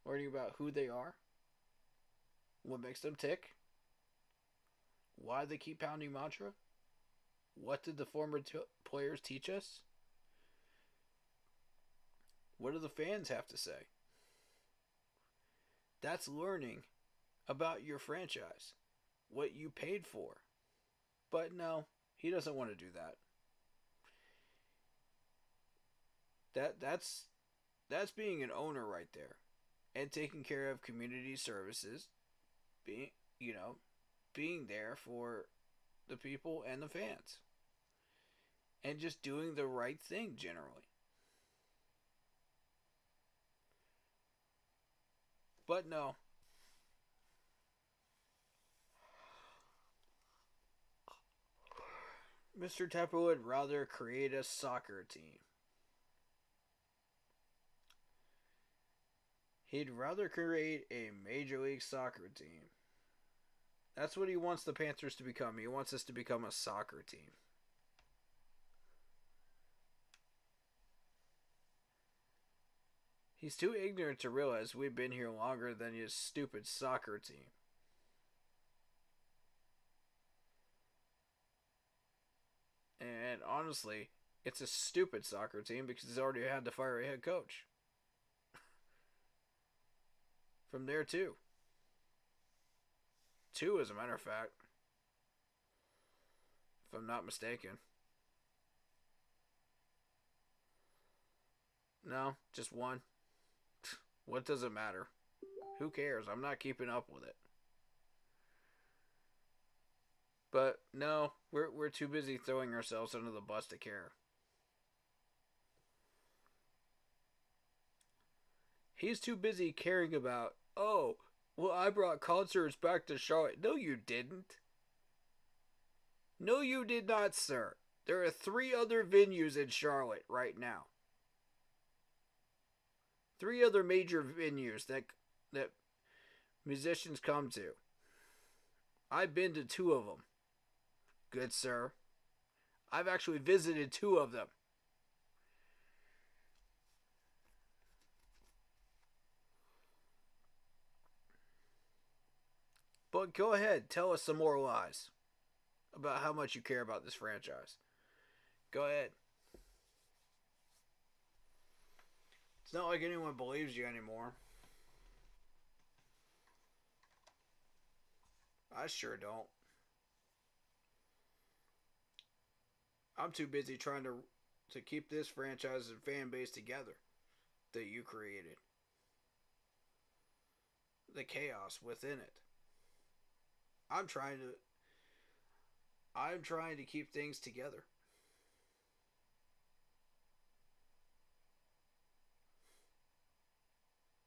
learning about who they are, what makes them tick, why they keep pounding mantra, what did the former players teach us, what do the fans have to say. That's learning about your franchise, what you paid for. But no, he doesn't want to do that. That's being an owner right there, and taking care of community services, being there for the people and the fans, and just doing the right thing generally. But no. Mr. Tepper would rather create a soccer team. He'd rather create a Major League Soccer team. That's what he wants the Panthers to become. He wants us to become a soccer team. He's too ignorant to realize we've been here longer than his stupid soccer team. And honestly, it's a stupid soccer team because he's already had to fire a head coach. From there, too. Two, as a matter of fact. If I'm not mistaken. No, just one. What does it matter? Who cares? I'm not keeping up with it. But no, we're too busy throwing ourselves under the bus to care. He's too busy caring about, oh, well, I brought concerts back to Charlotte. No, you didn't. No, you did not, sir. There are 3 other venues in Charlotte right now. 3 other major venues that musicians come to. I've been to 2 of them. Good sir. I've actually visited 2 of them. But go ahead, tell us some more lies about how much you care about this franchise. Go ahead. It's not like anyone believes you anymore. I sure don't. I'm too busy trying to keep this franchise and fan base together that you created. The chaos within it. I'm trying to keep things together.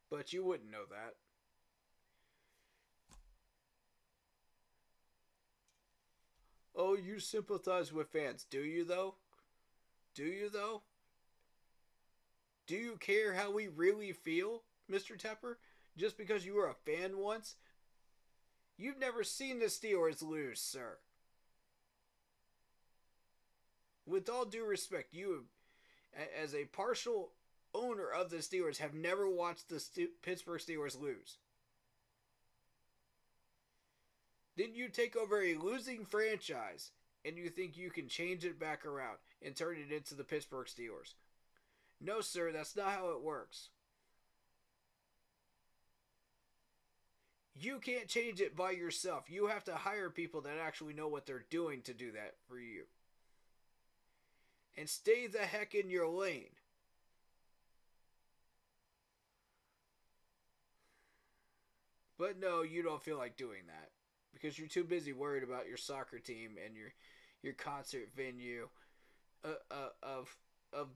But you wouldn't know that. Oh, you sympathize with fans. Do you, though? Do you, though? Do you care how we really feel, Mr. Tepper? Just because you were a fan once? You've never seen the Steelers lose, sir. With all due respect, you, as a partial owner of the Steelers, have never watched the Pittsburgh Steelers lose. Didn't you take over a losing franchise and you think you can change it back around and turn it into the Pittsburgh Steelers? No, sir, that's not how it works. You can't change it by yourself. You have to hire people that actually know what they're doing to do that for you. And stay the heck in your lane. But no, you don't feel like doing that. Because you're too busy worried about your soccer team and your concert venue of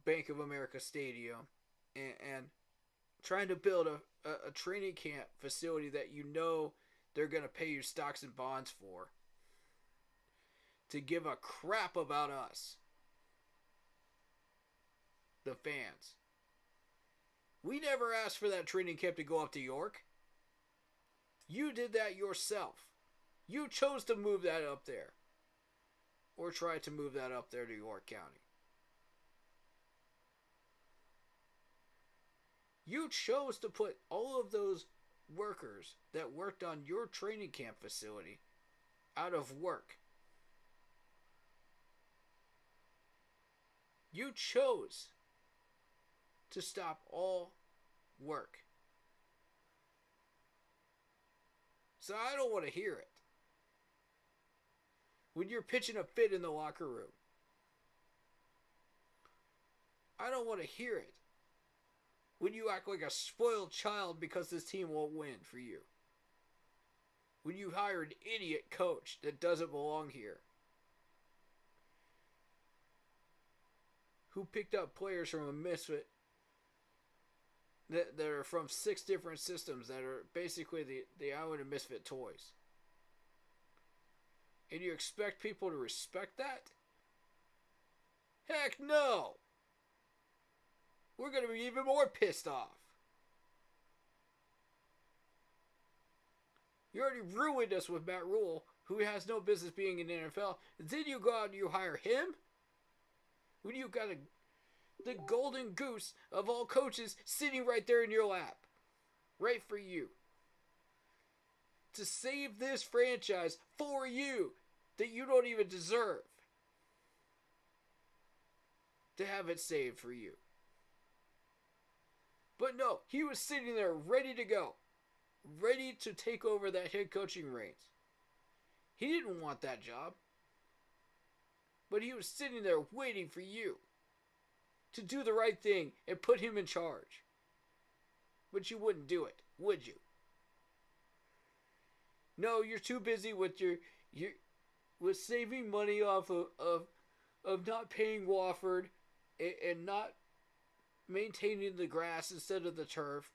Bank of America Stadium, and trying to build a training camp facility that you know they're going to pay you stocks and bonds for, to give a crap about us, the fans. We never asked for that training camp to go up to York. You did that yourself. You chose to move that up there. Or try to move that up there to York County. You chose to put all of those workers that worked on your training camp facility out of work. You chose to stop all work. So I don't want to hear it. When you're pitching a fit in the locker room, I don't want to hear it. When you act like a spoiled child because this team won't win for you. When you hire an idiot coach that doesn't belong here. Who picked up players from a misfit that are from 6 different systems that are basically the island of misfit toys. And you expect people to respect that? Heck no! We're going to be even more pissed off. You already ruined us with Matt Rule, who has no business being in the NFL. And then you go out and you hire him? When you got the golden goose of all coaches sitting right there in your lap. Right for you. To save this franchise for you that you don't even deserve. To have it saved for you. But no, he was sitting there ready to go. Ready to take over that head coaching reins. He didn't want that job. But he was sitting there waiting for you to do the right thing and put him in charge. But you wouldn't do it, would you? No, you're too busy with with saving money off of not paying Wofford and not maintaining the grass instead of the turf,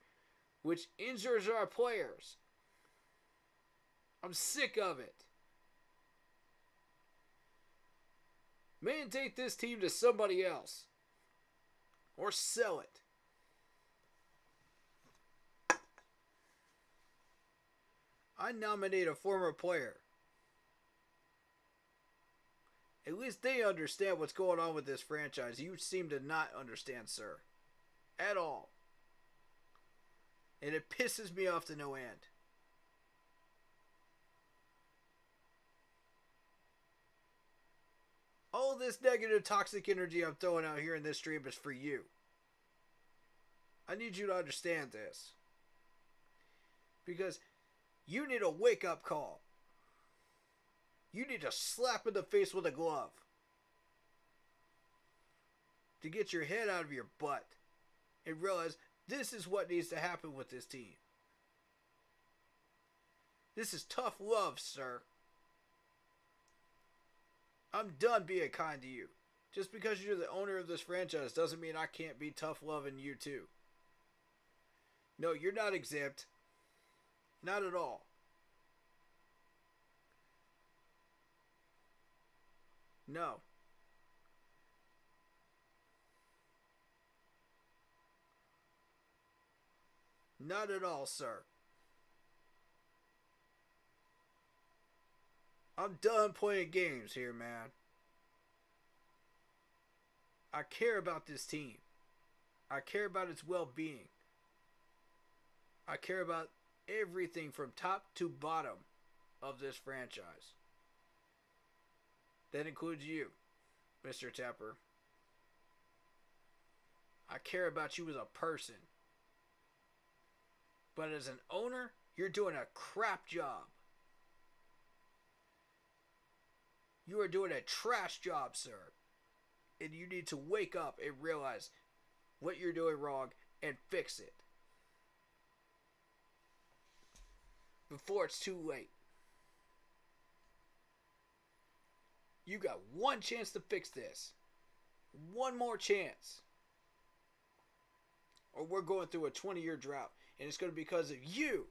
which injures our players. I'm sick of it. Mandate this team to somebody else. Or sell it. I nominate a former player. At least they understand what's going on with this franchise. You seem to not understand, sir. At all. And it pisses me off to no end. All this negative, toxic energy I'm throwing out here in this stream is for you. I need you to understand this. Because you need a wake-up call. You need a slap in the face with a glove. To get your head out of your butt. And realize this is what needs to happen with this team. This is tough love, sir. I'm done being kind to you. Just because you're the owner of this franchise doesn't mean I can't be tough loving you too. No, you're not exempt. Not at all. No. Not at all, sir. I'm done playing games here, man. I care about this team. I care about its well-being. I care about everything from top to bottom of this franchise. That includes you, Mr. Tepper. I care about you as a person. But as an owner, you're doing a crap job. You are doing a trash job, sir. And you need to wake up and realize what you're doing wrong and fix it. Before it's too late. You got one chance to fix this. One more chance. Or we're going through a 20-year drought. And it's going to be because of you.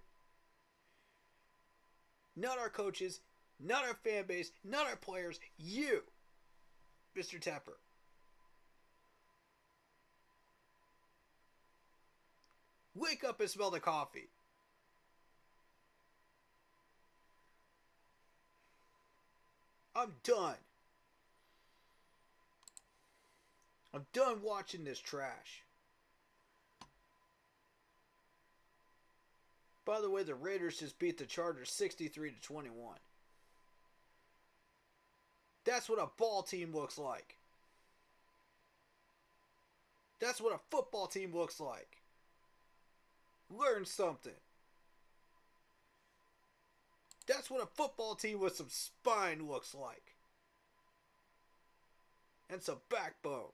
Not our coaches. Not our fan base. Not our players. You. Mr. Tapper. Wake up and smell the coffee. I'm done. I'm done watching this trash. By the way, the Raiders just beat the Chargers 63-21. That's what a ball team looks like. That's what a football team looks like. Learn something. That's what a football team with some spine looks like. And some backbone.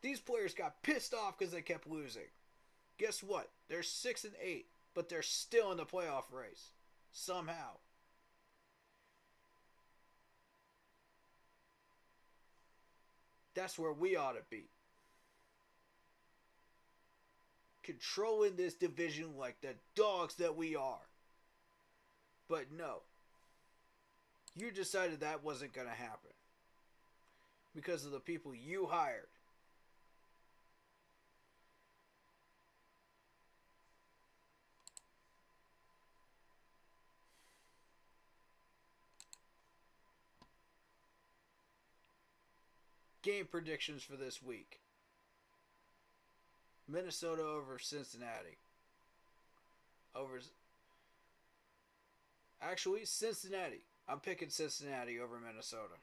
These players got pissed off because they kept losing. Guess what? They're 6-8, but they're still in the playoff race. Somehow. That's where we ought to be. Controlling this division like the dogs that we are. But no. You decided that wasn't going to happen. Because of the people you hired. Game predictions for this week. Minnesota over Cincinnati. Actually, Cincinnati. I'm picking Cincinnati over Minnesota.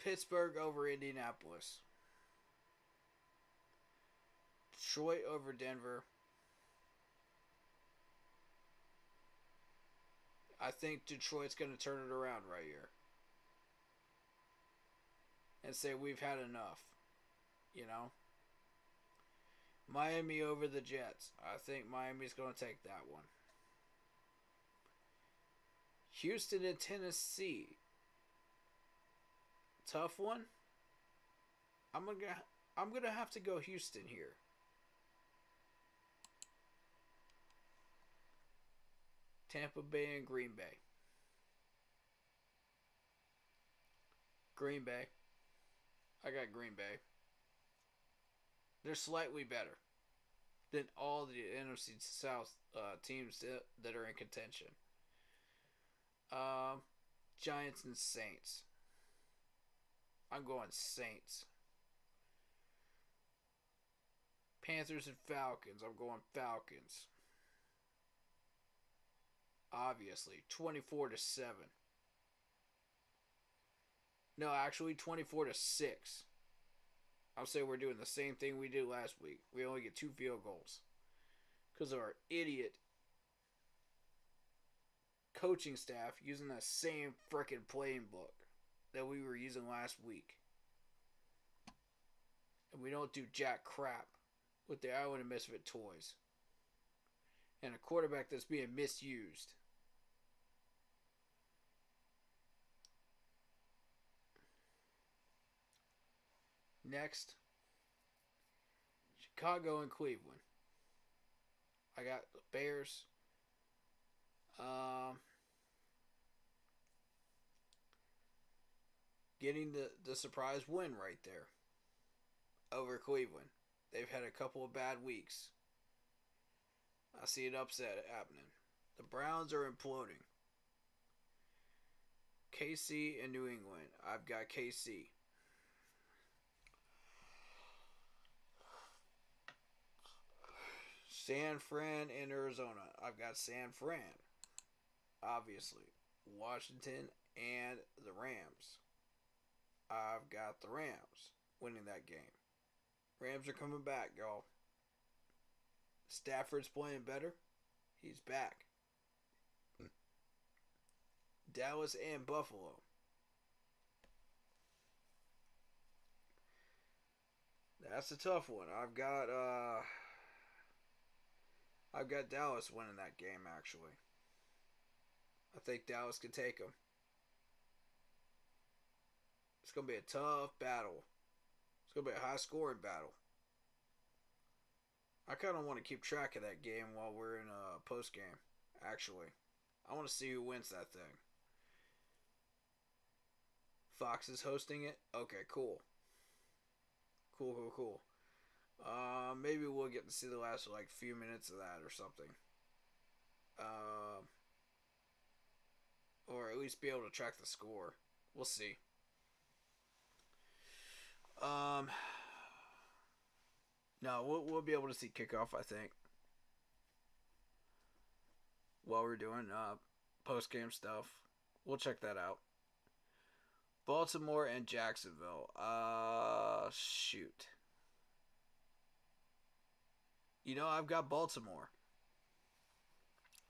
Pittsburgh over Indianapolis. Detroit over Denver. I think Detroit's going to turn it around right here. And say we've had enough. You know? Miami over the Jets. I think Miami's going to take that one. Houston and Tennessee. Tough one. I'm gonna have to go Houston here. Tampa Bay and Green Bay. Green Bay. I got Green Bay. They're slightly better than all the NFC South teams that are in contention. Giants and Saints. I'm going Saints. Panthers and Falcons. I'm going Falcons. Obviously, 24-7. No, actually 24-6. I'll say we're doing the same thing we did last week. We only get 2 field goals. Because of our idiot coaching staff using that same frickin' playing book that we were using last week. And we don't do jack crap with the Island of Misfit toys. And a quarterback that's being misused. Next, Chicago and Cleveland. I got the Bears. Getting the surprise win right there over Cleveland. They've had a couple of bad weeks. I see an upset happening. The Browns are imploding. KC and New England. I've got KC. San Fran and Arizona. I've got San Fran. Obviously. Washington and the Rams. I've got the Rams winning that game. Rams are coming back, y'all. Stafford's playing better. He's back. Dallas and Buffalo. That's a tough one. I've got I've got Dallas winning that game, actually. I think Dallas can take them. It's going to be a tough battle. It's going to be a high-scoring battle. I kind of want to keep track of that game while we're in a post-game, actually. I want to see who wins that thing. Fox is hosting it? Okay, cool. Cool. Maybe we'll get to see the last few minutes of that or something. Or at least be able to track the score. We'll see. No, we'll be able to see kickoff, I think, while we're doing post-game stuff. We'll check that out. Baltimore and Jacksonville. Shoot. I've got Baltimore.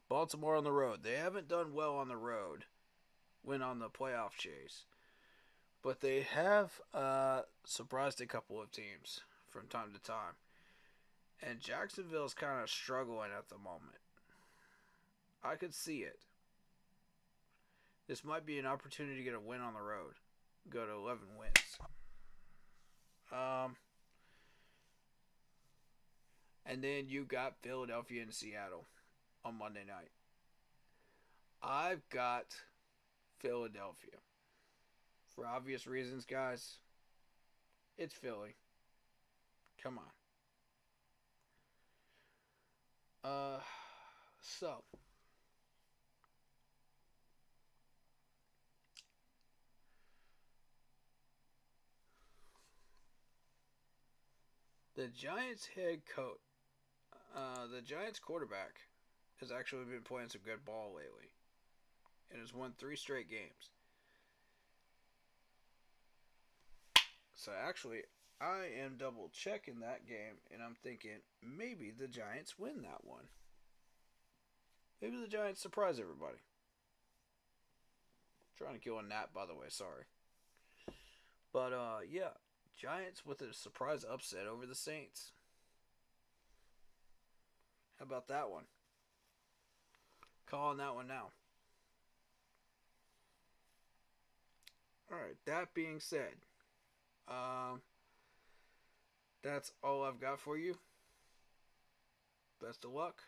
Baltimore on the road. They haven't done well on the road when on the playoff chase. But they have surprised a couple of teams from time to time. And Jacksonville's kind of struggling at the moment. I could see it. This might be an opportunity to get a win on the road. Go to 11 wins. And then you got Philadelphia and Seattle on Monday night. I've got Philadelphia. For obvious reasons, guys. It's Philly. Come on. So. The Giants head coach, the Giants quarterback has actually been playing some good ball lately. And has won 3 straight games. So actually, I am double checking that game, and I'm thinking maybe the Giants win that one. Maybe the Giants surprise everybody. Trying to kill a gnat, by the way, sorry. But yeah, Giants with a surprise upset over the Saints. How about that one? Calling that one now. Alright, that being said, that's all I've got for you. Best of luck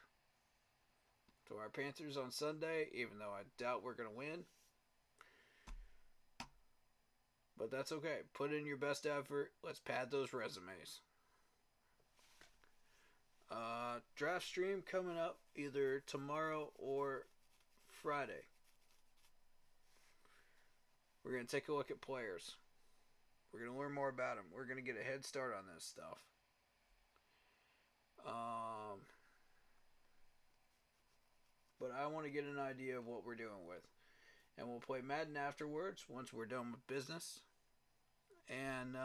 to our Panthers on Sunday, even though I doubt we're going to win. But that's okay. Put in your best effort. Let's pad those resumes. Draft stream coming up either tomorrow or Friday. We're going to take a look at players. We're going to learn more about them. We're going to get a head start on this stuff. But I want to get an idea of what we're doing with. And we'll play Madden afterwards once we're done with business. And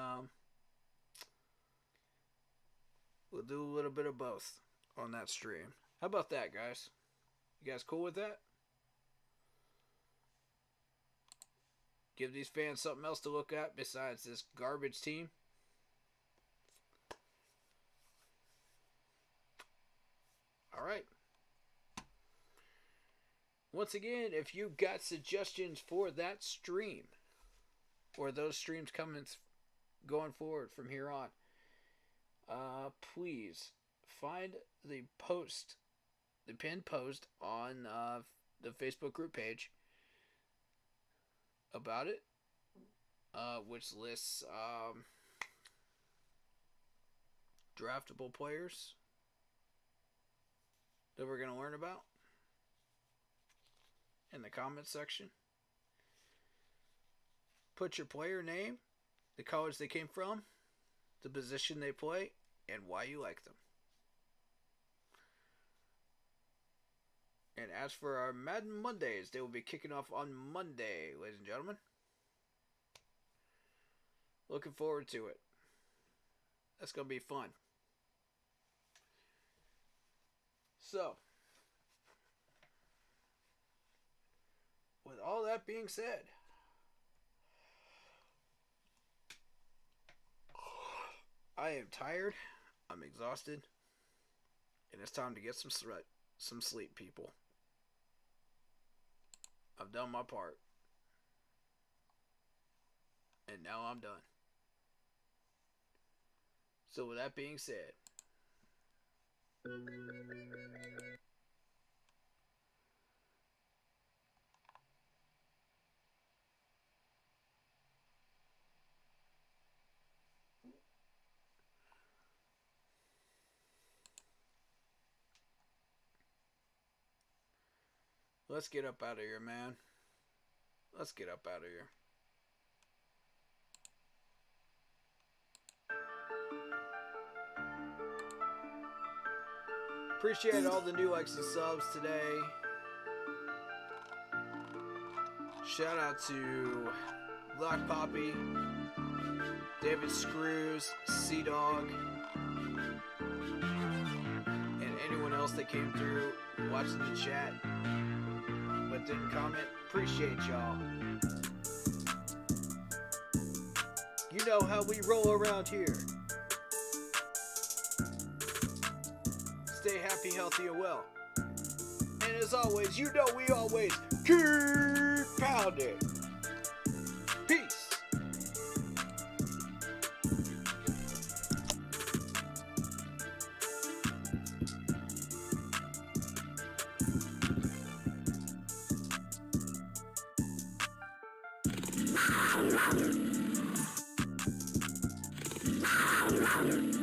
we'll do a little bit of both on that stream. How about that, guys? You guys cool with that? Give these fans something else to look at besides this garbage team. All right. Once again, if you've got suggestions for that stream, or those streams going forward from here on, please find the post, the pinned post on the Facebook group page about it, which lists draftable players that we're going to learn about in the comments section. Put your player name, the college they came from, the position they play, and why you like them. And as for our Madden Mondays, they will be kicking off on Monday, ladies and gentlemen. Looking forward to it. That's going to be fun. So, with all that being said, I am tired. I'm exhausted. And it's time to get some sleep, people. I've done my part. And now I'm done. So with that being said, let's get up out of here, man. Let's get up out of here. Appreciate all the new likes and subs today. Shout out to Black Poppy, David Screws, Sea Dog, and anyone else that came through watching the chat but didn't comment. Appreciate y'all. You know how we roll around here. Stay happy, healthy, and well. And as always, you know we always keep pounding. Peace. Wow.